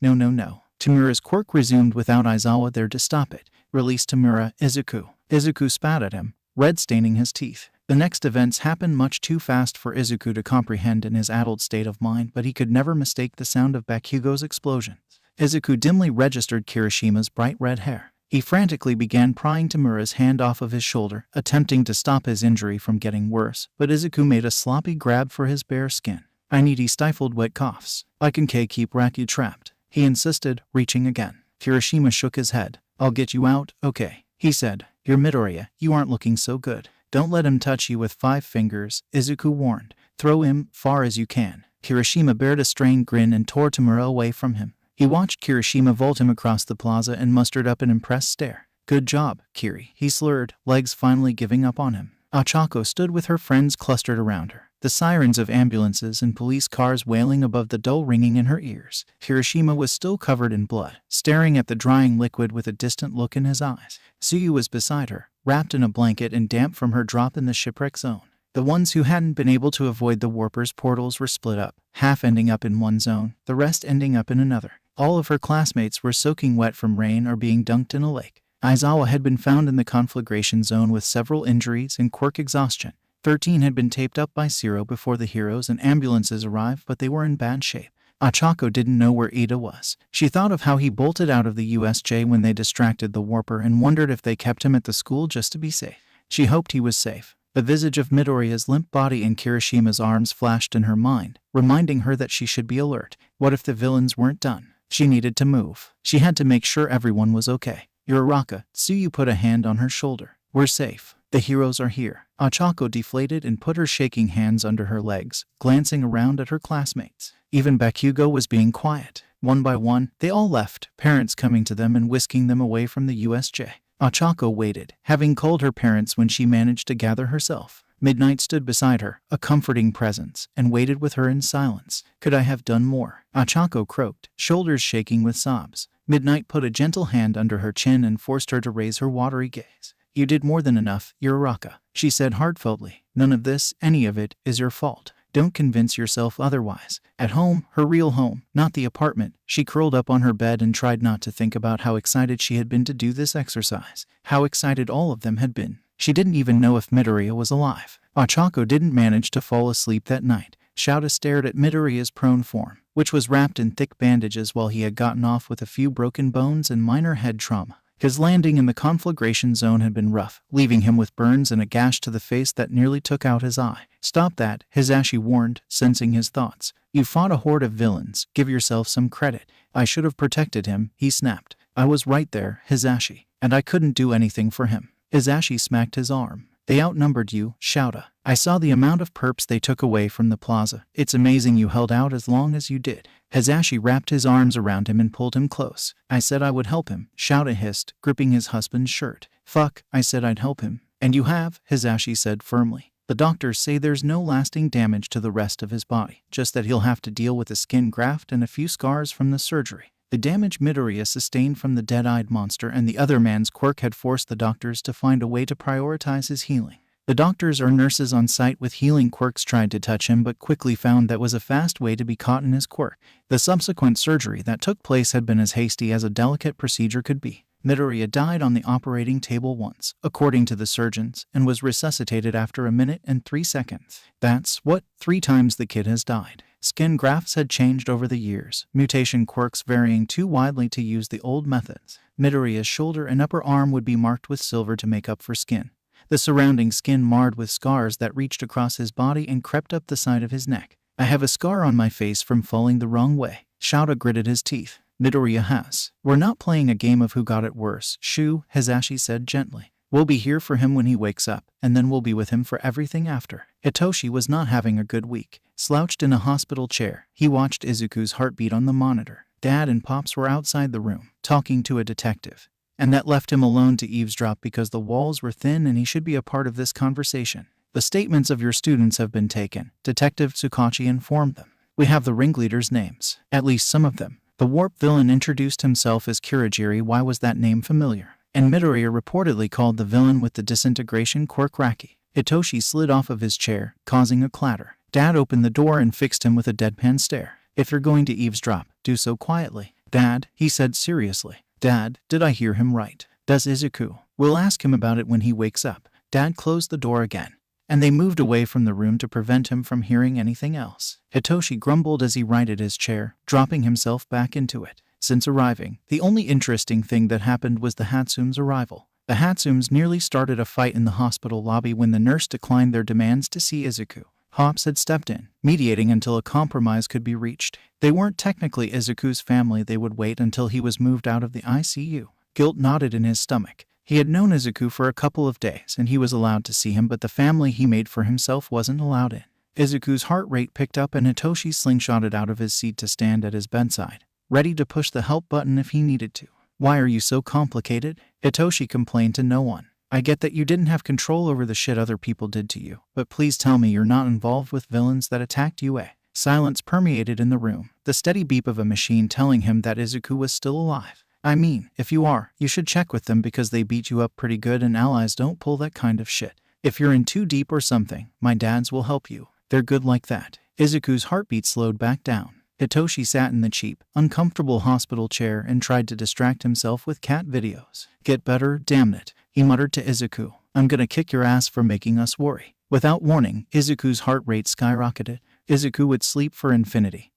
Tamura's quirk resumed without Aizawa there to stop it. Release Tamura, Izuku. Izuku spat at him, red staining his teeth. The next events happened much too fast for Izuku to comprehend in his addled state of mind, but he could never mistake the sound of Bakugo's explosions. Izuku dimly registered Kirishima's bright red hair. He frantically began prying Tamura's hand off of his shoulder, attempting to stop his injury from getting worse, but Izuku made a sloppy grab for his bare skin. He stifled wet coughs. I can keep Raku trapped, he insisted, reaching again. Kirishima shook his head. I'll get you out, okay, he said. You're Midoriya, you aren't looking so good. Don't let him touch you with 5 fingers, Izuku warned. Throw him far as you can. Kirishima bared a strained grin and tore Tamura away from him. He watched Kirishima vault him across the plaza and mustered up an impressed stare. Good job, Kiri, he slurred, legs finally giving up on him. Ochako stood with her friends clustered around her, the sirens of ambulances and police cars wailing above the dull ringing in her ears. Kirishima was still covered in blood, staring at the drying liquid with a distant look in his eyes. Tsuyu was beside her, wrapped in a blanket and damp from her drop in the shipwreck zone. The ones who hadn't been able to avoid the warper's portals were split up, half ending up in one zone, the rest ending up in another. All of her classmates were soaking wet from rain or being dunked in a lake. Aizawa had been found in the conflagration zone with several injuries and quirk exhaustion. 13 had been taped up by Zero before the heroes and ambulances arrived, but they were in bad shape. Ochako didn't know where Ida was. She thought of how he bolted out of the USJ when they distracted the warper and wondered if they kept him at the school just to be safe. She hoped he was safe. The visage of Midoriya's limp body in Kirishima's arms flashed in her mind, reminding her that she should be alert. What if the villains weren't done? She needed to move. She had to make sure everyone was okay. Uraraka, Tsuyu put a hand on her shoulder. We're safe. The heroes are here. Ochako deflated and put her shaking hands under her legs, glancing around at her classmates. Even Bakugo was being quiet. One by one, they all left, parents coming to them and whisking them away from the USJ. Ochako waited, having called her parents when she managed to gather herself. Midnight stood beside her, a comforting presence, and waited with her in silence. Could I have done more? Ochako croaked, shoulders shaking with sobs. Midnight put a gentle hand under her chin and forced her to raise her watery gaze. You did more than enough, Uraraka, she said heartfeltly. None of this, any of it, is your fault. Don't convince yourself otherwise. At home, her real home, not the apartment, she curled up on her bed and tried not to think about how excited she had been to do this exercise. How excited all of them had been. She didn't even know if Midoriya was alive. Ochako didn't manage to fall asleep that night. Shouta stared at Midoriya's prone form, which was wrapped in thick bandages while he had gotten off with a few broken bones and minor head trauma. His landing in the conflagration zone had been rough, leaving him with burns and a gash to the face that nearly took out his eye. Stop that, Hisashi warned, sensing his thoughts. You fought a horde of villains. Give yourself some credit. I should have protected him, he snapped. I was right there, Hisashi, and I couldn't do anything for him. Hisashi smacked his arm. They outnumbered you, Shouta. I saw the amount of perps they took away from the plaza. It's amazing you held out as long as you did. Hisashi wrapped his arms around him and pulled him close. I said I would help him, Shouta hissed, gripping his husband's shirt. Fuck, I said I'd help him. And you have, Hisashi said firmly. The doctors say there's no lasting damage to the rest of his body, just that he'll have to deal with a skin graft and a few scars from the surgery. The damage Midoriya sustained from the dead-eyed monster and the other man's quirk had forced the doctors to find a way to prioritize his healing. The doctors or nurses on site with healing quirks tried to touch him but quickly found that was a fast way to be caught in his quirk. The subsequent surgery that took place had been as hasty as a delicate procedure could be. Midoriya died on the operating table once, according to the surgeons, and was resuscitated after 1 minute and 3 seconds. That's what 3 times the kid has died. Skin grafts had changed over the years, mutation quirks varying too widely to use the old methods. Midoriya's shoulder and upper arm would be marked with silver to make up for skin. The surrounding skin marred with scars that reached across his body and crept up the side of his neck. I have a scar on my face from falling the wrong way. Shouta gritted his teeth. Midoriya has. We're not playing a game of who got it worse, Shu, Hisashi said gently. We'll be here for him when he wakes up, and then we'll be with him for everything after. Hitoshi was not having a good week. Slouched in a hospital chair, he watched Izuku's heartbeat on the monitor. Dad and Pops were outside the room, talking to a detective. And that left him alone to eavesdrop because the walls were thin and he should be a part of this conversation. The statements of your students have been taken, Detective Tsukachi informed them. We have the ringleaders' names, at least some of them. The warp villain introduced himself as Kurogiri. Why was that name familiar? And Midoriya reportedly called the villain with the disintegration Quirk Raki. Hitoshi slid off of his chair, causing a clatter. Dad opened the door and fixed him with a deadpan stare. If you're going to eavesdrop, do so quietly. Dad, he said seriously. Dad, did I hear him right? Does Izuku? We'll ask him about it when he wakes up. Dad closed the door again, and they moved away from the room to prevent him from hearing anything else. Hitoshi grumbled as he righted his chair, dropping himself back into it. Since arriving, the only interesting thing that happened was the Hatsume's arrival. The Hatsumes nearly started a fight in the hospital lobby when the nurse declined their demands to see Izuku. Hops had stepped in, mediating until a compromise could be reached. They weren't technically Izuku's family. They would wait until he was moved out of the ICU. Guilt knotted in his stomach. He had known Izuku for a couple of days and he was allowed to see him, but the family he made for himself wasn't allowed in. Izuku's heart rate picked up and Hitoshi slingshotted out of his seat to stand at his bedside, ready to push the help button if he needed to. Why are you so complicated? Hitoshi complained to no one. I get that you didn't have control over the shit other people did to you, but please tell me you're not involved with villains that attacked you. Silence permeated in the room, the steady beep of a machine telling him that Izuku was still alive. I mean, if you are, you should check with them because they beat you up pretty good and allies don't pull that kind of shit. If you're in too deep or something, my dads will help you. They're good like that. Izuku's heartbeat slowed back down. Hitoshi sat in the cheap, uncomfortable hospital chair and tried to distract himself with cat videos. Get better, damn it, he muttered to Izuku. I'm gonna kick your ass for making us worry. Without warning, Izuku's heart rate skyrocketed. Izuku would sleep for infinity.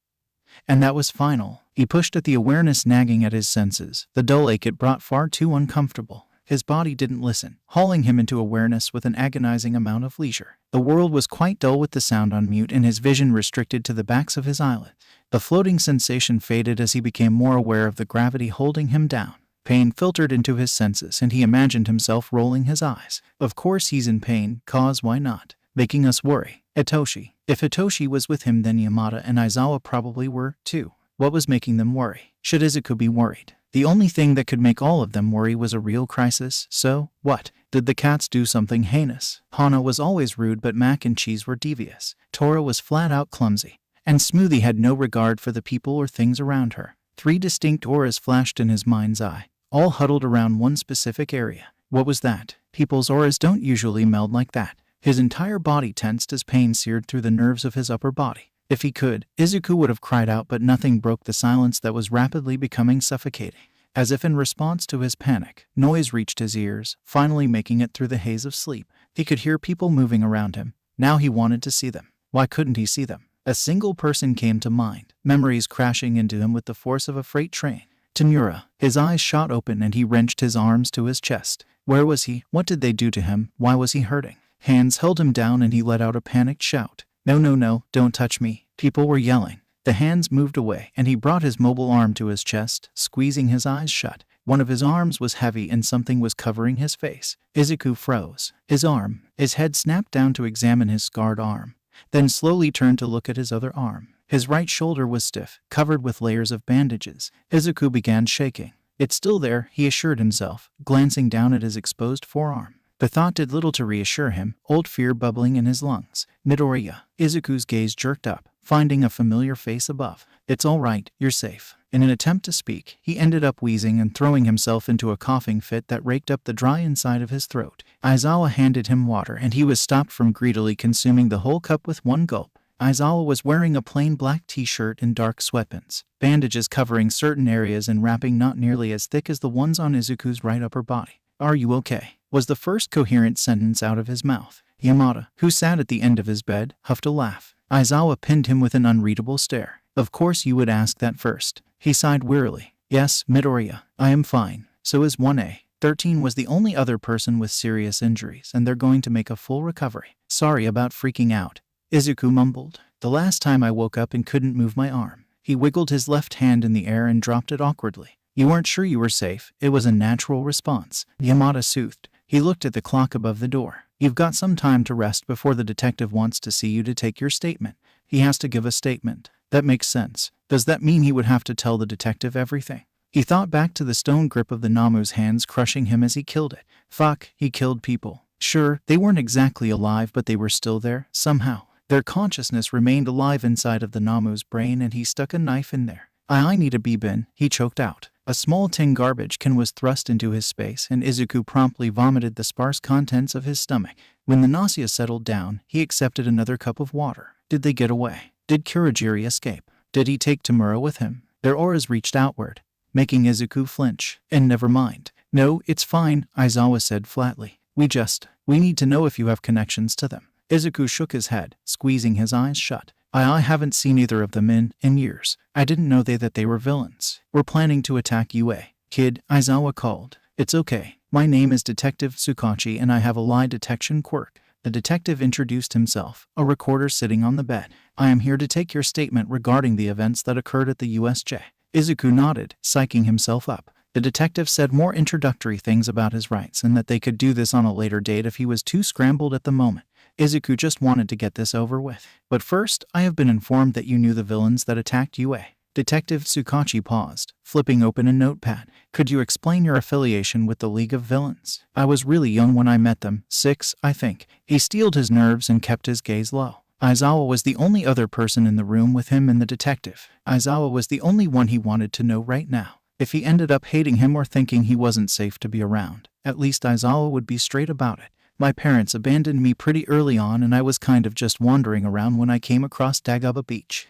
And that was final. He pushed at the awareness nagging at his senses. The dull ache it brought far too uncomfortable. His body didn't listen, hauling him into awareness with an agonizing amount of leisure. The world was quite dull with the sound on mute and his vision restricted to the backs of his eyelids. The floating sensation faded as he became more aware of the gravity holding him down. Pain filtered into his senses and he imagined himself rolling his eyes. Of course he's in pain, cause why not? Making us worry. Hitoshi. If Hitoshi was with him then Yamada and Aizawa probably were, too. What was making them worry? Should Izuku be worried? The only thing that could make all of them worry was a real crisis, so, what? Did the cats do something heinous? Hana was always rude but Mac and Cheese were devious. Tora was flat out clumsy. And Smoothie had no regard for the people or things around her. 3 distinct auras flashed in his mind's eye, all huddled around one specific area. What was that? People's auras don't usually meld like that. His entire body tensed as pain seared through the nerves of his upper body. If he could, Izuku would have cried out, but nothing broke the silence that was rapidly becoming suffocating. As if in response to his panic, noise reached his ears, finally making it through the haze of sleep. He could hear people moving around him. Now he wanted to see them. Why couldn't he see them? A single person came to mind, memories crashing into him with the force of a freight train. Tamura. His eyes shot open and he wrenched his arms to his chest. Where was he? What did they do to him? Why was he hurting? Hands held him down and he let out a panicked shout. No, no, no, don't touch me. People were yelling. The hands moved away and he brought his mobile arm to his chest, squeezing his eyes shut. One of his arms was heavy and something was covering his face. Izuku froze. His head snapped down to examine his scarred arm, then slowly turned to look at his other arm. His right shoulder was stiff, covered with layers of bandages. Izuku began shaking. It's still there, he assured himself, glancing down at his exposed forearm. The thought did little to reassure him, old fear bubbling in his lungs. Midoriya. Izuku's gaze jerked up, finding a familiar face above. It's all right, you're safe. In an attempt to speak, he ended up wheezing and throwing himself into a coughing fit that raked up the dry inside of his throat. Aizawa handed him water and he was stopped from greedily consuming the whole cup with one gulp. Aizawa was wearing a plain black t-shirt and dark sweatpants, bandages covering certain areas and wrapping not nearly as thick as the ones on Izuku's right upper body. Are you okay? Was the first coherent sentence out of his mouth. Yamada, who sat at the end of his bed, huffed a laugh. Aizawa pinned him with an unreadable stare. Of course you would ask that first. He sighed wearily. Yes, Midoriya, I am fine. So is 1A. 13 was the only other person with serious injuries and they're going to make a full recovery. Sorry about freaking out. Izuku mumbled. The last time I woke up and couldn't move my arm. He wiggled his left hand in the air and dropped it awkwardly. You weren't sure you were safe. It was a natural response. Yamada soothed. He looked at the clock above the door. You've got some time to rest before the detective wants to see you to take your statement. He has to give a statement. That makes sense. Does that mean he would have to tell the detective everything? He thought back to the stone grip of the Nomu's hands crushing him as he killed it. Fuck, he killed people. Sure, they weren't exactly alive, but they were still there, somehow. Their consciousness remained alive inside of the Nomu's brain, and he stuck a knife in there. I need a B-bin, he choked out. A small tin garbage can was thrust into his space, and Izuku promptly vomited the sparse contents of his stomach. When the nausea settled down, he accepted another cup of water. Did they get away? Did Kurogiri escape? Did he take Tamura with him? Their auras reached outward, making Izuku flinch. And never mind. No, it's fine, Aizawa said flatly. We need to know if you have connections to them. Izuku shook his head, squeezing his eyes shut. I haven't seen either of them in years. I didn't know that they were villains. We're planning to attack UA. Kid, Aizawa called. It's okay. My name is Detective Tsukachi and I have a lie detection quirk. The detective introduced himself, a recorder sitting on the bed. I am here to take your statement regarding the events that occurred at the USJ. Izuku nodded, psyching himself up. The detective said more introductory things about his rights and that they could do this on a later date if he was too scrambled at the moment. Izuku just wanted to get this over with. But first, I have been informed that you knew the villains that attacked UA. Detective Tsukachi paused, flipping open a notepad. Could you explain your affiliation with the League of Villains? I was really young when I met them, 6, I think. He steeled his nerves and kept his gaze low. Aizawa was the only other person in the room with him and the detective. Aizawa was the only one he wanted to know right now. If he ended up hating him or thinking he wasn't safe to be around, at least Aizawa would be straight about it. My parents abandoned me pretty early on and I was kind of just wandering around when I came across Dagaba Beach.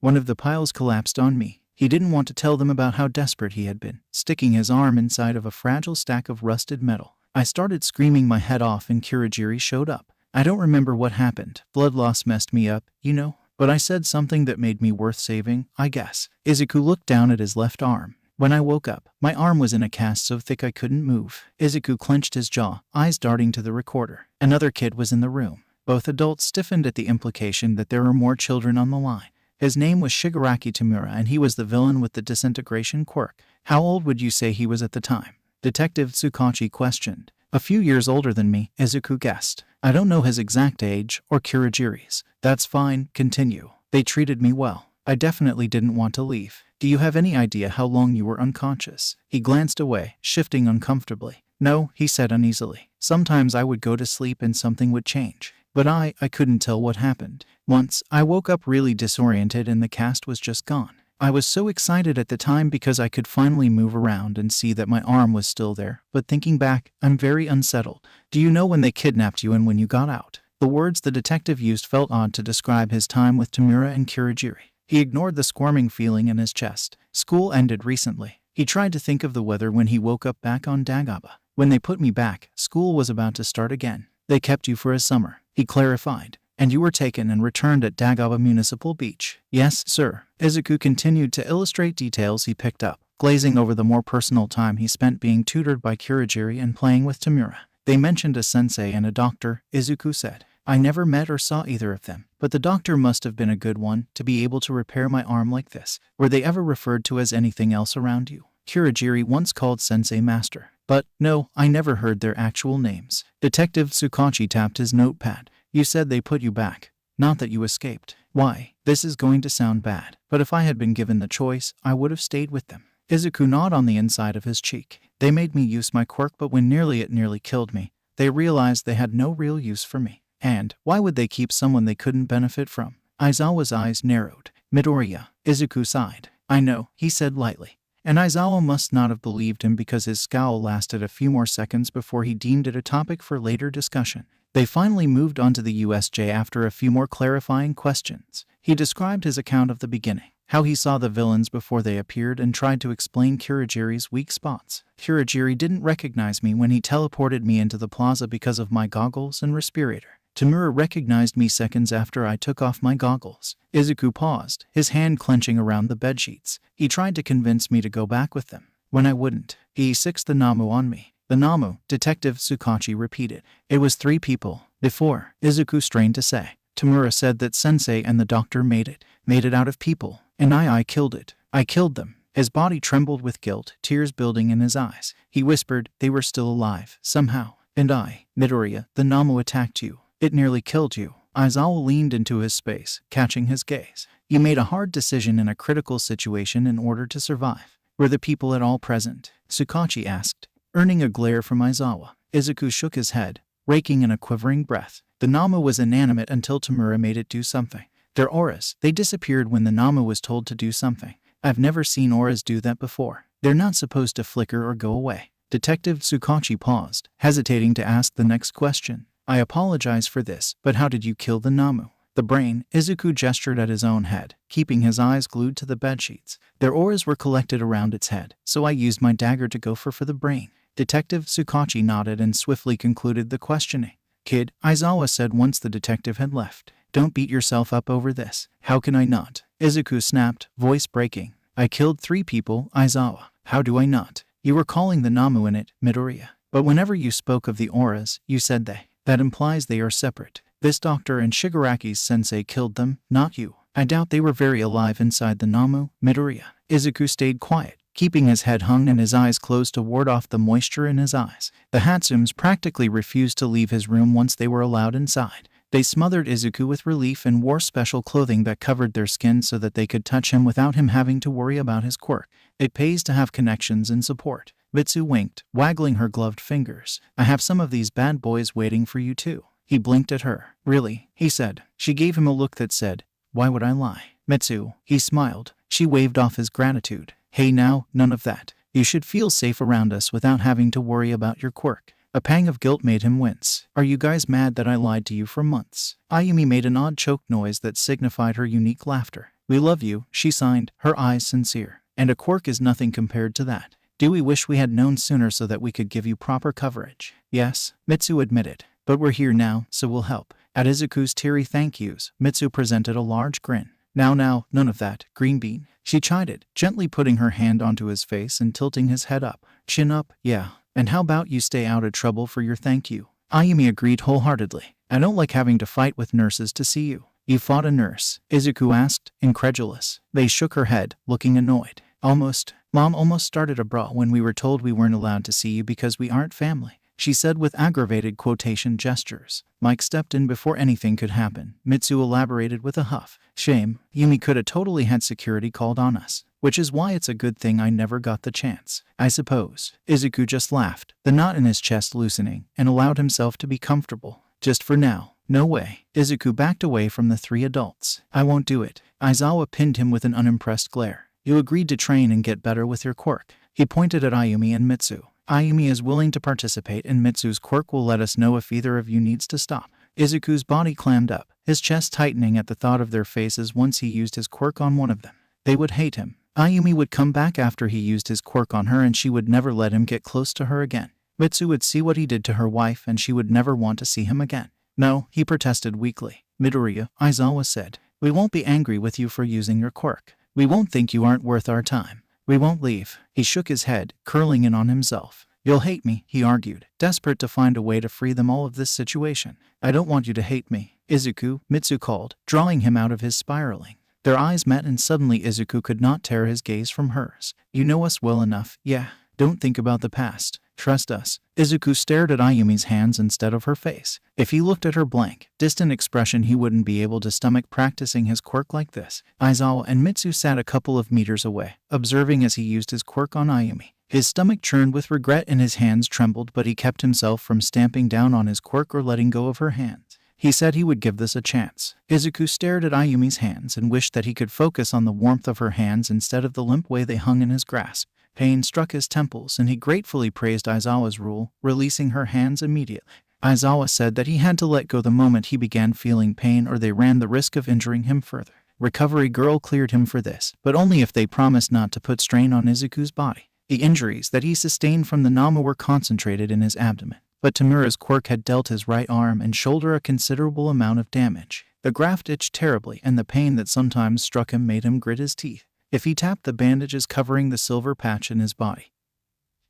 One of the piles collapsed on me. He didn't want to tell them about how desperate he had been, sticking his arm inside of a fragile stack of rusted metal. I started screaming my head off and Kurogiri showed up. I don't remember what happened. Blood loss messed me up, you know. But I said something that made me worth saving, I guess. Izuku looked down at his left arm. When I woke up, my arm was in a cast so thick I couldn't move. Izuku clenched his jaw, eyes darting to the recorder. Another kid was in the room. Both adults stiffened at the implication that there were more children on the line. His name was Shigaraki Tamura and he was the villain with the disintegration quirk. How old would you say he was at the time? Detective Tsukachi questioned. A few years older than me, Izuku guessed. I don't know his exact age, or Kurogiri's. That's fine, continue. They treated me well. I definitely didn't want to leave. Do you have any idea how long you were unconscious? He glanced away, shifting uncomfortably. No, he said uneasily. Sometimes I would go to sleep and something would change. But I couldn't tell what happened. Once, I woke up really disoriented and the cast was just gone. I was so excited at the time because I could finally move around and see that my arm was still there, but thinking back, I'm very unsettled. Do you know when they kidnapped you and when you got out? The words the detective used felt odd to describe his time with Tamura and Kurogiri. He ignored the squirming feeling in his chest. School ended recently. He tried to think of the weather when he woke up back on Dagaba. When they put me back, school was about to start again. They kept you for a summer, he clarified. And you were taken and returned at Dagaba Municipal Beach. Yes, sir. Izuku continued to illustrate details he picked up, glazing over the more personal time he spent being tutored by Kurogiri and playing with Tamura. They mentioned a sensei and a doctor, Izuku said. I never met or saw either of them, but the doctor must have been a good one to be able to repair my arm like this. Were they ever referred to as anything else around you? Kurogiri once called Sensei Master. But, no, I never heard their actual names. Detective Tsukachi tapped his notepad. You said they put you back. Not that you escaped. Why? This is going to sound bad, but if I had been given the choice, I would have stayed with them. Izuku gnawed on the inside of his cheek. They made me use my quirk, but when it nearly killed me, they realized they had no real use for me. And why would they keep someone they couldn't benefit from? Aizawa's eyes narrowed. Midoriya. Izuku sighed. I know, he said lightly. And Aizawa must not have believed him because his scowl lasted a few more seconds before he deemed it a topic for later discussion. They finally moved on to the USJ after a few more clarifying questions. He described his account of the beginning, how he saw the villains before they appeared and tried to explain Kurogiri's weak spots. Kurogiri didn't recognize me when he teleported me into the plaza because of my goggles and respirator. Tamura recognized me seconds after I took off my goggles. Izuku paused, his hand clenching around the bedsheets. He tried to convince me to go back with them. When I wouldn't, he sixed the Nomu on me. The Nomu, Detective Tsukachi repeated. It was 3 people. Before, Izuku strained to say. Tamura said that Sensei and the doctor made it out of people, and I killed it. I killed them. His body trembled with guilt, tears building in his eyes. He whispered they were still alive, somehow. And Midoriya, the Nomu attacked you. It nearly killed you. Aizawa leaned into his space, catching his gaze. You made a hard decision in a critical situation in order to survive. Were the people at all present? Tsukachi asked, earning a glare from Aizawa. Izuku shook his head, raking in a quivering breath. The Nomu was inanimate until Tamura made it do something. Their auras, they disappeared when the Nomu was told to do something. I've never seen auras do that before. They're not supposed to flicker or go away. Detective Tsukachi paused, hesitating to ask the next question. I apologize for this, but how did you kill the Nomu? The brain, Izuku gestured at his own head, keeping his eyes glued to the bedsheets. Their auras were collected around its head, so I used my dagger to go for the brain. Detective Tsukachi nodded and swiftly concluded the questioning. Kid, Aizawa said once the detective had left. Don't beat yourself up over this. How can I not? Izuku snapped, voice breaking. I killed 3 people, Aizawa. How do I not? You were calling the Nomu in it, Midoriya. But whenever you spoke of the auras, you said they. That implies they are separate. This doctor and Shigaraki's sensei killed them, not you. I doubt they were very alive inside the Nomu, Midoriya. Izuku stayed quiet, keeping his head hung and his eyes closed to ward off the moisture in his eyes. The Hatsumes practically refused to leave his room once they were allowed inside. They smothered Izuku with relief and wore special clothing that covered their skin so that they could touch him without him having to worry about his quirk. It pays to have connections and support. Mitsu winked, waggling her gloved fingers. I have some of these bad boys waiting for you too. He blinked at her. Really? He said. She gave him a look that said, why would I lie? Mitsu. He smiled. She waved off his gratitude. Hey now, none of that. You should feel safe around us without having to worry about your quirk. A pang of guilt made him wince. Are you guys mad that I lied to you for months? Ayumi made an odd choked noise that signified her unique laughter. We love you, she signed, her eyes sincere. And a quirk is nothing compared to that. Do we wish we had known sooner so that we could give you proper coverage? Yes, Mitsu admitted. But we're here now, so we'll help. At Izuku's teary thank yous, Mitsu presented a large grin. Now, none of that, green bean. She chided, gently putting her hand onto his face and tilting his head up. Chin up, yeah. And how about you stay out of trouble for your thank you? Ayumi agreed wholeheartedly. I don't like having to fight with nurses to see you. You fought a nurse? Izuku asked, incredulous. They shook her head, looking annoyed. Almost. Mom almost started a brawl when we were told we weren't allowed to see you because we aren't family, she said with aggravated quotation gestures. Mike stepped in before anything could happen, Mitsu elaborated with a huff. Shame, Yumi could have totally had security called on us. Which is why it's a good thing I never got the chance, I suppose. Izuku just laughed, the knot in his chest loosening, and allowed himself to be comfortable. Just for now. No way. Izuku backed away from the 3 adults. I won't do it. Aizawa pinned him with an unimpressed glare. You agreed to train and get better with your quirk. He pointed at Ayumi and Mitsu. Ayumi is willing to participate and Mitsu's quirk will let us know if either of you needs to stop. Izuku's body clammed up, his chest tightening at the thought of their faces once he used his quirk on one of them. They would hate him. Ayumi would come back after he used his quirk on her and she would never let him get close to her again. Mitsu would see what he did to her wife and she would never want to see him again. No, he protested weakly. Midoriya, Aizawa said. We won't be angry with you for using your quirk. We won't think you aren't worth our time. We won't leave. He shook his head, curling in on himself. You'll hate me, he argued, desperate to find a way to free them all of this situation. I don't want you to hate me. Izuku, Mitsu called, drawing him out of his spiraling. Their eyes met and suddenly Izuku could not tear his gaze from hers. You know us well enough, yeah. Don't think about the past. Trust us. Izuku stared at Ayumi's hands instead of her face. If he looked at her blank, distant expression he wouldn't be able to stomach practicing his quirk like this. Aizawa and Mitsu sat a couple of meters away, observing as he used his quirk on Ayumi. His stomach churned with regret and his hands trembled, but he kept himself from stamping down on his quirk or letting go of her hands. He said he would give this a chance. Izuku stared at Ayumi's hands and wished that he could focus on the warmth of her hands instead of the limp way they hung in his grasp. Pain struck his temples and he gratefully praised Aizawa's rule, releasing her hands immediately. Aizawa said that he had to let go the moment he began feeling pain or they ran the risk of injuring him further. Recovery Girl cleared him for this, but only if they promised not to put strain on Izuku's body. The injuries that he sustained from the Nomu were concentrated in his abdomen, but Tamura's quirk had dealt his right arm and shoulder a considerable amount of damage. The graft itched terribly and the pain that sometimes struck him made him grit his teeth. If he tapped the bandages covering the silver patch in his body,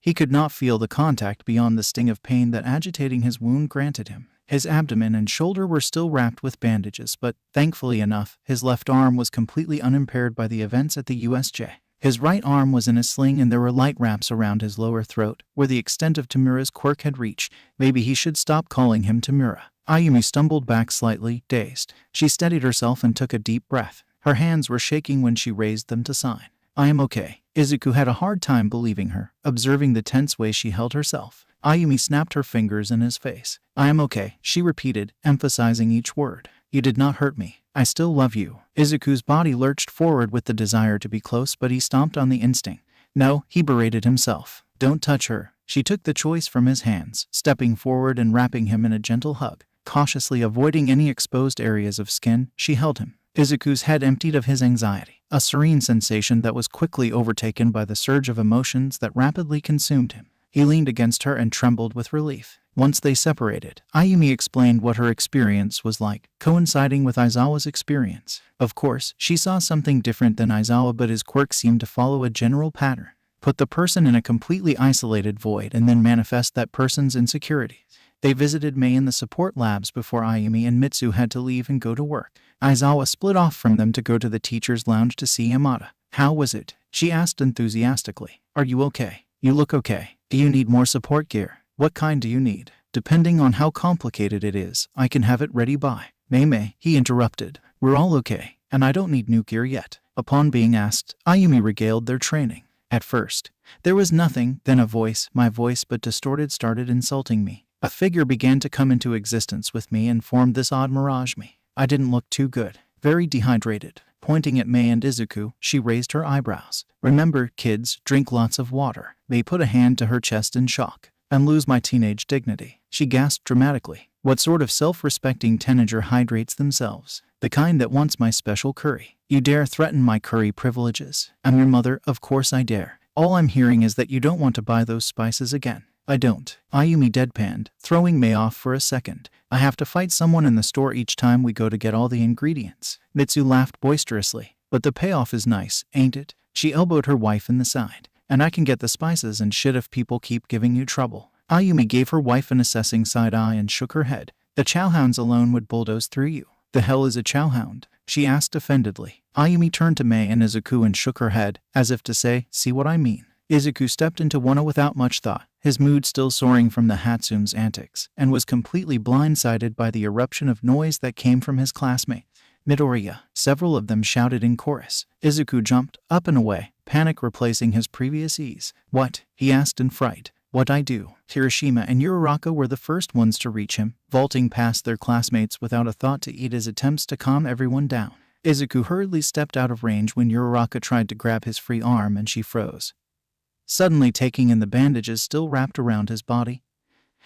he could not feel the contact beyond the sting of pain that agitating his wound granted him. His abdomen and shoulder were still wrapped with bandages, but, thankfully enough, his left arm was completely unimpaired by the events at the USJ. His right arm was in a sling and there were light wraps around his lower throat, where the extent of Tamura's quirk had reached. Maybe he should stop calling him Tamura. Ayumi stumbled back slightly, dazed. She steadied herself and took a deep breath. Her hands were shaking when she raised them to sign. I am okay. Izuku had a hard time believing her, observing the tense way she held herself. Ayumi snapped her fingers in his face. I am okay, she repeated, emphasizing each word. You did not hurt me. I still love you. Izuku's body lurched forward with the desire to be close, but he stomped on the instinct. No, he berated himself. Don't touch her. She took the choice from his hands, stepping forward and wrapping him in a gentle hug. Cautiously avoiding any exposed areas of skin, she held him. Izuku's head emptied of his anxiety, a serene sensation that was quickly overtaken by the surge of emotions that rapidly consumed him. He leaned against her and trembled with relief. Once they separated, Ayumi explained what her experience was like, coinciding with Aizawa's experience. Of course, she saw something different than Aizawa, but his quirk seemed to follow a general pattern. Put the person in a completely isolated void and then manifest that person's insecurities. They visited Mei in the support labs before Ayumi and Mitsu had to leave and go to work. Aizawa split off from them to go to the teacher's lounge to see Yamada. How was it? She asked enthusiastically. Are you okay? You look okay. Do you need more support gear? What kind do you need? Depending on how complicated it is, I can have it ready by. Mei, he interrupted. We're all okay, and I don't need new gear yet. Upon being asked, Ayumi regaled their training. At first, there was nothing, then a voice, my voice but distorted, started insulting me. A figure began to come into existence with me and formed this odd mirage me. I didn't look too good. Very dehydrated. Pointing at Mei and Izuku, she raised her eyebrows. Remember, kids, drink lots of water. Mei put a hand to her chest in shock. And lose my teenage dignity. She gasped dramatically. What sort of self-respecting teenager hydrates themselves? The kind that wants my special curry. You dare threaten my curry privileges? I'm your mother, of course I dare. All I'm hearing is that you don't want to buy those spices again. I don't. Ayumi deadpanned, throwing Mei off for a second. I have to fight someone in the store each time we go to get all the ingredients. Mitsu laughed boisterously. But the payoff is nice, ain't it? She elbowed her wife in the side. And I can get the spices and shit if people keep giving you trouble. Ayumi gave her wife an assessing side eye and shook her head. The chowhounds alone would bulldoze through you. The hell is a chowhound? She asked offendedly. Ayumi turned to Mei and Izuku and shook her head, as if to say, see what I mean. Izuku stepped into Wano without much thought, his mood still soaring from the Hatsume's antics, and was completely blindsided by the eruption of noise that came from his classmates. Midoriya, several of them shouted in chorus. Izuku jumped, up and away, panic replacing his previous ease. What? He asked in fright. What'd I do? Hiroshima and Uraraka were the first ones to reach him, vaulting past their classmates without a thought to eat his attempts to calm everyone down. Izuku hurriedly stepped out of range when Uraraka tried to grab his free arm and she froze. Suddenly taking in the bandages still wrapped around his body,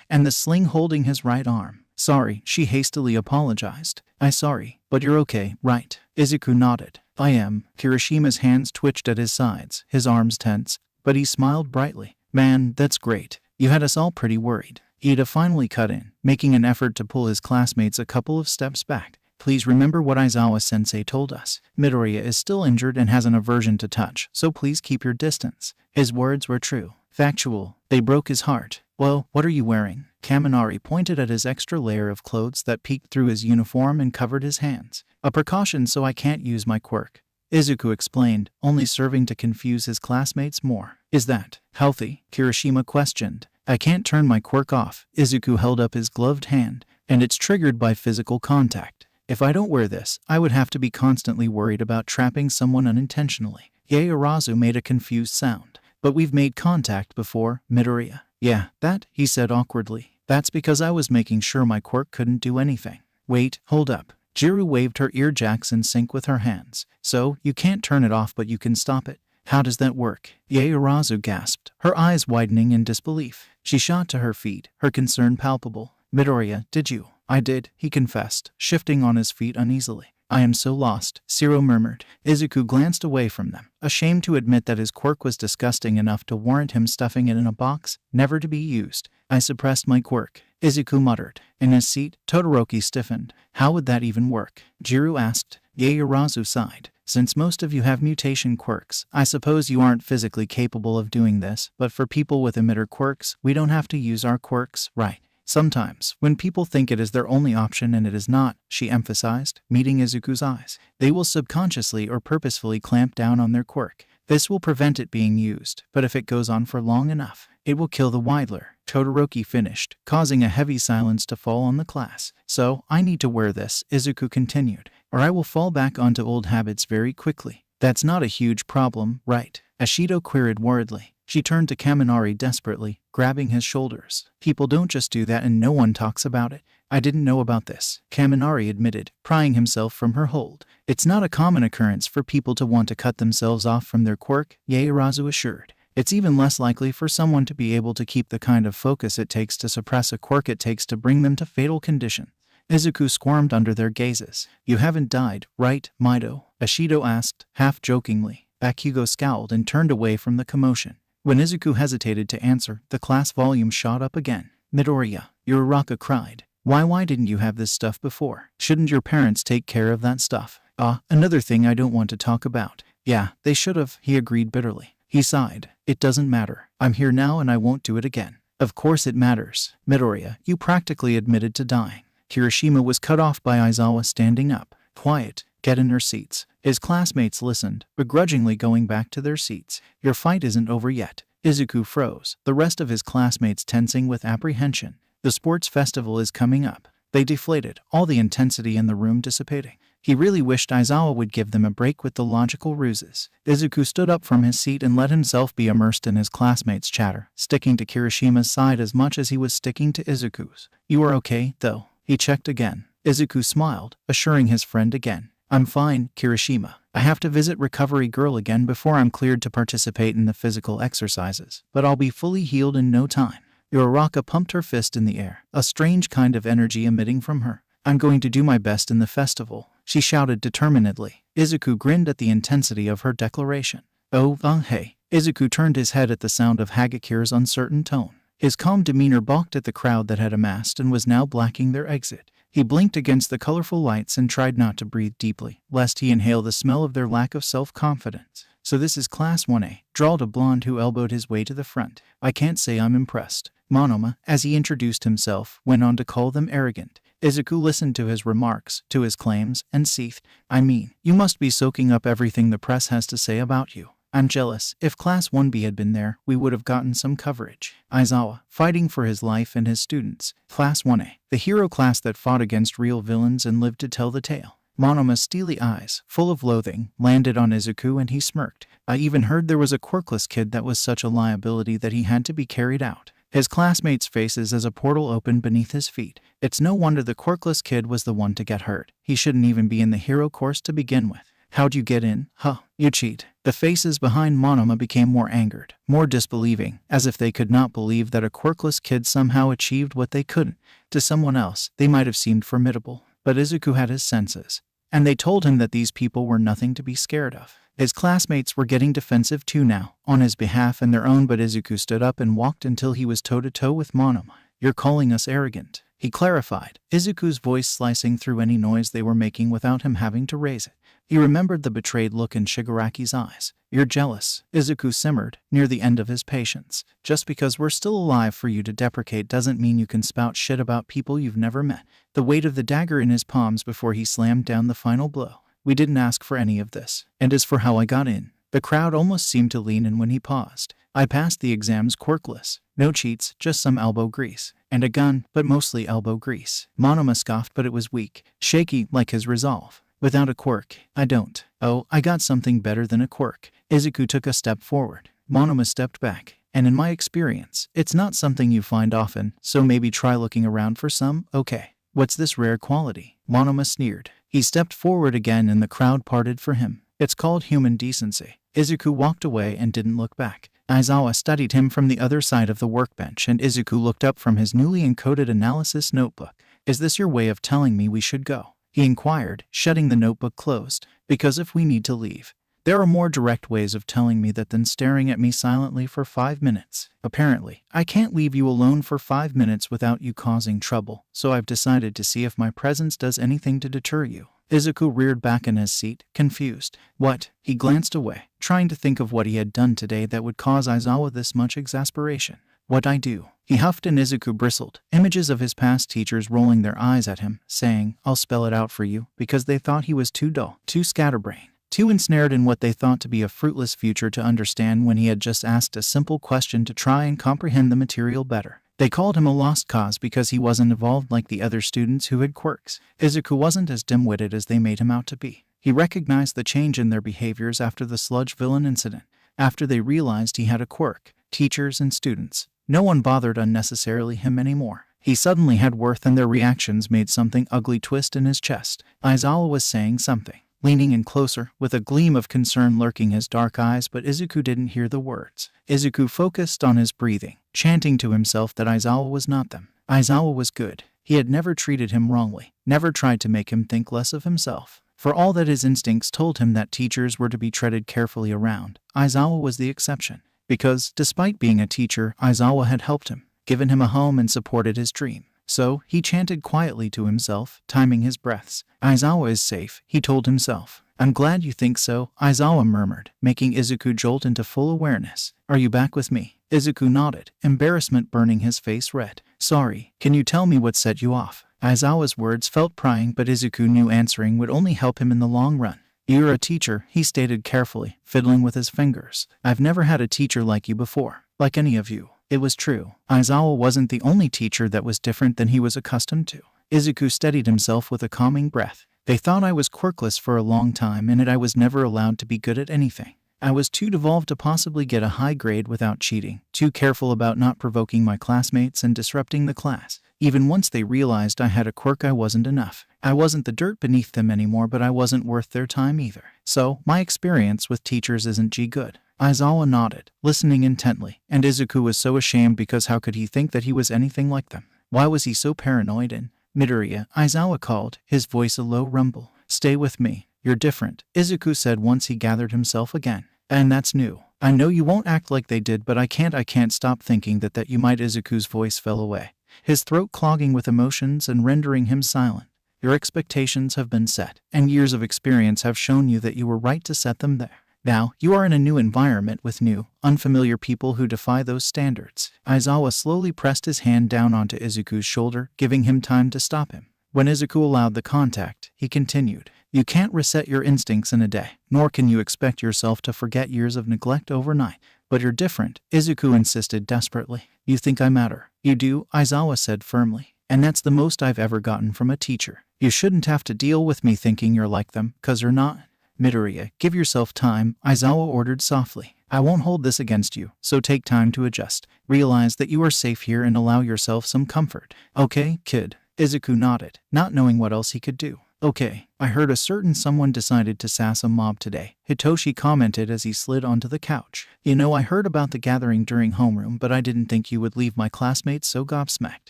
and the sling holding his right arm. Sorry, she hastily apologized. I'm sorry, but you're okay, right? Izuku nodded. I am. Hiroshima's hands twitched at his sides, his arms tense, but he smiled brightly. Man, that's great. You had us all pretty worried. Ida finally cut in, making an effort to pull his classmates a couple of steps back. Please remember what Aizawa-sensei told us. Midoriya is still injured and has an aversion to touch, so please keep your distance. His words were true. Factual. They broke his heart. Well, what are you wearing? Kaminari pointed at his extra layer of clothes that peeked through his uniform and covered his hands. A precaution so I can't use my quirk. Izuku explained, only serving to confuse his classmates more. Is that healthy? Kirishima questioned. I can't turn my quirk off. Izuku held up his gloved hand, and it's triggered by physical contact. If I don't wear this, I would have to be constantly worried about trapping someone unintentionally. Yaoyorozu made a confused sound. But we've made contact before, Midoriya. Yeah, that, he said awkwardly. That's because I was making sure my quirk couldn't do anything. Wait, hold up. Jiru waved her earjacks in sync with her hands. So, you can't turn it off but you can stop it. How does that work? Yaoyorozu gasped, her eyes widening in disbelief. She shot to her feet, her concern palpable. Midoriya, did you? I did, he confessed, shifting on his feet uneasily. I am so lost, Shiro murmured. Izuku glanced away from them, ashamed to admit that his quirk was disgusting enough to warrant him stuffing it in a box, never to be used. I suppressed my quirk, Izuku muttered. In his seat, Todoroki stiffened. How would that even work? Jiru asked. Yaoyorozu sighed. Since most of you have mutation quirks, I suppose you aren't physically capable of doing this, but for people with emitter quirks, we don't have to use our quirks, right? Sometimes, when people think it is their only option and it is not, she emphasized, meeting Izuku's eyes, they will subconsciously or purposefully clamp down on their quirk. This will prevent it being used, but if it goes on for long enough, it will kill the Widler. Todoroki finished, causing a heavy silence to fall on the class. So, I need to wear this, Izuku continued, or I will fall back onto old habits very quickly. That's not a huge problem, right? Ashido queried worriedly. She turned to Kaminari desperately, grabbing his shoulders. People don't just do that and no one talks about it. I didn't know about this, Kaminari admitted, prying himself from her hold. It's not a common occurrence for people to want to cut themselves off from their quirk, Yaoyorozu assured. It's even less likely for someone to be able to keep the kind of focus it takes to suppress a quirk it takes to bring them to fatal condition. Izuku squirmed under their gazes. You haven't died, right, Mido? Ashido asked, half jokingly. Bakugo scowled and turned away from the commotion. When Izuku hesitated to answer, the class volume shot up again. Midoriya, Uraraka cried. Why didn't you have this stuff before? Shouldn't your parents take care of that stuff? Another thing I don't want to talk about. Yeah, they should have, he agreed bitterly. He sighed. It doesn't matter. I'm here now and I won't do it again. Of course it matters. Midoriya, you practically admitted to dying. Kirishima was cut off by Aizawa standing up. Quiet. Get in your seats. His classmates listened, begrudgingly going back to their seats. Your fight isn't over yet. Izuku froze, the rest of his classmates tensing with apprehension. The sports festival is coming up. They deflated, all the intensity in the room dissipating. He really wished Aizawa would give them a break with the logical ruses. Izuku stood up from his seat and let himself be immersed in his classmates' chatter, sticking to Kirishima's side as much as he was sticking to Izuku's. You are okay, though? He checked again. Izuku smiled, assuring his friend again. I'm fine, Kirishima. I have to visit Recovery Girl again before I'm cleared to participate in the physical exercises, but I'll be fully healed in no time. Uraraka pumped her fist in the air, a strange kind of energy emitting from her. I'm going to do my best in the festival, she shouted determinedly. Izuku grinned at the intensity of her declaration. Hey. Izuku turned his head at the sound of Hagakura's uncertain tone. His calm demeanor balked at the crowd that had amassed and was now blocking their exit. He blinked against the colorful lights and tried not to breathe deeply, lest he inhale the smell of their lack of self-confidence. So this is Class 1A, drawled a blonde who elbowed his way to the front. I can't say I'm impressed. Monoma, as he introduced himself, went on to call them arrogant. Izuku listened to his remarks, to his claims, and seethed. I mean, you must be soaking up everything the press has to say about you. I'm jealous. If Class 1B had been there, we would have gotten some coverage. Aizawa, fighting for his life and his students. Class 1A, the hero class that fought against real villains and lived to tell the tale. Monoma's steely eyes, full of loathing, landed on Izuku and he smirked. I even heard there was a quirkless kid that was such a liability that he had to be carried out. His classmates' faces as a portal opened beneath his feet. It's no wonder the quirkless kid was the one to get hurt. He shouldn't even be in the hero course to begin with. How'd you get in? Huh, you cheat. The faces behind Monoma became more angered, more disbelieving, as if they could not believe that a quirkless kid somehow achieved what they couldn't. To someone else, they might have seemed formidable, but Izuku had his senses, and they told him that these people were nothing to be scared of. His classmates were getting defensive too now, on his behalf and their own, but Izuku stood up and walked until he was toe-to-toe with Monoma. You're calling us arrogant, he clarified, Izuku's voice slicing through any noise they were making without him having to raise it. He remembered the betrayed look in Shigaraki's eyes. You're jealous, Izuku simmered, near the end of his patience. Just because we're still alive for you to deprecate doesn't mean you can spout shit about people you've never met. The weight of the dagger in his palms before he slammed down the final blow. We didn't ask for any of this. And as for how I got in, the crowd almost seemed to lean in when he paused. I passed the exams quirkless. No cheats, just some elbow grease. And a gun, but mostly elbow grease. Monoma scoffed, but it was weak, shaky, like his resolve. Without a quirk, I don't. Oh, I got something better than a quirk. Izuku took a step forward. Monoma stepped back. And in my experience, it's not something you find often, so maybe try looking around for some. Okay. What's this rare quality? Monoma sneered. He stepped forward again and the crowd parted for him. It's called human decency. Izuku walked away and didn't look back. Aizawa studied him from the other side of the workbench and Izuku looked up from his newly encoded analysis notebook. Is this your way of telling me we should go? He inquired, shutting the notebook closed. Because if we need to leave, there are more direct ways of telling me that than staring at me silently for 5 minutes. Apparently, I can't leave you alone for 5 minutes without you causing trouble, so I've decided to see if my presence does anything to deter you. Izuku reared back in his seat, confused. What? He glanced away, trying to think of what he had done today that would cause Aizawa this much exasperation. What'd I do? He huffed and Izuku bristled, images of his past teachers rolling their eyes at him, saying, I'll spell it out for you, because they thought he was too dull, too scatterbrained, too ensnared in what they thought to be a fruitless future to understand when he had just asked a simple question to try and comprehend the material better. They called him a lost cause because he wasn't evolved like the other students who had quirks. Izuku wasn't as dim-witted as they made him out to be. He recognized the change in their behaviors after the sludge villain incident, after they realized he had a quirk. Teachers and students, no one bothered unnecessarily him anymore. He suddenly had worth and their reactions made something ugly twist in his chest. Aizawa was saying something, leaning in closer, with a gleam of concern lurking his dark eyes, but Izuku didn't hear the words. Izuku focused on his breathing, chanting to himself that Aizawa was not them. Aizawa was good. He had never treated him wrongly, never tried to make him think less of himself. For all that his instincts told him that teachers were to be treaded carefully around, Aizawa was the exception. Because, despite being a teacher, Aizawa had helped him, given him a home and supported his dream. So, he chanted quietly to himself, timing his breaths. Aizawa is safe, he told himself. I'm glad you think so, Aizawa murmured, making Izuku jolt into full awareness. Are you back with me? Izuku nodded, embarrassment burning his face red. Sorry, can you tell me what set you off? Aizawa's words felt prying, but Izuku knew answering would only help him in the long run. You're a teacher, he stated carefully, fiddling with his fingers. I've never had a teacher like you before, like any of you. It was true. Aizawa wasn't the only teacher that was different than he was accustomed to. Izuku steadied himself with a calming breath. They thought I was quirkless for a long time and that I was never allowed to be good at anything. I was too devolved to possibly get a high grade without cheating, too careful about not provoking my classmates and disrupting the class. Even once they realized I had a quirk, I wasn't enough. I wasn't the dirt beneath them anymore, but I wasn't worth their time either. So, my experience with teachers isn't good. Aizawa nodded, listening intently, and Izuku was so ashamed because how could he think that he was anything like them? Why was he so paranoid? And Midoriya, Aizawa called, his voice a low rumble. Stay with me. You're different, Izuku said once he gathered himself again. And that's new. I know you won't act like they did, but I can't stop thinking that you might. Izuku's voice fell away, his throat clogging with emotions and rendering him silent. Your expectations have been set, and years of experience have shown you that you were right to set them there. Now, you are in a new environment with new, unfamiliar people who defy those standards. Aizawa slowly pressed his hand down onto Izuku's shoulder, giving him time to stop him. When Izuku allowed the contact, he continued, You can't reset your instincts in a day, nor can you expect yourself to forget years of neglect overnight. But you're different, Izuku insisted desperately. You think I matter. You do, Aizawa said firmly. And that's the most I've ever gotten from a teacher. You shouldn't have to deal with me thinking you're like them, 'cause you're not. Midoriya, give yourself time, Aizawa ordered softly. I won't hold this against you, so take time to adjust. Realize that you are safe here and allow yourself some comfort. Okay, kid. Izuku nodded, not knowing what else he could do. Okay, I heard a certain someone decided to sass a mob today, Hitoshi commented as he slid onto the couch. You know, I heard about the gathering during homeroom, but I didn't think you would leave my classmates so gobsmacked.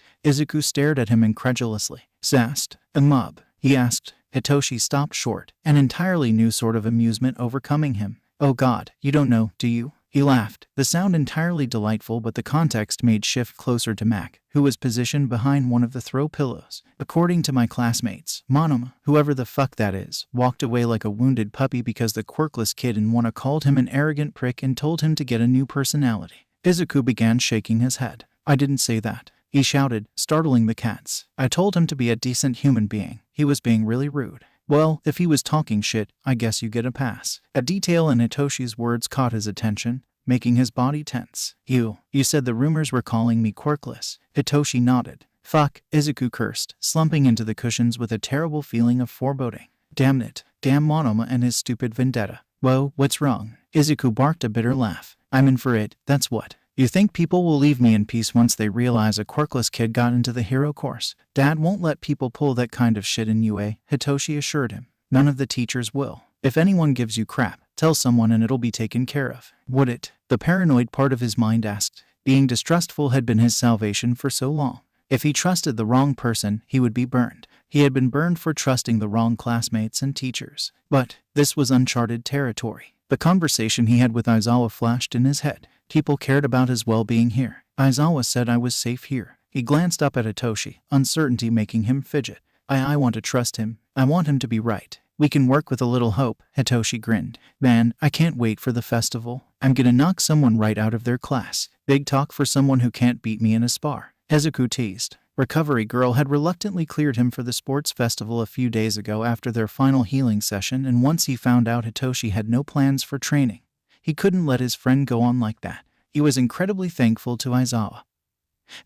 Izuku stared at him incredulously. Sassed? A mob? He asked. Hitoshi stopped short, an entirely new sort of amusement overcoming him. Oh God, you don't know, do you? He laughed, the sound entirely delightful, but the context made shift closer to Mac, who was positioned behind one of the throw pillows. According to my classmates, Monoma, whoever the fuck that is, walked away like a wounded puppy because the quirkless kid in Wanna called him an arrogant prick and told him to get a new personality. Izuku began shaking his head. I didn't say that, he shouted, startling the cats. I told him to be a decent human being. He was being really rude. Well, if he was talking shit, I guess you get a pass. A detail in Hitoshi's words caught his attention, making his body tense. You said the rumors were calling me quirkless. Hitoshi nodded. Fuck, Izuku cursed, slumping into the cushions with a terrible feeling of foreboding. Damn it. Damn Monoma and his stupid vendetta. Whoa, what's wrong? Izuku barked a bitter laugh. I'm in for it, that's what. You think people will leave me in peace once they realize a quirkless kid got into the hero course? Dad won't let people pull that kind of shit in UA, Hitoshi assured him. None of the teachers will. If anyone gives you crap, tell someone and it'll be taken care of. Would it? The paranoid part of his mind asked. Being distrustful had been his salvation for so long. If he trusted the wrong person, he would be burned. He had been burned for trusting the wrong classmates and teachers. But this was uncharted territory. The conversation he had with Aizawa flashed in his head. People cared about his well-being here. Aizawa said I was safe here. He glanced up at Hitoshi, uncertainty making him fidget. I want to trust him. I want him to be right. We can work with a little hope, Hitoshi grinned. Man, I can't wait for the festival. I'm gonna knock someone right out of their class. Big talk for someone who can't beat me in a spar, Izuku teased. Recovery Girl had reluctantly cleared him for the sports festival a few days ago after their final healing session, and once he found out Hitoshi had no plans for training, he couldn't let his friend go on like that. He was incredibly thankful to Aizawa,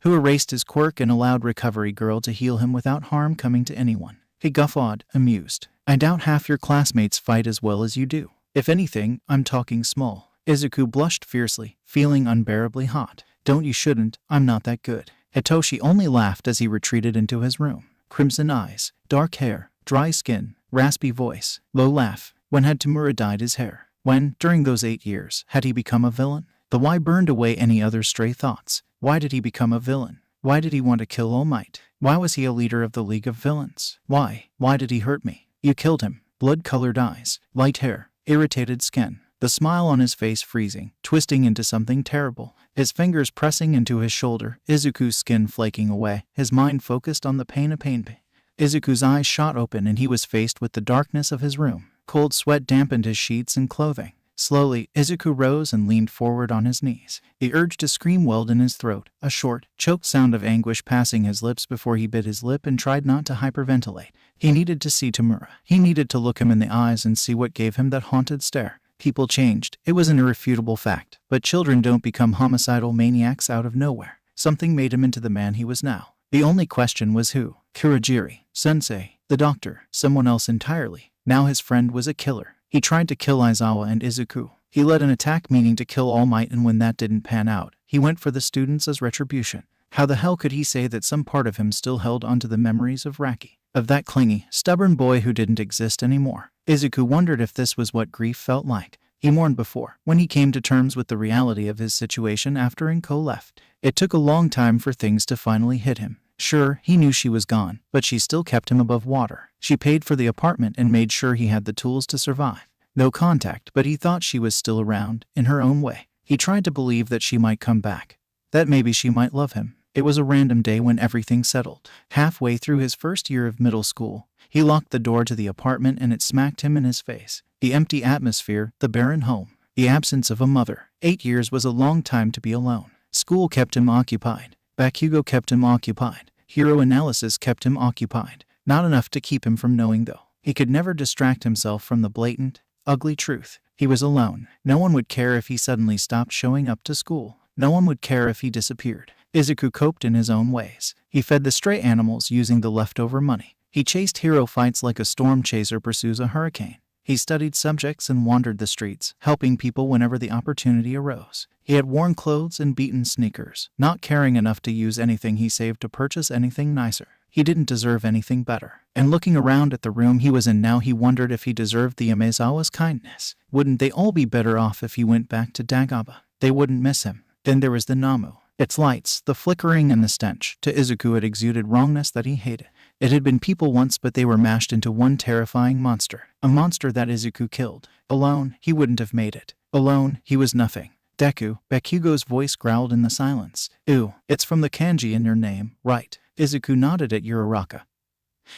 who erased his quirk and allowed Recovery Girl to heal him without harm coming to anyone. He guffawed, amused. I doubt half your classmates fight as well as you do. If anything, I'm talking small. Izuku blushed fiercely, feeling unbearably hot. Don't, you shouldn't, I'm not that good. Hitoshi only laughed as he retreated into his room. Crimson eyes, dark hair, dry skin, raspy voice, low laugh. When had Tamura dyed his hair? When, during those 8 years, had he become a villain? The why burned away any other stray thoughts. Why did he become a villain? Why did he want to kill All Might? Why was he a leader of the League of Villains? Why? Why did he hurt me? You killed him. Blood-colored eyes, light hair, irritated skin. The smile on his face freezing, twisting into something terrible. His fingers pressing into his shoulder, Izuku's skin flaking away, his mind focused on the pain of pain. Izuku's eyes shot open and he was faced with the darkness of his room. Cold sweat dampened his sheets and clothing. Slowly, Izuku rose and leaned forward on his knees. The urge to scream welled in his throat, a short, choked sound of anguish passing his lips before he bit his lip and tried not to hyperventilate. He needed to see Tamura. He needed to look him in the eyes and see what gave him that haunted stare. People changed. It was an irrefutable fact. But children don't become homicidal maniacs out of nowhere. Something made him into the man he was now. The only question was who? Kurogiri, Sensei, the doctor, someone else entirely. Now his friend was a killer. He tried to kill Aizawa and Izuku. He led an attack meaning to kill All Might, and when that didn't pan out, he went for the students as retribution. How the hell could he say that some part of him still held onto the memories of Raki? Of that clingy, stubborn boy who didn't exist anymore. Izuku wondered if this was what grief felt like. He mourned before, when he came to terms with the reality of his situation after Inko left. It took a long time for things to finally hit him. Sure, he knew she was gone, but she still kept him above water. She paid for the apartment and made sure he had the tools to survive. No contact, but he thought she was still around, in her own way. He tried to believe that she might come back, that maybe she might love him. It was a random day when everything settled. Halfway through his first year of middle school, he locked the door to the apartment and it smacked him in his face. The empty atmosphere, the barren home, the absence of a mother. 8 years was a long time to be alone. School kept him occupied. Bakugo kept him occupied. Hero analysis kept him occupied. Not enough to keep him from knowing, though. He could never distract himself from the blatant, ugly truth. He was alone. No one would care if he suddenly stopped showing up to school. No one would care if he disappeared. Izuku coped in his own ways. He fed the stray animals using the leftover money. He chased hero fights like a storm chaser pursues a hurricane. He studied subjects and wandered the streets, helping people whenever the opportunity arose. He had worn clothes and beaten sneakers, not caring enough to use anything he saved to purchase anything nicer. He didn't deserve anything better. And looking around at the room he was in now, he wondered if he deserved the Aizawa's kindness. Wouldn't they all be better off if he went back to Dagaba? They wouldn't miss him. Then there was the Nomu. Its lights, the flickering and the stench. To Izuku it exuded wrongness that he hated. It had been people once, but they were mashed into one terrifying monster. A monster that Izuku killed. Alone, he wouldn't have made it. Alone, he was nothing. Deku, Bakugo's voice growled in the silence. Ooh, it's from the kanji in your name, right? Izuku nodded at Uraraka,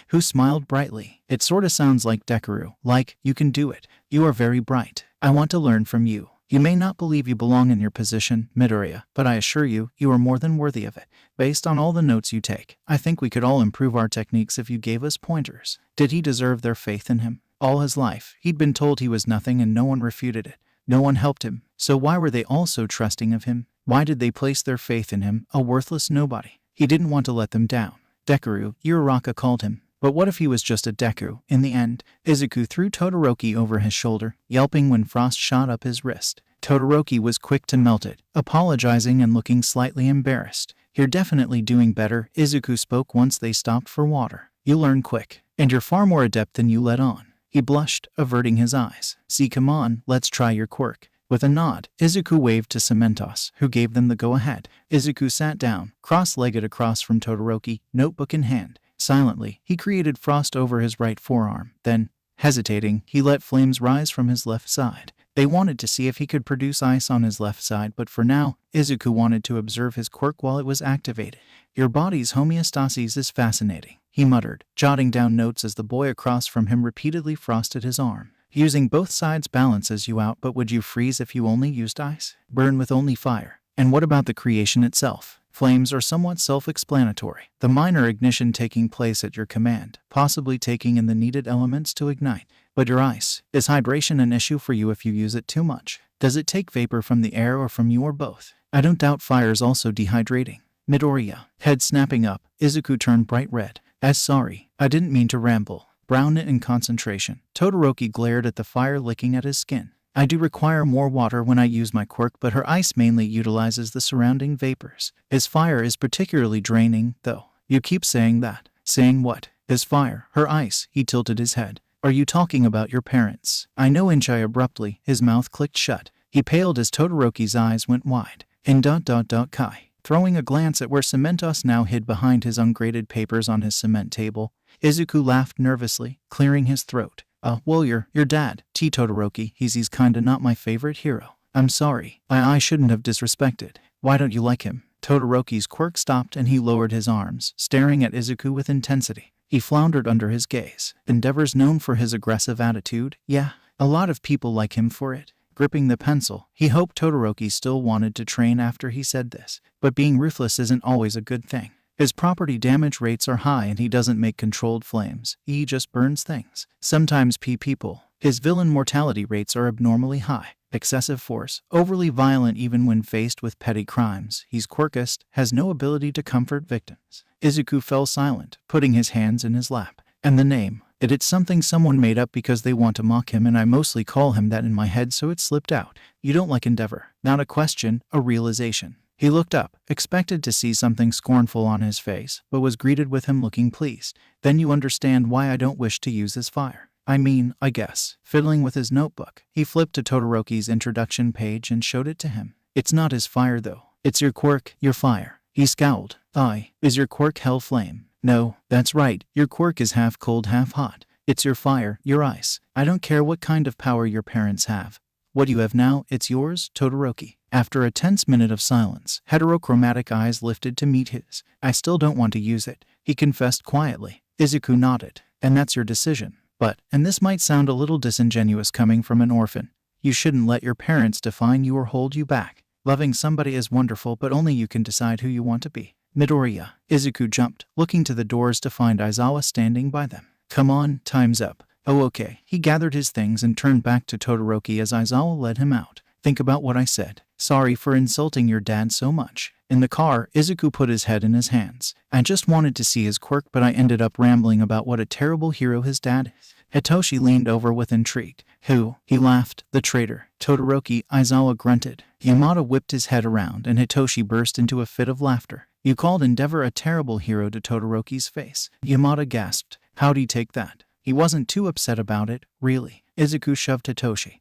who smiled brightly. It sorta sounds like Deku, like, you can do it. You are very bright. I want to learn from you. You may not believe you belong in your position, Midoriya, but I assure you, you are more than worthy of it. Based on all the notes you take, I think we could all improve our techniques if you gave us pointers. Did he deserve their faith in him? All his life, he'd been told he was nothing and no one refuted it. No one helped him. So why were they all so trusting of him? Why did they place their faith in him, a worthless nobody? He didn't want to let them down. Deku, Uraraka called him. But what if he was just a Deku? In the end, Izuku threw Todoroki over his shoulder, yelping when frost shot up his wrist. Todoroki was quick to melt it, apologizing and looking slightly embarrassed. You're definitely doing better, Izuku spoke once they stopped for water. You learn quick, and you're far more adept than you let on. He blushed, averting his eyes. See, come on, let's try your quirk. With a nod, Izuku waved to Cementos, who gave them the go-ahead. Izuku sat down, cross-legged across from Todoroki, notebook in hand. Silently, he created frost over his right forearm. Then, hesitating, he let flames rise from his left side. They wanted to see if he could produce ice on his left side, but for now, Izuku wanted to observe his quirk while it was activated. Your body's homeostasis is fascinating, he muttered, jotting down notes as the boy across from him repeatedly frosted his arm. Using both sides balances you out, but would you freeze if you only used ice? Burn with only fire. And what about the creation itself? Flames are somewhat self-explanatory. The minor ignition taking place at your command, possibly taking in the needed elements to ignite. But your ice, is hydration an issue for you if you use it too much? Does it take vapor from the air or from you or both? I don't doubt fire's also dehydrating. Midoriya, head snapping up, Izuku turned bright red. Sorry, I didn't mean to ramble. Brown it in concentration. Todoroki glared at the fire licking at his skin. I do require more water when I use my quirk, but her ice mainly utilizes the surrounding vapors. His fire is particularly draining, though. You keep saying that. Saying what? His fire, her ice. He tilted his head. Are you talking about your parents? I know. Inchai abruptly, his mouth clicked shut. He paled as Todoroki's eyes went wide. Kai. Throwing a glance at where Cementos now hid behind his ungraded papers on his cement table, Izuku laughed nervously, clearing his throat. Well, your dad, Todoroki, he's kinda not my favorite hero. I'm sorry. I shouldn't have disrespected. Why don't you like him? Todoroki's quirk stopped and he lowered his arms, staring at Izuku with intensity. He floundered under his gaze. Endeavor's known for his aggressive attitude. Yeah, a lot of people like him for it. Gripping the pencil, he hoped Todoroki still wanted to train after he said this. But being ruthless isn't always a good thing. His property damage rates are high and he doesn't make controlled flames. He just burns things. Sometimes people. His villain mortality rates are abnormally high. Excessive force, overly violent even when faced with petty crimes. He's quirkist, has no ability to comfort victims. Izuku fell silent, putting his hands in his lap. And the name? It's something someone made up because they want to mock him, and I mostly call him that in my head, so it slipped out. You don't like Endeavor. Not a question, a realization. He looked up, expected to see something scornful on his face, but was greeted with him looking pleased. Then you understand why I don't wish to use his fire. I mean, I guess. Fiddling with his notebook, he flipped to Todoroki's introduction page and showed it to him. It's not his fire though. It's your quirk, your fire. He scowled. Is your quirk hell flame? No, that's right. Your quirk is half cold, half hot. It's your fire, your ice. I don't care what kind of power your parents have. What you have now, it's yours, Todoroki. After a tense minute of silence, heterochromatic eyes lifted to meet his. I still don't want to use it, he confessed quietly. Izuku nodded. And that's your decision. But, and this might sound a little disingenuous coming from an orphan, you shouldn't let your parents define you or hold you back. Loving somebody is wonderful, but only you can decide who you want to be. Midoriya. Izuku jumped, looking to the doors to find Aizawa standing by them. Come on, time's up. Oh okay. He gathered his things and turned back to Todoroki as Aizawa led him out. Think about what I said. Sorry for insulting your dad so much. In the car, Izuku put his head in his hands. I just wanted to see his quirk, but I ended up rambling about what a terrible hero his dad is. Hitoshi leaned over with intrigue. Who? He laughed. The traitor. Todoroki. Aizawa grunted. Yamada whipped his head around and Hitoshi burst into a fit of laughter. You called Endeavor a terrible hero to Todoroki's face. Yamada gasped. How'd he take that? He wasn't too upset about it, really. Izuku shoved Hitoshi,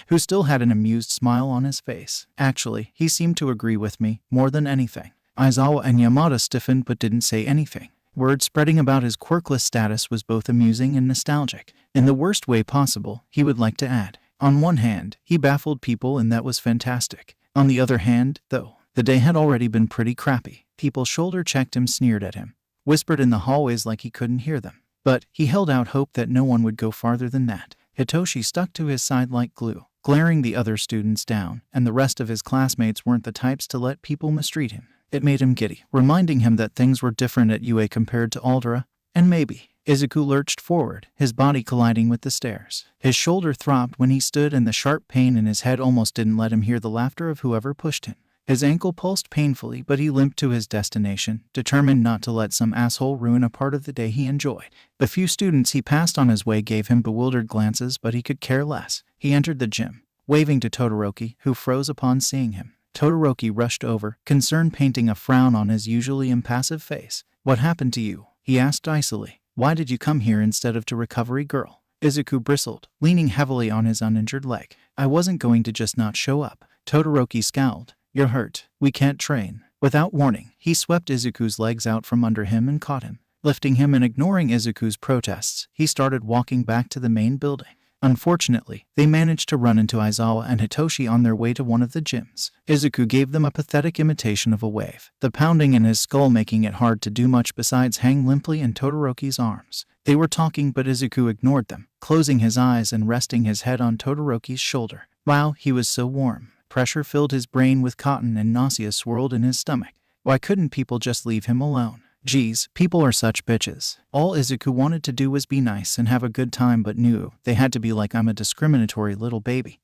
who still had an amused smile on his face. Actually, he seemed to agree with me, more than anything. Aizawa and Yamada stiffened but didn't say anything. Word spreading about his quirkless status was both amusing and nostalgic. In the worst way possible, he would like to add. On one hand, he baffled people and that was fantastic. On the other hand, though, the day had already been pretty crappy. People shoulder-checked him, sneered at him, whispered in the hallways like he couldn't hear them. But he held out hope that no one would go farther than that. Hitoshi stuck to his side like glue, glaring the other students down, and the rest of his classmates weren't the types to let people mistreat him. It made him giddy, reminding him that things were different at UA compared to Aldera, and maybe. Izuku lurched forward, his body colliding with the stairs. His shoulder throbbed when he stood and the sharp pain in his head almost didn't let him hear the laughter of whoever pushed him. His ankle pulsed painfully, but he limped to his destination, determined not to let some asshole ruin a part of the day he enjoyed. The few students he passed on his way gave him bewildered glances, but he could care less. He entered the gym, waving to Todoroki, who froze upon seeing him. Todoroki rushed over, concern painting a frown on his usually impassive face. What happened to you? He asked icily. Why did you come here instead of to Recovery Girl? Izuku bristled, leaning heavily on his uninjured leg. I wasn't going to just not show up. Todoroki scowled. You're hurt. We can't train. Without warning, he swept Izuku's legs out from under him and caught him. Lifting him and ignoring Izuku's protests, he started walking back to the main building. Unfortunately, they managed to run into Aizawa and Hitoshi on their way to one of the gyms. Izuku gave them a pathetic imitation of a wave, the pounding in his skull making it hard to do much besides hang limply in Todoroki's arms. They were talking, but Izuku ignored them, closing his eyes and resting his head on Todoroki's shoulder. Wow, he was so warm. Pressure filled his brain with cotton and nausea swirled in his stomach. Why couldn't people just leave him alone? Geez, people are such bitches. All Izuku wanted to do was be nice and have a good time, but knew they had to be like I'm a discriminatory little baby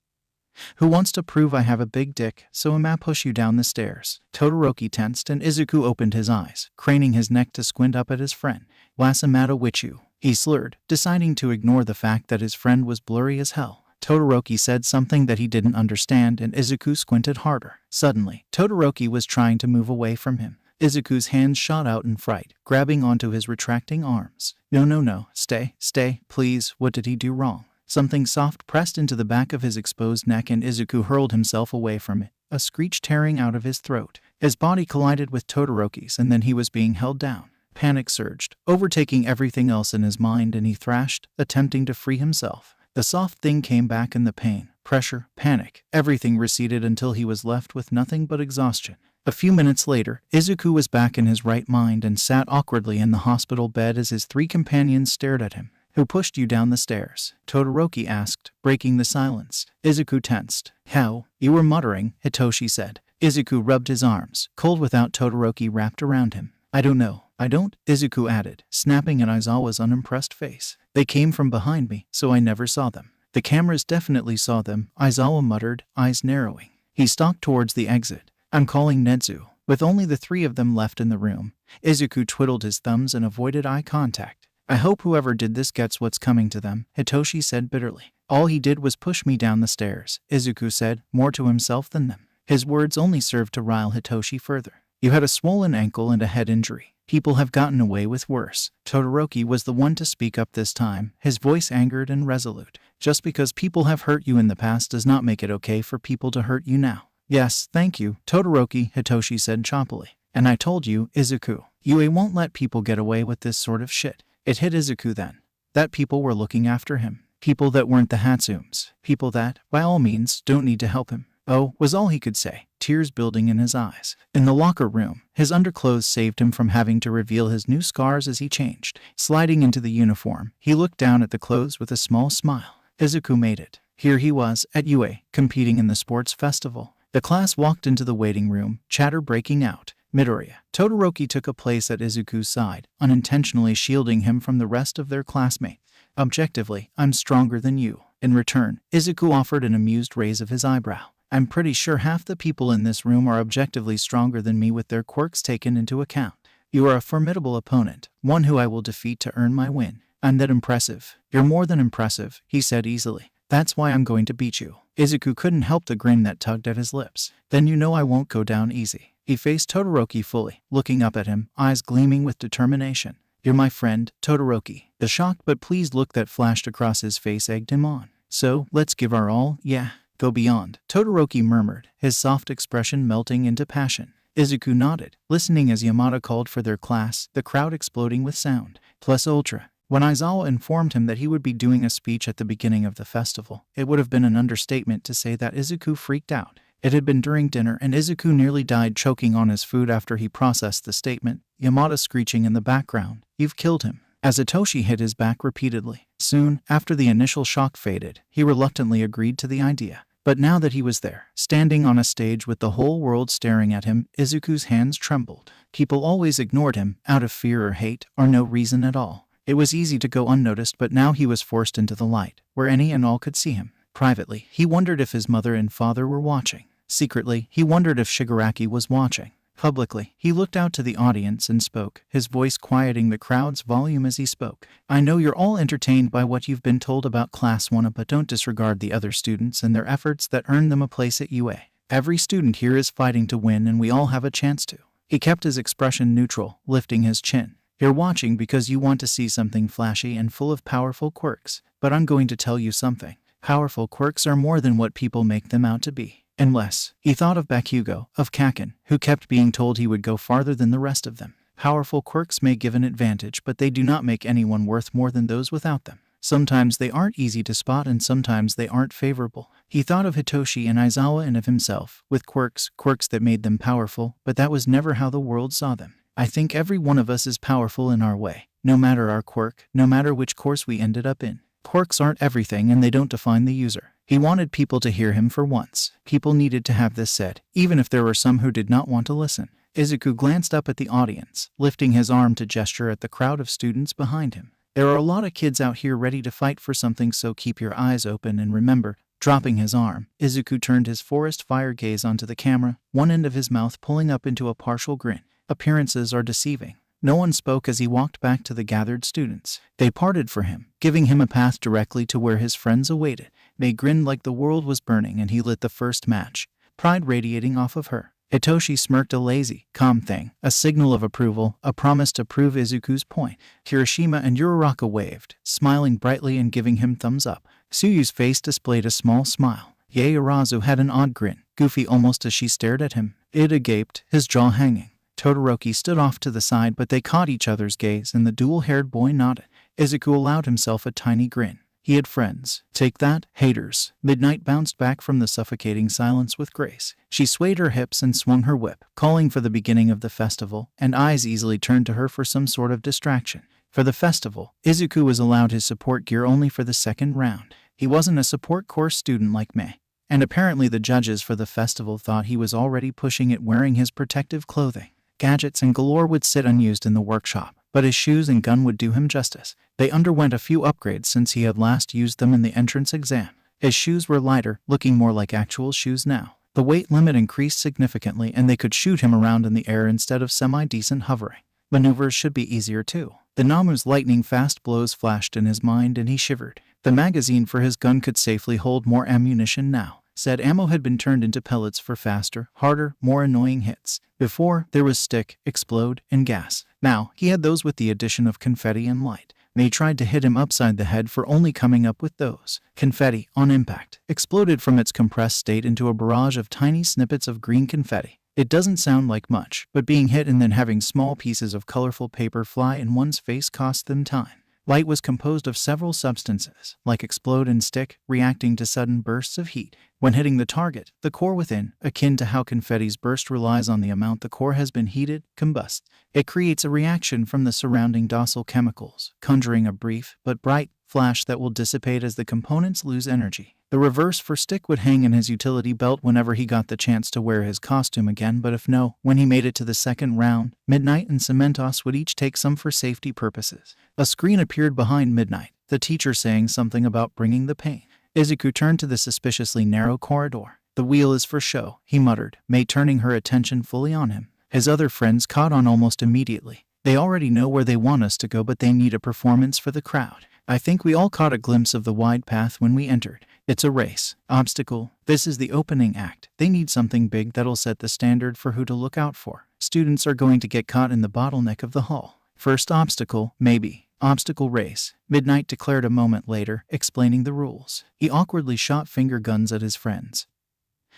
who wants to prove I have a big dick, so I'ma push you down the stairs. Todoroki tensed and Izuku opened his eyes, craning his neck to squint up at his friend. Wasamata Wichu, he slurred, deciding to ignore the fact that his friend was blurry as hell. Todoroki said something that he didn't understand and Izuku squinted harder. Suddenly, Todoroki was trying to move away from him. Izuku's hands shot out in fright, grabbing onto his retracting arms. No, stay, please, what did he do wrong? Something soft pressed into the back of his exposed neck and Izuku hurled himself away from it, a screech tearing out of his throat. His body collided with Todoroki's and then he was being held down. Panic surged, overtaking everything else in his mind, and he thrashed, attempting to free himself. The soft thing came back and the pain, pressure, panic, everything receded until he was left with nothing but exhaustion. A few minutes later, Izuku was back in his right mind and sat awkwardly in the hospital bed as his three companions stared at him. Who pushed you down the stairs? Todoroki asked, breaking the silence. Izuku tensed. How? You were muttering, Hitoshi said. Izuku rubbed his arms, cold without Todoroki wrapped around him. I don't know. I don't, Izuku added, snapping at Aizawa's unimpressed face. They came from behind me, so I never saw them. The cameras definitely saw them, Aizawa muttered, eyes narrowing. He stalked towards the exit. I'm calling Nedzu. With only the three of them left in the room, Izuku twiddled his thumbs and avoided eye contact. I hope whoever did this gets what's coming to them, Hitoshi said bitterly. All he did was push me down the stairs, Izuku said, more to himself than them. His words only served to rile Hitoshi further. You had a swollen ankle and a head injury. People have gotten away with worse. Todoroki was the one to speak up this time, his voice angered and resolute. Just because people have hurt you in the past does not make it okay for people to hurt you now. Yes, thank you, Todoroki, Hitoshi said choppily. And I told you, Izuku, you won't let people get away with this sort of shit. It hit Izuku then that people were looking after him. People that weren't the Hatsumes. People that, by all means, don't need to help him. Oh, was all he could say, tears building in his eyes. In the locker room, his underclothes saved him from having to reveal his new scars as he changed. Sliding into the uniform, he looked down at the clothes with a small smile. Izuku made it. Here he was, at UA, competing in the sports festival. The class walked into the waiting room, chatter breaking out. Midoriya. Todoroki took a place at Izuku's side, unintentionally shielding him from the rest of their classmates. Objectively, I'm stronger than you. In return, Izuku offered an amused raise of his eyebrow. I'm pretty sure half the people in this room are objectively stronger than me with their quirks taken into account. You are a formidable opponent, one who I will defeat to earn my win. I'm that impressive. You're more than impressive, he said easily. That's why I'm going to beat you. Izuku couldn't help the grin that tugged at his lips. Then you know I won't go down easy. He faced Todoroki fully, looking up at him, eyes gleaming with determination. You're my friend, Todoroki. The shocked but pleased look that flashed across his face egged him on. So, let's give our all, yeah. Go beyond, Todoroki murmured, his soft expression melting into passion. Izuku nodded, listening as Yamada called for their class, the crowd exploding with sound. Plus ultra. When Aizawa informed him that he would be doing a speech at the beginning of the festival, it would have been an understatement to say that Izuku freaked out. It had been during dinner and Izuku nearly died choking on his food after he processed the statement, Yamada screeching in the background, "You've killed him," as Hitoshi hit his back repeatedly. Soon, after the initial shock faded, he reluctantly agreed to the idea. But now that he was there, standing on a stage with the whole world staring at him, Izuku's hands trembled. People always ignored him, out of fear or hate, or no reason at all. It was easy to go unnoticed, but now he was forced into the light, where any and all could see him. Privately, he wondered if his mother and father were watching. Secretly, he wondered if Shigaraki was watching. Publicly, he looked out to the audience and spoke, his voice quieting the crowd's volume as he spoke. I know you're all entertained by what you've been told about Class 1, but don't disregard the other students and their efforts that earned them a place at UA. Every student here is fighting to win and we all have a chance to. He kept his expression neutral, lifting his chin. You're watching because you want to see something flashy and full of powerful quirks. But I'm going to tell you something. Powerful quirks are more than what people make them out to be. Unless, he thought of Bakugo, of Kaken, who kept being told he would go farther than the rest of them. Powerful quirks may give an advantage, but they do not make anyone worth more than those without them. Sometimes they aren't easy to spot and sometimes they aren't favorable. He thought of Hitoshi and Aizawa and of himself, with quirks that made them powerful, but that was never how the world saw them. I think every one of us is powerful in our way, no matter our quirk, no matter which course we ended up in. Quirks aren't everything and they don't define the user. He wanted people to hear him for once. People needed to have this said, even if there were some who did not want to listen. Izuku glanced up at the audience, lifting his arm to gesture at the crowd of students behind him. There are a lot of kids out here ready to fight for something, so keep your eyes open and remember. Dropping his arm, Izuku turned his forest fire gaze onto the camera, one end of his mouth pulling up into a partial grin. Appearances are deceiving. No one spoke as he walked back to the gathered students. They parted for him, giving him a path directly to where his friends awaited. They grinned like the world was burning and he lit the first match, pride radiating off of her. Hitoshi smirked a lazy, calm thing, a signal of approval, a promise to prove Izuku's point. Kirishima and Uraraka waved, smiling brightly and giving him thumbs up. Tsuyu's face displayed a small smile. Yaoyorozu had an odd grin, goofy almost as she stared at him. Ida gaped, his jaw hanging. Todoroki stood off to the side, but they caught each other's gaze and the dual-haired boy nodded. Izuku allowed himself a tiny grin. He had friends. Take that, haters. Midnight bounced back from the suffocating silence with grace. She swayed her hips and swung her whip, calling for the beginning of the festival, and eyes easily turned to her for some sort of distraction. For the festival, Izuku was allowed his support gear only for the second round. He wasn't a support course student like Mei, and apparently the judges for the festival thought he was already pushing it wearing his protective clothing. Gadgets and galore would sit unused in the workshop, but his shoes and gun would do him justice. They underwent a few upgrades since he had last used them in the entrance exam. His shoes were lighter, looking more like actual shoes now. The weight limit increased significantly and they could shoot him around in the air instead of semi-decent hovering. Maneuvers should be easier too. The Nomu's lightning-fast blows flashed in his mind and he shivered. The magazine for his gun could safely hold more ammunition now. Said ammo had been turned into pellets for faster, harder, more annoying hits. Before, there was stick, explode, and gas. Now, he had those with the addition of confetti and light. They tried to hit him upside the head for only coming up with those. Confetti, on impact, exploded from its compressed state into a barrage of tiny snippets of green confetti. It doesn't sound like much, but being hit and then having small pieces of colorful paper fly in one's face cost them time. Light was composed of several substances, like explode and stick, reacting to sudden bursts of heat. When hitting the target, the core within, akin to how confetti's burst relies on the amount the core has been heated, combusts. It creates a reaction from the surrounding docile chemicals, conjuring a brief, but bright, flash that will dissipate as the components lose energy. The reverse for stick would hang in his utility belt whenever he got the chance to wear his costume again, but if no, when he made it to the second round, Midnight and Cementos would each take some for safety purposes. A screen appeared behind Midnight, the teacher saying something about bringing the pain. Izuku turned to the suspiciously narrow corridor. The wheel is for show, he muttered, Mei turning her attention fully on him. His other friends caught on almost immediately. They already know where they want us to go, but they need a performance for the crowd. I think we all caught a glimpse of the wide path when we entered. It's a race. Obstacle. This is the opening act. They need something big that'll set the standard for who to look out for. Students are going to get caught in the bottleneck of the hall. First obstacle, maybe. Obstacle race, Midnight declared a moment later, explaining the rules. He awkwardly shot finger guns at his friends,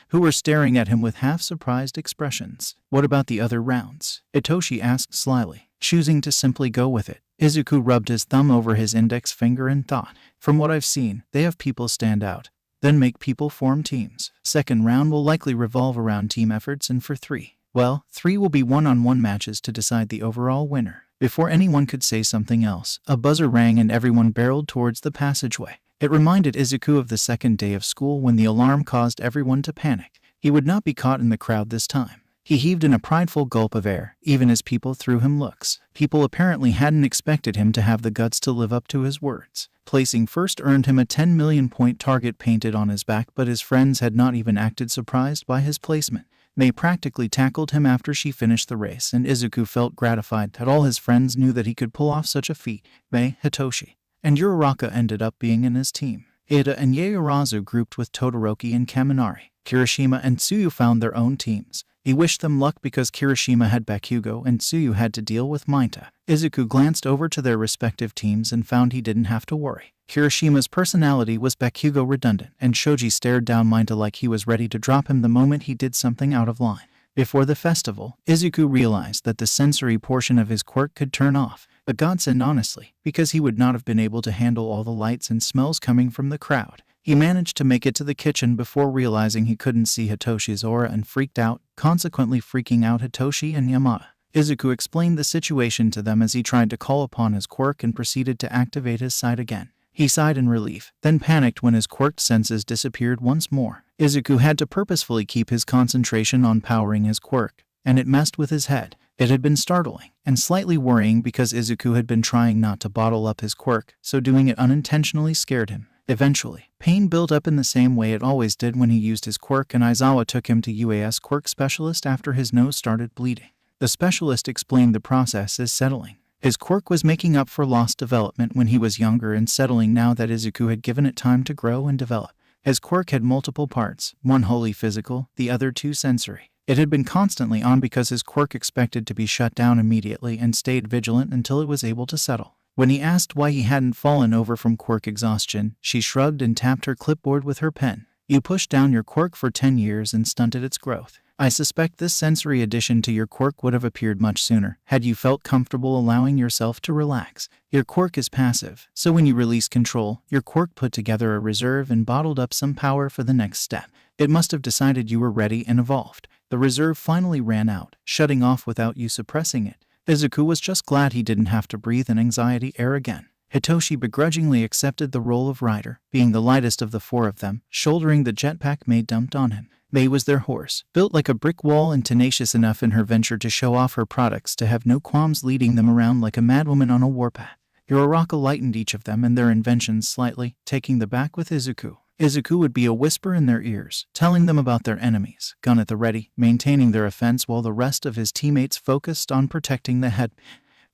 who were staring at him with half-surprised expressions. What about the other rounds? Hitoshi asked slyly, choosing to simply go with it. Izuku rubbed his thumb over his index finger and thought, from what I've seen, they have people stand out, then make people form teams. Second round will likely revolve around team efforts, and for 3 will be one-on-one matches to decide the overall winner. Before anyone could say something else, a buzzer rang and everyone barreled towards the passageway. It reminded Izuku of the second day of school when the alarm caused everyone to panic. He would not be caught in the crowd this time. He heaved in a prideful gulp of air, even as people threw him looks. People apparently hadn't expected him to have the guts to live up to his words. Placing first earned him a 10 million point target painted on his back, but his friends had not even acted surprised by his placement. They practically tackled him after she finished the race, and Izuku felt gratified that all his friends knew that he could pull off such a feat. Mei, Hitoshi, and Uraraka ended up being in his team. Ida and Yaoyorozu grouped with Todoroki and Kaminari. Kirishima and Tsuyu found their own teams. He wished them luck because Kirishima had Bakugo and Tsuyu had to deal with Mainta. Izuku glanced over to their respective teams and found he didn't have to worry. Kirishima's personality was Bakugo redundant, and Shoji stared down Mainta like he was ready to drop him the moment he did something out of line. Before the festival, Izuku realized that the sensory portion of his quirk could turn off. A godsend, honestly, because he would not have been able to handle all the lights and smells coming from the crowd. He managed to make it to the kitchen before realizing he couldn't see Hitoshi's aura and freaked out, consequently freaking out Hitoshi and Yamada. Izuku explained the situation to them as he tried to call upon his quirk and proceeded to activate his sight again. He sighed in relief, then panicked when his quirked senses disappeared once more. Izuku had to purposefully keep his concentration on powering his quirk, and it messed with his head. It had been startling and slightly worrying because Izuku had been trying not to bottle up his quirk, so doing it unintentionally scared him. Eventually, pain built up in the same way it always did when he used his quirk, and Aizawa took him to UAS quirk specialist after his nose started bleeding. The specialist explained the process as settling. His quirk was making up for lost development when he was younger and settling now that Izuku had given it time to grow and develop. His quirk had multiple parts, one wholly physical, the other two sensory. It had been constantly on because his quirk expected to be shut down immediately and stayed vigilant until it was able to settle. When he asked why he hadn't fallen over from quirk exhaustion, she shrugged and tapped her clipboard with her pen. You pushed down your quirk for 10 years and stunted its growth. I suspect this sensory addition to your quirk would have appeared much sooner had you felt comfortable allowing yourself to relax. Your quirk is passive, so when you release control, your quirk put together a reserve and bottled up some power for the next step. It must have decided you were ready and evolved. The reserve finally ran out, shutting off without you suppressing it. Izuku was just glad he didn't have to breathe in anxiety air again. Hitoshi begrudgingly accepted the role of rider, being the lightest of the four of them, shouldering the jetpack Mei dumped on him. Mei was their horse, built like a brick wall and tenacious enough in her venture to show off her products to have no qualms leading them around like a madwoman on a warpath. Uraraka lightened each of them and their inventions slightly, taking the back with Izuku. Izuku would be a whisper in their ears, telling them about their enemies, gun at the ready, maintaining their offense while the rest of his teammates focused on protecting the head.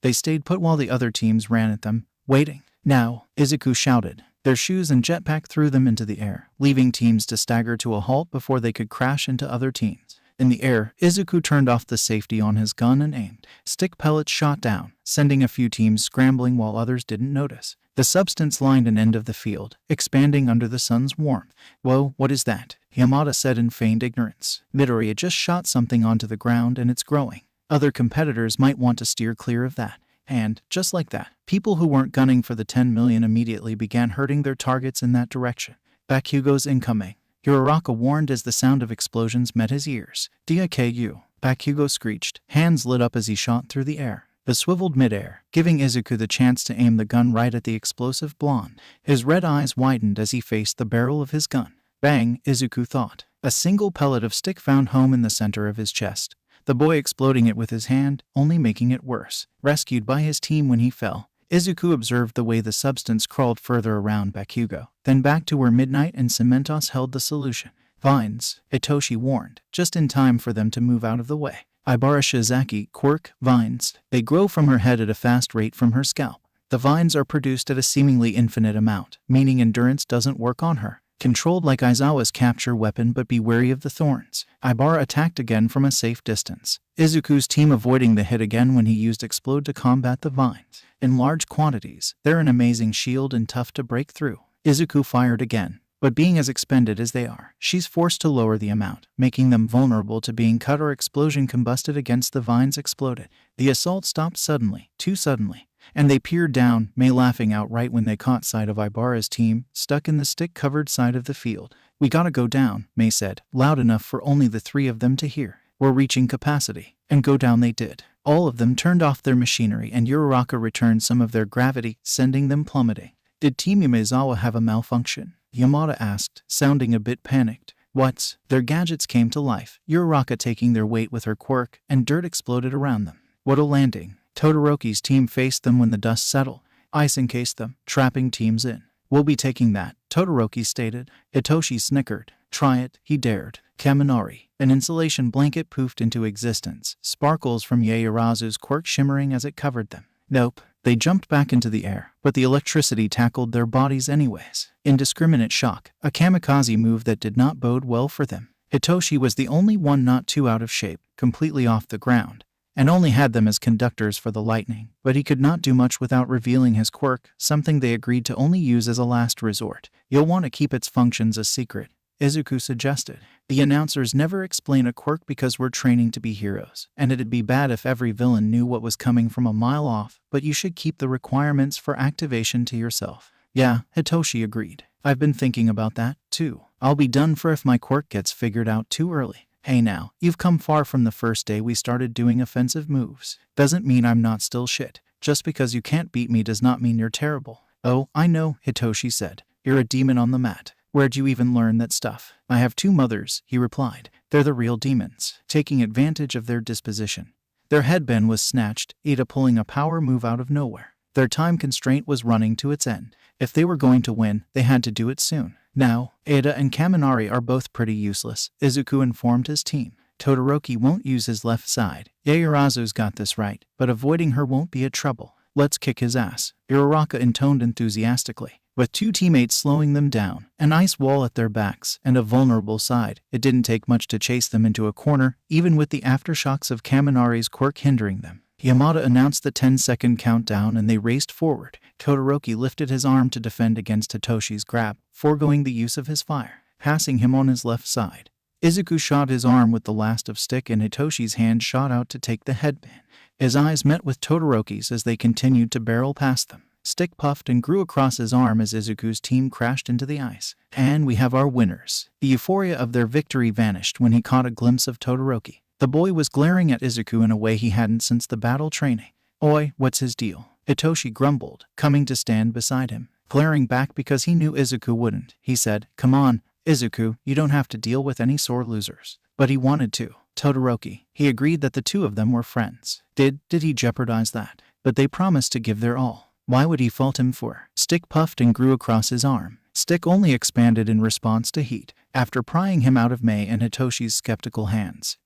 They stayed put while the other teams ran at them, waiting. Now, Izuku shouted. Their shoes and jetpack threw them into the air, leaving teams to stagger to a halt before they could crash into other teams. In the air, Izuku turned off the safety on his gun and aimed. Stick pellets shot down, sending a few teams scrambling while others didn't notice. The substance lined an end of the field, expanding under the sun's warmth. Whoa, what is that? Yamada said in feigned ignorance. Midoriya just shot something onto the ground and it's growing. Other competitors might want to steer clear of that. And, just like that, people who weren't gunning for the 10 million immediately began hurting their targets in that direction. Bakugo's incoming. Uraraka warned as the sound of explosions met his ears. Deku. Bakugo screeched, hands lit up as he shot through the air. It swiveled midair, giving Izuku the chance to aim the gun right at the explosive blonde. His red eyes widened as he faced the barrel of his gun. Bang, Izuku thought. A single pellet of stick found home in the center of his chest. The boy exploding it with his hand, only making it worse. Rescued by his team when he fell, Izuku observed the way the substance crawled further around Bakugo, then back to where Midnight and Cementos held the solution. Vines, Hitoshi warned, just in time for them to move out of the way. Ibara Shizaki, Quirk, vines. They grow from her head at a fast rate from her scalp. The vines are produced at a seemingly infinite amount, meaning endurance doesn't work on her. Controlled like Aizawa's capture weapon, but be wary of the thorns. Ibara attacked again from a safe distance. Izuku's team avoiding the hit again when he used Explode to combat the vines. In large quantities, they're an amazing shield and tough to break through. Izuku fired again. But being as expended as they are, she's forced to lower the amount, making them vulnerable to being cut or explosion combusted against the vines exploded. The assault stopped suddenly, too suddenly, and they peered down, Mei laughing outright when they caught sight of Ibara's team, stuck in the stick-covered side of the field. We gotta go down, Mei said, loud enough for only the three of them to hear. We're reaching capacity. And go down they did. All of them turned off their machinery and Uraraka returned some of their gravity, sending them plummeting. Did Team Aizawa have a malfunction? Yamada asked, sounding a bit panicked. What? Their gadgets came to life, Uraraka taking their weight with her quirk, and dirt exploded around them. What a landing. Todoroki's team faced them when the dust settled. Ice encased them, trapping teams in. We'll be taking that, Todoroki stated. Hitoshi snickered. Try it, he dared. Kaminari. An insulation blanket poofed into existence, sparkles from Yaoyorozu's quirk shimmering as it covered them. Nope. They jumped back into the air, but the electricity tackled their bodies anyways. Indiscriminate shock, a kamikaze move that did not bode well for them. Hitoshi was the only one not too out of shape, completely off the ground, and only had them as conductors for the lightning, but he could not do much without revealing his quirk, something they agreed to only use as a last resort. You'll want to keep its functions a secret, Izuku suggested. The announcers never explain a quirk because we're training to be heroes, and it'd be bad if every villain knew what was coming from a mile off, but you should keep the requirements for activation to yourself. Yeah, Hitoshi agreed. I've been thinking about that, too. I'll be done for if my quirk gets figured out too early. Hey now, you've come far from the first day we started doing offensive moves. Doesn't mean I'm not still shit. Just because you can't beat me does not mean you're terrible. "Oh, I know," Hitoshi said. "You're a demon on the mat. Where'd you even learn that stuff?" "I have 2 mothers," he replied. "They're the real demons, taking advantage of their disposition." Their headband was snatched, Ada pulling a power move out of nowhere. Their time constraint was running to its end. If they were going to win, they had to do it soon. Now, Ada and Kaminari are both pretty useless, Izuku informed his team. Todoroki won't use his left side. Yaoyorozu's got this right, but avoiding her won't be a trouble. Let's kick his ass, Uraraka intoned enthusiastically. With 2 teammates slowing them down, an ice wall at their backs, and a vulnerable side, it didn't take much to chase them into a corner, even with the aftershocks of Kaminari's quirk hindering them. Yamada announced the 10-second countdown and they raced forward. Todoroki lifted his arm to defend against Hitoshi's grab, foregoing the use of his fire, passing him on his left side. Izuku shot his arm with the last of stick and Hitoshi's hand shot out to take the headband. His eyes met with Todoroki's as they continued to barrel past them. Stick puffed and grew across his arm as Izuku's team crashed into the ice. And we have our winners. The euphoria of their victory vanished when he caught a glimpse of Todoroki. The boy was glaring at Izuku in a way he hadn't since the battle training. "Oi, what's his deal?" Hitoshi grumbled, coming to stand beside him. Glaring back because he knew Izuku wouldn't, he said, "Come on, Izuku, you don't have to deal with any sore losers." But he wanted to. Todoroki. He agreed that the 2 of them were friends. Did he jeopardize that? But they promised to give their all. Why would he fault him for? Stick puffed and grew across his arm. Stick only expanded in response to heat, after prying him out of Mei and Hitoshi's skeptical hands.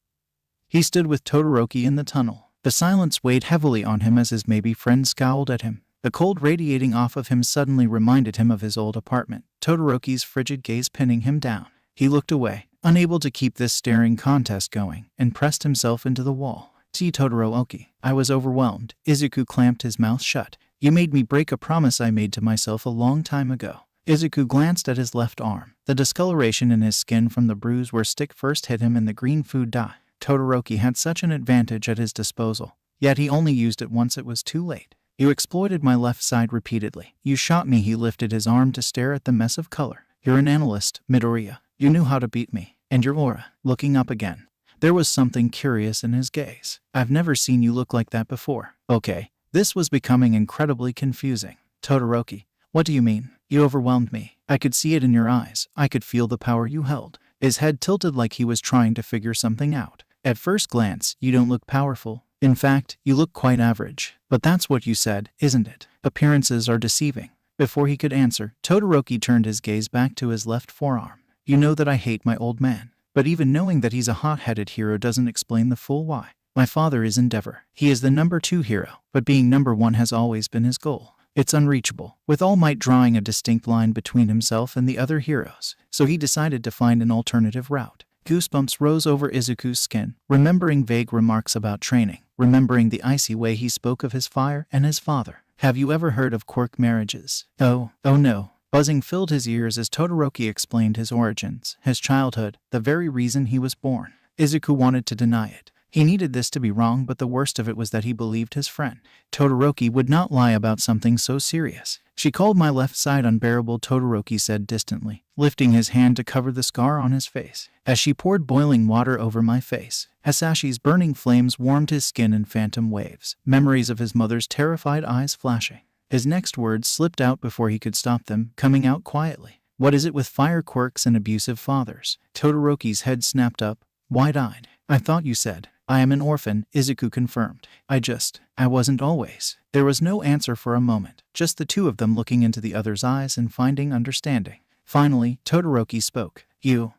He stood with Todoroki in the tunnel. The silence weighed heavily on him as his maybe friend scowled at him. The cold radiating off of him suddenly reminded him of his old apartment, Todoroki's frigid gaze pinning him down. He looked away, unable to keep this staring contest going, and pressed himself into the wall. Todoroki. I was overwhelmed. Izuku clamped his mouth shut. "You made me break a promise I made to myself a long time ago." Izuku glanced at his left arm, the discoloration in his skin from the bruise where Stick first hit him and the green food dye. Todoroki had such an advantage at his disposal, yet he only used it once it was too late. "You exploited my left side repeatedly. You shot me." He lifted his arm to stare at the mess of color. "You're an analyst, Midoriya. You knew how to beat me. And your aura." Looking up again, there was something curious in his gaze. "I've never seen you look like that before." "Okay." This was becoming incredibly confusing. "Todoroki, what do you mean?" "You overwhelmed me. I could see it in your eyes. I could feel the power you held." His head tilted like he was trying to figure something out. "At first glance, you don't look powerful. In fact, you look quite average. But that's what you said, isn't it? Appearances are deceiving." Before he could answer, Todoroki turned his gaze back to his left forearm. "You know that I hate my old man. But even knowing that he's a hot-headed hero doesn't explain the full why. My father is Endeavor. He is the number 2 hero, but being number 1 has always been his goal. It's unreachable, with All Might drawing a distinct line between himself and the other heroes. So he decided to find an alternative route." Goosebumps rose over Izuku's skin, remembering vague remarks about training, remembering the icy way he spoke of his fire and his father. "Have you ever heard of Quirk marriages?" Oh no. Buzzing filled his ears as Todoroki explained his origins, his childhood, the very reason he was born. Izuku wanted to deny it. He needed this to be wrong, but the worst of it was that he believed his friend. Todoroki would not lie about something so serious. "She called my left side unbearable," Todoroki said distantly, lifting his hand to cover the scar on his face. "As she poured boiling water over my face. Hasashi's burning flames warmed his skin in phantom waves, memories of his mother's terrified eyes flashing." His next words slipped out before he could stop them, coming out quietly. "What is it with fire quirks and abusive fathers?" Todoroki's head snapped up, wide-eyed. "I thought you said." "I am an orphan," Izuku confirmed. I wasn't always." There was no answer for a moment, just the 2 of them looking into the other's eyes and finding understanding. Finally, Todoroki spoke.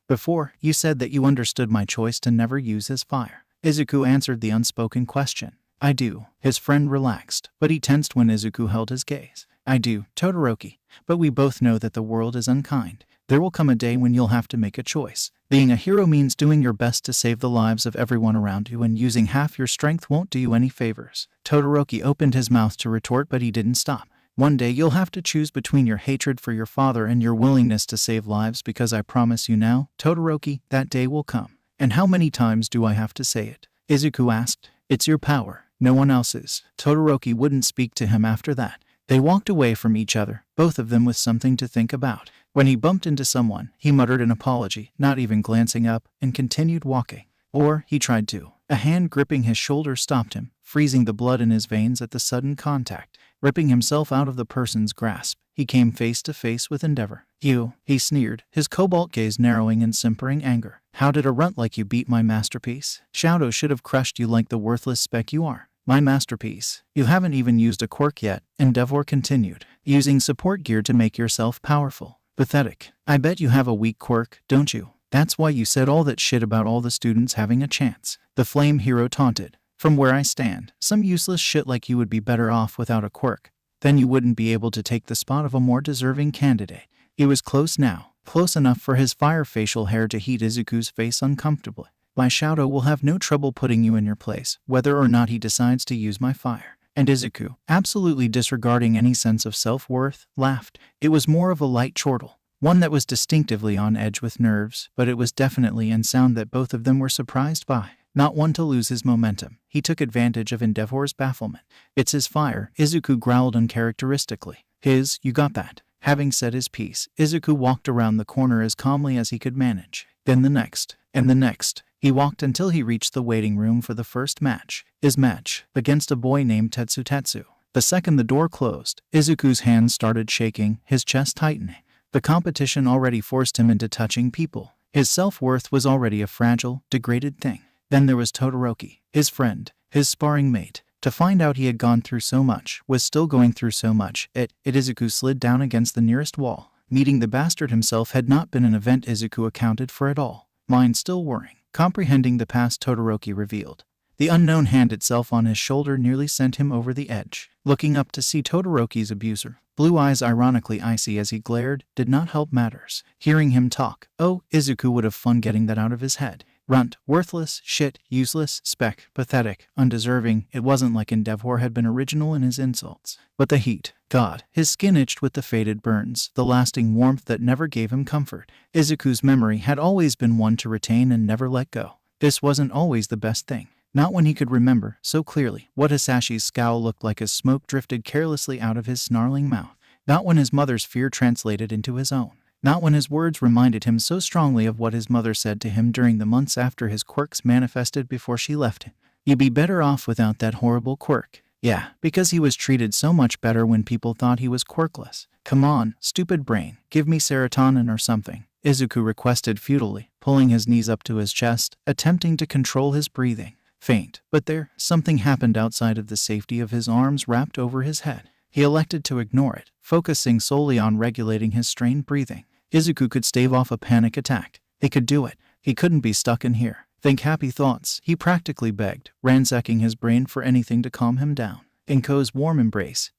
Before, you said that you understood my choice to never use his fire." Izuku answered the unspoken question. "I do." His friend relaxed, but he tensed when Izuku held his gaze. "I do, Todoroki. But we both know that the world is unkind. There will come a day when you'll have to make a choice. Being a hero means doing your best to save the lives of everyone around you, and using half your strength won't do you any favors." Todoroki opened his mouth to retort, but he didn't stop. "One day you'll have to choose between your hatred for your father and your willingness to save lives, because I promise you now, Todoroki, that day will come." "And how many times do I have to say it?" Izuku asked. "It's your power, no one else's." Todoroki wouldn't speak to him after that. They walked away from each other, both of them with something to think about. When he bumped into someone, he muttered an apology, not even glancing up, and continued walking. Or he tried to. A hand gripping his shoulder stopped him, freezing the blood in his veins at the sudden contact. Ripping himself out of the person's grasp, he came face to face with Endeavor. You, he sneered, his cobalt gaze narrowing in simpering anger. How did a runt like you beat my masterpiece? Shadow should have crushed you like the worthless speck you are. My masterpiece. You haven't even used a quirk yet, Endeavor continued, using support gear to make yourself powerful. Pathetic. I bet you have a weak quirk, don't you? That's why you said all that shit about all the students having a chance. The flame hero taunted. From where I stand, some useless shit like you would be better off without a quirk. Then you wouldn't be able to take the spot of a more deserving candidate. It was close now, close enough for his fire facial hair to heat Izuku's face uncomfortably. My Shadow will have no trouble putting you in your place, whether or not he decides to use my fire. And Izuku, absolutely disregarding any sense of self-worth, laughed. It was more of a light chortle, one that was distinctively on edge with nerves, but it was definitely in sound that both of them were surprised by. Not one to lose his momentum, he took advantage of Endeavor's bafflement. It's his fire, Izuku growled uncharacteristically. His, you got that. Having said his piece, Izuku walked around the corner as calmly as he could manage. Then the next, and the next. He walked until he reached the waiting room for the first match. His match, against a boy named TetsuTetsu. The second the door closed, Izuku's hands started shaking, his chest tightening. The competition already forced him into touching people. His self-worth was already a fragile, degraded thing. Then there was Todoroki, his friend, his sparring mate. To find out he had gone through so much, was still going through so much, Izuku slid down against the nearest wall. Meeting the bastard himself had not been an event Izuku accounted for at all. Mind still whirring, comprehending the past Todoroki revealed. The unknown hand itself on his shoulder nearly sent him over the edge. Looking up to see Todoroki's abuser, blue eyes ironically icy as he glared, did not help matters. Hearing him talk, Izuku would have fun getting that out of his head. Runt, worthless, shit, useless, speck, pathetic, undeserving. It wasn't like Endeavor had been original in his insults. But the heat, God, his skin itched with the faded burns, the lasting warmth that never gave him comfort. Izuku's memory had always been one to retain and never let go. This wasn't always the best thing. Not when he could remember, so clearly, what Hisashi's scowl looked like as smoke drifted carelessly out of his snarling mouth. Not when his mother's fear translated into his own. Not when his words reminded him so strongly of what his mother said to him during the months after his quirks manifested before she left him. You'd be better off without that horrible quirk. Yeah, because he was treated so much better when people thought he was quirkless. Come on, stupid brain, give me serotonin or something, Izuku requested futilely, pulling his knees up to his chest, attempting to control his breathing. Faint, but there, something happened outside of the safety of his arms wrapped over his head. He elected to ignore it, focusing solely on regulating his strained breathing. Izuku could stave off a panic attack. He could do it. He couldn't be stuck in here. Think happy thoughts, he practically begged, ransacking his brain for anything to calm him down. Inko's warm embrace.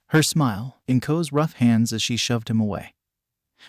Her smile, Inko's rough hands as she shoved him away.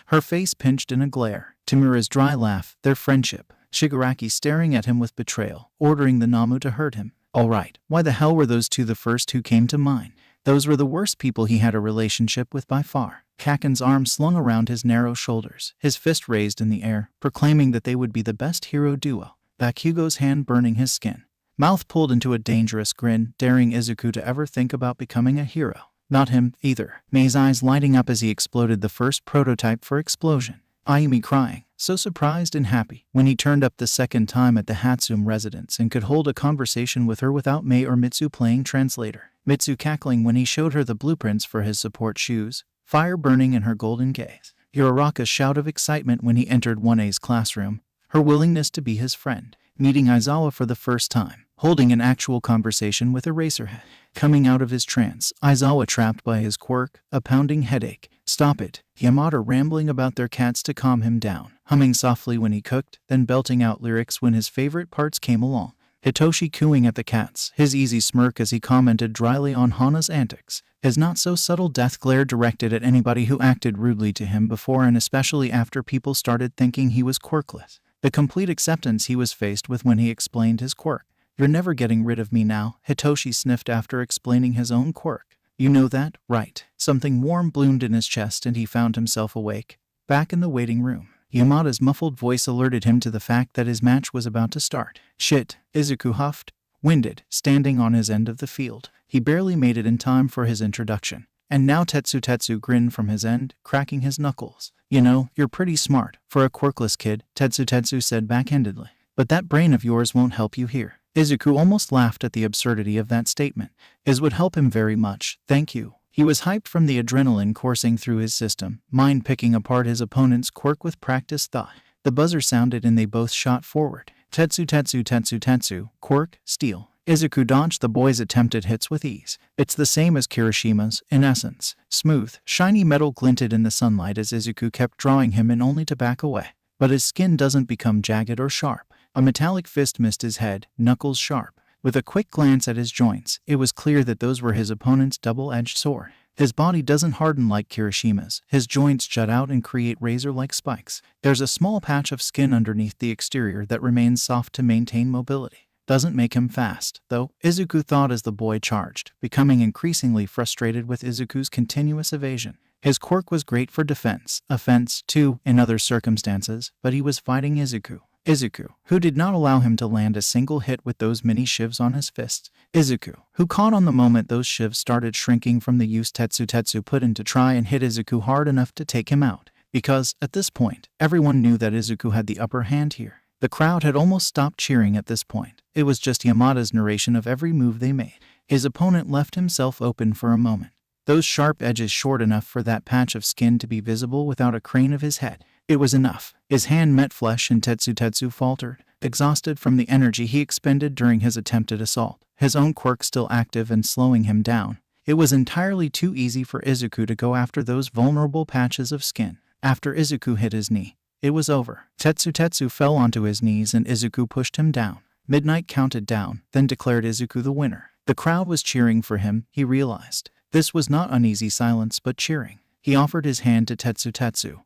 Her face pinched in a glare. Tamura's dry laugh, their friendship. Shigaraki staring at him with betrayal, ordering the Nomu to hurt him. All right, why the hell were those two the first who came to mind? Those were the worst people he had a relationship with by far. Kaken's arm slung around his narrow shoulders, his fist raised in the air, proclaiming that they would be the best hero duo. Bakugo's hand burning his skin. Mouth pulled into a dangerous grin, daring Izuku to ever think about becoming a hero. Not him, either. Mei's eyes lighting up as he exploded the first prototype for explosion. Ayumi crying, so surprised and happy, when he turned up the second time at the Hatsume residence and could hold a conversation with her without Mei or Mitsu playing translator. Mitsu cackling when he showed her the blueprints for his support shoes, fire burning in her golden gaze. Uraraka's shout of excitement when he entered 1A's classroom, her willingness to be his friend. Meeting Aizawa for the first time, holding an actual conversation with Eraserhead. Coming out of his trance, Aizawa trapped by his quirk, a pounding headache. Stop it. Yamada rambling about their cats to calm him down, humming softly when he cooked, then belting out lyrics when his favorite parts came along. Hitoshi cooing at the cats, his easy smirk as he commented dryly on Hana's antics. His not-so-subtle death glare directed at anybody who acted rudely to him before and especially after people started thinking he was quirkless. The complete acceptance he was faced with when he explained his quirk. You're never getting rid of me now, Hitoshi sniffed after explaining his own quirk. You know that, right? Something warm bloomed in his chest and he found himself awake. Back in the waiting room, Yamada's muffled voice alerted him to the fact that his match was about to start. Shit, Izuku huffed, winded, standing on his end of the field. He barely made it in time for his introduction. And now TetsuTetsu grinned from his end, cracking his knuckles. You know, you're pretty smart, for a quirkless kid, TetsuTetsu said backhandedly. But that brain of yours won't help you here. Izuku almost laughed at the absurdity of that statement. It would help him very much, thank you. He was hyped from the adrenaline coursing through his system, mind picking apart his opponent's quirk with practiced thought. The buzzer sounded and they both shot forward. TetsuTetsu, TetsuTetsu, quirk, steal. Izuku dodged the boy's attempted hits with ease. It's the same as Kirishima's, in essence. Smooth, shiny metal glinted in the sunlight as Izuku kept drawing him in only to back away. But his skin doesn't become jagged or sharp. A metallic fist missed his head, knuckles sharp. With a quick glance at his joints, it was clear that those were his opponent's double-edged sword. His body doesn't harden like Kirishima's. His joints jut out and create razor-like spikes. There's a small patch of skin underneath the exterior that remains soft to maintain mobility. Doesn't make him fast, though, Izuku thought as the boy charged, becoming increasingly frustrated with Izuku's continuous evasion. His quirk was great for defense, offense, too, in other circumstances, but he was fighting Izuku. Izuku, who did not allow him to land a single hit with those mini shivs on his fists. Izuku, who caught on the moment those shivs started shrinking from the use TetsuTetsu put in to try and hit Izuku hard enough to take him out. Because, at this point, everyone knew that Izuku had the upper hand here. The crowd had almost stopped cheering at this point. It was just Yamada's narration of every move they made. His opponent left himself open for a moment. Those sharp edges short enough for that patch of skin to be visible without a crane of his head. It was enough. His hand met flesh and TetsuTetsu faltered, exhausted from the energy he expended during his attempted assault, his own quirk still active and slowing him down. It was entirely too easy for Izuku to go after those vulnerable patches of skin. After Izuku hit his knee, it was over. TetsuTetsu fell onto his knees and Izuku pushed him down. Midnight counted down, then declared Izuku the winner. The crowd was cheering for him, he realized. This was not uneasy silence but cheering. He offered his hand to TetsuTetsu,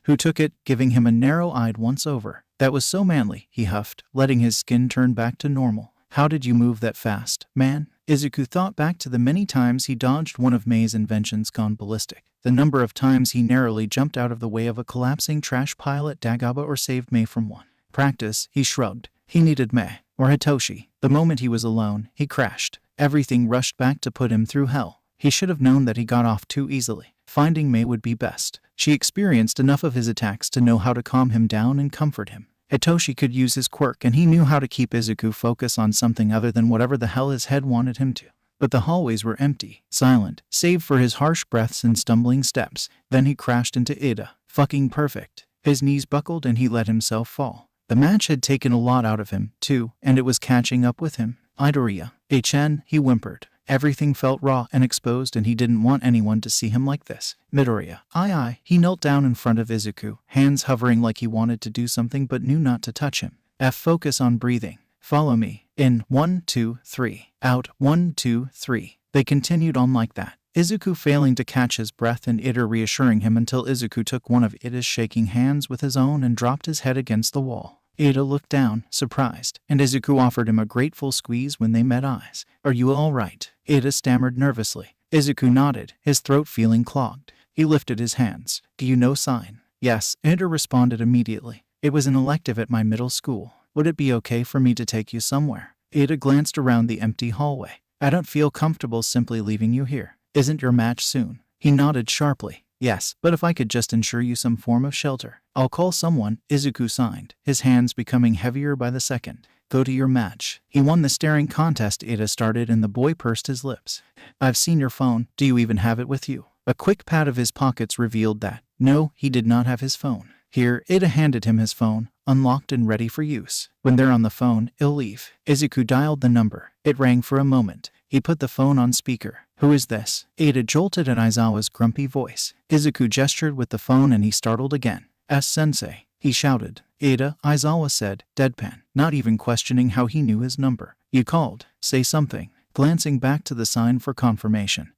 who took it, giving him a narrow-eyed once-over. That was so manly, he huffed, letting his skin turn back to normal. How did you move that fast, man? Izuku thought back to the many times he dodged one of Mei's inventions gone ballistic. The number of times he narrowly jumped out of the way of a collapsing trash pile at Dagaba or saved Mei from one. Practice, he shrugged. He needed Mei, or Hitoshi. The moment he was alone, he crashed. Everything rushed back to put him through hell. He should have known that he got off too easily. Finding Mei would be best. She experienced enough of his attacks to know how to calm him down and comfort him. Hitoshi could use his quirk and he knew how to keep Izuku focused on something other than whatever the hell his head wanted him to. But the hallways were empty, silent, save for his harsh breaths and stumbling steps. Then he crashed into Ida. Fucking perfect. His knees buckled and he let himself fall. The match had taken a lot out of him, too, and it was catching up with him. Midoriya, HN, he whimpered. Everything felt raw and exposed and he didn't want anyone to see him like this. Midoriya, aye. He knelt down in front of Izuku, hands hovering like he wanted to do something but knew not to touch him. Focus on breathing. Follow me. In, 1, 2, 3. Out, 1, 2, 3. They continued on like that. Izuku failing to catch his breath and Ida reassuring him until Izuku took one of Ida's shaking hands with his own and dropped his head against the wall. Ida looked down, surprised, and Izuku offered him a grateful squeeze when they met eyes. Are you all right? Ida stammered nervously. Izuku nodded, his throat feeling clogged. He lifted his hands. Do you know sign? Yes, Ida responded immediately. It was an elective at my middle school. Would it be okay for me to take you somewhere? Ida glanced around the empty hallway. I don't feel comfortable simply leaving you here. Isn't your match soon? He nodded sharply. Yes, but if I could just ensure you some form of shelter. I'll call someone, Izuku signed, his hands becoming heavier by the second. Go to your match. He won the staring contest Ida started and the boy pursed his lips. I've seen your phone. Do you even have it with you? A quick pat of his pockets revealed that. No, he did not have his phone. Here, Ida handed him his phone, unlocked and ready for use. When they're on the phone, he'll leave. Izuku dialed the number. It rang for a moment. He put the phone on speaker. Who is this? Ida jolted at Aizawa's grumpy voice. Izuku gestured with the phone and he startled again. S-sensei, he shouted. Ida, Aizawa said, deadpan, not even questioning how he knew his number. You called. Say something. Glancing back to the sign for confirmation.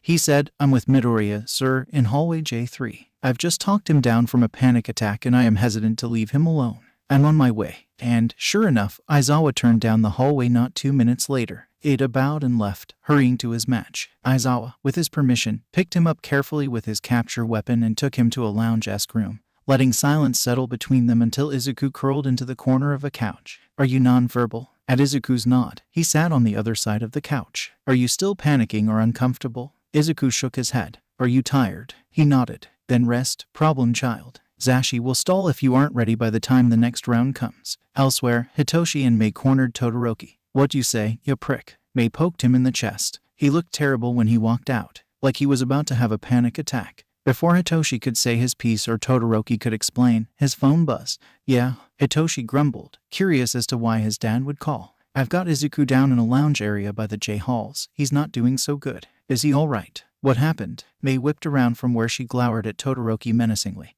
He said, I'm with Midoriya, sir, in hallway J3. I've just talked him down from a panic attack and I am hesitant to leave him alone. I'm on my way. And, sure enough, Aizawa turned down the hallway not 2 minutes later. Ida bowed and left, hurrying to his match. Aizawa, with his permission, picked him up carefully with his capture weapon and took him to a lounge-esque room, letting silence settle between them until Izuku curled into the corner of a couch. Are you non-verbal? At Izuku's nod, he sat on the other side of the couch. Are you still panicking or uncomfortable? Izuku shook his head. Are you tired? He nodded. Then rest, problem child. Zashi will stall if you aren't ready by the time the next round comes. Elsewhere, Hitoshi and Mei cornered Todoroki. What you say, you prick? Mei poked him in the chest. He looked terrible when he walked out, like he was about to have a panic attack. Before Hitoshi could say his piece or Todoroki could explain, his phone buzzed. Yeah, Hitoshi grumbled, curious as to why his dad would call. I've got Izuku down in a lounge area by the J halls. He's not doing so good. Is he all right? What happened? Mei whipped around from where she glowered at Todoroki menacingly,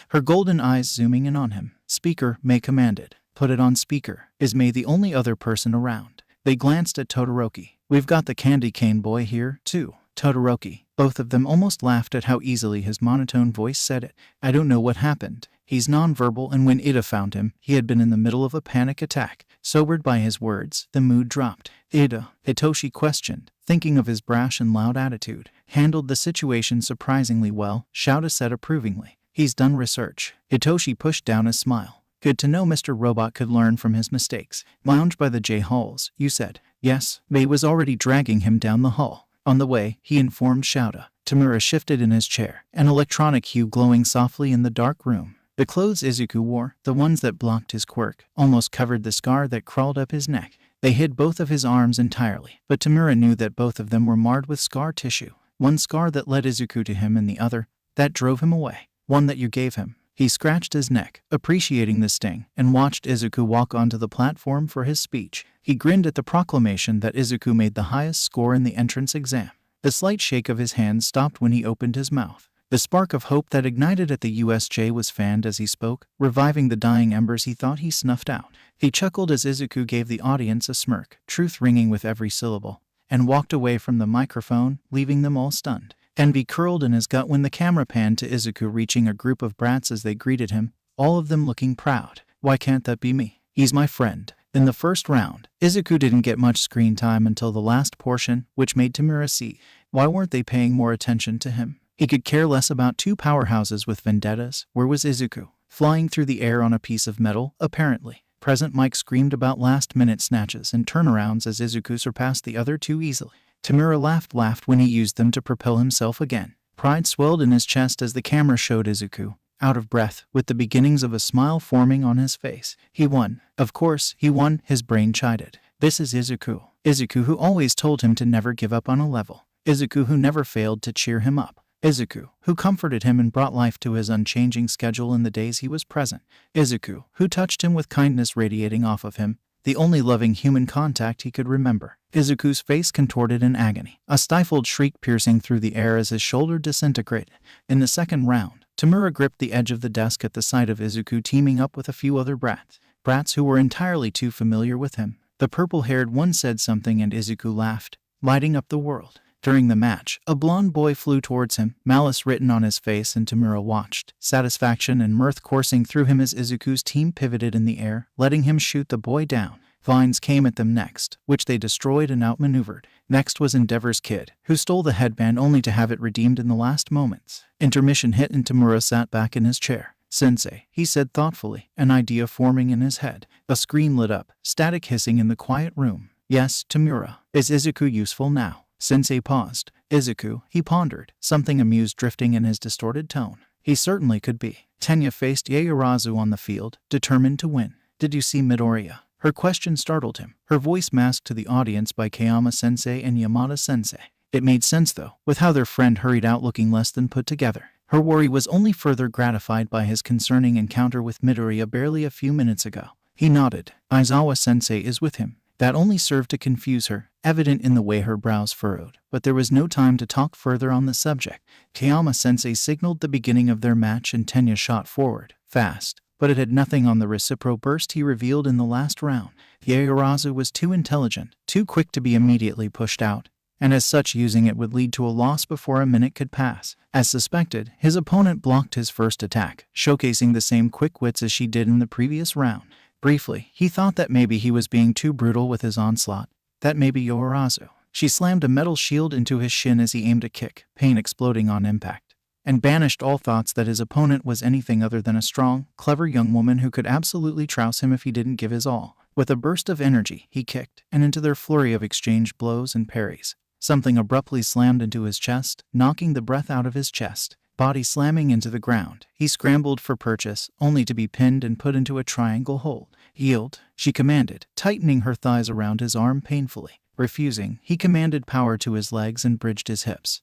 her golden eyes zooming in on him. Speaker, Mei commanded. Put it on speaker. Is Mei the only other person around? They glanced at Todoroki. We've got the candy cane boy here, too. Todoroki. Both of them almost laughed at how easily his monotone voice said it. I don't know what happened. He's nonverbal, and when Ida found him, he had been in the middle of a panic attack. Sobered by his words, the mood dropped. Ida, Hitoshi questioned, thinking of his brash and loud attitude. Handled the situation surprisingly well, Shouta said approvingly. He's done research. Hitoshi pushed down a smile. Good to know Mr. Robot could learn from his mistakes. Lounge by the J halls, you said. Yes. Mei was already dragging him down the hall. On the way, he informed Shouta. Tamura shifted in his chair, an electronic hue glowing softly in the dark room. The clothes Izuku wore, the ones that blocked his quirk, almost covered the scar that crawled up his neck. They hid both of his arms entirely, but Tamura knew that both of them were marred with scar tissue. One scar that led Izuku to him, and the other that drove him away. One that you gave him. He scratched his neck, appreciating the sting, and watched Izuku walk onto the platform for his speech. He grinned at the proclamation that Izuku made the highest score in the entrance exam. The slight shake of his hand stopped when he opened his mouth. The spark of hope that ignited at the USJ was fanned as he spoke, reviving the dying embers he thought he snuffed out. He chuckled as Izuku gave the audience a smirk, truth ringing with every syllable, and walked away from the microphone, leaving them all stunned. Envy curled in his gut when the camera panned to Izuku reaching a group of brats as they greeted him, all of them looking proud. Why can't that be me? He's my friend. In the first round, Izuku didn't get much screen time until the last portion, which made Tamura see. Why weren't they paying more attention to him? He could care less about two powerhouses with vendettas. Where was Izuku? Flying through the air on a piece of metal, apparently. Present Mike screamed about last-minute snatches and turnarounds as Izuku surpassed the other two easily. Tamura laughed when he used them to propel himself again. Pride swelled in his chest as the camera showed Izuku, out of breath, with the beginnings of a smile forming on his face. He won. Of course, he won, his brain chided. This is Izuku. Izuku who always told him to never give up on a level. Izuku who never failed to cheer him up. Izuku, who comforted him and brought life to his unchanging schedule in the days he was present. Izuku, who touched him with kindness radiating off of him, the only loving human contact he could remember. Izuku's face contorted in agony, a stifled shriek piercing through the air as his shoulder disintegrated. In the second round, Tamura gripped the edge of the desk at the sight of Izuku teaming up with a few other brats who were entirely too familiar with him. The purple-haired one said something and Izuku laughed, lighting up the world. During the match, a blonde boy flew towards him, malice written on his face, and Tamura watched, satisfaction and mirth coursing through him as Izuku's team pivoted in the air, letting him shoot the boy down. Vines came at them next, which they destroyed and outmaneuvered. Next was Endeavor's kid, who stole the headband only to have it redeemed in the last moments. Intermission hit and Tamura sat back in his chair. Sensei, he said thoughtfully, an idea forming in his head. A screen lit up, static hissing in the quiet room. Yes, Tamura. Is Izuku useful now? Sensei paused. Izuku, he pondered, something amused drifting in his distorted tone. He certainly could be. Tenya faced Yaoyorozu on the field, determined to win. Did you see Midoriya? Her question startled him, her voice masked to the audience by Kayama-sensei and Yamada-sensei. It made sense, though, with how their friend hurried out looking less than put together. Her worry was only further gratified by his concerning encounter with Midoriya barely a few minutes ago. He nodded. Aizawa-sensei is with him. That only served to confuse her, evident in the way her brows furrowed. But there was no time to talk further on the subject. Kayama-sensei signaled the beginning of their match and Tenya shot forward, fast. But it had nothing on the recipro burst he revealed in the last round. Yaoyorozu was too intelligent, too quick to be immediately pushed out, and as such using it would lead to a loss before a minute could pass. As suspected, his opponent blocked his first attack, showcasing the same quick wits as she did in the previous round. Briefly, he thought that maybe he was being too brutal with his onslaught, that maybe Yaoyorozu. She slammed a metal shield into his shin as he aimed a kick, pain exploding on impact, and banished all thoughts that his opponent was anything other than a strong, clever young woman who could absolutely trounce him if he didn't give his all. With a burst of energy, he kicked, and into their flurry of exchanged blows and parries, something abruptly slammed into his chest, knocking the breath out of his chest. Body slamming into the ground, he scrambled for purchase, only to be pinned and put into a triangle hold. Yield, she commanded, tightening her thighs around his arm painfully. Refusing, he commanded power to his legs and bridged his hips,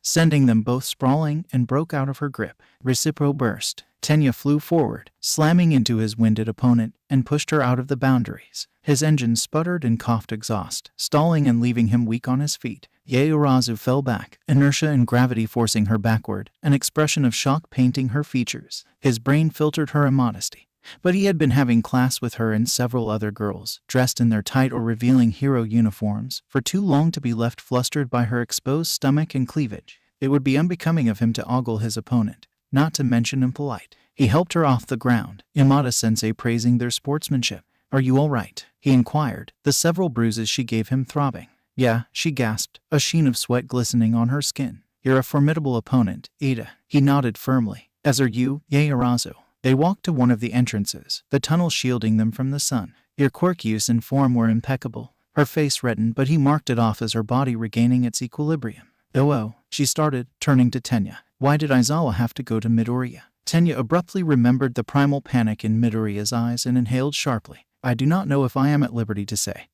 sending them both sprawling, and broke out of her grip. Recipro burst. Tenya flew forward, slamming into his winded opponent, and pushed her out of the boundaries. His engine sputtered and coughed exhaust, stalling and leaving him weak on his feet. Yaoyorozu fell back, inertia and gravity forcing her backward, an expression of shock painting her features. His brain filtered her immodesty. But he had been having class with her and several other girls, dressed in their tight or revealing hero uniforms, for too long to be left flustered by her exposed stomach and cleavage. It would be unbecoming of him to ogle his opponent, not to mention impolite. He helped her off the ground, Imada-sensei praising their sportsmanship. "Are you all right?" he inquired, the several bruises she gave him throbbing. "Yeah," she gasped, a sheen of sweat glistening on her skin. "You're a formidable opponent, Ada." He nodded firmly. "As are you, Yaoyorozu." They walked to one of the entrances, the tunnel shielding them from the sun. "Your quirk use and form were impeccable." Her face reddened, but he marked it off as her body regaining its equilibrium. "Oh," she started, turning to Tenya. "Why did Aizawa have to go to Midoriya?" Tenya abruptly remembered the primal panic in Midoriya's eyes and inhaled sharply. "I do not know if I am at liberty to say,"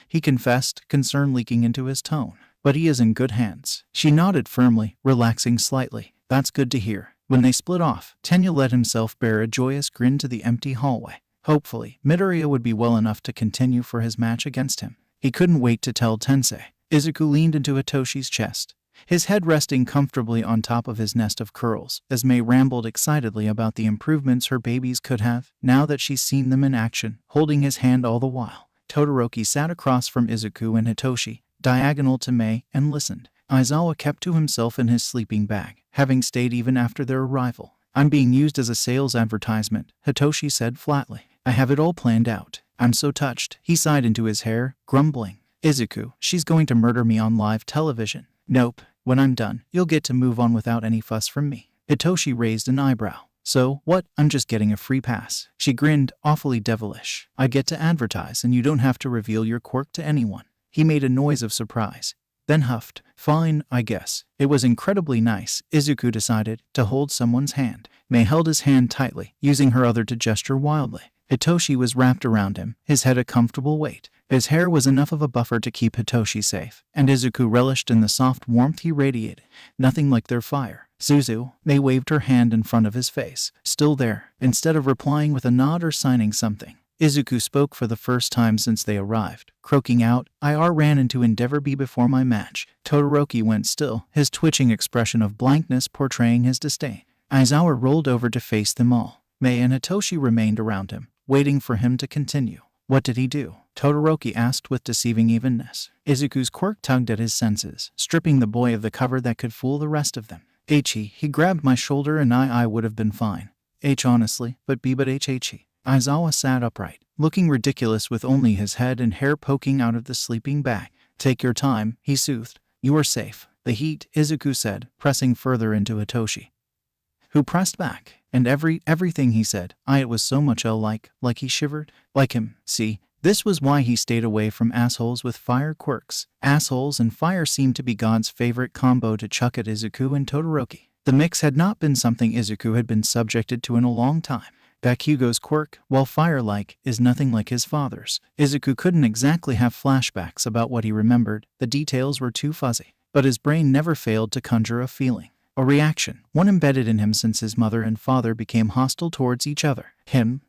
he confessed, concern leaking into his tone. "But he is in good hands." She nodded firmly, relaxing slightly. "That's good to hear." When they split off, Tenya let himself bear a joyous grin to the empty hallway. Hopefully, Midoriya would be well enough to continue for his match against him. He couldn't wait to tell Tensei. Izuku leaned into Hitoshi's chest, his head resting comfortably on top of his nest of curls, as Mei rambled excitedly about the improvements her babies could have, now that she's seen them in action, holding his hand all the while. Todoroki sat across from Izuku and Hitoshi, diagonal to Mei, and listened. Aizawa kept to himself in his sleeping bag, having stayed even after their arrival. "I'm being used as a sales advertisement," Hitoshi said flatly. "I have it all planned out." "I'm so touched." He sighed into his hair, grumbling. "Izuku, she's going to murder me on live television." "Nope. When I'm done, you'll get to move on without any fuss from me." Hitoshi raised an eyebrow. "So, what? I'm just getting a free pass." She grinned, awfully devilish. "I get to advertise and you don't have to reveal your quirk to anyone." He made a noise of surprise, then huffed. "Fine, I guess." It was incredibly nice, Izuku decided, to hold someone's hand. Mei held his hand tightly, using her other to gesture wildly. Hitoshi was wrapped around him, his head a comfortable weight. His hair was enough of a buffer to keep Hitoshi safe, and Izuku relished in the soft warmth he radiated. Nothing like their fire. "Zuzu," Mei waved her hand in front of his face. "Still there?" Instead of replying with a nod or signing something, Izuku spoke for the first time since they arrived, croaking out, "I ran into Endeavor B before my match." Todoroki went still, his twitching expression of blankness portraying his disdain. Aizawa rolled over to face them all. Mei and Hitoshi remained around him, waiting for him to continue. "What did he do?" Todoroki asked with deceiving evenness. Izuku's quirk tugged at his senses, stripping the boy of the cover that could fool the rest of them. He grabbed my shoulder and I would have been fine. Honestly, but he. Aizawa sat upright, looking ridiculous with only his head and hair poking out of the sleeping bag. "Take your time," he soothed. "You are safe." "The heat," Izuku said, pressing further into Hitoshi, who pressed back. "And everything he said, it was so much like he shivered." "Like him." See, this was why he stayed away from assholes with fire quirks. Assholes and fire seemed to be God's favorite combo to chuck at Izuku and Todoroki. The mix had not been something Izuku had been subjected to in a long time. Bakugo's quirk, while fire-like, is nothing like his father's. Izuku couldn't exactly have flashbacks about what he remembered, the details were too fuzzy. But his brain never failed to conjure a feeling, a reaction, one embedded in him since his mother and father became hostile towards each other.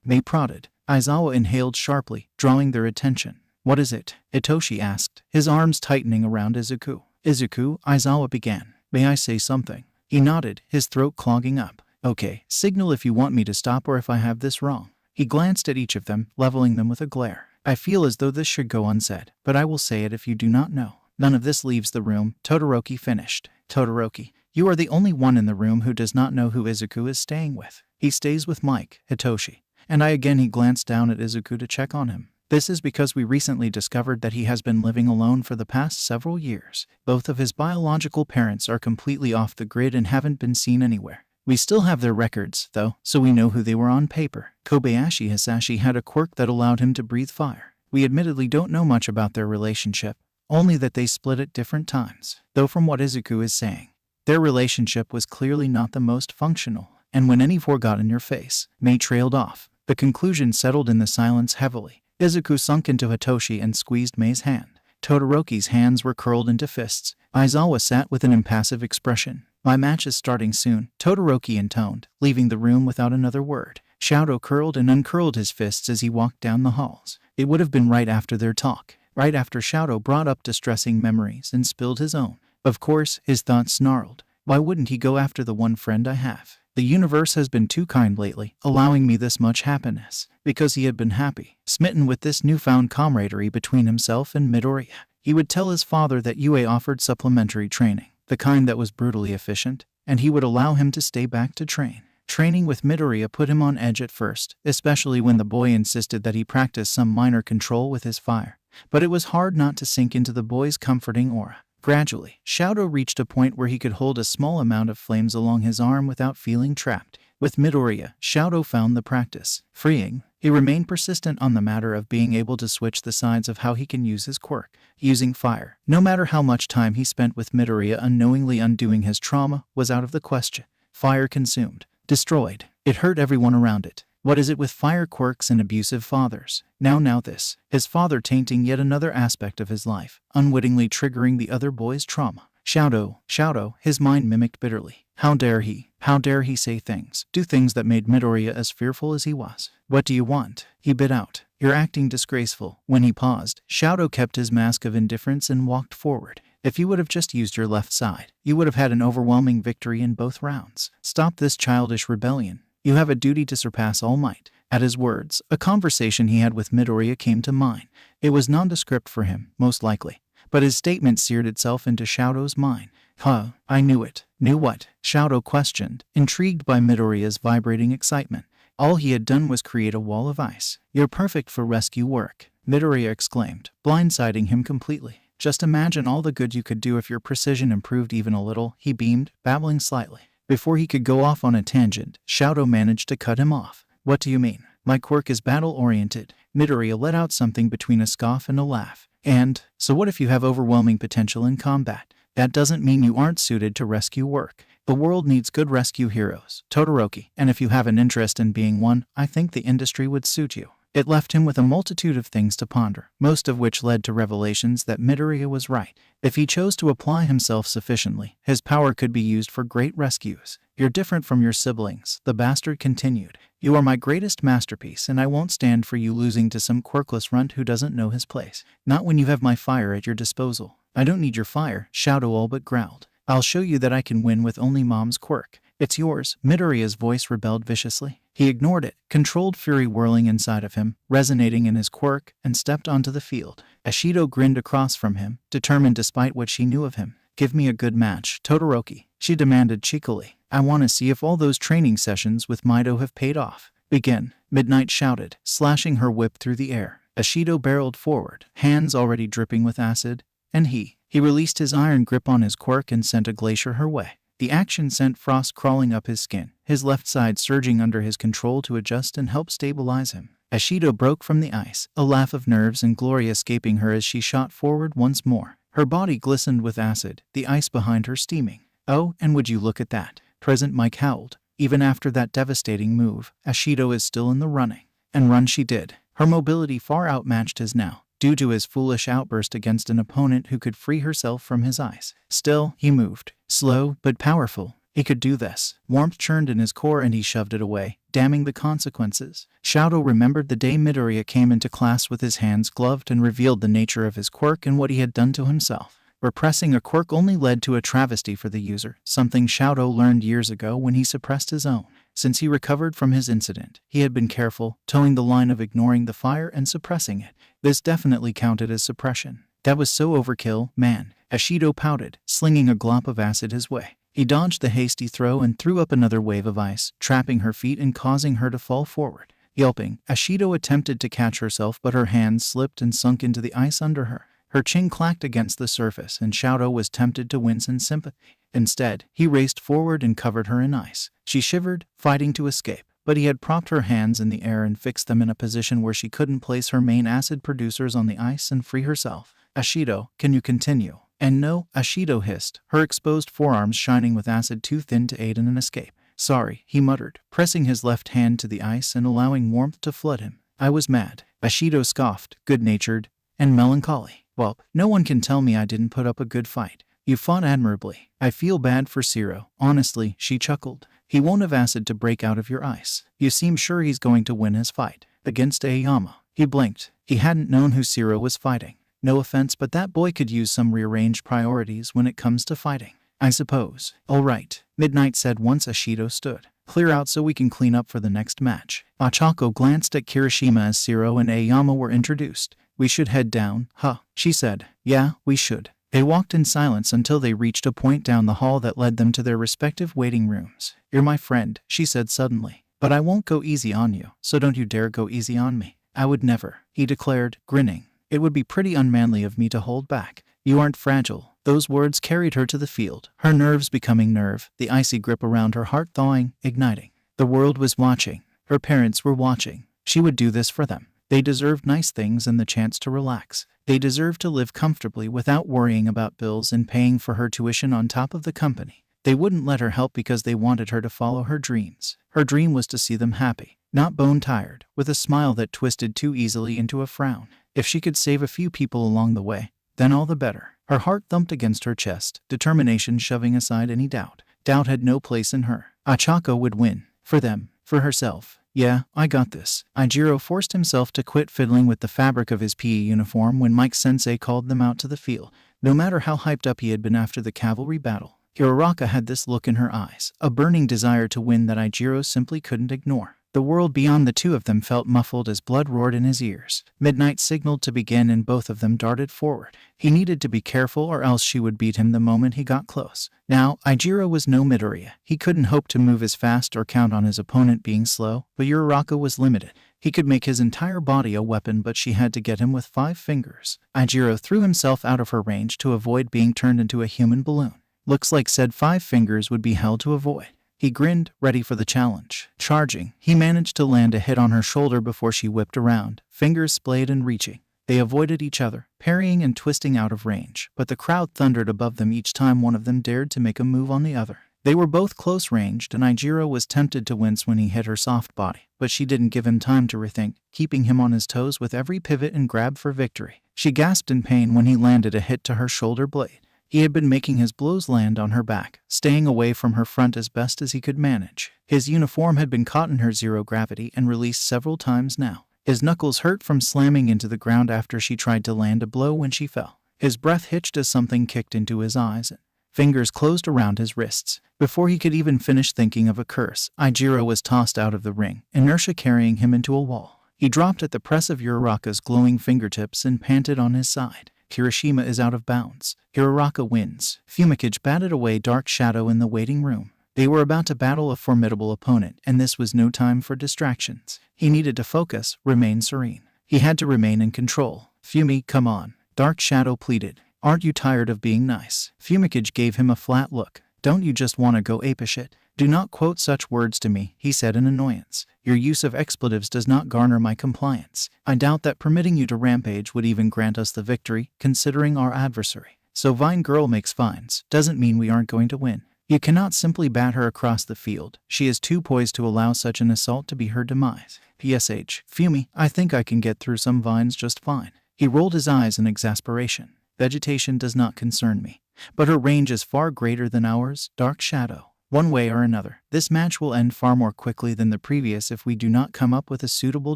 Mei prodded. Aizawa inhaled sharply, drawing their attention. "What is it?" Hitoshi asked, his arms tightening around Izuku. "Izuku," Aizawa began. "May I say something?" He nodded, his throat clogging up. "Okay, signal if you want me to stop or if I have this wrong." He glanced at each of them, leveling them with a glare. "I feel as though this should go unsaid, but I will say it if you do not know. None of this leaves the room," Todoroki finished. "Todoroki, you are the only one in the room who does not know who Izuku is staying with. He stays with Mike, Hitoshi. And he glanced down at Izuku to check on him. This is because we recently discovered that he has been living alone for the past several years. Both of his biological parents are completely off the grid and haven't been seen anywhere. We still have their records, though, so we know who they were on paper. Kobayashi Hisashi had a quirk that allowed him to breathe fire. We admittedly don't know much about their relationship, only that they split at different times. Though from what Izuku is saying, their relationship was clearly not the most functional. And when any got in your face, Mei trailed off. The conclusion settled in the silence heavily. Izuku sunk into Hitoshi and squeezed Mei's hand. Todoroki's hands were curled into fists. Aizawa sat with an impassive expression. My match is starting soon, Todoroki intoned, leaving the room without another word. Shadow curled and uncurled his fists as he walked down the halls. It would have been right after their talk, right after Shadow brought up distressing memories and spilled his own. Of course, his thoughts snarled. Why wouldn't he go after the one friend I have? The universe has been too kind lately, allowing me this much happiness. Because he had been happy, smitten with this newfound camaraderie between himself and Midoriya. He would tell his father that UA offered supplementary training, the kind that was brutally efficient, and he would allow him to stay back to train. Training with Midoriya put him on edge at first, especially when the boy insisted that he practice some minor control with his fire. But it was hard not to sink into the boy's comforting aura. Gradually, Shadow reached a point where he could hold a small amount of flames along his arm without feeling trapped. With Midoriya, Shadow found the practice freeing. He remained persistent on the matter of being able to switch the sides of how he can use his quirk. Using fire, no matter how much time he spent with Midoriya unknowingly undoing his trauma, was out of the question. Fire consumed. Destroyed. It hurt everyone around it. What is it with fire quirks and abusive fathers? Now this. His father tainting yet another aspect of his life, unwittingly triggering the other boy's trauma. Shadow, his mind mimicked bitterly. How dare he say things, do things that made Midoriya as fearful as he was. What do you want? He bit out. You're acting disgraceful. When he paused, Shadow kept his mask of indifference and walked forward. If you would have just used your left side, you would have had an overwhelming victory in both rounds. Stop this childish rebellion. You have a duty to surpass All Might. At his words, a conversation he had with Midoriya came to mind. It was nondescript for him, most likely, but his statement seared itself into Shadow's mind. I knew it. Knew what? Shadow questioned, intrigued by Midoriya's vibrating excitement. All he had done was create a wall of ice. You're perfect for rescue work, Midoriya exclaimed, blindsiding him completely. Just imagine all the good you could do if your precision improved even a little, he beamed, babbling slightly. Before he could go off on a tangent, Shadow managed to cut him off. What do you mean? My quirk is battle-oriented. Midoriya let out something between a scoff and a laugh. And, so what if you have overwhelming potential in combat? That doesn't mean you aren't suited to rescue work. The world needs good rescue heroes, Todoroki, and if you have an interest in being one, I think the industry would suit you. It left him with a multitude of things to ponder, most of which led to revelations that Midoriya was right. If he chose to apply himself sufficiently, his power could be used for great rescues. You're different from your siblings, the bastard continued. You are my greatest masterpiece, and I won't stand for you losing to some quirkless runt who doesn't know his place. Not when you have my fire at your disposal. I don't need your fire, Shadow all but growled. I'll show you that I can win with only Mom's quirk. It's yours. Midoriya's voice rebelled viciously. He ignored it, controlled fury whirling inside of him, resonating in his quirk, and stepped onto the field. Ashido grinned across from him, determined despite what she knew of him. Give me a good match, Todoroki, she demanded cheekily. I want to see if all those training sessions with Mido have paid off. Begin, Midnight shouted, slashing her whip through the air. Ashido barreled forward, hands already dripping with acid, and he released his iron grip on his quirk and sent a glacier her way. The action sent frost crawling up his skin, his left side surging under his control to adjust and help stabilize him. Ashido broke from the ice, a laugh of nerves and glory escaping her as she shot forward once more. Her body glistened with acid, the ice behind her steaming. Oh, and would you look at that? Present Mike howled. Even after that devastating move, Ashido is still in the running. And run she did. Her mobility far outmatched his now, due to his foolish outburst against an opponent who could free herself from his ice. Still, he moved. Slow, but powerful. He could do this. Warmth churned in his core and he shoved it away, damning the consequences. Shadow remembered the day Midoriya came into class with his hands gloved and revealed the nature of his quirk and what he had done to himself. Repressing a quirk only led to a travesty for the user, something Shadow learned years ago when he suppressed his own. Since he recovered from his incident, he had been careful, towing the line of ignoring the fire and suppressing it. This definitely counted as suppression. That was so overkill, man. Ashido pouted, slinging a glop of acid his way. He dodged the hasty throw and threw up another wave of ice, trapping her feet and causing her to fall forward. Yelping, Ashido attempted to catch herself, but her hands slipped and sunk into the ice under her. Her chin clacked against the surface and Shadow was tempted to wince in sympathy. Instead, he raced forward and covered her in ice. She shivered, fighting to escape, but he had propped her hands in the air and fixed them in a position where she couldn't place her main acid producers on the ice and free herself. Ashido, can you continue? And no, Ashido hissed, her exposed forearms shining with acid too thin to aid in an escape. Sorry, he muttered, pressing his left hand to the ice and allowing warmth to flood him. I was mad. Ashido scoffed, good-natured and melancholy. Well, no one can tell me I didn't put up a good fight. You fought admirably. I feel bad for Shiro. Honestly, she chuckled. He won't have acid to break out of your ice. You seem sure he's going to win his fight. Against Aoyama. He blinked. He hadn't known who Shiro was fighting. No offense, but that boy could use some rearranged priorities when it comes to fighting. I suppose. All right, Midnight said once Ashido stood. Clear out so we can clean up for the next match. Ochako glanced at Kirishima as Shiro and Aoyama were introduced. We should head down, huh? She said. Yeah, we should. They walked in silence until they reached a point down the hall that led them to their respective waiting rooms. You're my friend, she said suddenly. But I won't go easy on you, so don't you dare go easy on me. I would never, he declared, grinning. It would be pretty unmanly of me to hold back. You aren't fragile. Those words carried her to the field, her nerves becoming nerve, the icy grip around her heart thawing, igniting. The world was watching. Her parents were watching. She would do this for them. They deserved nice things and the chance to relax. They deserved to live comfortably without worrying about bills and paying for her tuition on top of the company. They wouldn't let her help because they wanted her to follow her dreams. Her dream was to see them happy, not bone-tired, with a smile that twisted too easily into a frown. If she could save a few people along the way, then all the better. Her heart thumped against her chest, determination shoving aside any doubt. Doubt had no place in her. Ochako would win. For them. For herself. Yeah, I got this. Ijiro forced himself to quit fiddling with the fabric of his PE uniform when Mike-sensei called them out to the field. No matter how hyped up he had been after the cavalry battle, Uraraka had this look in her eyes, a burning desire to win that Ijiro simply couldn't ignore. The world beyond the two of them felt muffled as blood roared in his ears. Midnight signaled to begin and both of them darted forward. He needed to be careful or else she would beat him the moment he got close. Now, Ijiro was no Midoriya. He couldn't hope to move as fast or count on his opponent being slow, but Uraraka was limited. He could make his entire body a weapon, but she had to get him with 5 fingers. Ijiro threw himself out of her range to avoid being turned into a human balloon. Looks like said 5 fingers would be hell to avoid. He grinned, ready for the challenge. Charging, he managed to land a hit on her shoulder before she whipped around, fingers splayed and reaching. They avoided each other, parrying and twisting out of range, but the crowd thundered above them each time one of them dared to make a move on the other. They were both close-ranged and Ijiro was tempted to wince when he hit her soft body, but she didn't give him time to rethink, keeping him on his toes with every pivot and grab for victory. She gasped in pain when he landed a hit to her shoulder blade. He had been making his blows land on her back, staying away from her front as best as he could manage. His uniform had been caught in her zero gravity and released several times now. His knuckles hurt from slamming into the ground after she tried to land a blow when she fell. His breath hitched as something kicked into his eyes and fingers closed around his wrists. Before he could even finish thinking of a curse, Ijiro was tossed out of the ring, inertia carrying him into a wall. He dropped at the press of Uraraka's glowing fingertips and panted on his side. Kirishima is out of bounds. Uraraka wins. Fumikage batted away Dark Shadow in the waiting room. They were about to battle a formidable opponent, and this was no time for distractions. He needed to focus, remain serene. He had to remain in control. Fumi, come on. Dark Shadow pleaded. Aren't you tired of being nice? Fumikage gave him a flat look. Don't you just want to go apeshit? Do not quote such words to me, he said in annoyance. Your use of expletives does not garner my compliance. I doubt that permitting you to rampage would even grant us the victory, considering our adversary. So Vine Girl makes fines, doesn't mean we aren't going to win. You cannot simply bat her across the field. She is too poised to allow such an assault to be her demise. PSH, Fumi, I think I can get through some vines just fine. He rolled his eyes in exasperation. Vegetation does not concern me. But her range is far greater than ours, Dark Shadow. One way or another, this match will end far more quickly than the previous if we do not come up with a suitable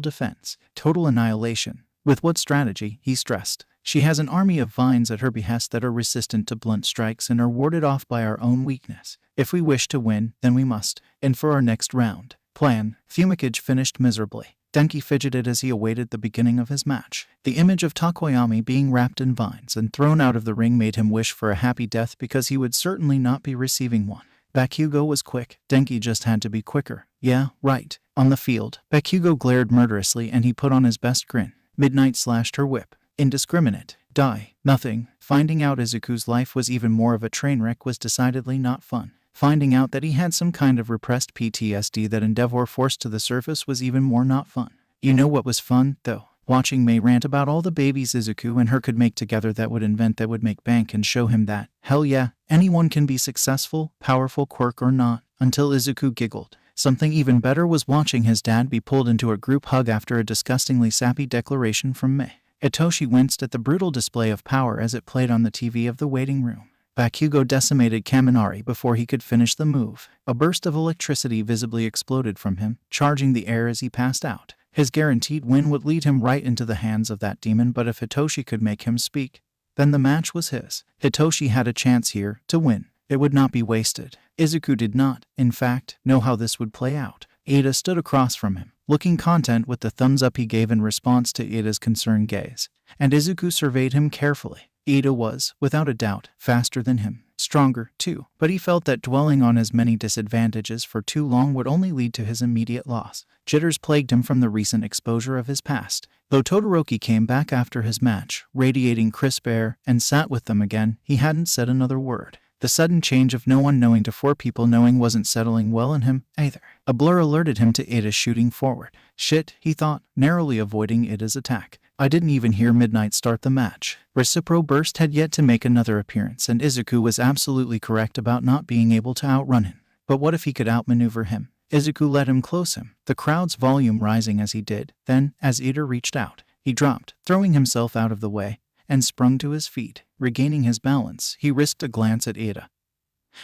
defense. Total annihilation. With what strategy, he stressed. She has an army of vines at her behest that are resistant to blunt strikes and are warded off by our own weakness. If we wish to win, then we must. And for our next round. Plan. Fumikage finished miserably. Denki fidgeted as he awaited the beginning of his match. The image of Takoyami being wrapped in vines and thrown out of the ring made him wish for a happy death because he would certainly not be receiving one. Bakugo was quick. Denki just had to be quicker. Yeah, right. On the field, Bakugo glared murderously and he put on his best grin. Midnight slashed her whip. Indiscriminate. Die. Nothing. Finding out Izuku's life was even more of a train wreck was decidedly not fun. Finding out that he had some kind of repressed PTSD that Endeavor forced to the surface was even more not fun. You know what was fun, though? Watching Mei rant about all the babies Izuku and her could make together that would invent that would make bank and show him that, hell yeah, anyone can be successful, powerful, Quirk or not, until Izuku giggled. Something even better was watching his dad be pulled into a group hug after a disgustingly sappy declaration from Mei. Hitoshi winced at the brutal display of power as it played on the TV of the waiting room. Bakugo decimated Kaminari before he could finish the move. A burst of electricity visibly exploded from him, charging the air as he passed out. His guaranteed win would lead him right into the hands of that demon, but if Hitoshi could make him speak, then the match was his. Hitoshi had a chance here to win. It would not be wasted. Izuku did not, in fact, know how this would play out. Ada stood across from him, looking content with the thumbs up he gave in response to Ada's concerned gaze, and Izuku surveyed him carefully. Ada was, without a doubt, faster than him, stronger, too, but he felt that dwelling on his many disadvantages for too long would only lead to his immediate loss. Jitters plagued him from the recent exposure of his past. Though Todoroki came back after his match, radiating crisp air, and sat with them again, he hadn't said another word. The sudden change of no one knowing to 4 people knowing wasn't settling well in him, either. A blur alerted him to Ada shooting forward. Shit, he thought, narrowly avoiding Ada's attack. I didn't even hear Midnight start the match. Recipro Burst had yet to make another appearance, and Izuku was absolutely correct about not being able to outrun him. But what if he could outmaneuver him? Izuku let him close him, the crowd's volume rising as he did. Then, as Ada reached out, he dropped, throwing himself out of the way, and sprung to his feet. Regaining his balance, he risked a glance at Ada,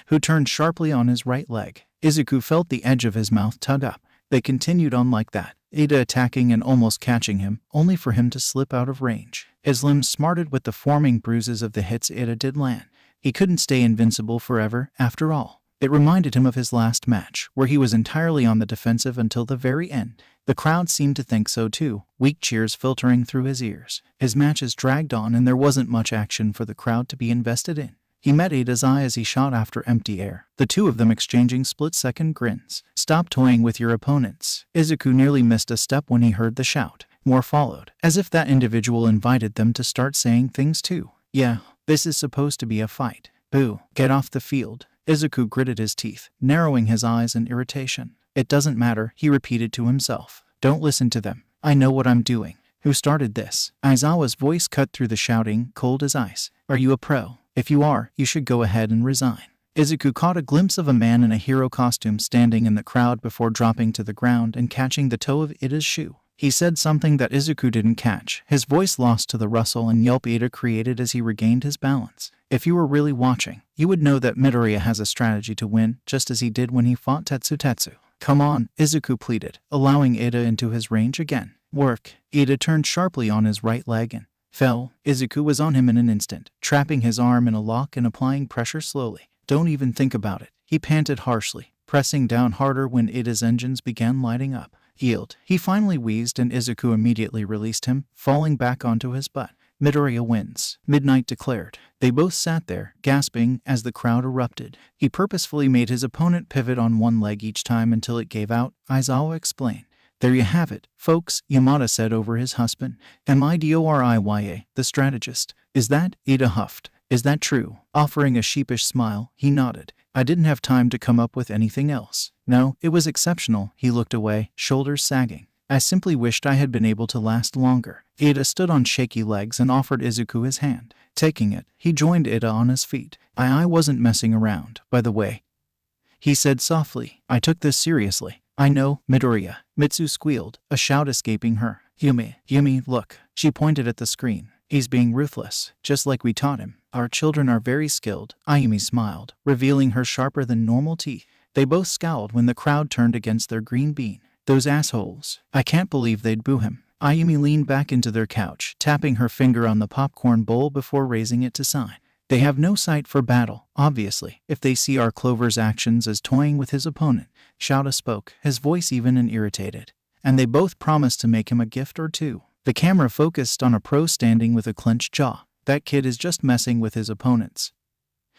who turned sharply on his right leg. Izuku felt the edge of his mouth tug up. They continued on like that, Ada attacking and almost catching him, only for him to slip out of range. His limbs smarted with the forming bruises of the hits Ada did land. He couldn't stay invincible forever, after all. It reminded him of his last match, where he was entirely on the defensive until the very end. The crowd seemed to think so too, weak cheers filtering through his ears. His matches dragged on and there wasn't much action for the crowd to be invested in. He met Ada's eye as he shot after empty air, the two of them exchanging split-second grins. Stop toying with your opponents. Izuku nearly missed a step when he heard the shout. More followed, as if that individual invited them to start saying things too. Yeah, this is supposed to be a fight. Boo, get off the field. Izuku gritted his teeth, narrowing his eyes in irritation. It doesn't matter, he repeated to himself. Don't listen to them. I know what I'm doing. Who started this? Aizawa's voice cut through the shouting, cold as ice. Are you a pro? If you are, you should go ahead and resign. Izuku caught a glimpse of a man in a hero costume standing in the crowd before dropping to the ground and catching the toe of Ida's shoe. He said something that Izuku didn't catch, his voice lost to the rustle and yelp Ida created as he regained his balance. If you were really watching, you would know that Midoriya has a strategy to win, just as he did when he fought TetsuTetsu. Come on, Izuku pleaded, allowing Ida into his range again. Work. Ida turned sharply on his right leg and fell. Izuku was on him in an instant, trapping his arm in a lock and applying pressure slowly. Don't even think about it, he panted harshly, pressing down harder when Ida's engines began lighting up. Yield. He finally wheezed and Izuku immediately released him, falling back onto his butt. Midoriya wins, Midnight declared. They both sat there, gasping, as the crowd erupted. He purposefully made his opponent pivot on one leg each time until it gave out, Aizawa explained. There you have it, folks, Yamada said over his husband. Midoriya, the strategist. Is that? Ida huffed. Is that true? Offering a sheepish smile, he nodded. I didn't have time to come up with anything else. No, it was exceptional. He looked away, shoulders sagging. I simply wished I had been able to last longer. Ida stood on shaky legs and offered Izuku his hand. Taking it, he joined Ida on his feet. I wasn't messing around, by the way, he said softly. I took this seriously. I know, Midoriya. Mitsu squealed, a shout escaping her. Yumi, look. She pointed at the screen. He's being ruthless, just like we taught him. Our children are very skilled. Ayumi smiled, revealing her sharper than normal teeth. They both scowled when the crowd turned against their green bean. Those assholes. I can't believe they'd boo him. Ayumi leaned back into their couch, tapping her finger on the popcorn bowl before raising it to sign. They have no sight for battle, obviously, if they see our Clover's actions as toying with his opponent. Shouta spoke, his voice even and irritated. And they both promised to make him a gift or two. The camera focused on a pro standing with a clenched jaw. That kid is just messing with his opponents.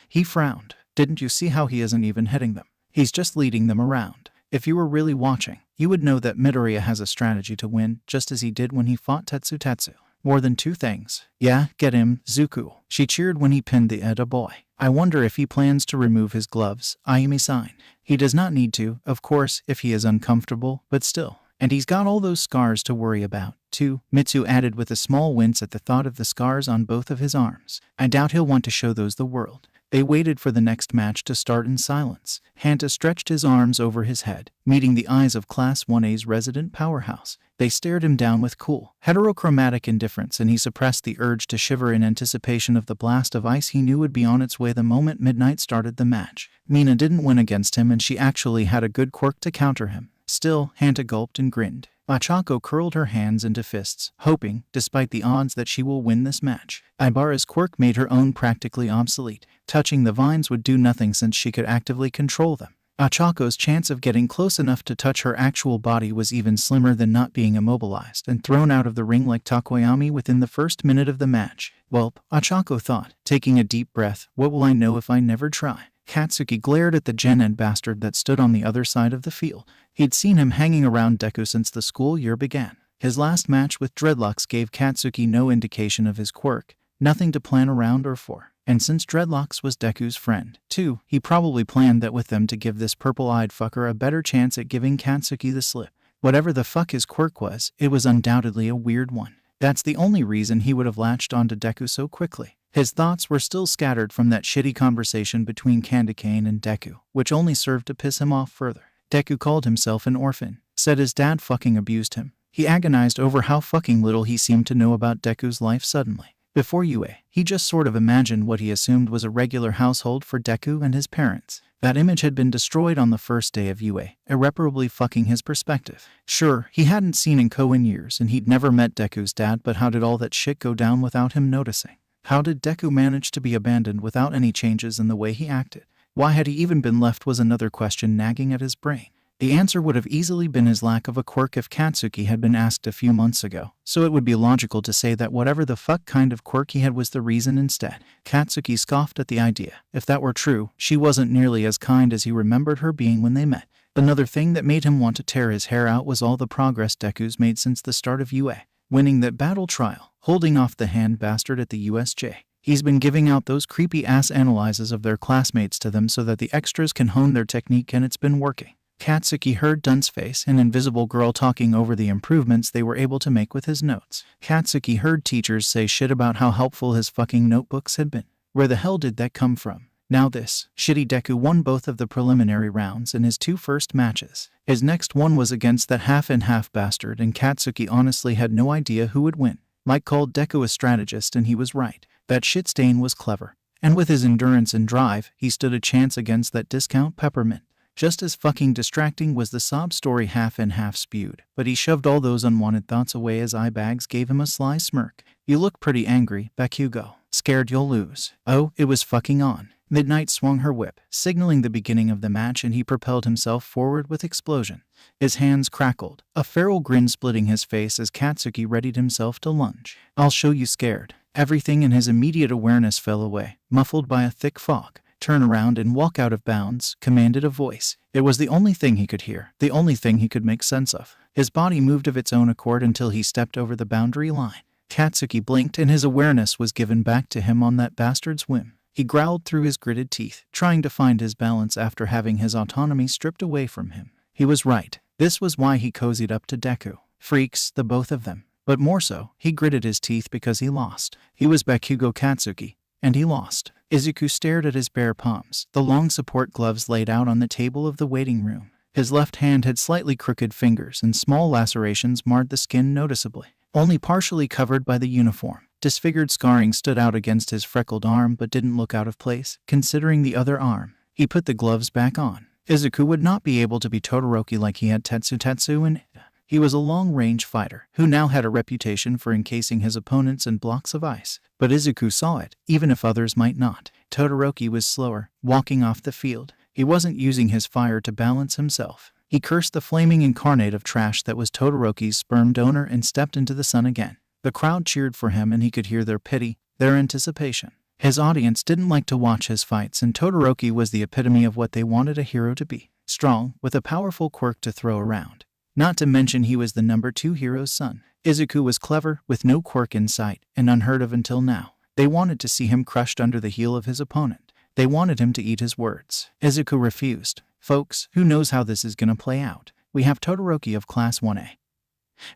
He frowned. Didn't you see how he isn't even hitting them? He's just leading them around. If you were really watching, you would know that Midoriya has a strategy to win, just as he did when he fought TetsuTetsu. More than 2 things. Yeah, get him, Zuku. She cheered when he pinned the Eda boy. I wonder if he plans to remove his gloves, Ayumi signed. He does not need to, of course, if he is uncomfortable, but still. And he's got all those scars to worry about, too, Mitsu added with a small wince at the thought of the scars on both of his arms. I doubt he'll want to show those the world. They waited for the next match to start in silence. Hanta stretched his arms over his head, meeting the eyes of Class 1A's resident powerhouse. They stared him down with cool, heterochromatic indifference, and he suppressed the urge to shiver in anticipation of the blast of ice he knew would be on its way the moment Midnight started the match. Mina didn't win against him, and she actually had a good quirk to counter him. Still, Hanta gulped and grinned. Ochako curled her hands into fists, hoping, despite the odds, that she will win this match. Ibara's quirk made her own practically obsolete. Touching the vines would do nothing since she could actively control them. Ochako's chance of getting close enough to touch her actual body was even slimmer than not being immobilized and thrown out of the ring like Takoyami within the first minute of the match. Welp, Ochako thought, taking a deep breath, what will I know if I never try? Katsuki glared at the gen-ed bastard that stood on the other side of the field. He'd seen him hanging around Deku since the school year began. His last match with Dreadlocks gave Katsuki no indication of his quirk, nothing to plan around or for. And since Dreadlocks was Deku's friend, too, he probably planned that with them to give this purple-eyed fucker a better chance at giving Katsuki the slip. Whatever the fuck his quirk was, it was undoubtedly a weird one. That's the only reason he would have latched onto Deku so quickly. His thoughts were still scattered from that shitty conversation between Candy-Cane and Deku, which only served to piss him off further. Deku called himself an orphan, said his dad fucking abused him. He agonized over how fucking little he seemed to know about Deku's life suddenly. Before UA, he just sort of imagined what he assumed was a regular household for Deku and his parents. That image had been destroyed on the first day of UA, irreparably fucking his perspective. Sure, he hadn't seen Inko in years and he'd never met Deku's dad, but how did all that shit go down without him noticing? How did Deku manage to be abandoned without any changes in the way he acted? Why had he even been left was another question nagging at his brain. The answer would have easily been his lack of a quirk if Katsuki had been asked a few months ago, so it would be logical to say that whatever the fuck kind of quirk he had was the reason instead. Katsuki scoffed at the idea. If that were true, she wasn't nearly as kind as he remembered her being when they met. Another thing that made him want to tear his hair out was all the progress Deku's made since the start of UA. Winning that battle trial, holding off the hand bastard at the USJ. He's been giving out those creepy-ass analyses of their classmates to them so that the extras can hone their technique, and it's been working. Katsuki heard Dunceface, an invisible girl, talking over the improvements they were able to make with his notes. Katsuki heard teachers say shit about how helpful his fucking notebooks had been. Where the hell did that come from? Now this shitty Deku won both of the preliminary rounds in his two first matches. His next one was against that half-and-half bastard, and Katsuki honestly had no idea who would win. Mike called Deku a strategist, and he was right. That shitstain was clever. And with his endurance and drive, he stood a chance against that discount peppermint. Just as fucking distracting was the sob story half-and-half spewed, but he shoved all those unwanted thoughts away as eye bags gave him a sly smirk. You look pretty angry, Bakugo. Scared you'll lose. Oh, it was fucking on. Midnight swung her whip, signaling the beginning of the match, and he propelled himself forward with explosion. His hands crackled, a feral grin splitting his face as Katsuki readied himself to lunge. I'll show you scared. Everything in his immediate awareness fell away, muffled by a thick fog. Turn around and walk out of bounds, commanded a voice. It was the only thing he could hear, the only thing he could make sense of. His body moved of its own accord until he stepped over the boundary line. Katsuki blinked and his awareness was given back to him on that bastard's whim. He growled through his gritted teeth, trying to find his balance after having his autonomy stripped away from him. He was right. This was why he cozied up to Deku. Freaks, the both of them. But more so, he gritted his teeth because he lost. He was Bakugo Katsuki, and he lost. Izuku stared at his bare palms, the long support gloves laid out on the table of the waiting room. His left hand had slightly crooked fingers, and small lacerations marred the skin noticeably, only partially covered by the uniform. Disfigured scarring stood out against his freckled arm but didn't look out of place, considering the other arm. He put the gloves back on. Izuku would not be able to be Todoroki like he had TetsuTetsu, and he was a long-range fighter who now had a reputation for encasing his opponents in blocks of ice. But Izuku saw it, even if others might not. Todoroki was slower, walking off the field. He wasn't using his fire to balance himself. He cursed the flaming incarnate of trash that was Todoroki's sperm donor and stepped into the sun again. The crowd cheered for him, and he could hear their pity, their anticipation. His audience didn't like to watch his fights, and Todoroki was the epitome of what they wanted a hero to be. Strong, with a powerful quirk to throw around. Not to mention he was the number 2 hero's son. Izuku was clever, with no quirk in sight, and unheard of until now. They wanted to see him crushed under the heel of his opponent. They wanted him to eat his words. Izuku refused. Folks, who knows how this is gonna play out? we have Todoroki of Class 1A,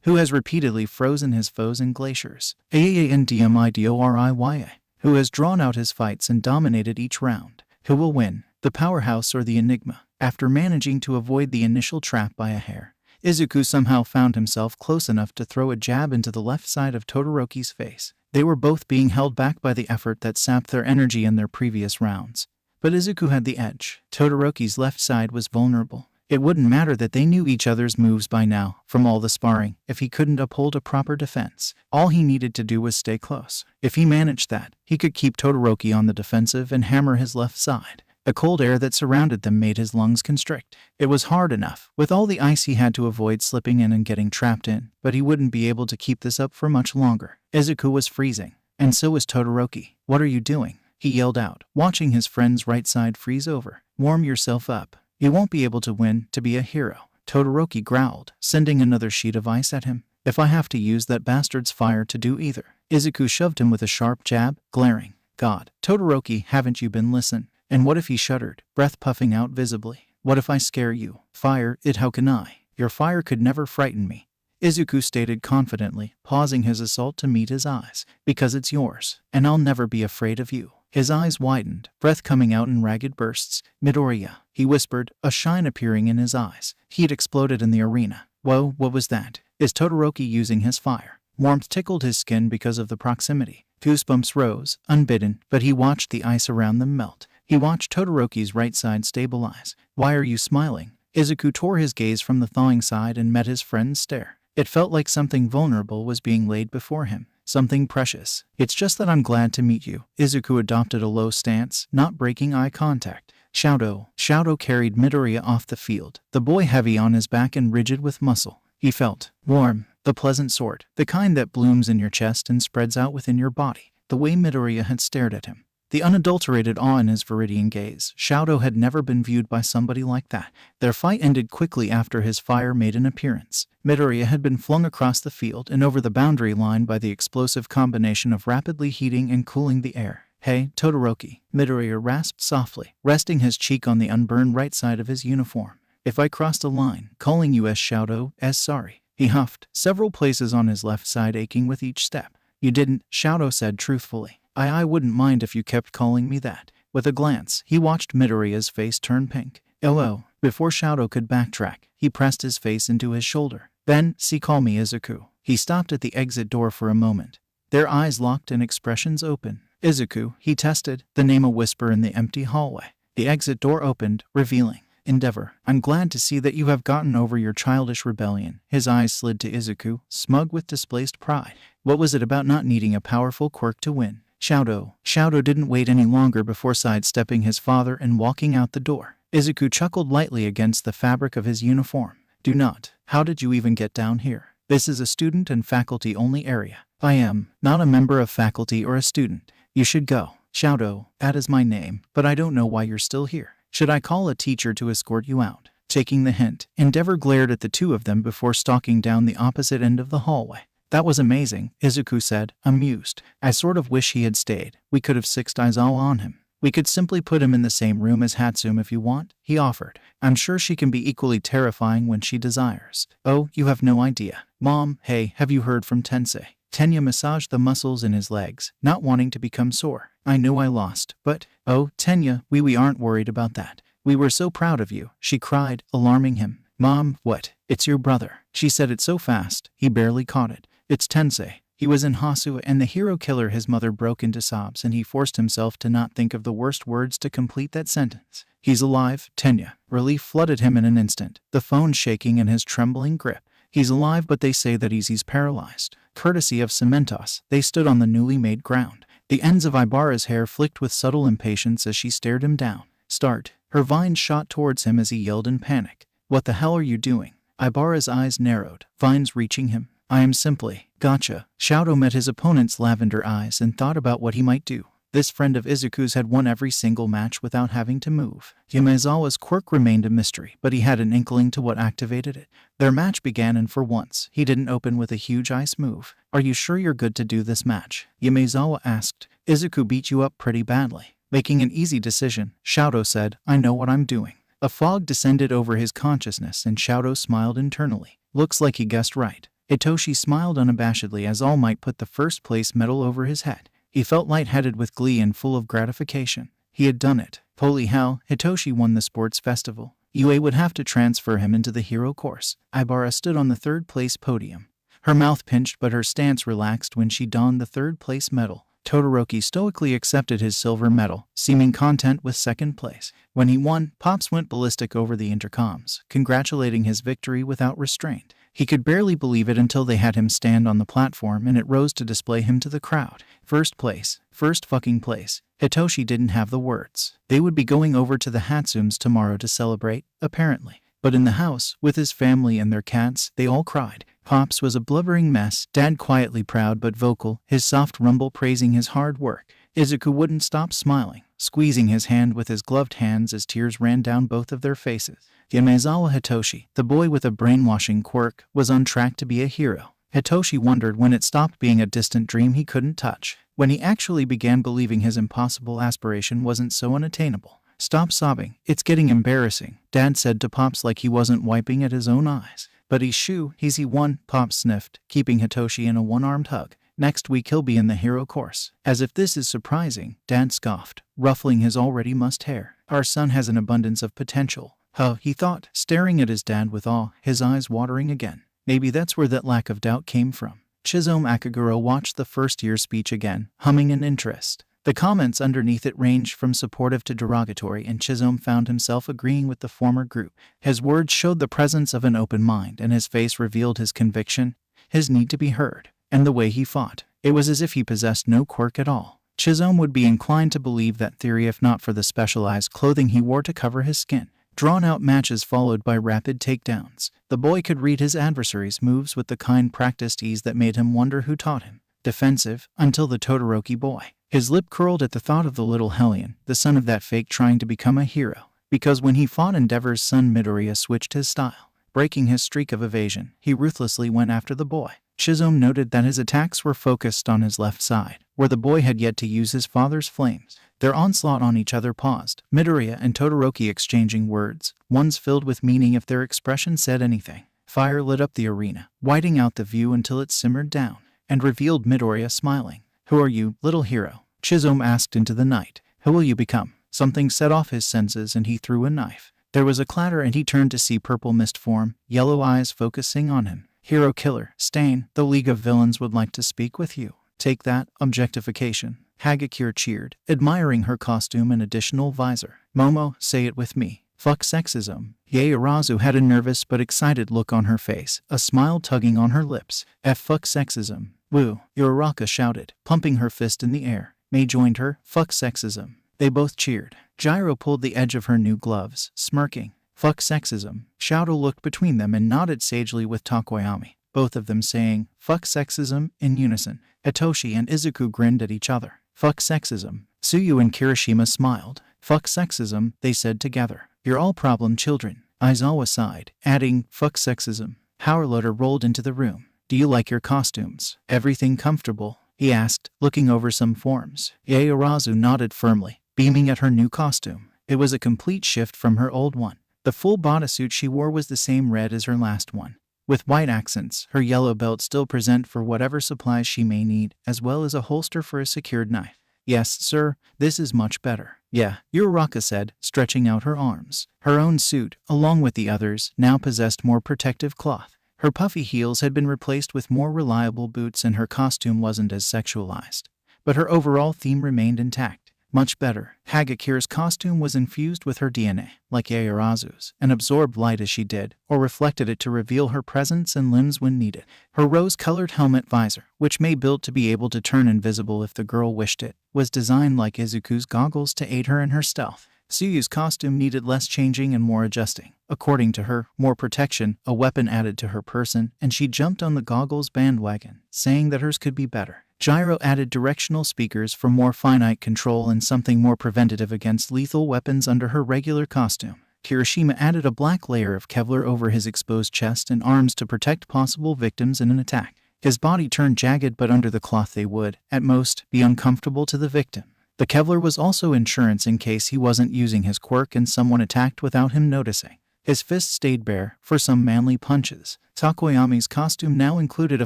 who has repeatedly frozen his foes in glaciers. Aandmidoriya, who has drawn out his fights and dominated each round. Who will win, the powerhouse or the enigma? After managing to avoid the initial trap by a hair, Izuku somehow found himself close enough to throw a jab into the left side of Todoroki's face. They were both being held back by the effort that sapped their energy in their previous rounds. But Izuku had the edge. Todoroki's left side was vulnerable. It wouldn't matter that they knew each other's moves by now, from all the sparring, if he couldn't uphold a proper defense. All he needed to do was stay close. If he managed that, he could keep Todoroki on the defensive and hammer his left side. The cold air that surrounded them made his lungs constrict. It was hard enough, with all the ice he had to avoid slipping in and getting trapped in, but he wouldn't be able to keep this up for much longer. Izuku was freezing, and so was Todoroki. "What are you doing?" he yelled out, watching his friend's right side freeze over. "Warm yourself up. You won't be able to win to be a hero," Todoroki growled, sending another sheet of ice at him. "If I have to use that bastard's fire to do either." Izuku shoved him with a sharp jab, glaring. "God, Todoroki, haven't you been listening? And what if," he shuddered, breath puffing out visibly, "what if I scare you?" "Fire it, how can I? Your fire could never frighten me," Izuku stated confidently, pausing his assault to meet his eyes. "Because it's yours, and I'll never be afraid of you." His eyes widened, breath coming out in ragged bursts. "Midoriya," he whispered, a shine appearing in his eyes. Heat exploded in the arena. "Whoa, what was that? Is Todoroki using his fire?" Warmth tickled his skin because of the proximity. Goosebumps rose, unbidden, but he watched the ice around them melt. He watched Todoroki's right side stabilize. "Why are you smiling?" Izuku tore his gaze from the thawing side and met his friend's stare. It felt like something vulnerable was being laid before him. Something precious. "It's just that I'm glad to meet you." Izuku adopted a low stance, not breaking eye contact. Shouto carried Midoriya off the field, the boy heavy on his back and rigid with muscle. He felt warm, the pleasant sort, the kind that blooms in your chest and spreads out within your body. The way Midoriya had stared at him, the unadulterated awe in his viridian gaze. Shouto had never been viewed by somebody like that. Their fight ended quickly after his fire made an appearance. Midoriya had been flung across the field and over the boundary line by the explosive combination of rapidly heating and cooling the air. "Hey, Todoroki," Midoriya rasped softly, resting his cheek on the unburned right side of his uniform. "If I crossed a line, calling you as Shouto, as sorry." He huffed, several places on his left side aching with each step. "You didn't," Shouto said truthfully. I wouldn't mind if you kept calling me that." With a glance, he watched Midoriya's face turn pink. "Oh." Before Shouto could backtrack, he pressed his face into his shoulder. "Then, call me Izuku." He stopped at the exit door for a moment, their eyes locked and expressions open. "Izuku," he tested, the name a whisper in the empty hallway. The exit door opened, revealing Endeavor. "I'm glad to see that you have gotten over your childish rebellion." His eyes slid to Izuku, smug with displaced pride. What was it about not needing a powerful quirk to win? Shouto didn't wait any longer before sidestepping his father and walking out the door. Izuku chuckled lightly against the fabric of his uniform. "Do not. How did you even get down here? This is a student and faculty only area." "I am not a member of faculty or a student." "You should go." "Shouto, that is my name, but I don't know why you're still here. Should I call a teacher to escort you out?" Taking the hint, Endeavor glared at the two of them before stalking down the opposite end of the hallway. "That was amazing," Izuku said, amused. "I sort of wish he had stayed. We could have sixed Aizawa on him. We could simply put him in the same room as Hatsume if you want," he offered. "I'm sure she can be equally terrifying when she desires." "Oh, you have no idea." "Mom, hey, have you heard from Tensei?" Tenya massaged the muscles in his legs, not wanting to become sore. "I know I lost, but..." "Oh, Tenya, we aren't worried about that. We were so proud of you," she cried, alarming him. "Mom, what? It's your brother." She said it so fast, he barely caught it. "It's Tensei. He was in Hasu and the hero killer." His mother broke into sobs and he forced himself to not think of the worst words to complete that sentence. "He's alive, Tenya." Relief flooded him in an instant, the phone shaking in his trembling grip. "He's alive, but they say that he's paralyzed." Courtesy of Cementos, they stood on the newly made ground. The ends of Ibarra's hair flicked with subtle impatience as she stared him down. "Start." Her vines shot towards him as he yelled in panic. "What the hell are you doing?" Ibarra's eyes narrowed, vines reaching him. "I am simply..." "Gotcha." Shouto met his opponent's lavender eyes and thought about what he might do. This friend of Izuku's had won every single match without having to move. Yamezawa's quirk remained a mystery, but he had an inkling to what activated it. Their match began and for once, he didn't open with a huge ice move. "Are you sure you're good to do this match?" Yamezawa asked. "Izuku beat you up pretty badly." Making an easy decision, Shouto said, "I know what I'm doing." A fog descended over his consciousness and Shoto smiled internally. Looks like he guessed right. Hitoshi smiled unabashedly as All Might put the first place medal over his head. He felt lightheaded with glee and full of gratification. He had done it. Holy hell, Hitoshi won the sports festival. UA would have to transfer him into the hero course. Ibara stood on the third-place podium. Her mouth pinched but her stance relaxed when she donned the third-place medal. Todoroki stoically accepted his silver medal, seeming content with second place. When he won, Pops went ballistic over the intercoms, congratulating his victory without restraint. He could barely believe it until they had him stand on the platform and it rose to display him to the crowd. First place. First fucking place. Hitoshi didn't have the words. They would be going over to the Hatsumes tomorrow to celebrate, apparently. But in the house, with his family and their cats, they all cried. Pops was a blubbering mess, Dad quietly proud but vocal, his soft rumble praising his hard work. Izuku wouldn't stop smiling, squeezing his hand with his gloved hands as tears ran down both of their faces. Aizawa Hitoshi, the boy with a brainwashing quirk, was on track to be a hero. Hitoshi wondered when it stopped being a distant dream he couldn't touch, when he actually began believing his impossible aspiration wasn't so unattainable. Stop sobbing, it's getting embarrassing, Dad said to Pops like he wasn't wiping at his own eyes. But he won, Pops sniffed, keeping Hitoshi in a one-armed hug. Next week he'll be in the hero course. As if this is surprising, Dad scoffed, ruffling his already mussed hair. Our son has an abundance of potential. Huh, he thought, staring at his dad with awe, his eyes watering again. Maybe that's where that lack of doubt came from. Chizume Akaguro watched the first-year speech again, humming in interest. The comments underneath it ranged from supportive to derogatory, and Chizume found himself agreeing with the former group. His words showed the presence of an open mind, and his face revealed his conviction, his need to be heard. And the way he fought, it was as if he possessed no quirk at all. Chizume would be inclined to believe that theory if not for the specialized clothing he wore to cover his skin. Drawn-out matches followed by rapid takedowns. The boy could read his adversary's moves with the kind practiced ease that made him wonder who taught him. Defensive, until the Todoroki boy. His lip curled at the thought of the little hellion, the son of that fake trying to become a hero. Because when he fought Endeavor's son Midoriya switched his style. Breaking his streak of evasion, he ruthlessly went after the boy. Chizume noted that his attacks were focused on his left side, where the boy had yet to use his father's flames. Their onslaught on each other paused, Midoriya and Todoroki exchanging words, ones filled with meaning if their expression said anything. Fire lit up the arena, whiting out the view until it simmered down, and revealed Midoriya smiling. Who are you, little hero? Chizume asked into the night. Who will you become? Something set off his senses and he threw a knife. There was a clatter and he turned to see purple mist form, yellow eyes focusing on him. Hero killer, Stain, the League of Villains would like to speak with you. Take that, objectification. Hagakure cheered, admiring her costume and additional visor. Momo, say it with me. Fuck sexism. Yaoyorozu had a nervous but excited look on her face, a smile tugging on her lips. Fuck sexism. Woo, Uraraka shouted, pumping her fist in the air. Mei joined her, fuck sexism. They both cheered. Gyro pulled the edge of her new gloves, smirking. Fuck sexism. Shoto looked between them and nodded sagely with Takoyami, both of them saying, fuck sexism, in unison. Hitoshi and Izuku grinned at each other. Fuck sexism. Tsuyu and Kirishima smiled. Fuck sexism, they said together. You're all problem children. Aizawa sighed, adding, fuck sexism. Hourloader rolled into the room. Do you like your costumes? Everything comfortable? He asked, looking over some forms. Yaoyorozu nodded firmly, beaming at her new costume. It was a complete shift from her old one. The full bodysuit she wore was the same red as her last one, with white accents, her yellow belt still present for whatever supplies she may need, as well as a holster for a secured knife. Yes, sir, this is much better. Yeah, Uraraka said, stretching out her arms. Her own suit, along with the others, now possessed more protective cloth. Her puffy heels had been replaced with more reliable boots and her costume wasn't as sexualized. But her overall theme remained intact. Much better. Hagakure's costume was infused with her DNA, like Yaoyorozu's, and absorbed light as she did, or reflected it to reveal her presence and limbs when needed. Her rose-colored helmet visor, which Mei built to be able to turn invisible if the girl wished it, was designed like Izuku's goggles to aid her in her stealth. Tsuyu's costume needed less changing and more adjusting. According to her, more protection, a weapon added to her person, and she jumped on the goggles bandwagon, saying that hers could be better. Gyro added directional speakers for more finite control and something more preventative against lethal weapons under her regular costume. Kirishima added a black layer of Kevlar over his exposed chest and arms to protect possible victims in an attack. His body turned jagged, but under the cloth they would, at most, be uncomfortable to the victim. The Cavalry was also insurance in case he wasn't using his quirk and someone attacked without him noticing. His fist stayed bare for some manly punches. Takoyami's costume now included a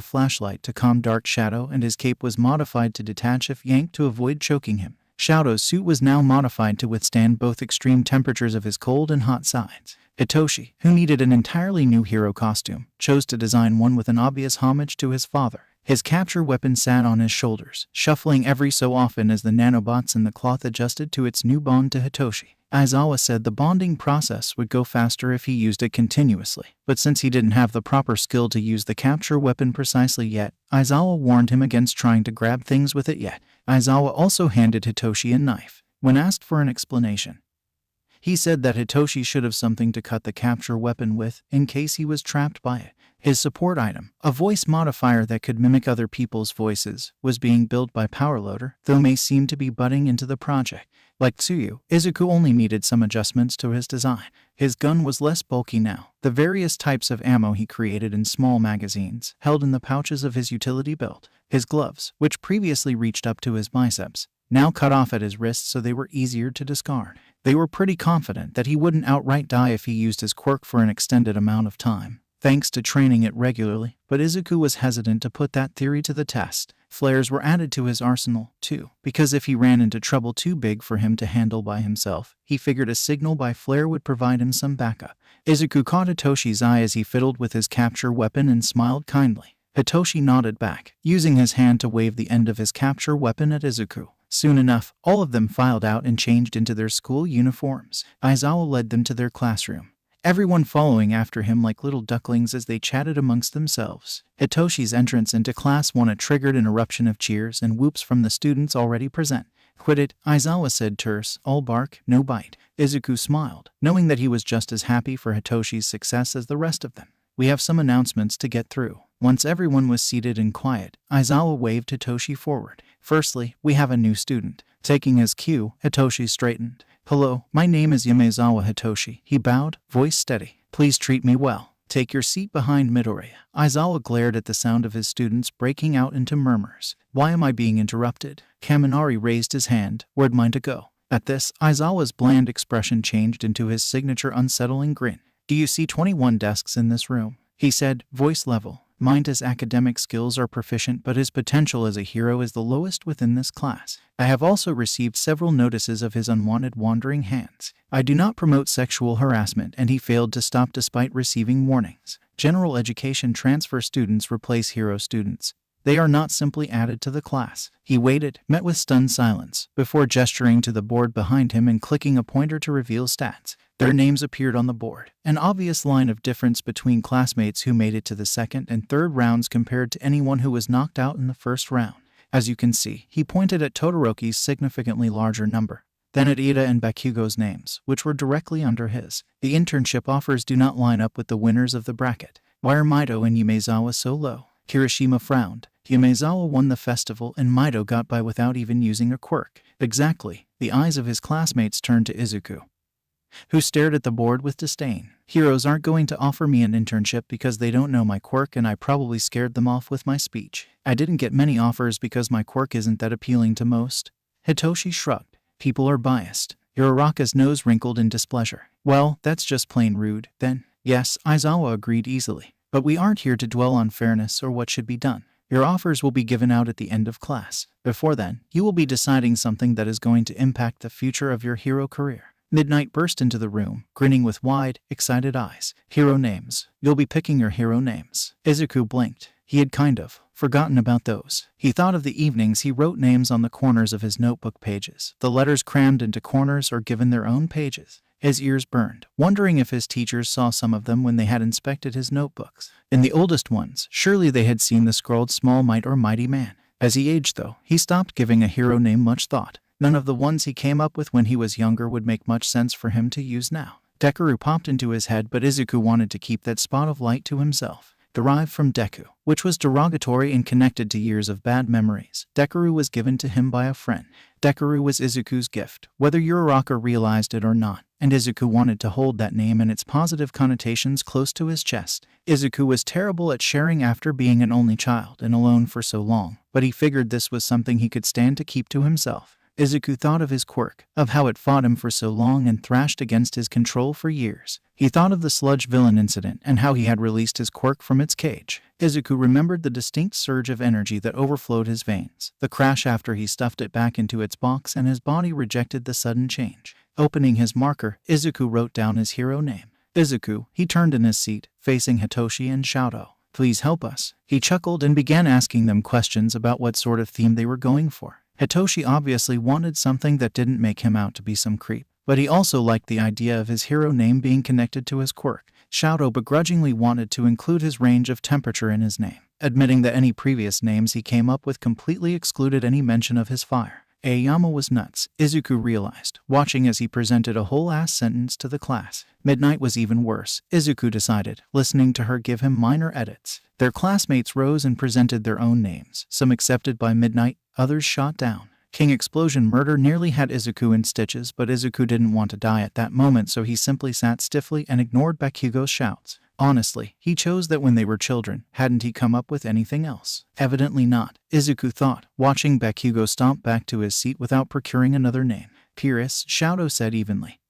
flashlight to calm dark shadow, and his cape was modified to detach if yanked to avoid choking him. Shado's suit was now modified to withstand both extreme temperatures of his cold and hot sides. Hitoshi, who needed an entirely new hero costume, chose to design one with an obvious homage to his father. His capture weapon sat on his shoulders, shuffling every so often as the nanobots in the cloth adjusted to its new bond to Hitoshi. Aizawa said the bonding process would go faster if he used it continuously, but since he didn't have the proper skill to use the capture weapon precisely yet, Aizawa warned him against trying to grab things with it yet. Aizawa also handed Hitoshi a knife. When asked for an explanation, he said that Hitoshi should have something to cut the capture weapon with in case he was trapped by it. His support item, a voice modifier that could mimic other people's voices, was being built by Powerloader, though may seem to be butting into the project. Like Tsuyu, Izuku only needed some adjustments to his design. His gun was less bulky now. The various types of ammo he created in small magazines, held in the pouches of his utility belt. His gloves, which previously reached up to his biceps, now cut off at his wrists so they were easier to discard. They were pretty confident that he wouldn't outright die if he used his quirk for an extended amount of time, thanks to training it regularly, but Izuku was hesitant to put that theory to the test. Flares were added to his arsenal, too, because if he ran into trouble too big for him to handle by himself, he figured a signal by flare would provide him some backup. Izuku caught Hitoshi's eye as he fiddled with his capture weapon and smiled kindly. Hitoshi nodded back, using his hand to wave the end of his capture weapon at Izuku. Soon enough, all of them filed out and changed into their school uniforms. Aizawa led them to their classroom, everyone following after him like little ducklings as they chatted amongst themselves. Hitoshi's entrance into class 1 triggered an eruption of cheers and whoops from the students already present. "Quit it," Aizawa said terse, "all bark, no bite." Izuku smiled, knowing that he was just as happy for Hitoshi's success as the rest of them. "We have some announcements to get through." Once everyone was seated and quiet, Aizawa waved Hitoshi forward. "Firstly, we have a new student." Taking his cue, Hitoshi straightened. "Hello, my name is Yamezawa Hitoshi." He bowed, voice steady. "Please treat me well. Take your seat behind Midoriya." Aizawa glared at the sound of his students breaking out into murmurs. "Why am I being interrupted?" Kaminari raised his hand. "Where'd mine to go?" At this, Aizawa's bland expression changed into his signature unsettling grin. "Do you see 21 desks in this room?" he said, voice level. Minda's academic skills are proficient, but his potential as a hero is the lowest within this class. I have also received several notices of his unwanted wandering hands. I do not promote sexual harassment, and he failed to stop despite receiving warnings. General education transfer students replace hero students. They are not simply added to the class. He waited, met with stunned silence, before gesturing to the board behind him and clicking a pointer to reveal stats. Their names appeared on the board, an obvious line of difference between classmates who made it to the second and third rounds compared to anyone who was knocked out in the first round. As you can see, he pointed at Todoroki's significantly larger number, then at Ida and Bakugo's names, which were directly under his. The internship offers do not line up with the winners of the bracket. Why are Mido and Yumezawa so low? Kirishima frowned. Yumezawa won the festival and Mido got by without even using a quirk. Exactly. The eyes of his classmates turned to Izuku, who stared at the board with disdain. Heroes aren't going to offer me an internship because they don't know my quirk, and I probably scared them off with my speech. I didn't get many offers because my quirk isn't that appealing to most. Hitoshi shrugged. People are biased. Uraraka's nose wrinkled in displeasure. Well, that's just plain rude, then. Yes, Aizawa agreed easily. But we aren't here to dwell on fairness or what should be done. Your offers will be given out at the end of class. Before then, you will be deciding something that is going to impact the future of your hero career. Midnight burst into the room, grinning with wide, excited eyes. Hero names. You'll be picking your hero names. Izuku blinked. He had kind of forgotten about those. He thought of the evenings he wrote names on the corners of his notebook pages, the letters crammed into corners or given their own pages. His ears burned, wondering if his teachers saw some of them when they had inspected his notebooks. In the oldest ones, surely they had seen the scrawled small might or mighty man. As he aged, though, he stopped giving a hero name much thought. None of the ones he came up with when he was younger would make much sense for him to use now. Deku popped into his head, but Izuku wanted to keep that spot of light to himself. Derived from Deku, which was derogatory and connected to years of bad memories. Deku was given to him by a friend. Deku was Izuku's gift, whether Uraraka realized it or not, and Izuku wanted to hold that name and its positive connotations close to his chest. Izuku was terrible at sharing after being an only child and alone for so long, but he figured this was something he could stand to keep to himself. Izuku thought of his quirk, of how it fought him for so long and thrashed against his control for years. He thought of the sludge villain incident and how he had released his quirk from its cage. Izuku remembered the distinct surge of energy that overflowed his veins, the crash after he stuffed it back into its box, and his body rejected the sudden change. Opening his marker, Izuku wrote down his hero name. Izuku. He turned in his seat, facing Hitoshi and Shoto. Please help us. He chuckled and began asking them questions about what sort of theme they were going for. Hitoshi obviously wanted something that didn't make him out to be some creep, but he also liked the idea of his hero name being connected to his quirk. Shoto begrudgingly wanted to include his range of temperature in his name, admitting that any previous names he came up with completely excluded any mention of his fire. Aoyama was nuts, Izuku realized, watching as he presented a whole-ass sentence to the class. Midnight was even worse, Izuku decided, listening to her give him minor edits. Their classmates rose and presented their own names, some accepted by Midnight, others shot down. King Explosion Murder nearly had Izuku in stitches, but Izuku didn't want to die at that moment, so he simply sat stiffly and ignored Bakugo's shouts. Honestly, he chose that when they were children. Hadn't he come up with anything else? Evidently not, Izuku thought, watching Bakugo stomp back to his seat without procuring another name. Pyrrhus, Shoto said evenly,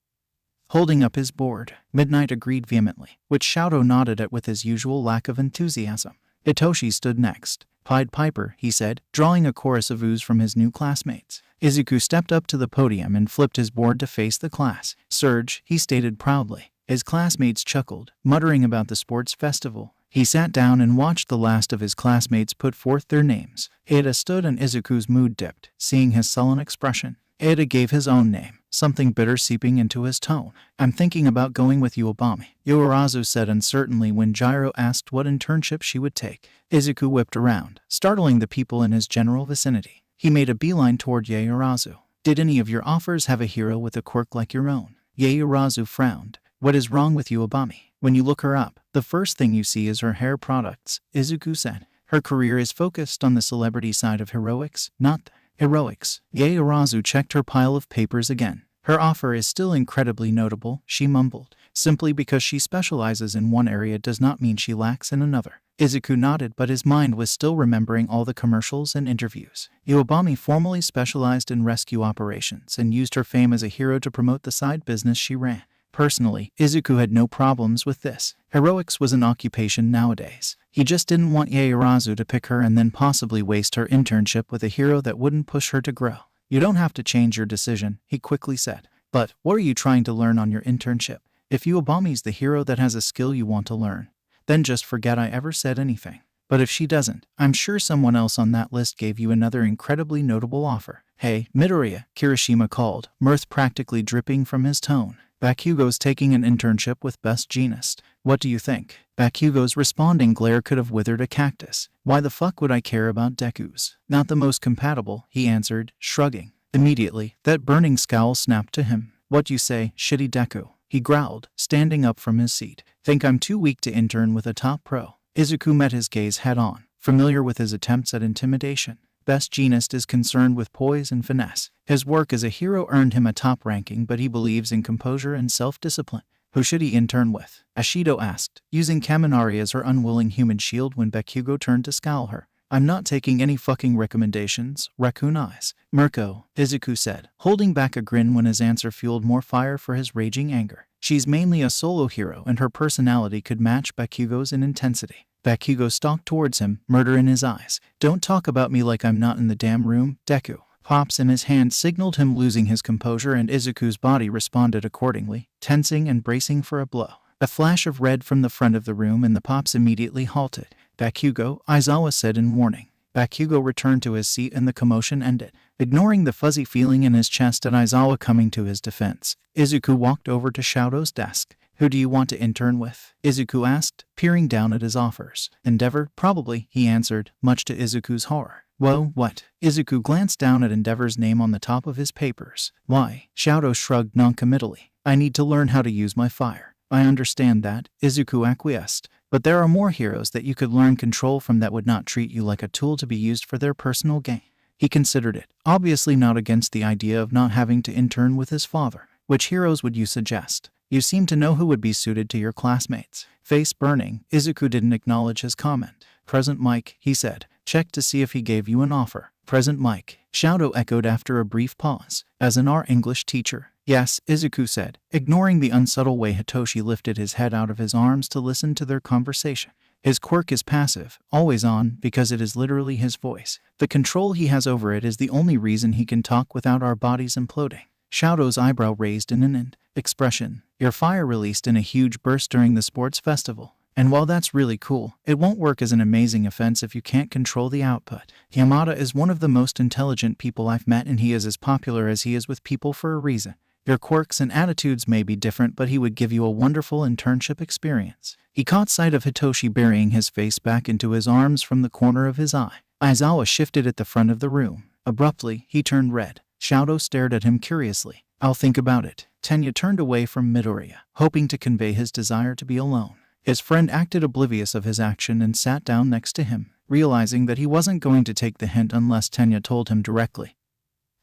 holding up his board. Midnight agreed vehemently, which Shoto nodded at with his usual lack of enthusiasm. Hitoshi stood next. Pied Piper, he said, drawing a chorus of oohs from his new classmates. Izuku stepped up to the podium and flipped his board to face the class. Surge, he stated proudly. His classmates chuckled, muttering about the sports festival. He sat down and watched the last of his classmates put forth their names. Ada stood and Izuku's mood dipped, seeing his sullen expression. Ada gave his own name, something bitter seeping into his tone. I'm thinking about going with you, Obami, Yorazu said uncertainly when Jiro asked what internship she would take. Izuku whipped around, startling the people in his general vicinity. He made a beeline toward Yorazu. Did any of your offers have a hero with a quirk like your own? Yorazu frowned. What is wrong with you, Obami? When you look her up, the first thing you see is her hair products, Izuku said. Her career is focused on the celebrity side of heroics, not the heroics. Yorazu checked her pile of papers again. Her offer is still incredibly notable, she mumbled. Simply because she specializes in one area does not mean she lacks in another. Izuku nodded, but his mind was still remembering all the commercials and interviews. Iwabami formally specialized in rescue operations and used her fame as a hero to promote the side business she ran. Personally, Izuku had no problems with this. Heroics was an occupation nowadays. He just didn't want Yorazu to pick her and then possibly waste her internship with a hero that wouldn't push her to grow. You don't have to change your decision, he quickly said. But, what are you trying to learn on your internship? If Iwabami's the hero that has a skill you want to learn, then just forget I ever said anything. But if she doesn't, I'm sure someone else on that list gave you another incredibly notable offer. Hey, Midoriya, Kirishima called, mirth practically dripping from his tone. Bakugo's taking an internship with Best Jeanist. What do you think? Bakugo's responding glare could have withered a cactus. Why the fuck would I care about Deku's? Not the most compatible, he answered, shrugging. Immediately, that burning scowl snapped to him. What you say, shitty Deku? He growled, standing up from his seat. Think I'm too weak to intern with a top pro? Izuku met his gaze head-on, familiar with his attempts at intimidation. Best Jeanist is concerned with poise and finesse. His work as a hero earned him a top ranking, but he believes in composure and self-discipline. Who should he intern with? Ashido asked, using Kaminari as her unwilling human shield when Bakugo turned to scowl her. I'm not taking any fucking recommendations, raccoon eyes. Mirko, Izuku said, holding back a grin when his answer fueled more fire for his raging anger. She's mainly a solo hero and her personality could match Bakugo's in intensity. Bakugo stalked towards him, murder in his eyes. Don't talk about me like I'm not in the damn room, Deku. Pops in his hand signaled him losing his composure and Izuku's body responded accordingly, tensing and bracing for a blow. A flash of red from the front of the room and the Pops immediately halted. Bakugo, Aizawa said in warning. Bakugo returned to his seat and the commotion ended. Ignoring the fuzzy feeling in his chest at Aizawa coming to his defense, Izuku walked over to Shoto's desk. Who do you want to intern with? Izuku asked, peering down at his offers. Endeavor, probably, he answered, much to Izuku's horror. Whoa, what? Izuku glanced down at Endeavor's name on the top of his papers. Why? Shoto shrugged noncommittally. I need to learn how to use my fire. I understand that, Izuku acquiesced. But there are more heroes that you could learn control from that would not treat you like a tool to be used for their personal gain. He considered it, obviously not against the idea of not having to intern with his father. Which heroes would you suggest? You seem to know who would be suited to your classmates. Face burning, Izuku didn't acknowledge his comment. Present Mike, he said, Check to see if he gave you an offer. Present Mike, Shadow echoed after a brief pause. As an our English teacher. Yes, Izuku said, ignoring the unsubtle way Hitoshi lifted his head out of his arms to listen to their conversation. His quirk is passive, always on, because it is literally his voice. The control he has over it is the only reason he can talk without our bodies imploding. Shadow's eyebrow raised in an expression. Your fire released in a huge burst during the sports festival. And while that's really cool, it won't work as an amazing offense if you can't control the output. Yamada is one of the most intelligent people I've met, and he is as popular as he is with people for a reason. Your quirks and attitudes may be different, but he would give you a wonderful internship experience. He caught sight of Hitoshi burying his face back into his arms from the corner of his eye. Aizawa shifted at the front of the room. Abruptly, he turned red. Shadow stared at him curiously. I'll think about it. Tenya turned away from Midoriya, hoping to convey his desire to be alone. His friend acted oblivious of his action and sat down next to him, realizing that he wasn't going to take the hint unless Tenya told him directly.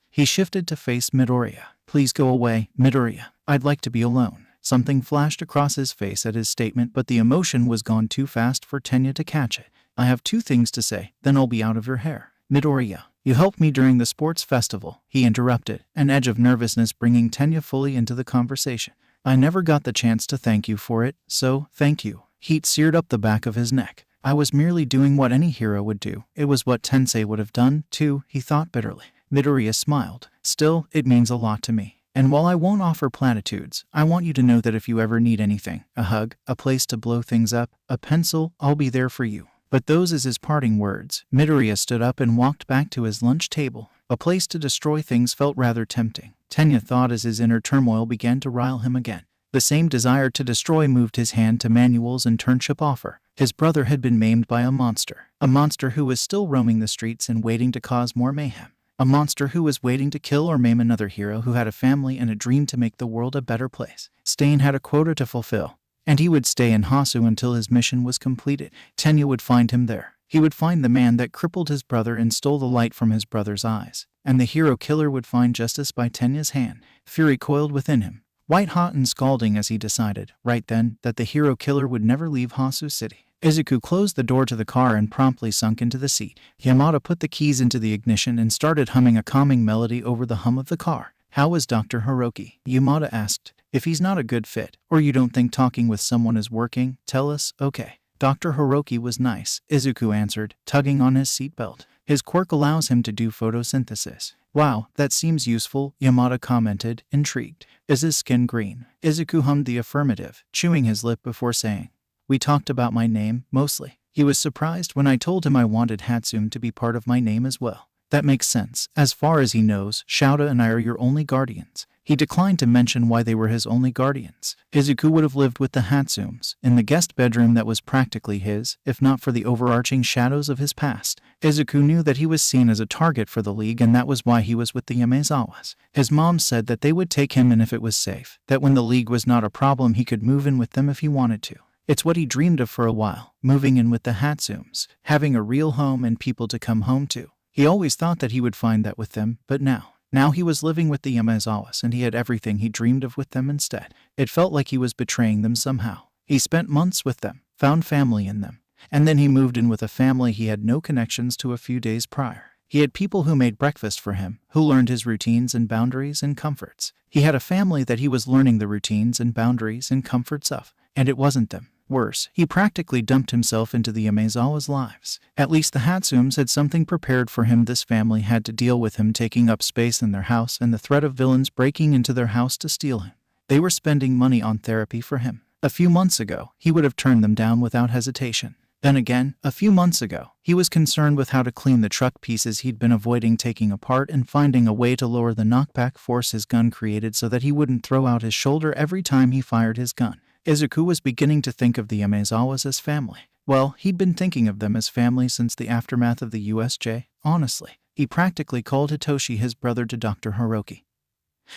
He shifted to face Midoriya. Please go away, Midoriya. I'd like to be alone. Something flashed across his face at his statement, but the emotion was gone too fast for Tenya to catch it. I have 2 things to say, then I'll be out of your hair. Midoriya, you helped me during the sports festival, he interrupted, an edge of nervousness bringing Tenya fully into the conversation. I never got the chance to thank you for it, so thank you. Heat seared up the back of his neck. I was merely doing what any hero would do. It was what Tensei would have done, too, he thought bitterly. Midoriya smiled. Still, it means a lot to me. And while I won't offer platitudes, I want you to know that if you ever need anything, a hug, a place to blow things up, a pencil, I'll be there for you. But those is his parting words. Midoriya stood up and walked back to his lunch table. A place to destroy things felt rather tempting. Tenya thought as his inner turmoil began to rile him again. The same desire to destroy moved his hand to Manuel's internship offer. His brother had been maimed by a monster who was still roaming the streets and waiting to cause more mayhem. A monster who was waiting to kill or maim another hero who had a family and a dream to make the world a better place. Stain had a quota to fulfill, and he would stay in Hasu until his mission was completed. Tenya would find him there. He would find the man that crippled his brother and stole the light from his brother's eyes. And the hero killer would find justice by Tenya's hand. Fury coiled within him, white-hot and scalding as he decided, right then, that the hero killer would never leave Hasu City. Izuku closed the door to the car and promptly sunk into the seat. Yamada put the keys into the ignition and started humming a calming melody over the hum of the car. How is Dr. Hiroki? Yamada asked. If he's not a good fit, or you don't think talking with someone is working, tell us, okay. Dr. Hiroki was nice, Izuku answered, tugging on his seatbelt. His quirk allows him to do photosynthesis. Wow, that seems useful, Yamada commented, intrigued. Is his skin green? Izuku hummed the affirmative, chewing his lip before saying, we talked about my name, mostly. He was surprised when I told him I wanted Hatsume to be part of my name as well. That makes sense. As far as he knows, Shouta and I are your only guardians. He declined to mention why they were his only guardians. Izuku would have lived with the Hatsumes, in the guest bedroom that was practically his, if not for the overarching shadows of his past. Izuku knew that he was seen as a target for the League, and that was why he was with the Yamezawas. His mom said that they would take him in if it was safe, that when the League was not a problem he could move in with them if he wanted to. It's what he dreamed of for a while, moving in with the Hatsumes, having a real home and people to come home to. He always thought that he would find that with them, but now he was living with the Yamezawas and he had everything he dreamed of with them instead. It felt like he was betraying them somehow. He spent months with them, found family in them, and then he moved in with a family he had no connections to a few days prior. He had people who made breakfast for him, who learned his routines and boundaries and comforts. He had a family that he was learning the routines and boundaries and comforts of, and it wasn't them. Worse, he practically dumped himself into the Yamezawa's lives. At least the Hatsumes had something prepared for him. This family had to deal with him taking up space in their house and the threat of villains breaking into their house to steal him. They were spending money on therapy for him. A few months ago, he would have turned them down without hesitation. Then again, a few months ago, he was concerned with how to clean the truck pieces he'd been avoiding taking apart and finding a way to lower the knockback force his gun created so that he wouldn't throw out his shoulder every time he fired his gun. Izuku was beginning to think of the Yamezawas as family. Well, he'd been thinking of them as family since the aftermath of the USJ, honestly. He practically called Hitoshi his brother to Dr. Hiroki,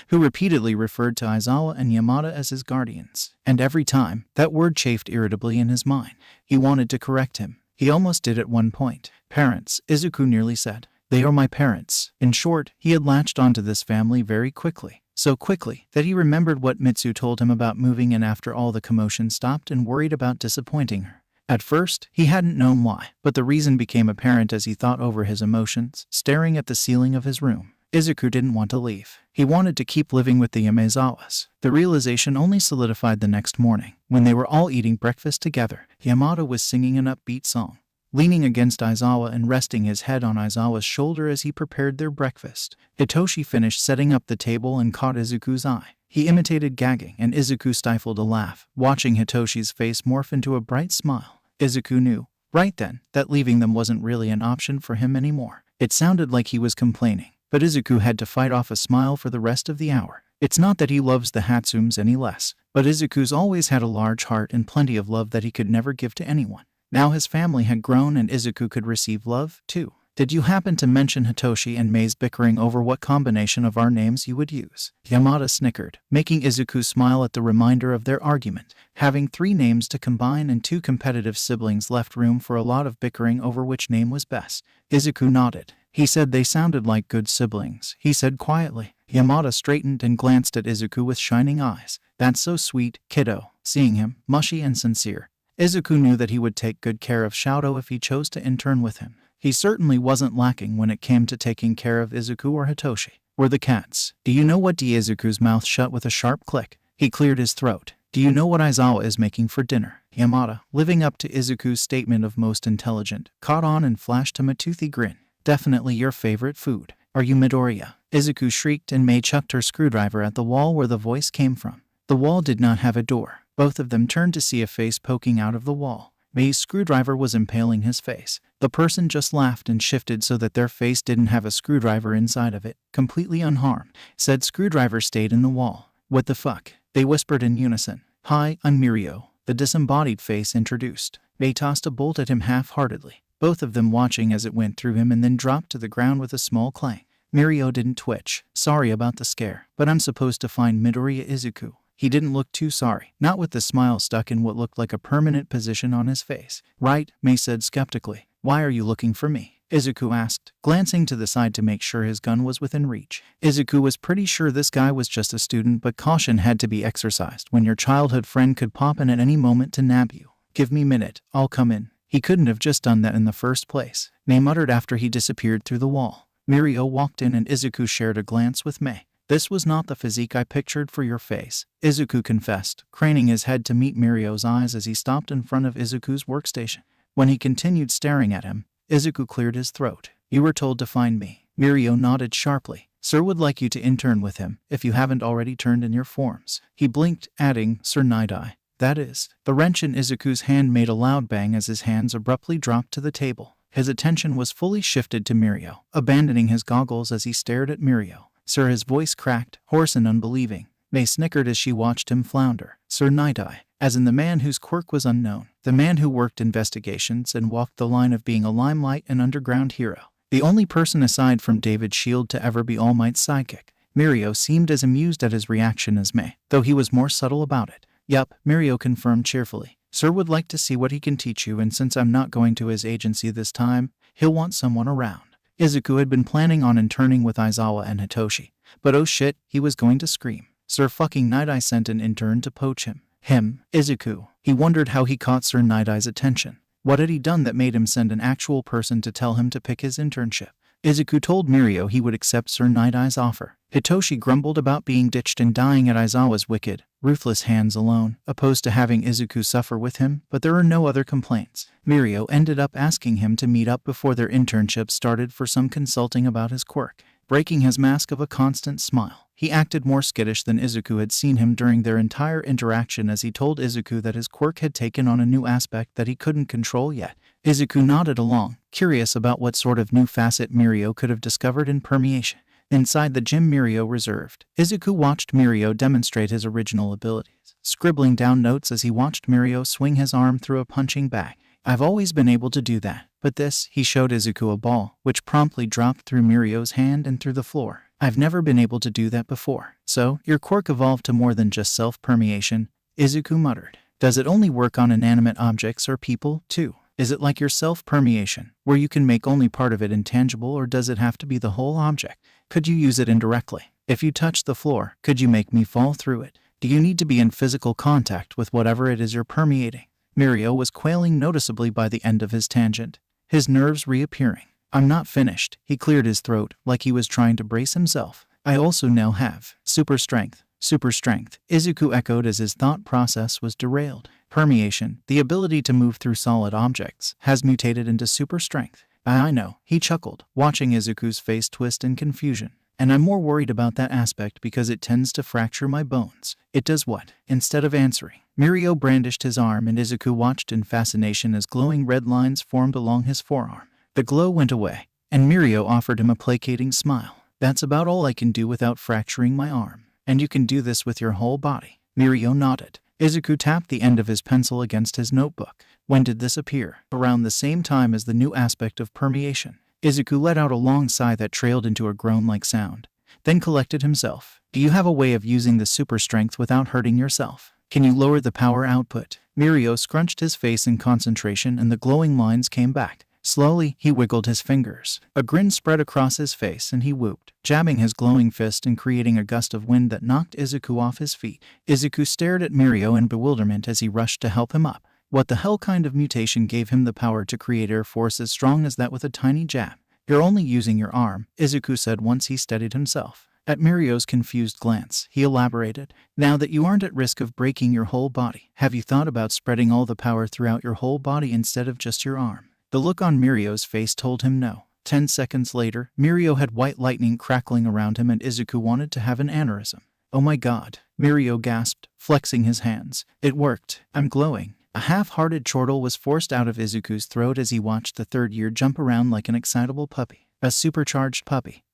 who repeatedly referred to Aizawa and Yamada as his guardians. And every time, that word chafed irritably in his mind. He wanted to correct him. He almost did at one point. Parents, Izuku nearly said. They are my parents. In short, he had latched onto this family very quickly. So quickly that he remembered what Mitsu told him about moving in after all the commotion stopped and worried about disappointing her. At first, he hadn't known why, but the reason became apparent as he thought over his emotions, staring at the ceiling of his room. Izuku didn't want to leave. He wanted to keep living with the Aizawas. The realization only solidified the next morning. When they were all eating breakfast together, Yamato was singing an upbeat song. Leaning against Aizawa and resting his head on Aizawa's shoulder as he prepared their breakfast, Hitoshi finished setting up the table and caught Izuku's eye. He imitated gagging, and Izuku stifled a laugh, watching Hitoshi's face morph into a bright smile. Izuku knew, right then, that leaving them wasn't really an option for him anymore. It sounded like he was complaining, but Izuku had to fight off a smile for the rest of the hour. It's not that he loves the Hatsumes any less, but Izuku's always had a large heart and plenty of love that he could never give to anyone. Now his family had grown and Izuku could receive love, too. Did you happen to mention Hitoshi and Mei's bickering over what combination of our names you would use? Yamada snickered, making Izuku smile at the reminder of their argument. Having 3 names to combine and 2 competitive siblings left room for a lot of bickering over which name was best. Izuku nodded. He said they sounded like good siblings, he said quietly. Yamada straightened and glanced at Izuku with shining eyes. That's so sweet, kiddo. Seeing him, mushy and sincere, Izuku knew that he would take good care of Shoto if he chose to intern with him. He certainly wasn't lacking when it came to taking care of Izuku or Hitoshi. Were the cats. Do you know what? Izuku's mouth shut with a sharp click. He cleared his throat. Do you know what Aizawa is making for dinner? Yamada, living up to Izuku's statement of most intelligent, caught on and flashed him a toothy grin. Definitely your favorite food. Are you Midoriya? Izuku shrieked and Mei chucked her screwdriver at the wall where the voice came from. The wall did not have a door. Both of them turned to see a face poking out of the wall. Mei's screwdriver was impaling his face. The person just laughed and shifted so that their face didn't have a screwdriver inside of it, completely unharmed. Said screwdriver stayed in the wall. What the fuck? They whispered in unison. Hi, I'm Mirio, the disembodied face introduced. Mei tossed a bolt at him half-heartedly, both of them watching as it went through him and then dropped to the ground with a small clang. Mirio didn't twitch. Sorry about the scare, but I'm supposed to find Midoriya Izuku. He didn't look too sorry, not with the smile stuck in what looked like a permanent position on his face. Right, Mei said skeptically. Why are you looking for me? Izuku asked, glancing to the side to make sure his gun was within reach. Izuku was pretty sure this guy was just a student, but caution had to be exercised when your childhood friend could pop in at any moment to nab you. Give me a minute, I'll come in. He couldn't have just done that in the first place, Mei muttered after he disappeared through the wall. Mirio walked in and Izuku shared a glance with Mei. This was not the physique I pictured for your face, Izuku confessed, craning his head to meet Mirio's eyes as he stopped in front of Izuku's workstation. When he continued staring at him, Izuku cleared his throat. You were told to find me. Mirio nodded sharply. Sir would like you to intern with him, if you haven't already turned in your forms. He blinked, adding, Sir Nighteye. That is. The wrench in Izuku's hand made a loud bang as his hands abruptly dropped to the table. His attention was fully shifted to Mirio, abandoning his goggles as he stared at Mirio. Sir, his voice cracked, hoarse and unbelieving. Mei snickered as she watched him flounder. Sir Nighteye, as in the man whose quirk was unknown, the man who worked investigations and walked the line of being a limelight and underground hero. The only person aside from David Shield to ever be All Might's sidekick. Mirio seemed as amused at his reaction as Mei, though he was more subtle about it. Yup, Mirio confirmed cheerfully. Sir would like to see what he can teach you, and since I'm not going to his agency this time, he'll want someone around. Izuku had been planning on interning with Aizawa and Hitoshi, but oh shit, he was going to scream. Sir fucking Nighteye sent an intern to poach him. Him, Izuku. He wondered how he caught Sir Nightae's attention. What had he done that made him send an actual person to tell him to pick his internship? Izuku told Mirio he would accept Sir Nightae's offer. Hitoshi grumbled about being ditched and dying at Aizawa's wicked, ruthless hands alone, opposed to having Izuku suffer with him, but there were no other complaints. Mirio ended up asking him to meet up before their internship started for some consulting about his quirk. Breaking his mask of a constant smile, he acted more skittish than Izuku had seen him during their entire interaction as he told Izuku that his quirk had taken on a new aspect that he couldn't control yet. Izuku nodded along, curious about what sort of new facet Mirio could have discovered in permeation. Inside the gym Mirio reserved, Izuku watched Mirio demonstrate his original abilities, scribbling down notes as he watched Mirio swing his arm through a punching bag. I've always been able to do that, but this, he showed Izuku a ball, which promptly dropped through Mirio's hand and through the floor. I've never been able to do that before. So, your quirk evolved to more than just self-permeation, Izuku muttered. Does it only work on inanimate objects or people, too? Is it like your self-permeation, where you can make only part of it intangible, or does it have to be the whole object? Could you use it indirectly? If you touch the floor, could you make me fall through it? Do you need to be in physical contact with whatever it is you're permeating? Mirio was quailing noticeably by the end of his tangent, his nerves reappearing. I'm not finished. He cleared his throat like he was trying to brace himself. I also now have super strength. Super strength, Izuku echoed as his thought process was derailed. Permeation, the ability to move through solid objects, has mutated into super strength. I know, he chuckled, watching Izuku's face twist in confusion. And I'm more worried about that aspect because it tends to fracture my bones. It does what? Instead of answering, Mirio brandished his arm and Izuku watched in fascination as glowing red lines formed along his forearm. The glow went away, and Mirio offered him a placating smile. That's about all I can do without fracturing my arm. And you can do this with your whole body. Mirio nodded. Izuku tapped the end of his pencil against his notebook. When did this appear? Around the same time as the new aspect of permeation. Izuku let out a long sigh that trailed into a groan-like sound, then collected himself. Do you have a way of using the super strength without hurting yourself? Can you lower the power output? Mirio scrunched his face in concentration and the glowing lines came back. Slowly, he wiggled his fingers. A grin spread across his face and he whooped, jabbing his glowing fist and creating a gust of wind that knocked Izuku off his feet. Izuku stared at Mirio in bewilderment as he rushed to help him up. What the hell kind of mutation gave him the power to create air force as strong as that with a tiny jab? You're only using your arm, Izuku said once he steadied himself. At Mirio's confused glance, he elaborated. Now that you aren't at risk of breaking your whole body, have you thought about spreading all the power throughout your whole body instead of just your arm? The look on Mirio's face told him no. 10 seconds later, Mirio had white lightning crackling around him and Izuku wanted to have an aneurysm. Oh my god, Mirio gasped, flexing his hands. It worked. I'm glowing. A half-hearted chortle was forced out of Izuku's throat as he watched the third year jump around like an excitable puppy. A supercharged puppy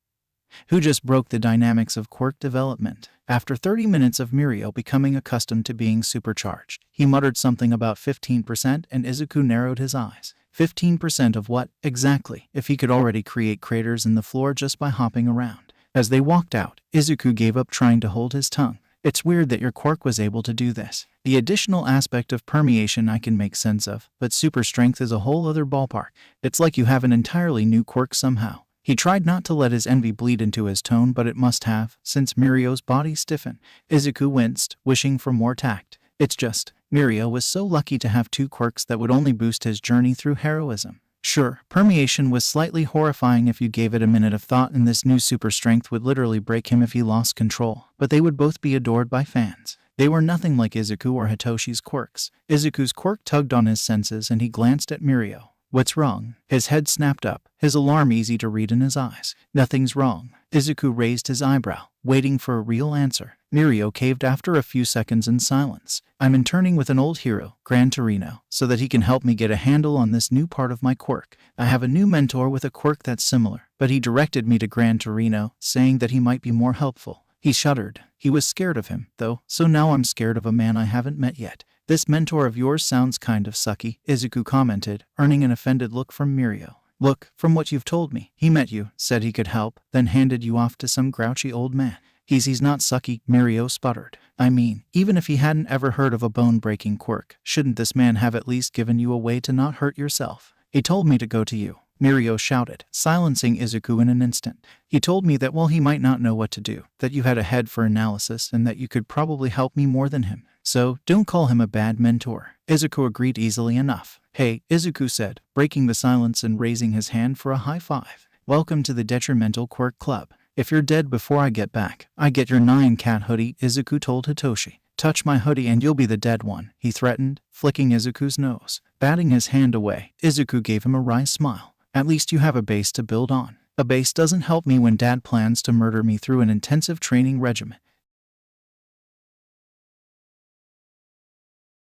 who just broke the dynamics of Quirk development. After 30 minutes of Mirio becoming accustomed to being supercharged, he muttered something about 15% and Izuku narrowed his eyes. 15% of what, exactly, if he could already create craters in the floor just by hopping around? As they walked out, Izuku gave up trying to hold his tongue. It's weird that your Quirk was able to do this. The additional aspect of permeation I can make sense of, but super strength is a whole other ballpark. It's like you have an entirely new Quirk somehow. He tried not to let his envy bleed into his tone, but it must have, since Mirio's body stiffened. Izuku winced, wishing for more tact. It's just, Mirio was so lucky to have two quirks that would only boost his journey through heroism. Sure, permeation was slightly horrifying if you gave it a minute of thought, and this new super strength would literally break him if he lost control, but they would both be adored by fans. They were nothing like Izuku or Hitoshi's quirks. Izuku's quirk tugged on his senses and he glanced at Mirio. What's wrong? His head snapped up, his alarm easy to read in his eyes. Nothing's wrong. Izuku raised his eyebrow, waiting for a real answer. Mirio caved after a few seconds in silence. I'm interning with an old hero, Gran Torino, so that he can help me get a handle on this new part of my quirk. I have a new mentor with a quirk that's similar, but he directed me to Gran Torino, saying that he might be more helpful. He shuddered. He was scared of him, though, so now I'm scared of a man I haven't met yet. This mentor of yours sounds kind of sucky, Izuku commented, earning an offended look from Mirio. Look, from what you've told me, he met you, said he could help, then handed you off to some grouchy old man. He's not sucky, Mirio sputtered. I mean, even if he hadn't ever heard of a bone-breaking quirk, shouldn't this man have at least given you a way to not hurt yourself? He told me to go to you, Mirio shouted, silencing Izuku in an instant. He told me that while he might not know what to do, that you had a head for analysis and that you could probably help me more than him. So, don't call him a bad mentor. Izuku agreed easily enough. Hey, Izuku said, breaking the silence and raising his hand for a high five. Welcome to the Detrimental Quirk Club. If you're dead before I get back, I get your 9-cat hoodie, Izuku told Hitoshi. Touch my hoodie and you'll be the dead one, he threatened, flicking Izuku's nose. Batting his hand away, Izuku gave him a wry smile. At least you have a base to build on. A base doesn't help me when Dad plans to murder me through an intensive training regimen.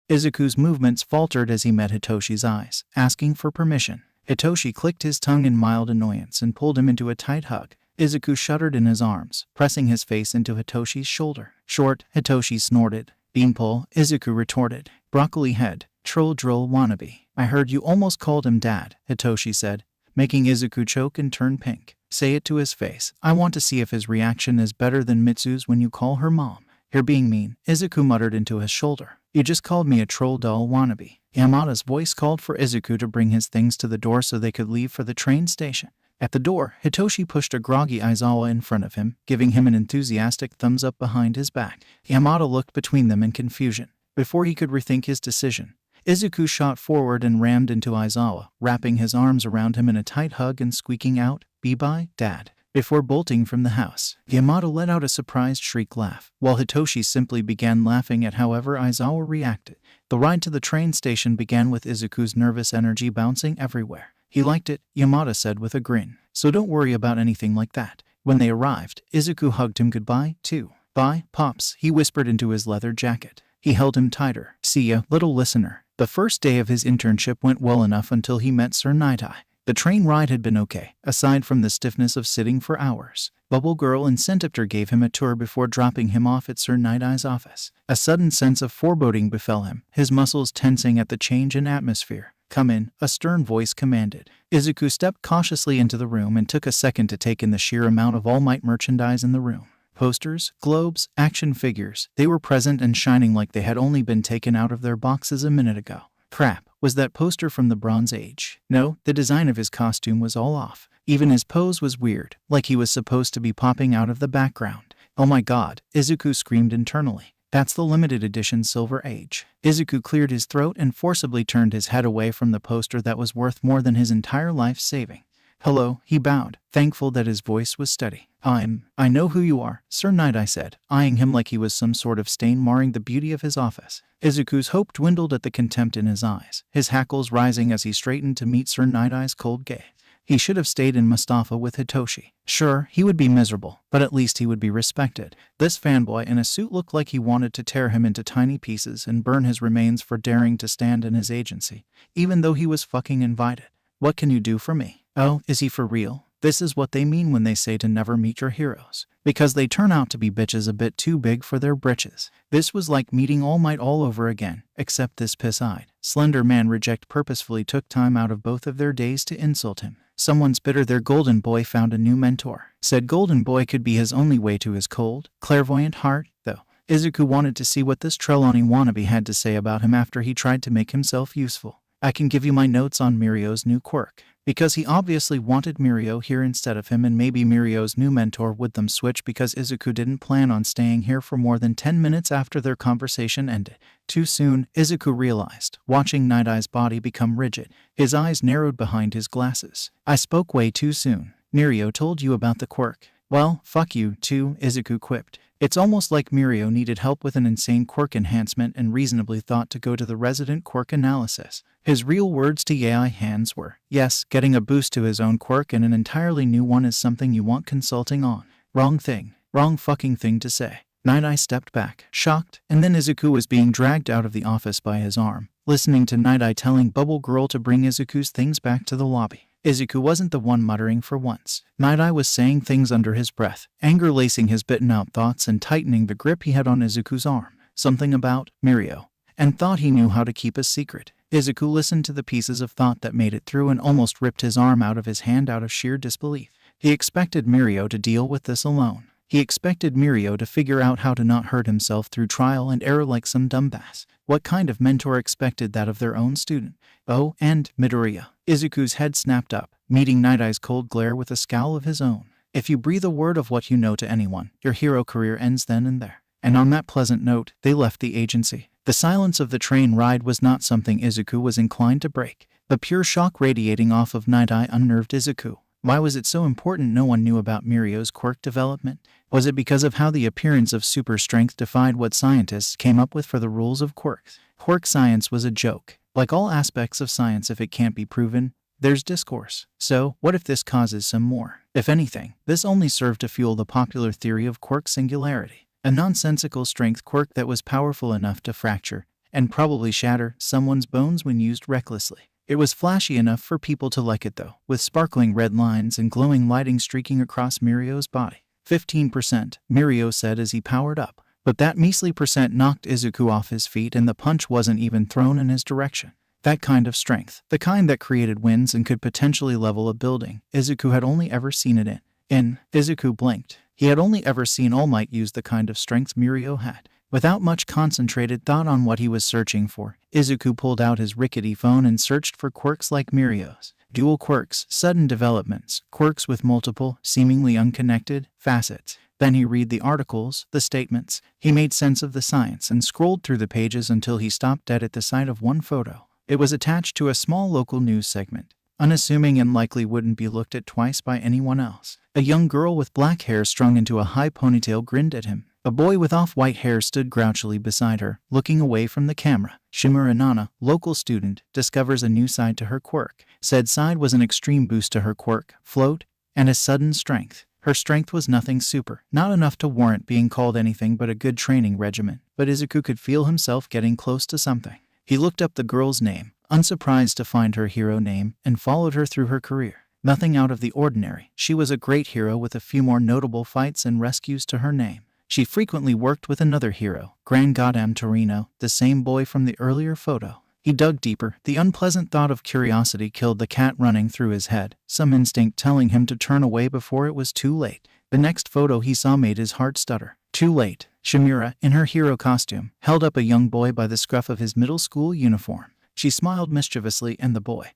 Izuku's movements faltered as he met Hitoshi's eyes, asking for permission. Hitoshi clicked his tongue in mild annoyance and pulled him into a tight hug. Izuku shuddered in his arms, pressing his face into Hitoshi's shoulder. Short, Hitoshi snorted. Beanpole, Izuku retorted. Broccoli head, troll droll wannabe. I heard you almost called him Dad, Hitoshi said, making Izuku choke and turn pink. Say it to his face. I want to see if his reaction is better than Mitsu's when you call her mom. You're being mean, Izuku muttered into his shoulder. You just called me a troll doll wannabe. Yamada's voice called for Izuku to bring his things to the door so they could leave for the train station. At the door, Hitoshi pushed a groggy Aizawa in front of him, giving him an enthusiastic thumbs up behind his back. Yamada looked between them in confusion. Before he could rethink his decision, Izuku shot forward and rammed into Aizawa, wrapping his arms around him in a tight hug and squeaking out, "Be-bye, Dad," before bolting from the house. Yamato let out a surprised shriek laugh, while Hitoshi simply began laughing at however Aizawa reacted. The ride to the train station began with Izuku's nervous energy bouncing everywhere. He liked it, Yamato said with a grin, so don't worry about anything like that. When they arrived, Izuku hugged him goodbye, too. "Bye, Pops," he whispered into his leather jacket. He held him tighter. "See ya, little listener." The first day of his internship went well enough until he met Sir Nighteye. The train ride had been okay, aside from the stiffness of sitting for hours. Bubble Girl and Centipter gave him a tour before dropping him off at Sir Nightae's office. A sudden sense of foreboding befell him, his muscles tensing at the change in atmosphere. "Come in," a stern voice commanded. Izuku stepped cautiously into the room and took a second to take in the sheer amount of All Might merchandise in the room. Posters, globes, action figures, they were present and shining like they had only been taken out of their boxes a minute ago. Crap, was that poster from the Bronze Age? No, the design of his costume was all off. Even his pose was weird, like he was supposed to be popping out of the background. "Oh my god," Izuku screamed internally. "That's the limited edition Silver Age." Izuku cleared his throat and forcibly turned his head away from the poster that was worth more than his entire life saving. "Hello," he bowed, thankful that his voice was steady. I know who you are," Sir Nighteye said, eyeing him like he was some sort of stain marring the beauty of his office. Izuku's hope dwindled at the contempt in his eyes, his hackles rising as he straightened to meet Sir Nighteye's cold gaze. He should have stayed in Mustafa with Hitoshi. Sure, he would be miserable, but at least he would be respected. This fanboy in a suit looked like he wanted to tear him into tiny pieces and burn his remains for daring to stand in his agency, even though he was fucking invited. "What can you do for me?" Oh, is he for real? This is what they mean when they say to never meet your heroes. Because they turn out to be bitches a bit too big for their britches. This was like meeting All Might all over again, except this piss-eyed, slender man reject purposefully took time out of both of their days to insult him. Someone's bitter their golden boy found a new mentor. Said golden boy could be his only way to his cold, clairvoyant heart, though. Izuku wanted to see what this Trelawney wannabe had to say about him after he tried to make himself useful. "I can give you my notes on Mirio's new quirk." Because he obviously wanted Mirio here instead of him, and maybe Mirio's new mentor would them switch because Izuku didn't plan on staying here for more than 10 minutes after their conversation ended. Too soon, Izuku realized, watching Night-Eye's body become rigid. His eyes narrowed behind his glasses. "I spoke way too soon. Mirio told you about the quirk." "Well, fuck you, too," Izuku quipped. It's almost like Mirio needed help with an insane quirk enhancement and reasonably thought to go to the resident quirk analysis. His real words to Yaoi hands were, "Yes, getting a boost to his own quirk and an entirely new one is something you want consulting on." Wrong thing. Wrong fucking thing to say. Night-Eye stepped back, shocked, and then Izuku was being dragged out of the office by his arm, listening to Night-Eye telling Bubble Girl to bring Izuku's things back to the lobby. Izuku wasn't the one muttering for once. Night-Eye was saying things under his breath, anger lacing his bitten-out thoughts and tightening the grip he had on Izuku's arm. Something about Mirio, and thought he knew how to keep a secret. Izuku listened to the pieces of thought that made it through and almost ripped his arm out of his hand out of sheer disbelief. He expected Mirio to deal with this alone. He expected Mirio to figure out how to not hurt himself through trial and error like some dumbass. What kind of mentor expected that of their own student? Oh, and Midoriya. Izuku's head snapped up, meeting Night-Eye's cold glare with a scowl of his own. If you breathe a word of what you know to anyone, your hero career ends then and there. And on that pleasant note, they left the agency. The silence of the train ride was not something Izuku was inclined to break. The pure shock radiating off of Night-Eye unnerved Izuku. Why was it so important no one knew about Mirio's quirk development? Was it because of how the appearance of super strength defied what scientists came up with for the rules of quirks? Quirk science was a joke. Like all aspects of science, if it can't be proven, there's discourse. So, what if this causes some more? If anything, this only served to fuel the popular theory of quirk singularity. A nonsensical strength quirk that was powerful enough to fracture, and probably shatter, someone's bones when used recklessly. It was flashy enough for people to like it though, with sparkling red lines and glowing lighting streaking across Mirio's body. 15%, Mirio said as he powered up. But that measly percent knocked Izuku off his feet and the punch wasn't even thrown in his direction. That kind of strength, the kind that created winds and could potentially level a building, Izuku had only ever seen it in. Izuku blinked. He had only ever seen All Might use the kind of strength Mirio had. Without much concentrated thought on what he was searching for, Izuku pulled out his rickety phone and searched for quirks like Mirio's. Dual quirks, sudden developments, quirks with multiple, seemingly unconnected, facets. Then he read the articles, the statements. He made sense of the science and scrolled through the pages until he stopped dead at the sight of one photo. It was attached to a small local news segment, unassuming and likely wouldn't be looked at twice by anyone else. A young girl with black hair strung into a high ponytail grinned at him. A boy with off-white hair stood grouchily beside her, looking away from the camera. Shimura, local student, discovers a new side to her quirk. Said side was an extreme boost to her quirk, float, and a sudden strength. Her strength was nothing super, not enough to warrant being called anything but a good training regimen. But Izuku could feel himself getting close to something. He looked up the girl's name, unsurprised to find her hero name, and followed her through her career. Nothing out of the ordinary. She was a great hero with a few more notable fights and rescues to her name. She frequently worked with another hero, Gran Torino, the same boy from the earlier photo. He dug deeper. The unpleasant thought of curiosity killed the cat running through his head, some instinct telling him to turn away before it was too late. The next photo he saw made his heart stutter. Too late. Shimura, in her hero costume, held up a young boy by the scruff of his middle school uniform. She smiled mischievously and the boy,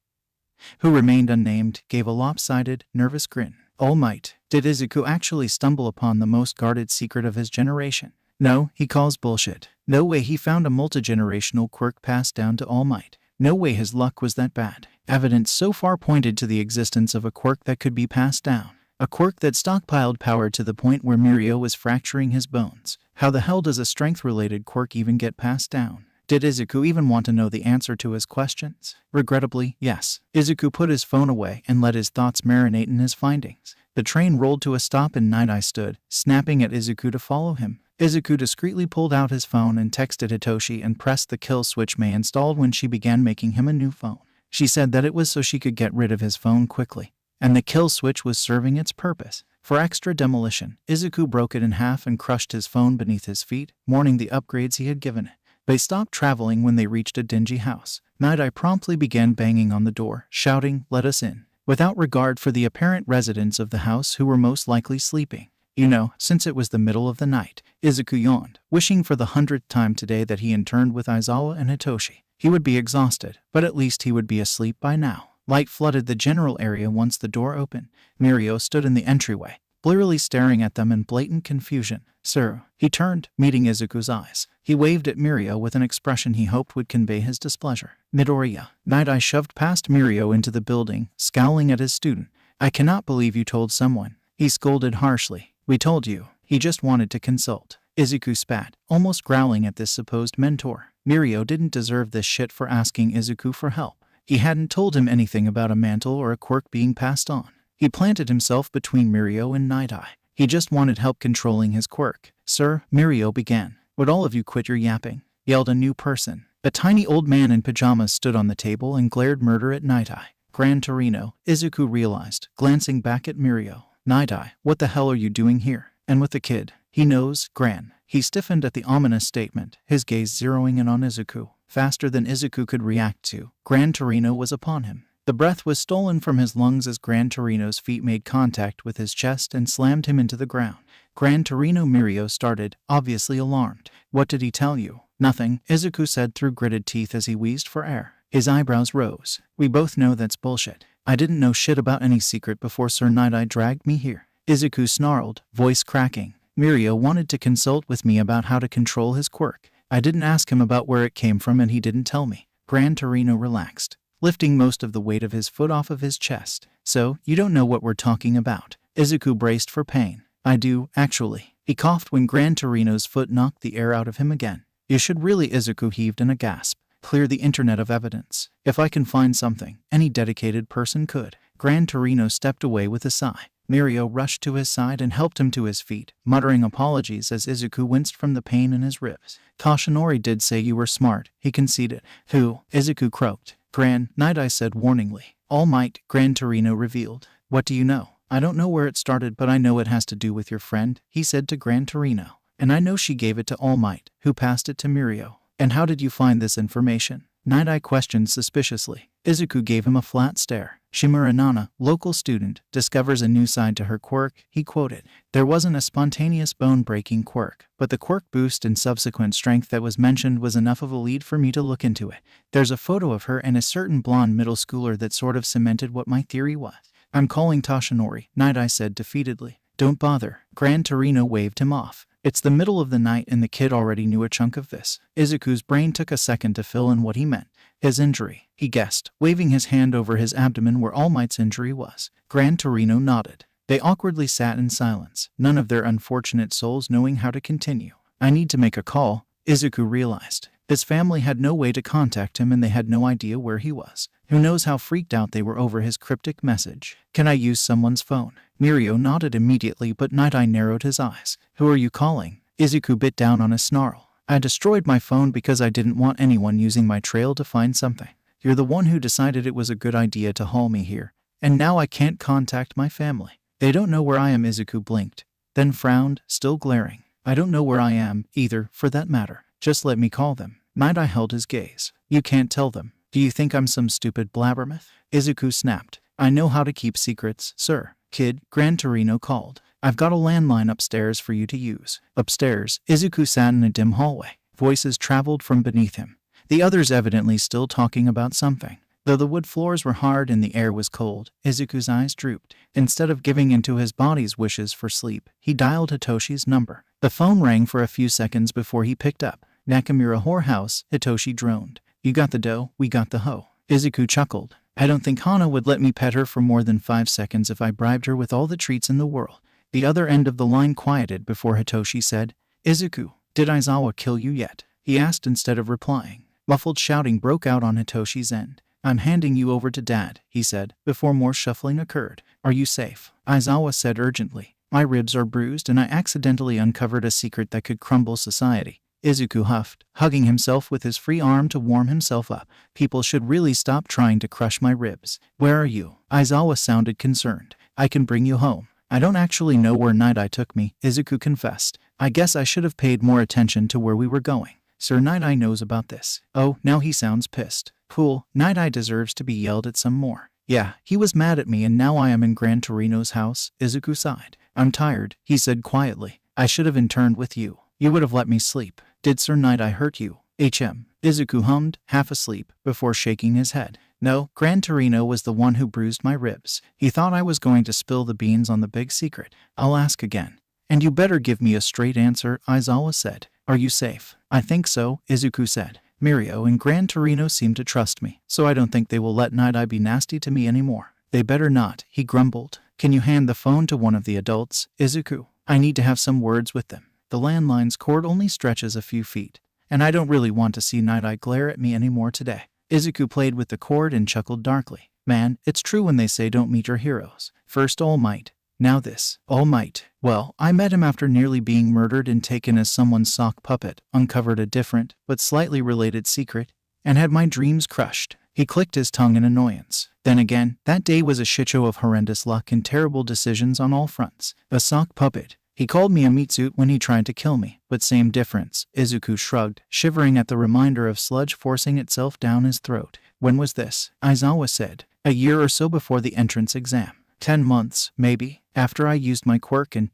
who remained unnamed, gave a lopsided, nervous grin. All Might. Did Izuku actually stumble upon the most guarded secret of his generation? No, he calls bullshit. No way he found a multi-generational quirk passed down to All Might. No way his luck was that bad. Evidence so far pointed to the existence of a quirk that could be passed down. A quirk that stockpiled power to the point where Mirio was fracturing his bones. How the hell does a strength-related quirk even get passed down? Did Izuku even want to know the answer to his questions? Regrettably, yes. Izuku put his phone away and let his thoughts marinate in his findings. The train rolled to a stop and Nighteye stood, snapping at Izuku to follow him. Izuku discreetly pulled out his phone and texted Hitoshi and pressed the kill switch Mei installed when she began making him a new phone. She said that it was so she could get rid of his phone quickly, and the kill switch was serving its purpose. For extra demolition, Izuku broke it in half and crushed his phone beneath his feet, mourning the upgrades he had given it. They stopped traveling when they reached a dingy house. Nighteye promptly began banging on the door, shouting, "Let us in," without regard for the apparent residents of the house who were most likely sleeping. You know, since it was the middle of the night. Izuku yawned, wishing for the 100th time today that he interned with Aizawa and Hitoshi. He would be exhausted, but at least he would be asleep by now. Light flooded the general area once the door opened. Mirio stood in the entryway, blearily staring at them in blatant confusion. "Sir." He turned, meeting Izuku's eyes. He waved at Mirio with an expression he hoped would convey his displeasure. "Midoriya." Nighteye shoved past Mirio into the building, scowling at his student. "I cannot believe you told someone." He scolded harshly. "We told you." He just wanted to consult. Izuku spat, almost growling at this supposed mentor. Mirio didn't deserve this shit for asking Izuku for help. He hadn't told him anything about a mantle or a quirk being passed on. He planted himself between Mirio and Nighteye. He just wanted help controlling his quirk. "Sir," Mirio began. "Would all of you quit your yapping?" yelled a new person. A tiny old man in pajamas stood on the table and glared murder at Nighteye. Gran Torino, Izuku realized, glancing back at Mirio. "Nighteye, what the hell are you doing here? And with the kid?" "He knows, Gran." He stiffened at the ominous statement, his gaze zeroing in on Izuku. Faster than Izuku could react to, Gran Torino was upon him. The breath was stolen from his lungs as Gran Torino's feet made contact with his chest and slammed him into the ground. Gran Torino. Mirio started, obviously alarmed. "What did he tell you?" "Nothing," Izuku said through gritted teeth as he wheezed for air. His eyebrows rose. "We both know that's bullshit. I didn't know shit about any secret before Sir Nighteye dragged me here." Izuku snarled, voice cracking. "Mirio wanted to consult with me about how to control his quirk. I didn't ask him about where it came from and he didn't tell me." Gran Torino relaxed, lifting most of the weight of his foot off of his chest. "So, you don't know what we're talking about." Izuku braced for pain. "I do, actually." He coughed when Gran Torino's foot knocked the air out of him again. "You should really," Izuku heaved in a gasp. "Clear the internet of evidence. If I can find something, any dedicated person could." Gran Torino stepped away with a sigh. Mirio rushed to his side and helped him to his feet, muttering apologies as Izuku winced from the pain in his ribs. "Toshinori did say you were smart," he conceded. "Who?" Izuku croaked. "Gran," Nighteye said warningly. "All Might," Gran Torino revealed. "What do you know?" "I don't know where it started, but I know it has to do with your friend," he said to Gran Torino. "And I know she gave it to All Might, who passed it to Mirio." "And how did you find this information?" Nighteye questioned suspiciously. Izuku gave him a flat stare. "Shimura, local student, discovers a new side to her quirk," he quoted. "There wasn't a spontaneous bone-breaking quirk, but the quirk boost and subsequent strength that was mentioned was enough of a lead for me to look into it. There's a photo of her and a certain blonde middle schooler that sort of cemented what my theory was." "I'm calling Toshinori," Nighteye said defeatedly. Don't bother. Gran Torino waved him off. It's the middle of the night and the kid already knew a chunk of this. Izuku's brain took a second to fill in what he meant. His injury, he guessed, waving his hand over his abdomen where All Might's injury was. Gran Torino nodded. They awkwardly sat in silence, none of their unfortunate souls knowing how to continue. I need to make a call, Izuku realized. His family had no way to contact him and they had no idea where he was. Who knows how freaked out they were over his cryptic message. Can I use someone's phone? Mirio nodded immediately, but Nighteye narrowed his eyes. Who are you calling? Izuku bit down on a snarl. I destroyed my phone because I didn't want anyone using my trail to find something. You're the one who decided it was a good idea to haul me here. And now I can't contact my family. They don't know where I am, Izuku blinked. Then frowned, still glaring. I don't know where I am, either, for that matter. Just let me call them. Nighteye held his gaze. You can't tell them. Do you think I'm some stupid blabbermouth? Izuku snapped. I know how to keep secrets, sir. Kid, Gran Torino called. I've got a landline upstairs for you to use. Upstairs, Izuku sat in a dim hallway. Voices traveled from beneath him. The others evidently still talking about something. Though the wood floors were hard and the air was cold, Izuku's eyes drooped. Instead of giving in to his body's wishes for sleep, he dialed Hitoshi's number. The phone rang for a few seconds before he picked up. Nakamura whorehouse, Hitoshi droned. You got the dough, we got the hoe. Izuku chuckled. I don't think Hana would let me pet her for more than 5 seconds if I bribed her with all the treats in the world. The other end of the line quieted before Hitoshi said, Izuku, did Aizawa kill you yet? He asked instead of replying. Muffled shouting broke out on Hitoshi's end. I'm handing you over to Dad, he said, before more shuffling occurred. Are you safe? Aizawa said urgently. My ribs are bruised and I accidentally uncovered a secret that could crumble society. Izuku huffed, hugging himself with his free arm to warm himself up. People should really stop trying to crush my ribs. Where are you? Aizawa sounded concerned. I can bring you home. I don't actually know where Nighteye took me, Izuku confessed. I guess I should have paid more attention to where we were going. Sir Nighteye knows about this. Oh, now he sounds pissed. Cool, Nighteye deserves to be yelled at some more. Yeah, he was mad at me and now I am in Gran Torino's house, Izuku sighed. I'm tired, he said quietly. I should have interned with you. You would have let me sleep. Did Sir Nighteye hurt you? Izuku hummed, half asleep, before shaking his head. No, Gran Torino was the one who bruised my ribs. He thought I was going to spill the beans on the big secret. I'll ask again. And you better give me a straight answer, Aizawa said. Are you safe? I think so, Izuku said. Mirio and Gran Torino seem to trust me, so I don't think they will let Nighteye be nasty to me anymore. They better not, he grumbled. Can you hand the phone to one of the adults, Izuku? I need to have some words with them. The landline's cord only stretches a few feet, and I don't really want to see Nighteye glare at me anymore today. Izuku played with the cord and chuckled darkly. Man, it's true when they say don't meet your heroes. First All Might, now this. All Might. Well, I met him after nearly being murdered and taken as someone's sock puppet, uncovered a different, but slightly related secret, and had my dreams crushed. He clicked his tongue in annoyance. Then again, that day was a shitshow of horrendous luck and terrible decisions on all fronts. A sock puppet. He called me a meatsuit when he tried to kill me, but same difference. Izuku shrugged, shivering at the reminder of sludge forcing itself down his throat. When was this? Aizawa said. A year or so before the entrance exam. 10 months, maybe. After I used my quirk and,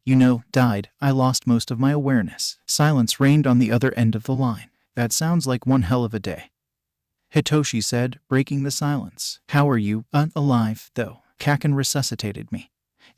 died, I lost most of my awareness. Silence reigned on the other end of the line. That sounds like one hell of a day, Hitoshi said, breaking the silence. How are you, alive, though? Kaken resuscitated me.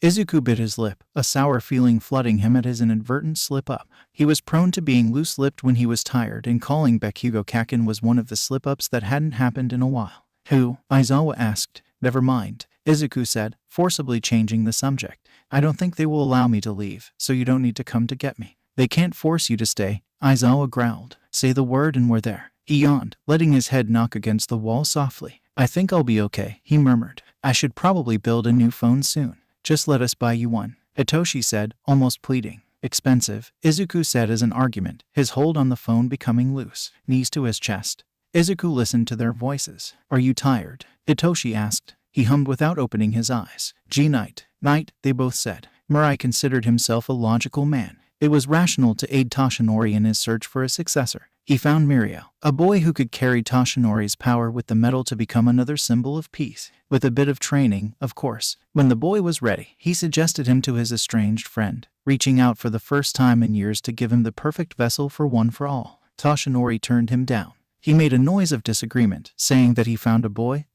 Izuku bit his lip, a sour feeling flooding him at his inadvertent slip-up. He was prone to being loose-lipped when he was tired, and calling Bakugo Kaken was one of the slip-ups that hadn't happened in a while. Who? Aizawa asked. Never mind, Izuku said, forcibly changing the subject. I don't think they will allow me to leave, so you don't need to come to get me. They can't force you to stay, Aizawa growled. Say the word and we're there. He yawned, letting his head knock against the wall softly. I think I'll be okay, he murmured. I should probably build a new phone soon. Just let us buy you one, Hitoshi said, almost pleading. Expensive, Izuku said as an argument, his hold on the phone becoming loose, knees to his chest. Izuku listened to their voices. Are you tired? Hitoshi asked. He hummed without opening his eyes. Night, they both said. Mirai considered himself a logical man. It was rational to aid Toshinori in his search for a successor. He found Mirio, a boy who could carry Toshinori's power with the metal to become another symbol of peace. With a bit of training, of course. When the boy was ready, he suggested him to his estranged friend, reaching out for the first time in years to give him the perfect vessel for one for all. Toshinori turned him down. He made a noise of disagreement, saying that he found the boy.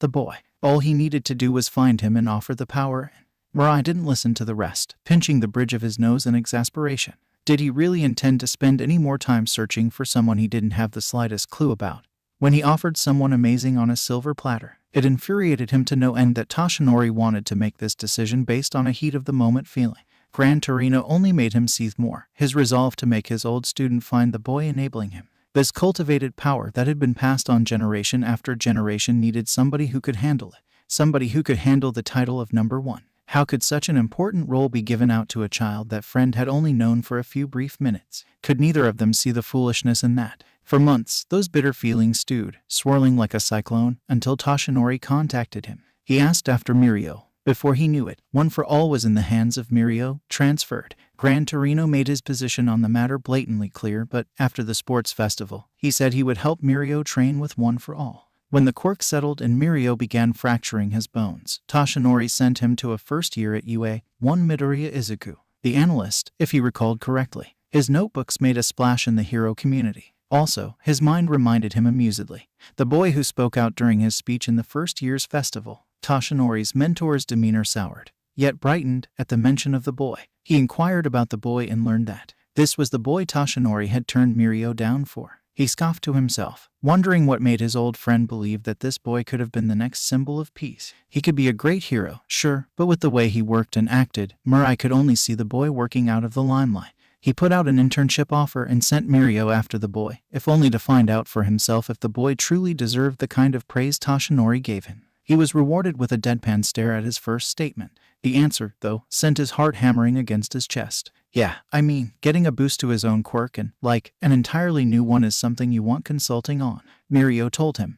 All he needed to do was find him and offer the power. Mirai didn't listen to the rest, pinching the bridge of his nose in exasperation. Did he really intend to spend any more time searching for someone he didn't have the slightest clue about? When he offered someone amazing on a silver platter, it infuriated him to no end that Toshinori wanted to make this decision based on a heat-of-the-moment feeling. Gran Torino only made him seethe more, his resolve to make his old student find the boy enabling him. This cultivated power that had been passed on generation after generation needed somebody who could handle it, somebody who could handle the title of number one. How could such an important role be given out to a child that friend had only known for a few brief minutes? Could neither of them see the foolishness in that? For months, those bitter feelings stewed, swirling like a cyclone, until Toshinori contacted him. He asked after Mirio. Before he knew it, One for All was in the hands of Mirio, transferred. Gran Torino made his position on the matter blatantly clear, but after the sports festival, he said he would help Mirio train with One for All. When the quirk settled and Mirio began fracturing his bones, Toshinori sent him to a first year at UA, one Midoriya Izuku, the analyst, if he recalled correctly. His notebooks made a splash in the hero community. Also, his mind reminded him amusedly. The boy who spoke out during his speech in the first year's festival. Toshinori's mentor's demeanor soured, yet brightened at the mention of the boy. He inquired about the boy and learned that this was the boy Toshinori had turned Mirio down for. He scoffed to himself, wondering what made his old friend believe that this boy could have been the next symbol of peace. He could be a great hero, sure, but with the way he worked and acted, Mirai could only see the boy working out of the limelight. He put out an internship offer and sent Mirio after the boy, if only to find out for himself if the boy truly deserved the kind of praise Toshinori gave him. He was rewarded with a deadpan stare at his first statement. The answer, though, sent his heart hammering against his chest. Yeah, I mean, getting a boost to his own quirk and, like, an entirely new one is something you want consulting on. Mirio told him.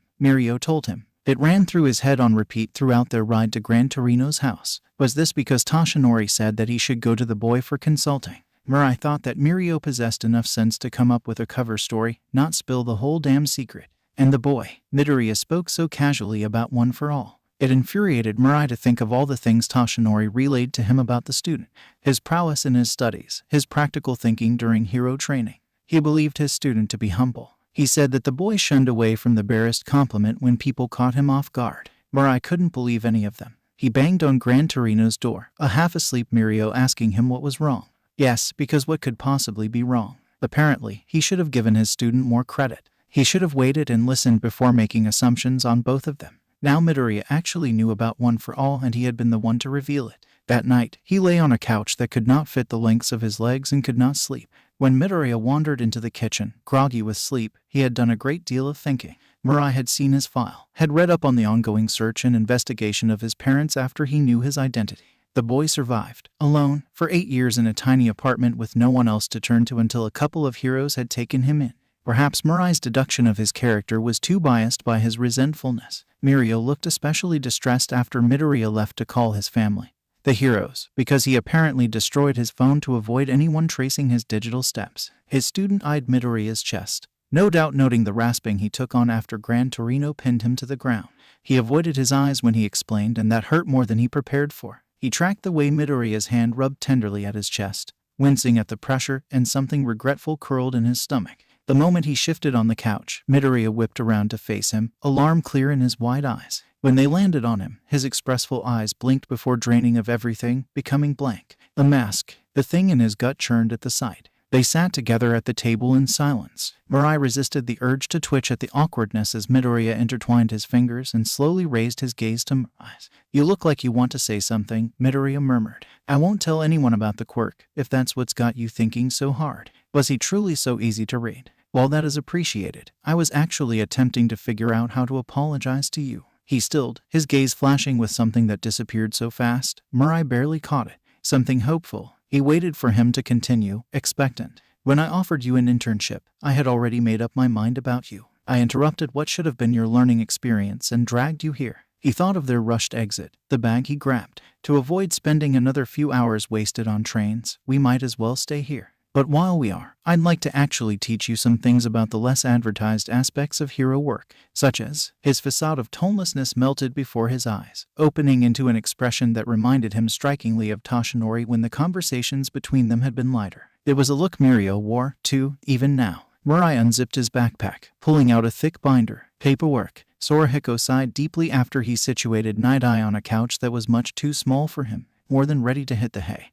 It ran through his head on repeat throughout their ride to Gran Torino's house. Was this because Toshinori said that he should go to the boy for consulting? Mirai thought that Mirio possessed enough sense to come up with a cover story, not spill the whole damn secret. And the boy, Midoriya, spoke so casually about One for All. It infuriated Mirai to think of all the things Toshinori relayed to him about the student. His prowess in his studies, his practical thinking during hero training. He believed his student to be humble. He said that the boy shunned away from the barest compliment when people caught him off guard. Mirai couldn't believe any of them. He banged on Gran Torino's door, a half-asleep Mirio asking him what was wrong. Yes, because what could possibly be wrong? Apparently, he should have given his student more credit. He should have waited and listened before making assumptions on both of them. Now Midoriya actually knew about One for All and he had been the one to reveal it. That night, he lay on a couch that could not fit the lengths of his legs and could not sleep. When Midoriya wandered into the kitchen, groggy with sleep, he had done a great deal of thinking. Mirai had seen his file, had read up on the ongoing search and investigation of his parents after he knew his identity. The boy survived, alone, for 8 years in a tiny apartment with no one else to turn to until a couple of heroes had taken him in. Perhaps Mirai's deduction of his character was too biased by his resentfulness. Mirio looked especially distressed after Midoriya left to call his family. The heroes, because he apparently destroyed his phone to avoid anyone tracing his digital steps. His student eyed Midoriya's chest, no doubt noting the rasping he took on after Gran Torino pinned him to the ground. He avoided his eyes when he explained, and that hurt more than he prepared for. He tracked the way Midoriya's hand rubbed tenderly at his chest, wincing at the pressure, and something regretful curled in his stomach. The moment he shifted on the couch, Midoriya whipped around to face him, alarm clear in his wide eyes. When they landed on him, his expressful eyes blinked before draining of everything, becoming blank. The mask, the thing in his gut churned at the sight. They sat together at the table in silence. Mirai resisted the urge to twitch at the awkwardness as Midoriya intertwined his fingers and slowly raised his gaze to Mirai's. You look like you want to say something, Midoriya murmured. I won't tell anyone about the quirk, if that's what's got you thinking so hard. Was he truly so easy to read? While that is appreciated, I was actually attempting to figure out how to apologize to you. He stilled, his gaze flashing with something that disappeared so fast, Mirai barely caught it. Something hopeful. He waited for him to continue, expectant. When I offered you an internship, I had already made up my mind about you. I interrupted what should have been your learning experience and dragged you here. He thought of their rushed exit, the bag he grabbed. To avoid spending another few hours wasted on trains, we might as well stay here. But while we are, I'd like to actually teach you some things about the less advertised aspects of hero work, such as, his facade of tonelessness melted before his eyes, opening into an expression that reminded him strikingly of Toshinori when the conversations between them had been lighter. It was a look Mirio wore, too, even now. Mirai unzipped his backpack, pulling out a thick binder. Paperwork. Sorahiko sighed deeply after he situated Nighteye on a couch that was much too small for him. more than ready to hit the hay.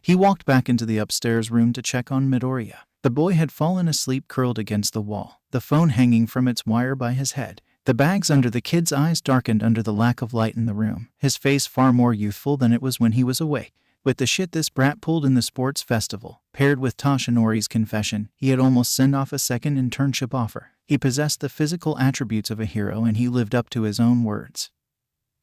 He walked back into the upstairs room to check on Midoriya. The boy had fallen asleep curled against the wall, the phone hanging from its wire by his head. The bags under the kid's eyes darkened under the lack of light in the room, his face far more youthful than it was when he was awake. With the shit this brat pulled in the sports festival, paired with Toshinori's confession, he had almost sent off a second internship offer. He possessed the physical attributes of a hero and he lived up to his own words.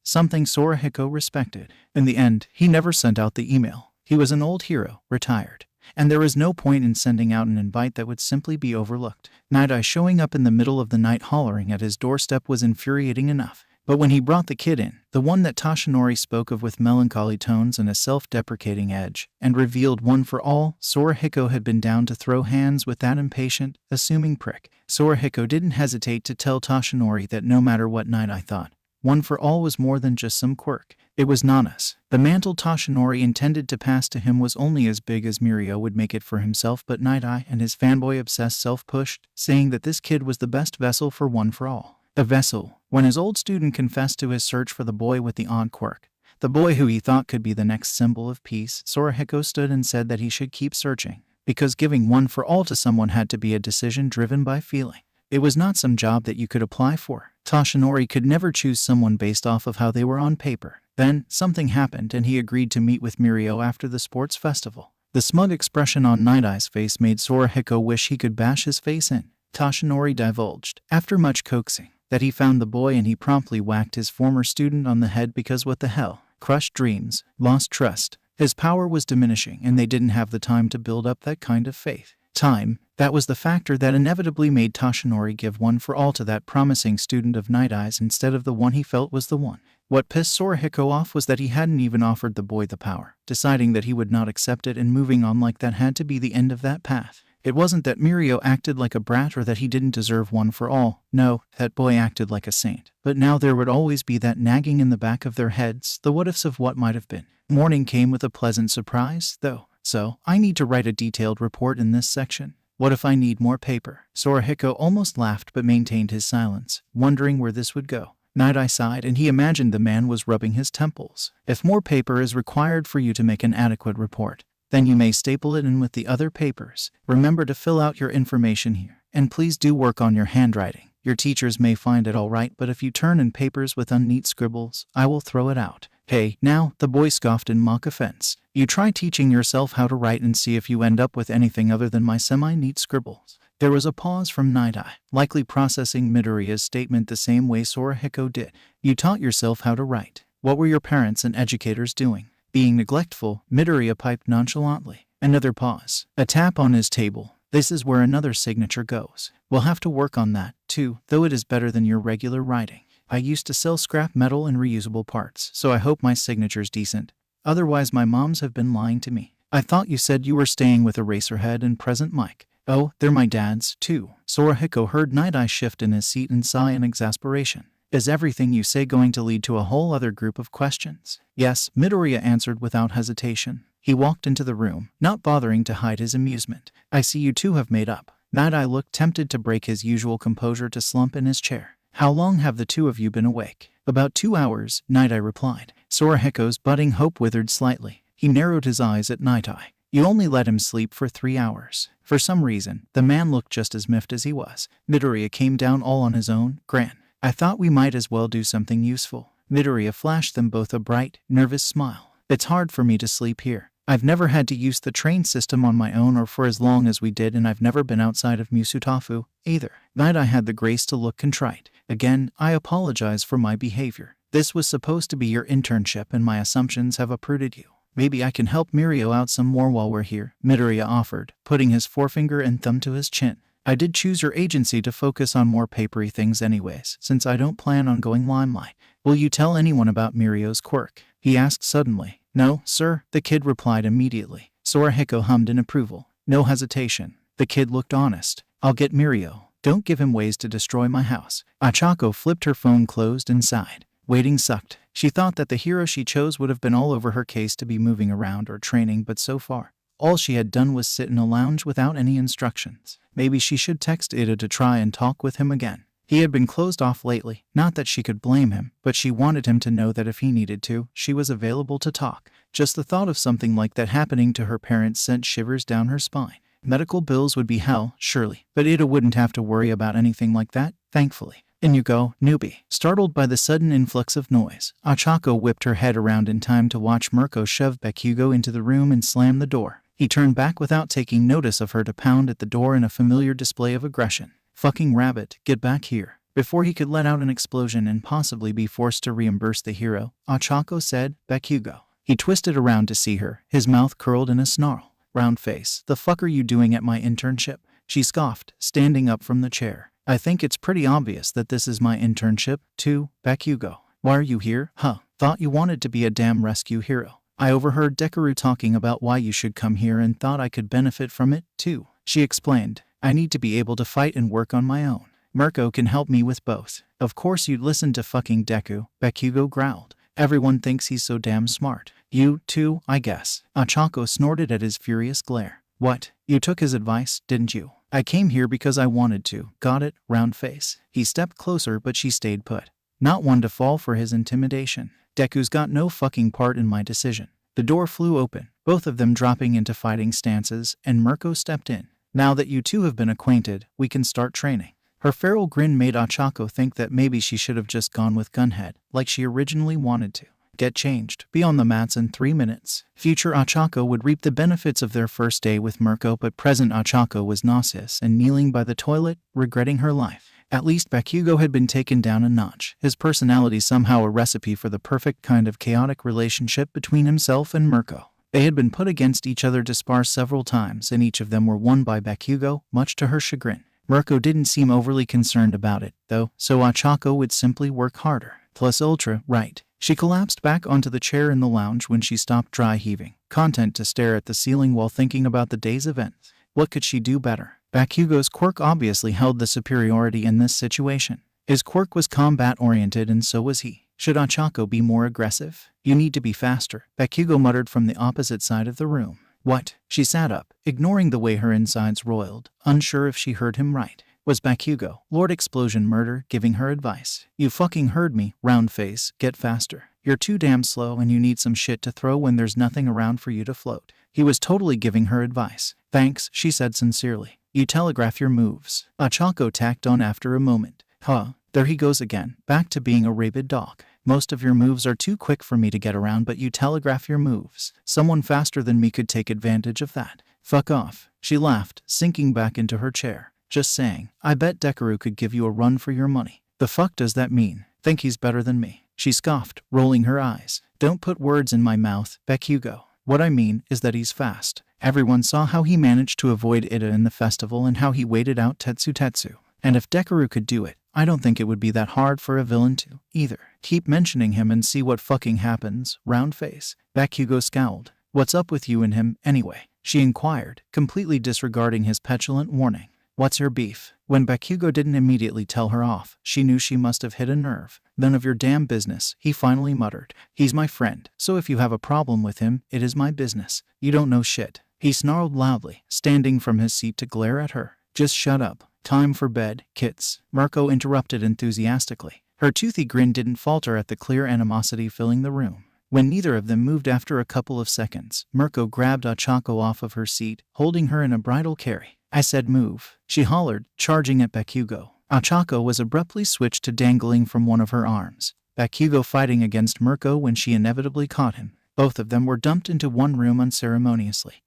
Something Sorahiko respected. In the end, he never sent out the email. He was an old hero, retired. And there was no point in sending out an invite that would simply be overlooked. Nighteye showing up in the middle of the night hollering at his doorstep was infuriating enough. But when he brought the kid in, the one that Toshinori spoke of with melancholy tones and a self-deprecating edge, and revealed one for all, Sorahiko had been down to throw hands with that impatient, assuming prick. Sorahiko didn't hesitate to tell Toshinori that no matter what Nighteye thought, one for all was more than just some quirk. It was Nana's. The mantle Toshinori intended to pass to him was only as big as Mirio would make it for himself, but Nighteye and his fanboy-obsessed self pushed, saying that this kid was the best vessel for one for all. A vessel. When his old student confessed to his search for the boy with the odd quirk, the boy who he thought could be the next symbol of peace, Sorahiko stood and said that he should keep searching, because giving one for all to someone had to be a decision driven by feeling. It was not some job that you could apply for. Toshinori could never choose someone based off of how they were on paper. Then, something happened and he agreed to meet with Mirio after the sports festival. The smug expression on Night-Eye's face made Sorahiko wish he could bash his face in. Toshinori divulged, after much coaxing, that he found the boy and he promptly whacked his former student on the head because what the hell? Crushed dreams, lost trust. His power was diminishing and they didn't have the time to build up that kind of faith. Time, that was the factor that inevitably made Toshinori give one for all to that promising student of Night-Eye's instead of the one he felt was the one. What pissed Sorahiko off was that he hadn't even offered the boy the power, deciding that he would not accept it and moving on like that had to be the end of that path. It wasn't that Mirio acted like a brat or that he didn't deserve one for all. No, that boy acted like a saint. But now there would always be that nagging in the back of their heads, the what-ifs of what might have been. Morning came with a pleasant surprise, though. So, I need to write a detailed report in this section. What if I need more paper? Sorahiko almost laughed but maintained his silence, wondering where this would go. Nighteye sighed and he imagined the man was rubbing his temples. If more paper is required for you to make an adequate report, then you may staple it in with the other papers. Remember to fill out your information here. And please do work on your handwriting. Your teachers may find it alright, but if you turn in papers with unneat scribbles, I will throw it out. Hey, now, the boy scoffed in mock offense. You try teaching yourself how to write and see if you end up with anything other than my semi-neat scribbles. There was a pause from Nighteye, likely processing Midoriya's statement the same way Sorahiko did. You taught yourself how to write. What were your parents and educators doing? Being neglectful, Midoriya piped nonchalantly. Another pause. A tap on his table. This is where another signature goes. We'll have to work on that, too, though it is better than your regular writing. I used to sell scrap metal and reusable parts, so I hope my signature's decent. Otherwise my moms have been lying to me. I thought you said you were staying with Eraserhead and Present Mike. Oh, they're my dad's, too. Sorahiko heard Nighteye shift in his seat and sigh in exasperation. Is everything you say going to lead to a whole other group of questions? Yes, Midoriya answered without hesitation. He walked into the room, not bothering to hide his amusement. I see you two have made up. Nighteye looked tempted to break his usual composure to slump in his chair. How long have the two of you been awake? About 2 hours, Nighteye replied. Sorahiko's budding hope withered slightly. He narrowed his eyes at Nighteye. You only let him sleep for 3 hours. For some reason, the man looked just as miffed as he was. Midoriya came down all on his own. Gran, I thought we might as well do something useful. Midoriya flashed them both a bright, nervous smile. It's hard for me to sleep here. I've never had to use the train system on my own or for as long as we did, and I've never been outside of Musutafu, either. Nighteye had the grace to look contrite. Again, I apologize for my behavior. This was supposed to be your internship and my assumptions have uprooted you. Maybe I can help Mirio out some more while we're here, Midoriya offered, putting his forefinger and thumb to his chin. I did choose your agency to focus on more papery things anyways, since I don't plan on going limelight. Will you tell anyone about Mirio's quirk? He asked suddenly. No, sir, the kid replied immediately. Sorahiko hummed in approval. No hesitation. The kid looked honest. I'll get Mirio. Don't give him ways to destroy my house. Achako flipped her phone closed and sighed. Waiting sucked. She thought that the hero she chose would have been all over her case to be moving around or training, but so far, all she had done was sit in a lounge without any instructions. Maybe she should text Ida to try and talk with him again. He had been closed off lately, not that she could blame him, but she wanted him to know that if he needed to, she was available to talk. Just the thought of something like that happening to her parents sent shivers down her spine. Medical bills would be hell, surely, but Ida wouldn't have to worry about anything like that, thankfully. In you go, newbie. Startled by the sudden influx of noise, Ochako whipped her head around in time to watch Mirko shove Bakugo into the room and slam the door. He turned back without taking notice of her to pound at the door in a familiar display of aggression. Fucking rabbit, get back here. Before he could let out an explosion and possibly be forced to reimburse the hero, Ochako said, Bakugo. He twisted around to see her, his mouth curled in a snarl. Round face, the fuck are you doing at my internship? She scoffed, standing up from the chair. I think it's pretty obvious that this is my internship, too, Bakugo. Why are you here? Huh, thought you wanted to be a damn rescue hero. I overheard Deku talking about why you should come here and thought I could benefit from it, too. She explained, I need to be able to fight and work on my own. Mirko can help me with both. Of course you'd listen to fucking Deku, Bakugo growled. Everyone thinks he's so damn smart. You, too, I guess. Ochako snorted at his furious glare. What? You took his advice, didn't you? I came here because I wanted to. Got it, round face. He stepped closer but she stayed put. Not one to fall for his intimidation. Deku's got no fucking part in my decision. The door flew open, both of them dropping into fighting stances, and Mirko stepped in. Now that you two have been acquainted, we can start training. Her feral grin made Ochako think that maybe she should have just gone with Gunhead, like she originally wanted to. Get changed, be on the mats in 3 minutes. Future Ochako would reap the benefits of their first day with Mirko, but present Ochako was nauseous and kneeling by the toilet, regretting her life. At least Bakugo had been taken down a notch, his personality somehow a recipe for the perfect kind of chaotic relationship between himself and Mirko. They had been put against each other to spar several times, and each of them were won by Bakugo, much to her chagrin. Mirko didn't seem overly concerned about it, though, so Ochako would simply work harder. Plus ultra, right. She collapsed back onto the chair in the lounge when she stopped dry heaving, content to stare at the ceiling while thinking about the day's events. What could she do better? Bakugo's quirk obviously held the superiority in this situation. His quirk was combat-oriented and so was he. Should Ochako be more aggressive? You need to be faster, Bakugo muttered from the opposite side of the room. What? She sat up, ignoring the way her insides roiled, unsure if she heard him right. Was Bakugo, Lord Explosion Murder, giving her advice? You fucking heard me, round face, get faster. You're too damn slow and you need some shit to throw when there's nothing around for you to float. He was totally giving her advice. Thanks, she said sincerely. You telegraph your moves. Ochako tacked on after a moment. Huh, there he goes again, back to being a rabid dog. Most of your moves are too quick for me to get around, but you telegraph your moves. Someone faster than me could take advantage of that. Fuck off. She laughed, sinking back into her chair. Just saying, I bet Deku could give you a run for your money. The fuck does that mean? Think he's better than me? She scoffed, rolling her eyes. Don't put words in my mouth, Bakugo. What I mean is that he's fast. Everyone saw how he managed to avoid Ida in the festival and how he waited out TetsuTetsu. And if Deku could do it, I don't think it would be that hard for a villain to, either. Keep mentioning him and see what fucking happens, round face. Bakugo scowled. What's up with you and him, anyway? She inquired, completely disregarding his petulant warning. What's your beef? When Bakugo didn't immediately tell her off, she knew she must have hit a nerve. None of your damn business, he finally muttered. He's my friend, so if you have a problem with him, it is my business. You don't know shit. He snarled loudly, standing from his seat to glare at her. Just shut up. Time for bed, kits. Mirko interrupted enthusiastically. Her toothy grin didn't falter at the clear animosity filling the room. When neither of them moved after a couple of seconds, Mirko grabbed Ochako off of her seat, holding her in a bridal carry. I said move, she hollered, charging at Bakugo. Ochako was abruptly switched to dangling from one of her arms. Bakugo fighting against Mirko when she inevitably caught him. Both of them were dumped into one room unceremoniously.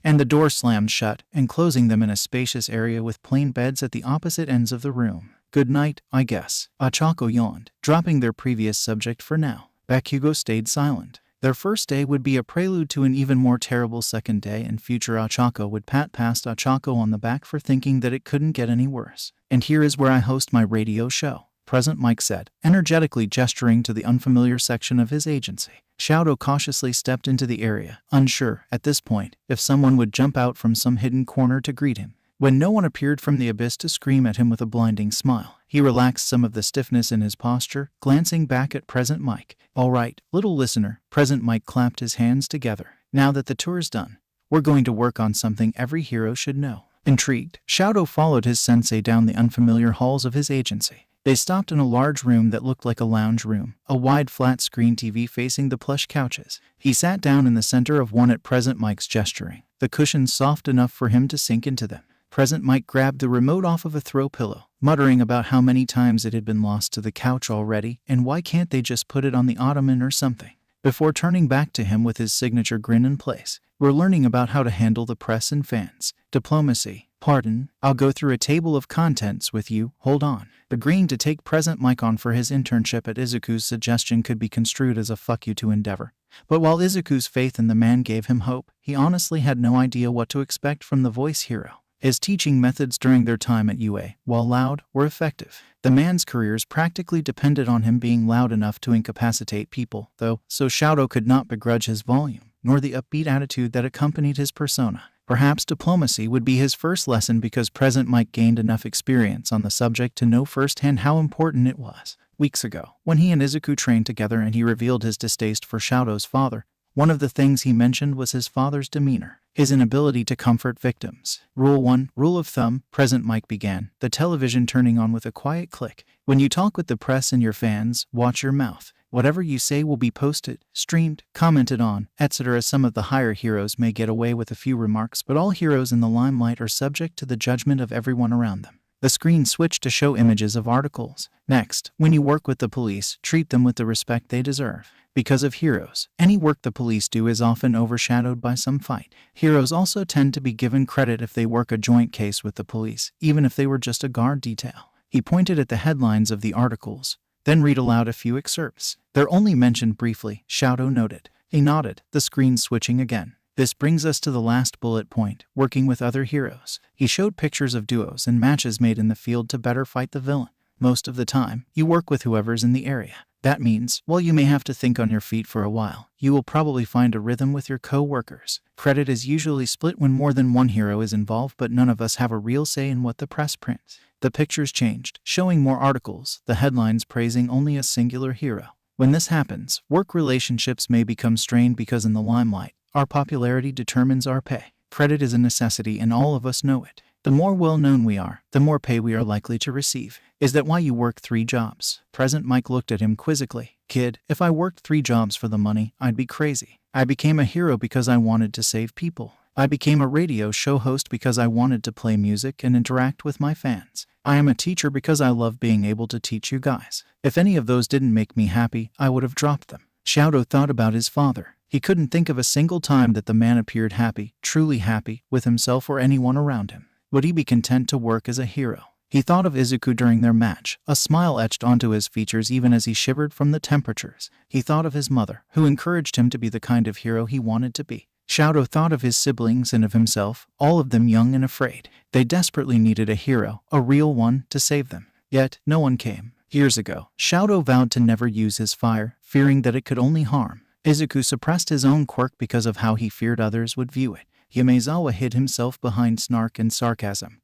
And the door slammed shut, enclosing them in a spacious area with plain beds at the opposite ends of the room. Good night, I guess. Ochako yawned, dropping their previous subject for now. Bakugo stayed silent. Their first day would be a prelude to an even more terrible second day, and future Ochako would pat past Ochako on the back for thinking that it couldn't get any worse. And here is where I host my radio show, Present Mike said, energetically gesturing to the unfamiliar section of his agency. Shadow cautiously stepped into the area, unsure, at this point, if someone would jump out from some hidden corner to greet him. When no one appeared from the abyss to scream at him with a blinding smile, he relaxed some of the stiffness in his posture, glancing back at Present Mike. All right, little listener, Present Mike clapped his hands together. Now that the tour's done, we're going to work on something every hero should know. Intrigued, Shadow followed his sensei down the unfamiliar halls of his agency. They stopped in a large room that looked like a lounge room, a wide flat-screen TV facing the plush couches. He sat down in the center of one at Present Mike's gesturing, the cushions soft enough for him to sink into them. Present Mike grabbed the remote off of a throw pillow, muttering about how many times it had been lost to the couch already and why can't they just put it on the ottoman or something. Before turning back to him with his signature grin in place, "We're learning about how to handle the press and fans. Diplomacy. Pardon, I'll go through a table of contents with you, hold on." Agreeing to take Present Mike on for his internship at Izuku's suggestion could be construed as a fuck you to Endeavor. But while Izuku's faith in the man gave him hope, he honestly had no idea what to expect from the voice hero. His teaching methods during their time at UA, while loud, were effective. The man's careers practically depended on him being loud enough to incapacitate people, though, so Shadow could not begrudge his volume, nor the upbeat attitude that accompanied his persona. Perhaps diplomacy would be his first lesson because Present Mike gained enough experience on the subject to know firsthand how important it was. Weeks ago, when he and Izuku trained together and he revealed his distaste for Shadow's father, one of the things he mentioned was his father's demeanor, his inability to comfort victims. Rule 1, rule of thumb, Present Mike began, the television turning on with a quiet click. When you talk with the press and your fans, watch your mouth. Whatever you say will be posted, streamed, commented on, etc. Some of the higher heroes may get away with a few remarks, but all heroes in the limelight are subject to the judgment of everyone around them. The screen switched to show images of articles. Next, when you work with the police, treat them with the respect they deserve. Because of heroes, any work the police do is often overshadowed by some fight. Heroes also tend to be given credit if they work a joint case with the police, even if they were just a guard detail. He pointed at the headlines of the articles, then read aloud a few excerpts. "They're only mentioned briefly," Shadow noted. He nodded, the screen switching again. "This brings us to the last bullet point, working with other heroes." He showed pictures of duos and matches made in the field to better fight the villain. Most of the time, you work with whoever's in the area. That means, while you may have to think on your feet for a while, you will probably find a rhythm with your co-workers. Credit is usually split when more than one hero is involved, but none of us have a real say in what the press prints. The pictures changed, showing more articles, the headlines praising only a singular hero. When this happens, work relationships may become strained because in the limelight, our popularity determines our pay. Credit is a necessity and all of us know it. The more well-known we are, the more pay we are likely to receive. Is that why you work 3 jobs? Present Mike looked at him quizzically. "Kid, if I worked 3 jobs for the money, I'd be crazy. I became a hero because I wanted to save people. I became a radio show host because I wanted to play music and interact with my fans. I am a teacher because I love being able to teach you guys. If any of those didn't make me happy, I would have dropped them." Shadow thought about his father. He couldn't think of a single time that the man appeared happy, truly happy, with himself or anyone around him. Would he be content to work as a hero? He thought of Izuku during their match, a smile etched onto his features even as he shivered from the temperatures. He thought of his mother, who encouraged him to be the kind of hero he wanted to be. Shadow thought of his siblings and of himself, all of them young and afraid. They desperately needed a hero, a real one, to save them. Yet, no one came. Years ago, Shadow vowed to never use his fire, fearing that it could only harm. Izuku suppressed his own quirk because of how he feared others would view it. Aizawa hid himself behind snark and sarcasm.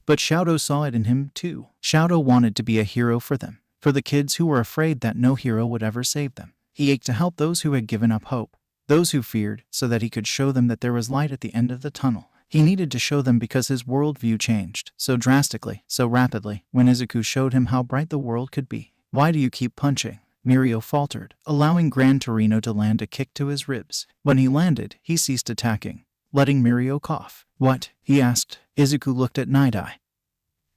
But Shadow saw it in him, too. Shadow wanted to be a hero for them, for the kids who were afraid that no hero would ever save them. He ached to help those who had given up hope, those who feared, so that he could show them that there was light at the end of the tunnel. He needed to show them because his worldview changed so drastically, so rapidly, when Izuku showed him how bright the world could be. "Why do you keep punching?" Mirio faltered, allowing Gran Torino to land a kick to his ribs. When he landed, he ceased attacking, letting Mirio cough. "What?" he asked. Izuku looked at Nighteye,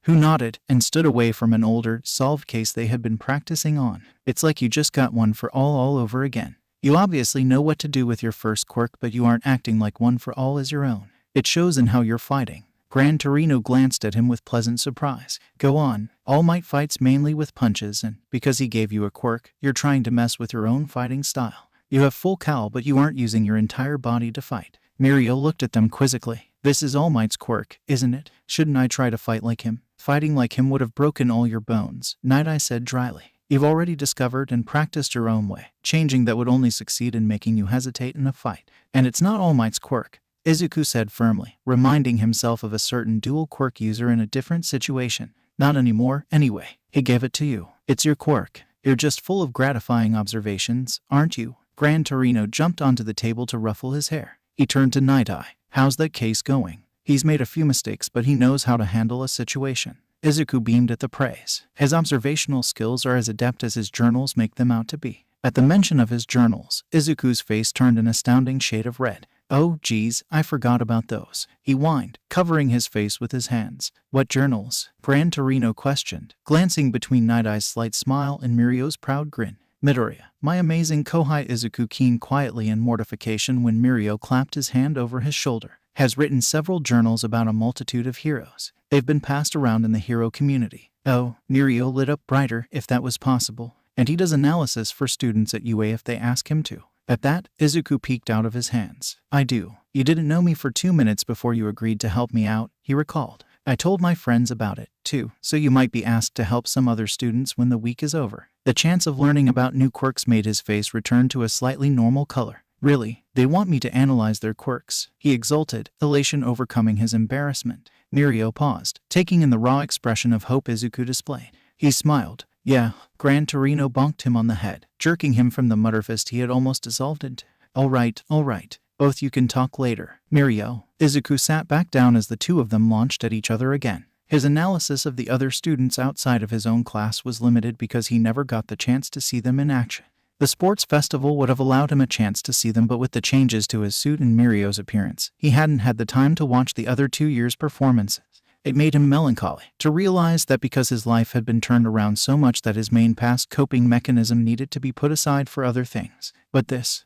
who nodded and stood away from an older, solved case they had been practicing on. "It's like you just got one for all over again. You obviously know what to do with your first quirk, but you aren't acting like one for all is your own. It shows in how you're fighting." Gran Torino glanced at him with pleasant surprise. "Go on. All Might fights mainly with punches, and because he gave you a quirk, you're trying to mess with your own fighting style. You have full cal, but you aren't using your entire body to fight." Mirio looked at them quizzically. "This is All Might's quirk, isn't it? Shouldn't I try to fight like him?" "Fighting like him would have broken all your bones," Nighteye said dryly. "You've already discovered and practiced your own way. Changing that would only succeed in making you hesitate in a fight. And it's not All Might's quirk," Izuku said firmly, reminding himself of a certain dual quirk user in a different situation. "Not anymore, anyway. He gave it to you. It's your quirk. You're just full of gratifying observations, aren't you?" Gran Torino jumped onto the table to ruffle his hair. He turned to Nighteye. "How's that case going?" He's made a few mistakes, but he knows how to handle a situation. Izuku beamed at the praise. His observational skills are as adept as his journals make them out to be. At the mention of his journals, Izuku's face turned an astounding shade of red. Oh, geez, I forgot about those, he whined, covering his face with his hands. What journals? Gran Torino questioned, glancing between Nightaye's slight smile and Mirio's proud grin. Midoriya, my amazing Kohai. Izuku keened quietly in mortification when Mirio clapped his hand over his shoulder. Has written several journals about a multitude of heroes. They've been passed around in the hero community. Oh, Mirio lit up brighter, if that was possible. And he does analysis for students at UA if they ask him to. At that, Izuku peeked out of his hands. I do. You didn't know me for 2 minutes before you agreed to help me out, he recalled. I told my friends about it, too, so you might be asked to help some other students when the week is over. The chance of learning about new quirks made his face return to a slightly normal color. Really, they want me to analyze their quirks, he exulted, elation overcoming his embarrassment. Mirio paused, taking in the raw expression of hope Izuku displayed. He smiled. Yeah, Gran Torino bonked him on the head, jerking him from the mutterfist he had almost dissolved into. All right, both you can talk later. Mirio. Izuku sat back down as the two of them launched at each other again. His analysis of the other students outside of his own class was limited because he never got the chance to see them in action. The sports festival would have allowed him a chance to see them, but with the changes to his suit and Mirio's appearance, he hadn't had the time to watch the other 2 years' performances. It made him melancholy to realize that because his life had been turned around so much that his main past coping mechanism needed to be put aside for other things. But this,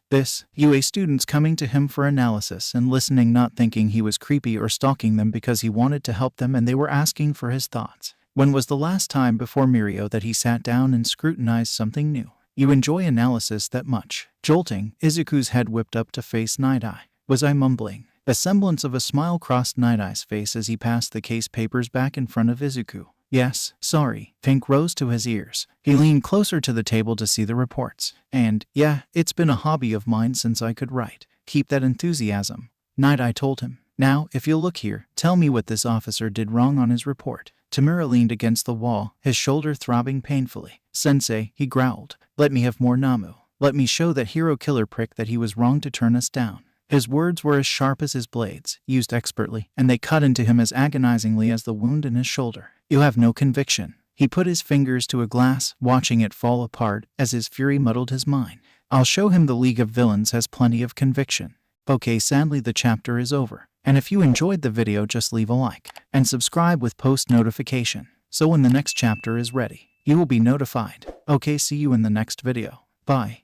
UA students coming to him for analysis and listening, not thinking he was creepy or stalking them because he wanted to help them and they were asking for his thoughts. When was the last time before Mirio that he sat down and scrutinized something new? You enjoy analysis that much? Jolting, Izuku's head whipped up to face Nighteye. Was I mumbling? A semblance of a smile crossed Nightaye's face as he passed the case papers back in front of Izuku. Yes, sorry. Pink rose to his ears. He leaned closer to the table to see the reports. And, yeah, it's been a hobby of mine since I could write. Keep that enthusiasm, Nighteye told him. Now, if you'll look here, tell me what this officer did wrong on his report. Tamura leaned against the wall, his shoulder throbbing painfully. Sensei, he growled. Let me have more Nomu. Let me show that hero killer prick that he was wrong to turn us down. His words were as sharp as his blades, used expertly, and they cut into him as agonizingly as the wound in his shoulder. You have no conviction. He put his fingers to a glass, watching it fall apart as his fury muddled his mind. I'll show him the League of Villains has plenty of conviction. Okay, sadly the chapter is over. And if you enjoyed the video, just leave a like and subscribe with post notification, so when the next chapter is ready, you will be notified. Okay, see you in the next video. Bye.